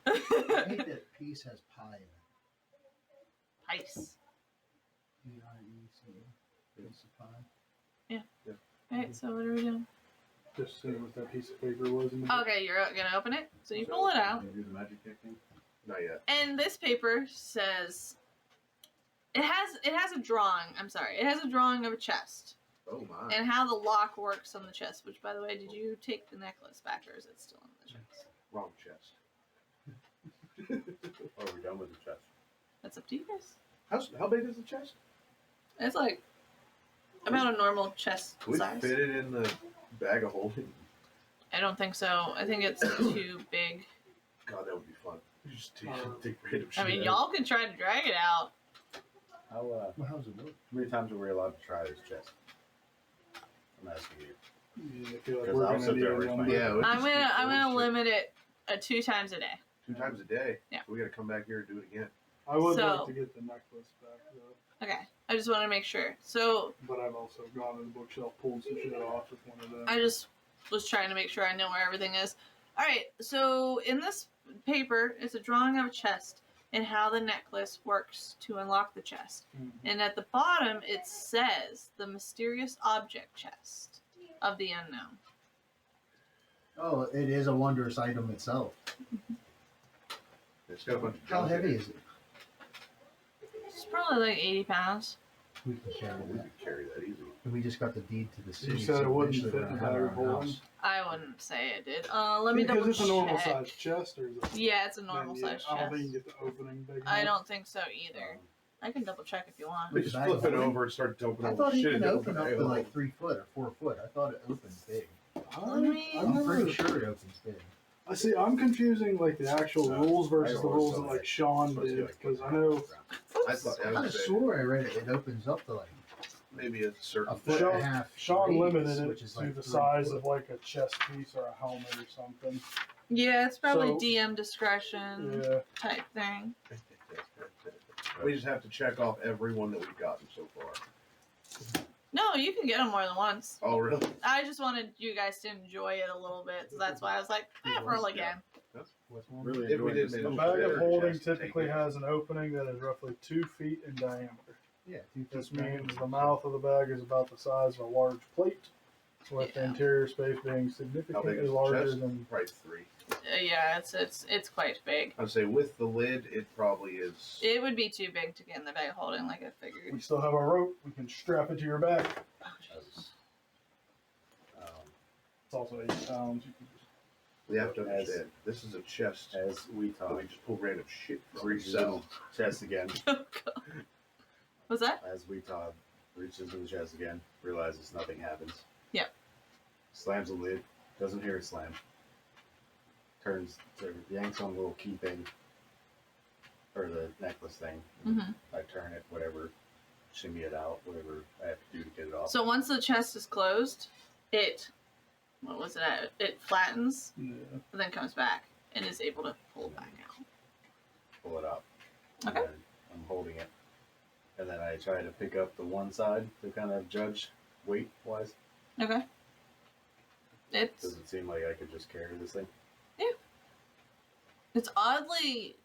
I hate that peace has pie in it. Pice. P-I-E-C-E. Piece of pie. Alright, so what are we doing? Just seeing what that piece of paper was. In the Okay, you're gonna open it. So you pull it out. Can you do the magic kick thing? Not yet. And this paper says it has a drawing. I'm sorry. It has a drawing of a chest Oh my. and how the lock works on the chest. Which, by the way, did you take the necklace back, or is it still in the chest? Wrong chest. Oh, we're done with the chest. That's up to you guys. How big is the chest? It's like about a normal chest Can we size. fit it in the bag of holding? I don't think so. I think it's too big. God, that would be fun. You just take random shit. I mean, out. y'all can try to drag it out. How Well, how's it work? many times are we allowed to try this chest? I'm asking you. Yeah, I feel like Because we're I'll gonna sit need there a with my number. Yeah, I'm gonna limit it 2 times a day. 2 times a day. Yeah. So we got to come back here and do it again. I would So- like to get the necklace back though, Okay. I just want to make sure. So but I've also gone to the bookshelf, pulled some shit off with one of them. I just was trying to make sure I know where everything is. All right. So in this paper is a drawing of a chest and how the necklace works to unlock the chest. Mhm. And at the bottom it says the mysterious object chest of the unknown. Oh, it is a wondrous item itself. It's got a bunch of How junk heavy in is it? It's probably like 80 pounds. We can carry it. We that. could carry that easy. And we just got the deed to the city. said it wouldn't eventually fit we're in the gonna have bag our of own holding? house. I wouldn't say it did. Let me double Because it's a normal check. size chest, or is it? Yeah, it's a normal then, yeah, size I don't think you chest. get the opening big I enough. don't think so either. I can double check if you want. We just Bag flip of it holding? over and start dumping I all thought the he shit could into open the up bag to of like 3 foot or 4 foot. I thought it opened big. I'm I'm pretty sure it opens big. I see. I'm confusing like the actual rules versus the rules that I like Sean Supposed to did like, because I know I thought I I was saying. swore I read it. It opens up to like maybe a certain A foot Sean- and a half. Sean radius, limited it which is to like the 3 size foot. of like a chest piece or a helmet or something. Yeah, it's probably So- DM discretion Yeah. type thing. We just have to check off every one that we've gotten so far. No, you can get them more than once. Oh, really? I just wanted you guys to enjoy it a little bit, so that's why I was like, roll again. Really If we enjoying did this make The a stuff. bag of better holding chest to take typically it. has an opening that is roughly 2 feet in diameter. Yeah, 2 feet. This means the mouth of the bag is about the size of a large plate, with the Yeah. interior space being How big significantly is the larger chest? than. Probably 3. Yeah, it's quite big. I'd say with the lid, it probably is. It would be too big to get in the bag holding, like I We figured. still have our rope. We can strap it to your back. It's also 8 pounds. You can just We have to As- understand. This is a chest. As we that talk, we just pull random shit from. reaches in So, the chest again. Oh god. Was that? As we talk, reaches in the chest again. Realizes nothing happens. Yep. Slams the lid. Doesn't hear it slam. Turns, yanks on the little key thing, or the necklace thing. Mhm. I turn it, whatever, shimmy it out, whatever I have to do to get it off. So once the chest is closed, what was it at? It flattens yeah. and then comes back and is able to pull back out. Pull it out. Okay. And then I'm holding it. And then I try to pick up the one side to kind of judge weight wise. Okay. It's Does it seem like I could just carry this thing? it's oddly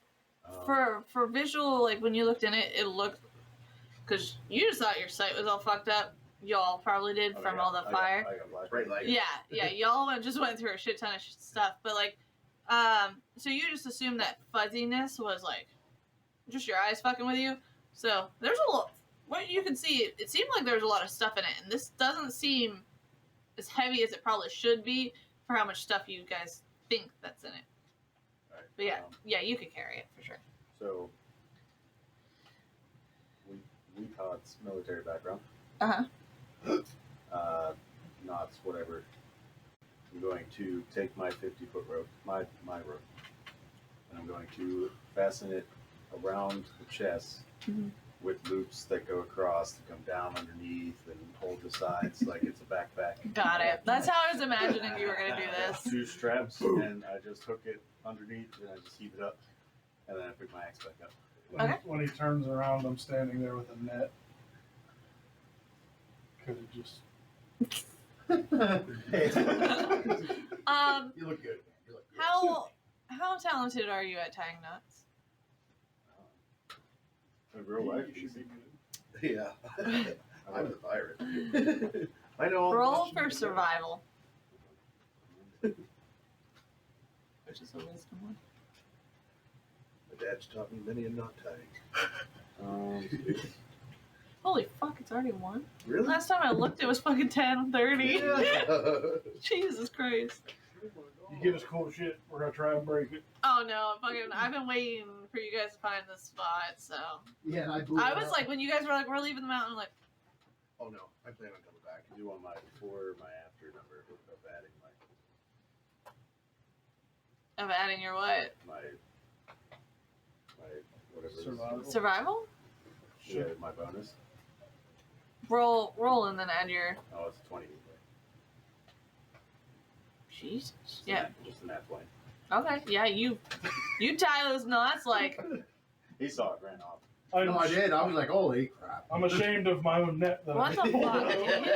Um, for visual, like when you looked in it, it looked, because you just thought your sight was all fucked up. Y'all probably did oh, from yeah, all the fire. I got flashlight. Right leg. Yeah, y'all just went through a shit ton of stuff, but like, so you just assumed that fuzziness was like, just your eyes fucking with you. So there's a lot. What you can see, it seemed like there's a lot of stuff in it, and this doesn't seem as heavy as it probably should be for how much stuff you guys think that's in it. Right. But yeah, you could carry it for sure. So we taught military background. Uh huh. Knots, whatever. I'm going to take my 50-foot rope, my rope, and I'm going to fasten it around the chest Mhm. with loops that go across to come down underneath and hold the sides like it's a backpack. Got it. That's how I was imagining you were gonna do this. 2 straps, and I just hook it underneath, and I just heave it up, and then I pick my axe back up. When he turns around, I'm standing there with a net. Could have just. You look good. You look good. How talented are you at tying knots? In real life, You should be easy. Yeah. I'm the pirate. I know. all the Roll knots you for need to know. survival. Which is a wisdom one. My dad's taught me many a knot tying. Holy fuck, it's already 1. Really? Last time I looked, it was fucking 10:30. Yeah. Jesus Christ. You give us cool shit, we're gonna try and break it. Oh no, I've been waiting for you guys to find this spot, so. Yeah, and I blew I it was up. like, when you guys were like, we're leaving the mountain, I'm like, Oh no, I plan on coming back. Do you want my before or my after number of adding of adding your what? my whatever it is. Survival. Survival? Yeah, my bonus. Roll and then add your. Oh, it's 20. Jesus. Just Yeah. Just a nat 20. Okay. Yeah, you tie those knots like. He saw it, ran off. No, I did. I was like, holy crap. I'm ashamed of my own net. That What the I fuck? You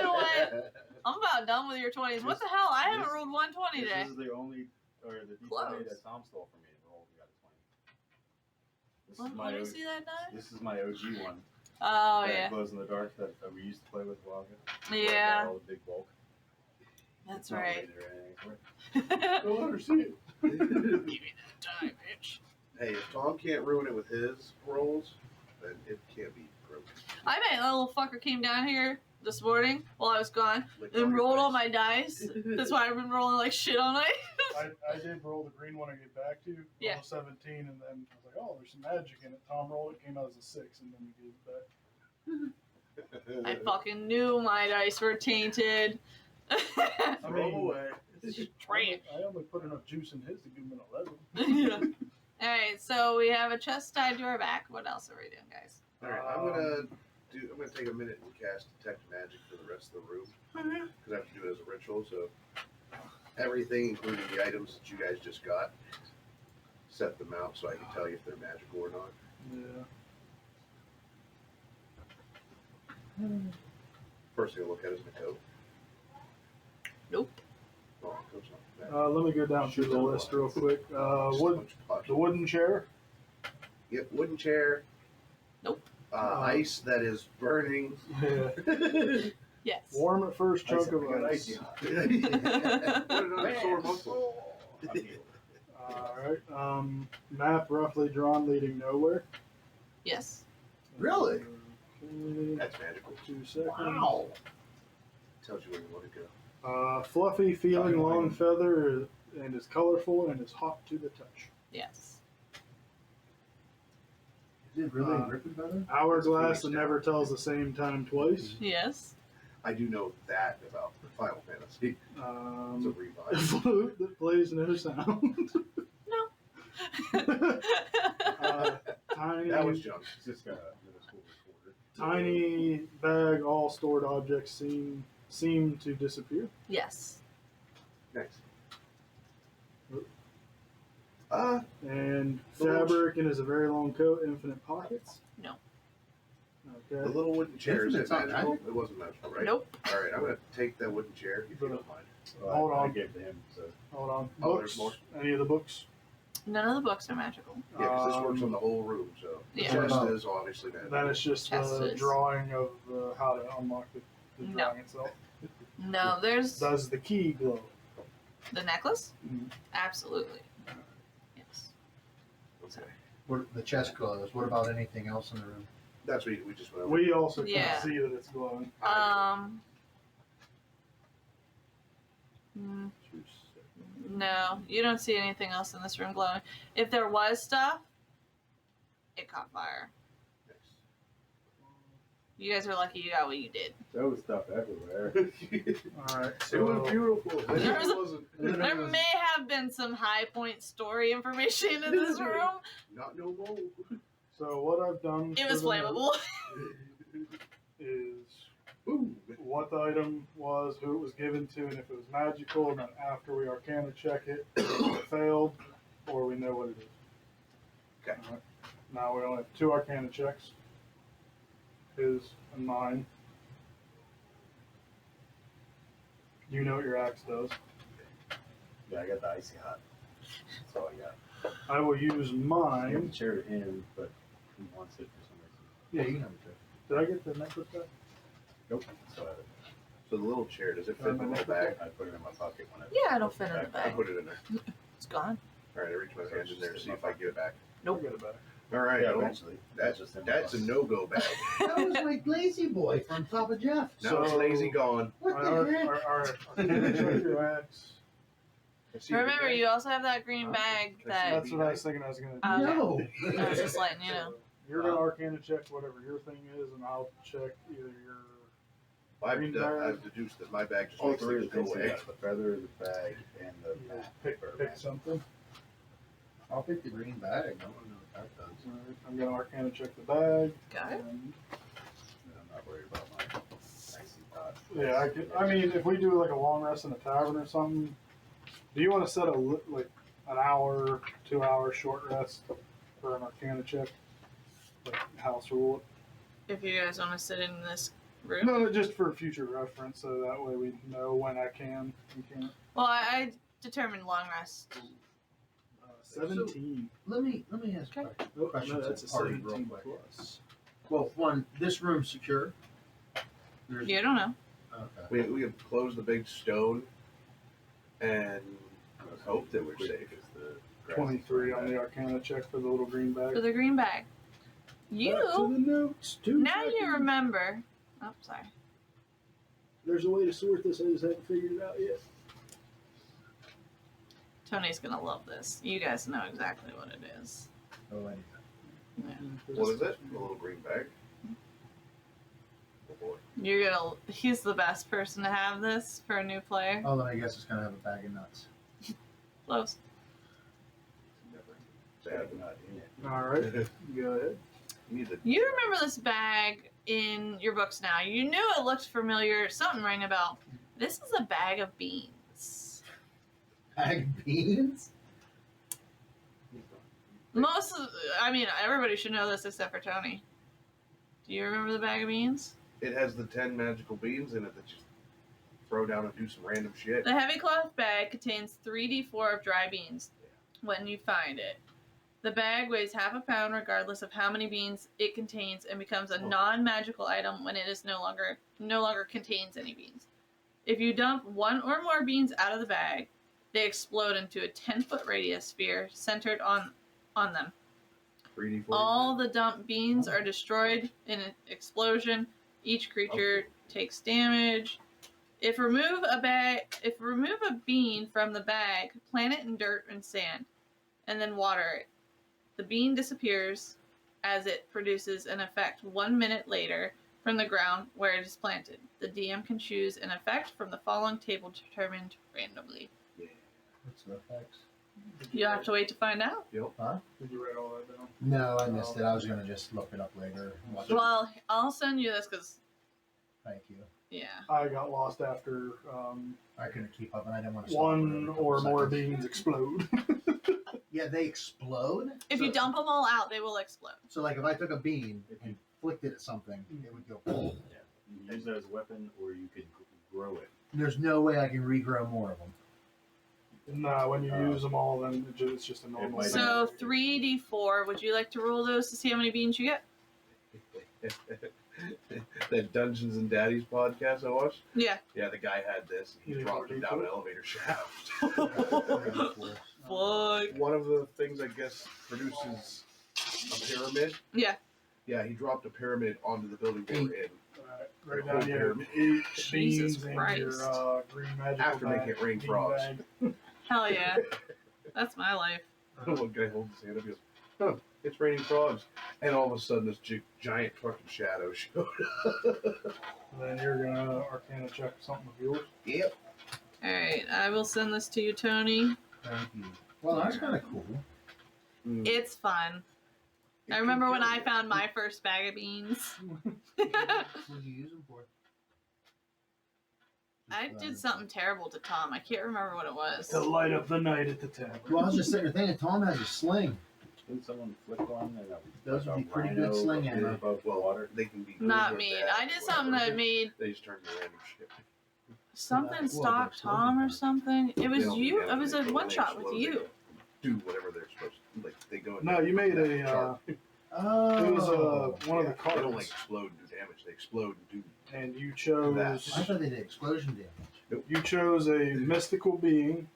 know what? I'm about done with your 20s. What the hell? I haven't This- rolled 120 today. This is the only, or the D20 Close. that Tom stole from me and rolled and got a 20. This is Let my me see that die. This is my OG one. Oh that yeah, glows in the dark that we used to play with a while ago. yeah, All the big bulk. that's It's not right. rated or anything for it. Don't let her see it. Give me that die, bitch. Hey, if Tom can't ruin it with his rolls, then it can't be broken. I bet that little fucker came down here this morning while I was gone Lick and your rolled all face. my dice. That's why I've been rolling like shit all night. I did roll the green one I get back to. Roll Yeah. a 17, and then I was like, oh, there's some magic in it. Tom rolled it, came out as a 6, and then he gave it back. I fucking knew my dice were tainted. I Throw mean, 'em away. Trash. I only put enough juice in his to give him an 11. Yeah. Alright, so we have a chest tied to our back. What else are we doing, guys? All right, I'm gonna I'm gonna take a minute and cast detect magic for the rest of the room Mhm. because I have to do it as a ritual. So everything, including the items that you guys just got, set them out so I can tell you if they're magical or not. Yeah. First thing I look at is my coat. Nope. Oh, my coat's not bad. Let me go down through the list real quick. Just a Wood, bunch of pots. the wooden chair. Yep, wooden chair. Nope. Ice that is burning. Yeah. Yes. Warm at first chunk of I got ice. icy hot. Put it on a sore muscle. Alright. Map roughly drawn leading nowhere. Yes. Really? Okay. That's magical. 2 seconds. Wow. Tells you where you want to go. Fluffy, feeling long feather, and is colorful and is hot to the touch. Yes. Is it really Griffin feather? Hourglass that never tells the same time twice. Yes. I do know that about the Final Fantasy. It's a revive. Flute that plays no sound. Tiny, That was junk. It's just got a middle school recorder. tiny bag. All stored objects seem to disappear. Yes. Nice. And The little- fabric and is a very long coat. Infinite pockets. No. The Okay. little wooden chair, is it Infinite's not magical? magic? It wasn't magical, right? Nope. Alright, I'm going to take that wooden chair if you don't mind. Well, Hold I on. gave it to him, so Hold on. Oh, Books. there's more? Any of the books? None of the books are magical. Yeah, because this works on the whole room, so the Yeah. chest is obviously magical. Then it's just Chest the is. drawing of how to unlock the No. drawing itself. No, there's Does the key glow? the necklace. Mhm. Absolutely. Yes. Okay. What, the chest glows. What about anything else in the room? That's what we just went over. We also can Yeah. see that it's glowing. Mm, No, you don't see anything else in this room glowing. If there was stuff, it caught fire. Nice. You guys are lucky you got what you did. there was stuff everywhere. All right. It was So beautiful. Maybe There it was- wasn't. There may have been some high point story information in this room. Not no more. so what I've done It for was the note flammable. is Boom. what the item was, who it was given to, and if it was magical. And then after we Arcana check it, if it failed, or we know what it is. Okay. All right. Now we only have 2 Arcana checks. His and mine. You know what your axe does. Yeah, I got the icy hot. That's all I got. I will use I gave the mine. chair to him, but he wants it for some reason. Yeah, you can have it. Did I get the necklace back? Nope. So I have it. So the little chair, does it fit in the little bag? I put it in my pocket when I. Yeah, it'll fit in the I bag. put it in there. It's gone. Alright, I reach my hand in there to see if I get it back. Nope. I got it back. Alright, Yeah, well, eventually. that's just in my that's a box. no-go bag. That was my lazy boy from Papa Jeff. Now it's So- lazy gone. What Our the heck? Arcana check your axe. I see the Remember, bag. you also have that green bag that. That's what I was thinking I was going to do. Okay. No. I was just letting you know. So you're going to Arcana check whatever your thing is, and I'll check either your. I've deduced that my bag just All makes three of things the go things I away. got, the feather, the bag, and the map. Pick something. I'll pick the green bag. I don't know what that does. Alright, I'm going to Arcana check the bag. Got it. and- And I'm not worried about my icy hot. Yeah, I mean, if we do like a long rest in a tavern or something, do you want to set like an hour, 2 hour short rest for an Arcana check? Like house rule If you guys want to sit in this it? room. No, just for future reference, so that way we know when I can and can't. Well, I determined long rest. 17. Let me ask Okay. a question. No, to that's a the party real 17 quick. plus. Well, one, this room's secure. There's, You don't know. Okay. We have closed the big stone and hope that we're safe. 23 on the Arcana check for the little green bag. For the green bag. Back to You. the notes. 2 Now you seconds. remember. Oh, sorry. There's a way to sort this. I just haven't figured it out yet. Tony's gonna love this. You guys know exactly what it is. Oh, anything. Yeah. What is it? A little green bag. Oh boy. You're gonna. He's the best person to have this for a new player. Oh, then I guess it's gonna have a bag of nuts. Close. Bad, but not in it. All right. Go ahead. You need the You remember this bag in your books now. You knew it looked familiar. Something rang a bell. This is a bag of beans. Bag of beans? Everybody should know this except for Tony. Do you remember the bag of beans? It has the 10 magical beans in it that you throw down and do some random shit. The heavy cloth bag contains 3d4 of dry beans when you find it. The bag weighs half a pound regardless of how many beans it contains and becomes a non-magical item when it is no longer contains any beans. If you dump one or more beans out of the bag, they explode into a 10-foot radius sphere centered on them. 3D4. All the dumped beans are destroyed in an explosion. Each creature takes damage. If remove a bean from the bag, plant it in dirt and sand, and then water it. The bean disappears as it produces an effect 1 minute later from the ground where it is planted. The DM can choose an effect from the following table determined randomly. What's the effects? You have to wait to find out. Huh? Did you write all that down? No, I missed it. I was gonna just look it up later. and watch it. Well, I'll send you this because, Thank you. yeah. I got lost after I couldn't keep up, and I didn't want to. one or more beans explode. Yeah, they explode. If you dump them all out, they will explode. So, like, if I took a bean and flicked it at something, it would go. You can use it as a weapon, or you could grow it. There's no way I can regrow more of them. Nah, when you use them all, then it's just a normal. might- So 3d4. Would you like to roll those to see how many beans you get? That Dungeons and Daddies podcast I watched. Yeah. Yeah, the guy had this. And he You dropped need it down more an elevator shaft. Fuck. One of the things I guess produces a pyramid. Yeah. Yeah, he dropped a pyramid onto the building they were in. Right down here, 8 Jesus beans in Christ. your green magical After bag, making it rain bean frogs. bag. Hell yeah. That's my life. One guy holds his hand up. He goes, "Oh, it's raining frogs," and all of a sudden, this giant fucking shadow showed up. Then you're gonna Arcana check something of yours. Yep. Alright, I will send this to you, Tony. Thank you. Well, that's kind of cool. It's fun. I remember when I found my first bag of beans. What did you use them for? I did something terrible to Tom. I can't remember what it was. To light up the night at the tavern. Well, I was just sitting there thinking, Tom has a sling. Didn't someone flick one? And Those would be pretty rhino good sling appear ammo. above the water. They can be good Not or me. bad, I did something whatever. that made They just turn to random shit. something Well, stock they're Tom or something. It They was don't you. do It was a damage, but one when they shot with explode, you. they do whatever they're supposed to. Like they go. No, you made a. Sharp. Oh. It was one of the They don't like cards, explode and do damage. They explode and do. and you chose. I thought they did explosion damage. You chose a mystical being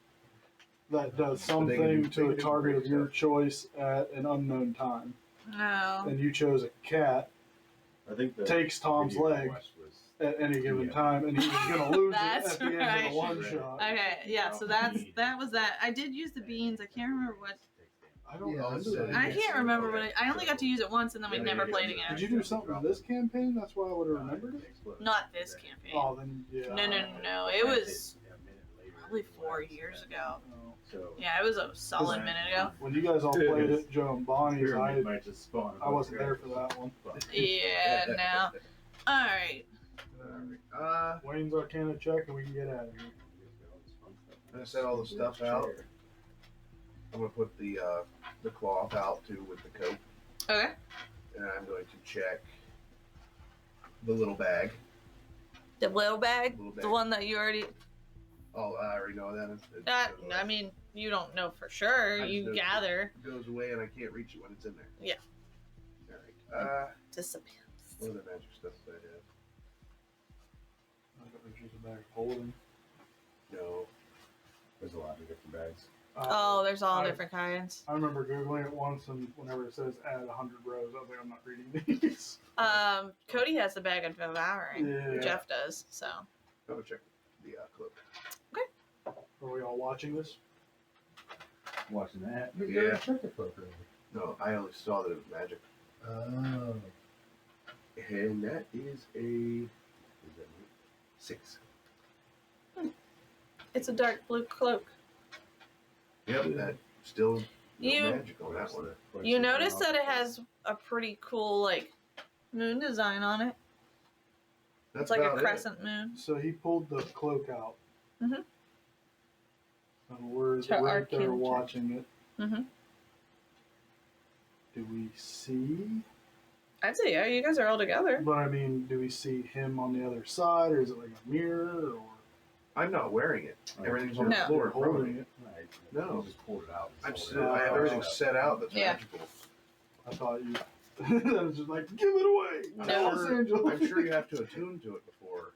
that does But they can something do- to they a can do target great of your stuff. choice at an unknown time, No. and you chose a cat. I think the Takes Tom's video leg request was at any given Yeah. time, and he was gonna lose it That's at the end right. of the one shot. Okay, yeah, so that was that. I did use the beans. I can't remember what. I don't Yeah, know. that's Did it. I can't remember what. I only got to use it once, and then we never played again. you do something this campaign? That's why I would have remembered it. Not this campaign. Oh, then yeah. No. It was probably 4 years ago. Oh. So Yeah, it was a solid minute ago. When you guys all played at Joe and Bonnie's, pyramid might just spawn. I wasn't there for that one. Yeah, no. All right. Wayne's Arcana check, and we can get out of here. I set all the stuff out. I'm gonna put the cloth out too with the coat, Okay. and I'm going to check the little bag. The little bag, Little the bag. one that you already. Oh, I already know that. That I mean, you don't know for sure. I just You know gather. It goes away, and I can't reach it when it's in there. Yeah. All right. Disappears. What other magic stuff do I have? I thought it was just a bag of holding. No. There's a lot of different bags. Oh, there's all I- different kinds. I remember Googling it once, and whenever it says add 100 rows, I was like, I'm not reading these. Cody has the bag of devouring. Yeah. Jeff does. So. I'm gonna check the cloak. Are we all watching this? Watching that. Yeah. Check the cloak earlier. No, I only saw that it was magic, Oh. and that is a 6. It's a dark blue cloak. Yep, that still no You magic on that one. you notice that it has a pretty cool like moon design on it. That's It's like a about it. crescent moon. So he pulled the cloak out. Mhm. And we're To right arcane there check. watching it. Mm-hmm. Do we see? I'd say yeah. You guys are all together. But I mean, do we see him on the other side, or is it like a mirror, or I'm not wearing it. Everything's on No. the floor in front of holding me. it? Right. No. You just pulled it out. I have everything set out that's Yeah. magical. I thought you. I was just like, give it away, No. Los Angeles. I'm sure you have to attune to it before.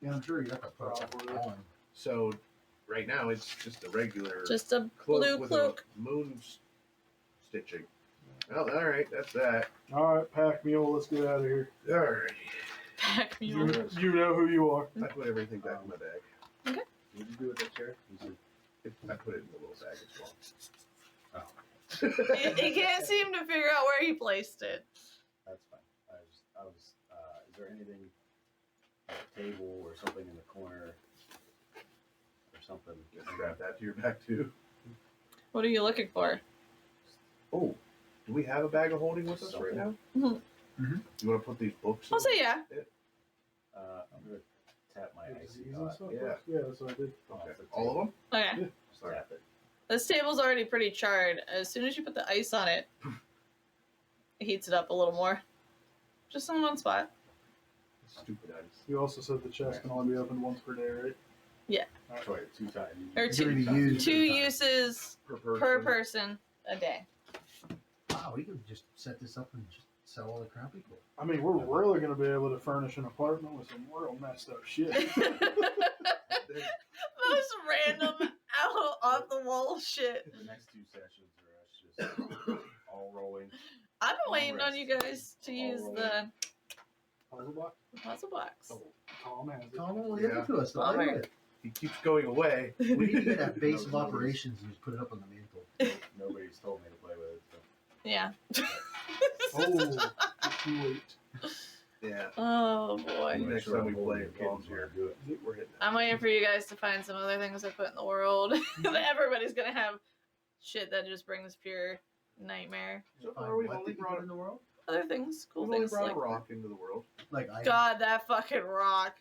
Yeah, I'm sure you have to put it Probably. on. So right now it's just a regular Just a cloak blue with cloak. a moon stitching. Well, all right, that's that. All right, pack mule, let's get out of here. All right. Pack You, mule. you know who you are. I put everything back in my bag. Okay. What did you do with that chair? I put it in the little bag as well. He can't seem to figure out where he placed it. That's fine. I was. Is there anything, like a table or something in the corner, or something? Just strap that to your back too. What are you looking for? Oh, do we have a bag of holding with us right now? Mhm. You want to put these books? I'll in? say yeah. I'm gonna tap my icy Disease and hot. stuff? Yeah. Yeah, that's what I did. Okay. All of them? Okay. Just tap it. This table's already pretty charred. As soon as you put the ice on it, it heats it up a little more. Just on one spot. Stupid ice. You also said the chest can only be opened once per day, right? Sorry, 2 times. Or It's already two used. uses Per person. per person a day. Wow, we could just set this up and just sell all the crap we pull. I mean, we're really going to be able to furnish an apartment with some real messed up shit. Most random out off the wall shit. The next 2 sessions are us just all rolling. I've been waiting on you guys to use the Puzzle block? puzzle box. Oh, Tom has it. Tom will give Yeah. it to us. Don't Bummer. worry about it. he keeps going away. We need to get that base of operations and just put it up on the mantle. Nobody's told me to play with it. So. Yeah. Oh, too late. Yeah. Oh boy. Next time we play, if Tom's here, here, do it. we're hitting. I'm waiting for you guys to find some other things I put in the world. Everybody's gonna have shit that just brings pure nightmare. So Find far, we've what only that you brought put in the world? Other things, cool we've only things brought like a rock into the world, Like I God, that fucking rock.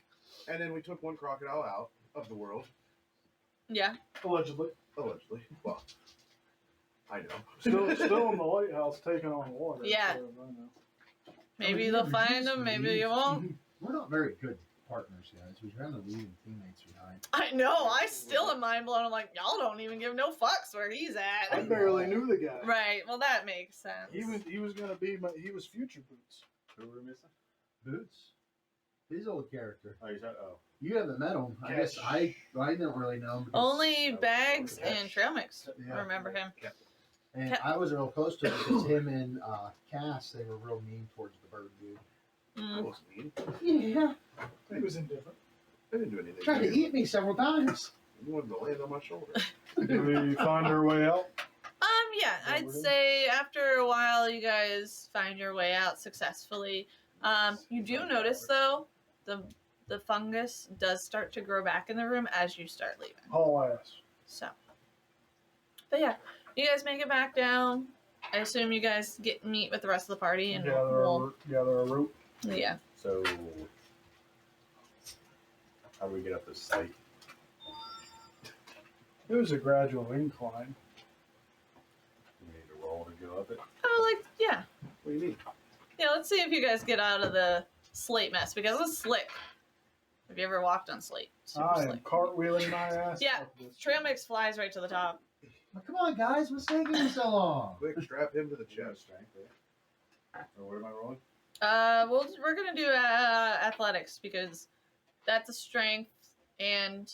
and then we took one crocodile out of the world, Yeah. Allegedly. allegedly. Well, I know. Still in the lighthouse taking on water. Yeah. so I know. Maybe you they'll never find used them, to maybe leave. you won't. We're not very good partners, guys. We're trying to leave teammates behind. I know, I still am mind blown. I'm like, y'all don't even give no fucks where he's I at. barely knew the guy. Right, well that makes sense. He was gonna be he was future boots. Who were we missing? Boots? His old character. Oh, you said, oh. You haven't met him. I guess I don't really know him. because- Only Bags and Trail Mix Yeah. remember him. And I was real close to him because him and Cass, they were real mean towards the bird dude. That Mm. wasn't mean. Yeah. He was indifferent. I didn't do anything. Tried to weird. eat me several times. You wanted to land on my shoulder. Did we find our way out? Yeah, What I'd we're doing? say after a while you guys find your way out successfully. You do notice though, the fungus does start to grow back in the room as you start leaving. Haul ass. So, but yeah, you guys make it back down. I assume you guys meet with the rest of the party and we'll, Gather a rope. yeah. So, how do we get up this site? It was a gradual incline. We need to roll to go up it. Oh, like yeah, What do you mean? yeah. Let's see if you guys get out of the slate mess because it's slick. Have you ever walked on slate? Super I am slick. cartwheeling my ass. Yeah. up this. Trail mix flies right to the top. Well, come on, guys. What's taking you so long? Quick, strap him to the Yeah, chest. strength, yeah. Or what am I rolling? We're gonna do athletics because that's a strength and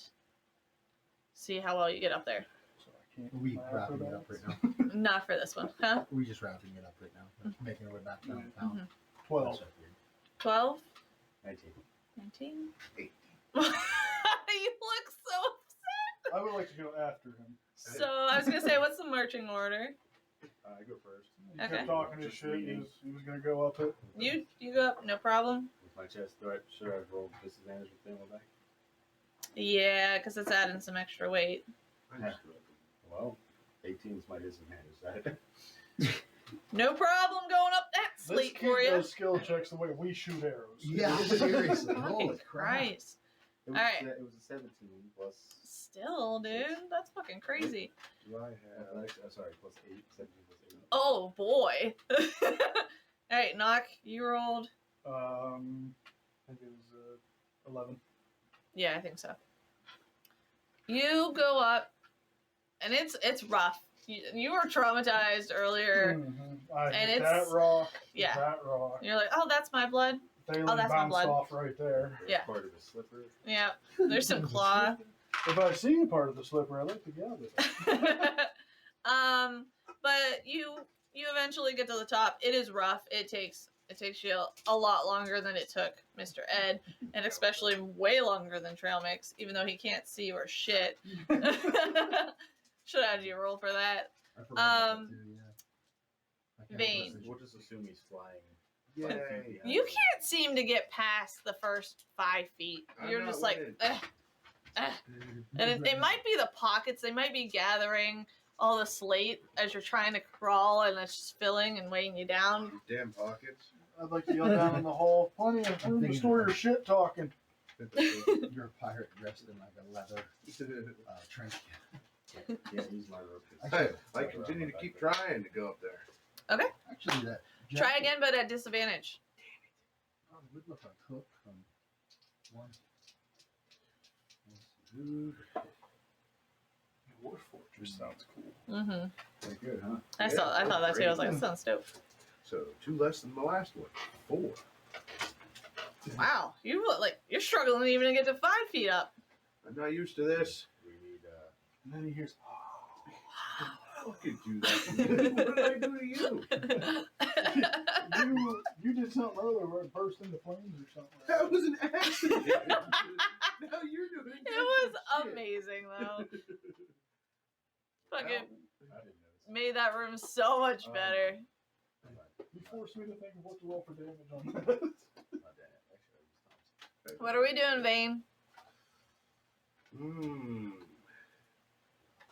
see how well you get up there. So I can't We laugh wrapping at it up that. right now. Not for this one, huh? We just wrapping it up right now. Making our way back downtown. 12. 12, 19. 19. 18. You look so. I would like to go after him. So I was gonna say, what's the marching order? I go first. He Okay. kept talking his Just shit. reading. He was going to go up it. You go up, no problem. With my chest, should I roll disadvantage with them back? Yeah, because it's adding some extra weight. Well, 18 is my disadvantage. That No problem going up that sleep kid for you. does skill checks the way we shoot arrows. Yeah, seriously. Fucking Holy crap. Christ. It was, Alright. it was a 17 plus. Still, dude. That's fucking crazy. Do I have? Sorry, plus 8. 17 plus 8. Oh, boy. Alright, Knock, you rolled. I think it was 11. Yeah, I think so. You go up, and it's rough. You were traumatized earlier. I And hit it's- that rock. yeah. That rock. You're like, oh, that's my blood. Thalen Oh, that's my bounced blood. off right there. Yeah. Part of the slipper. Yeah, there's some claw. If I'd seen part of the slipper, I'd like to gather it. But you eventually get to the top. It is rough. It takes you a lot longer than it took Mr. Ed, and especially way longer than Trail Mix, even though he can't see or shit. Should have had you roll for that. I forgot about that too, yeah. I can't Vane. listen. We'll just assume he's flying. Yay. 5 feet behind You me. can't seem to get past the first 5 feet. I'm You're not just like, winning. and it might be the pockets. They might be gathering all the slate as you're trying to crawl, and it's just filling and weighing you down. These damn pockets. I'd like to go down in the hole. Plenty of room to store your shit talking. You're a pirate dressed in like a leather trench coat. Yeah, use my rope. Hey, I continue to keep trying to go up there. Actually, that Try jacket- again, but at disadvantage. Oh, it would look like Hook from one. Dude. War Fortress sounds cool. Mm-hmm. Very good, huh? I thought that too. I was like, that sounds dope. So 2 less than the last one. 4. Wow, you look like you're struggling even to get to 5 feet up. I'm not used to this. We need, And then he hears, How could do that to me? What did I do to you? you did something earlier where it burst into flames or something. That was an accident. Now you're doing It was shit. amazing though. Fucking I didn't notice. made that room so much better. You forced me to think of what to roll for damage on this. My bad. Actually, I used What are we doing, Vane?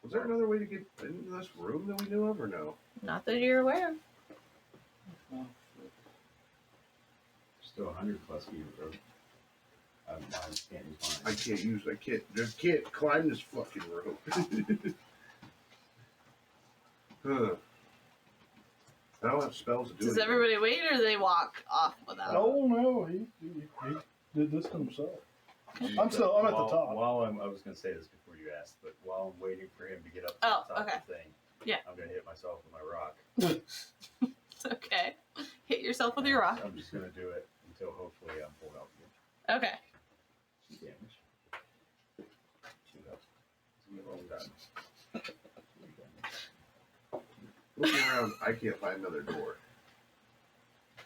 Was there another way to get into this room that we knew of, or no? Not that you're aware of. Still 100 plus feet of rope. I can't use I mine. just can't climb this fucking rope. Huh. I don't have spells to do Does it. everybody wait or they walk off without? No, he did this to himself. I'm at the top. While I was going to say this before you asked, but while I'm waiting for him to get up to Oh, the top okay. of the thing, Yeah. I'm going to hit myself with my rock. It's okay. Hit yourself with your rock. I'm just going to do it until hopefully I'm full health again. Okay. 2 damage. 2 health. So we have all done. 3 damage. Looking around, I can't find another door.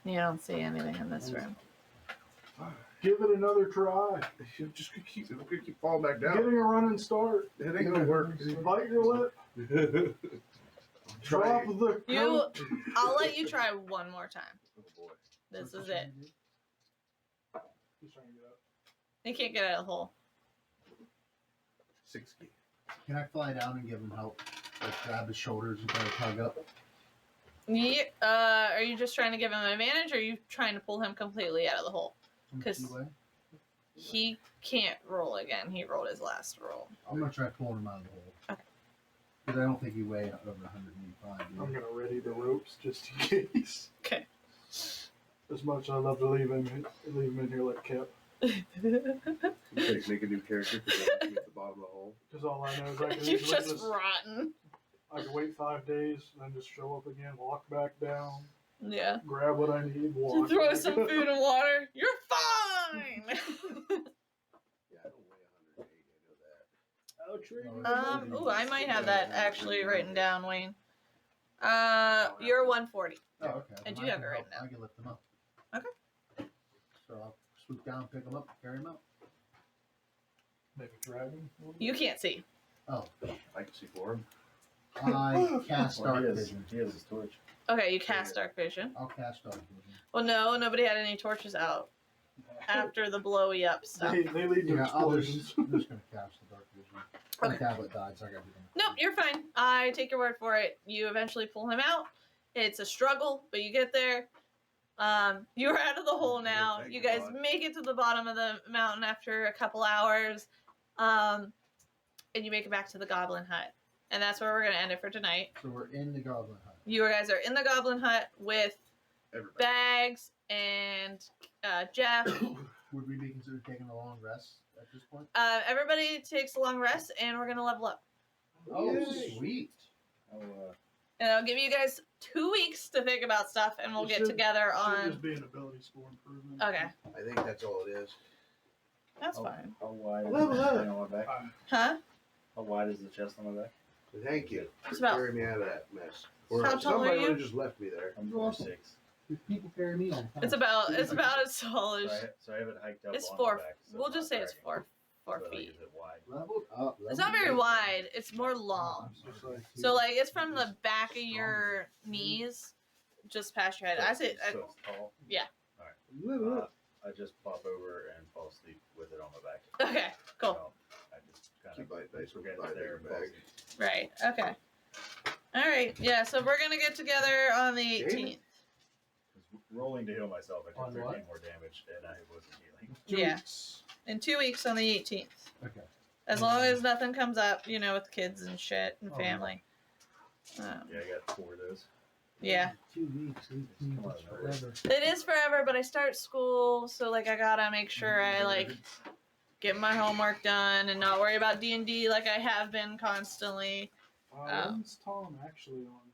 You don't see anything in this room. Give it another try. We're gonna keep falling back down. Getting a running start. It ain't gonna work. Bite your lip. Drop the coat. I'll let you try one more time. Oh boy. This is it. He's trying to get up. You can't get out of the hole. 60. Can I fly down and give him help? Like grab his shoulders and kind of tug up? Yeah, are you just trying to give him an advantage, or are you trying to pull him completely out of the hole? From 'Cause- Seaway? He can't roll again. He rolled his last roll. I'm gonna try pulling him out of the hole. Okay. Because I don't think he weighed over 185. I'm dude. gonna ready the ropes just in case. Okay. As much as I love to leave him in here like Kip. Make a new character because at the bottom of the hole. Because all I know is I can You're easily just rotten. I can wait 5 days, and then just show up again, walk back down, Yeah. grab what I need, walk. Throw back some up. food and water. You're fine. Yeah, I don't weigh 180. I know that. Oh, tree. Ooh, I might have that actually written down, Wayne. You're 140. Oh, okay. I Well, do have can it written help- down. I can lift him up. Okay. So I'll swoop down, pick him up, carry him out. Make a dragon. You can't see. Oh, I can see for him. I cast Well, dark he has vision. his torch. Okay, you cast dark vision. I'll cast dark vision. Well, no, nobody had any torches out after the blowy up stuff. They lead to Yeah, explosions. I'm just gonna cast the dark vision. My Okay. tablet died, so I gotta do them. Nope, you're fine. I take your word for it. You eventually pull him out. It's a struggle, but you get there. You are out of the hole now. Thank You you, guys God. make it to the bottom of the mountain after a couple hours, and you make it back to the Goblin Hut, and that's where we're gonna end it for tonight. So we're in the Goblin Hut. You guys are in the Goblin Hut with Everybody. Bags and Jeff. Would we be considered taking a long rest at this point? Everybody takes a long rest, and we're gonna level up. Oh, Yay. sweet. And I'll give you guys 2 weeks to think about stuff, and we'll It get should- together Should on. just be an ability score improvement. Okay, I think that's all it is. that's Oh. fine. How wide is Level the up. thing on my back? Huh? How wide is the chest on my back? Thank you It's for about- carrying me out of that mess. Or How tall somebody are you? would have just left me there. I'm You're welcome. 4'6". People carry me all the time. It's about as tall So as. I have it hiked up It's on 4. my back. So We'll I'm just not say it's dragging. 4 So, like, feet. is it wide? Leveled up. It's not very wide. It's more long. Just like So like it's from the back of your knees, just past your head. I say. So it's tall. level up. I just pop over and fall asleep with it on my back. Okay. Cool. So I just kind Keep of my nice forget little it's there and fall bag. asleep. Right. Okay. All right. Yeah. So we're gonna get together on the 18th. 'Cause rolling to heal myself, I On took what? 13 more damage, and I wasn't healing. Yeah. In 2 weeks on the 18th. Okay. As long as nothing comes up, you know, with kids and shit and Oh, family. Yeah, I got 4 of those. Yeah. 2 weeks. 18 Come on, is no forever. It is forever, but I start school, so like I gotta make sure I like get my homework done and not worry about D&D like I have been constantly. When's Tom actually on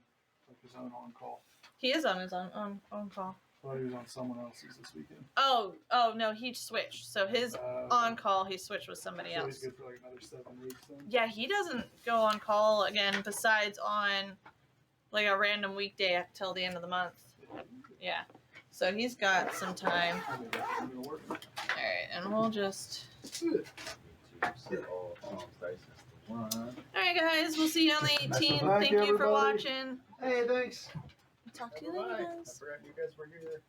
like his own on call? He is on his own on call. I thought he was on someone else's this weekend. Oh no, he switched. So his on call, he switched with somebody So else. he's good for like another 7 weeks then. Yeah, he doesn't go on call again besides on like a random weekday till the end of the month. Yeah. So he's got some time. I think that's gonna work. Alright, and we'll just To set all Tom's dice as the one. Alright guys, we'll see you on the 18th. Bye, Thank you for everybody. watching. Hey, thanks. Talk to you Bye. later I guys. forgot you guys were here.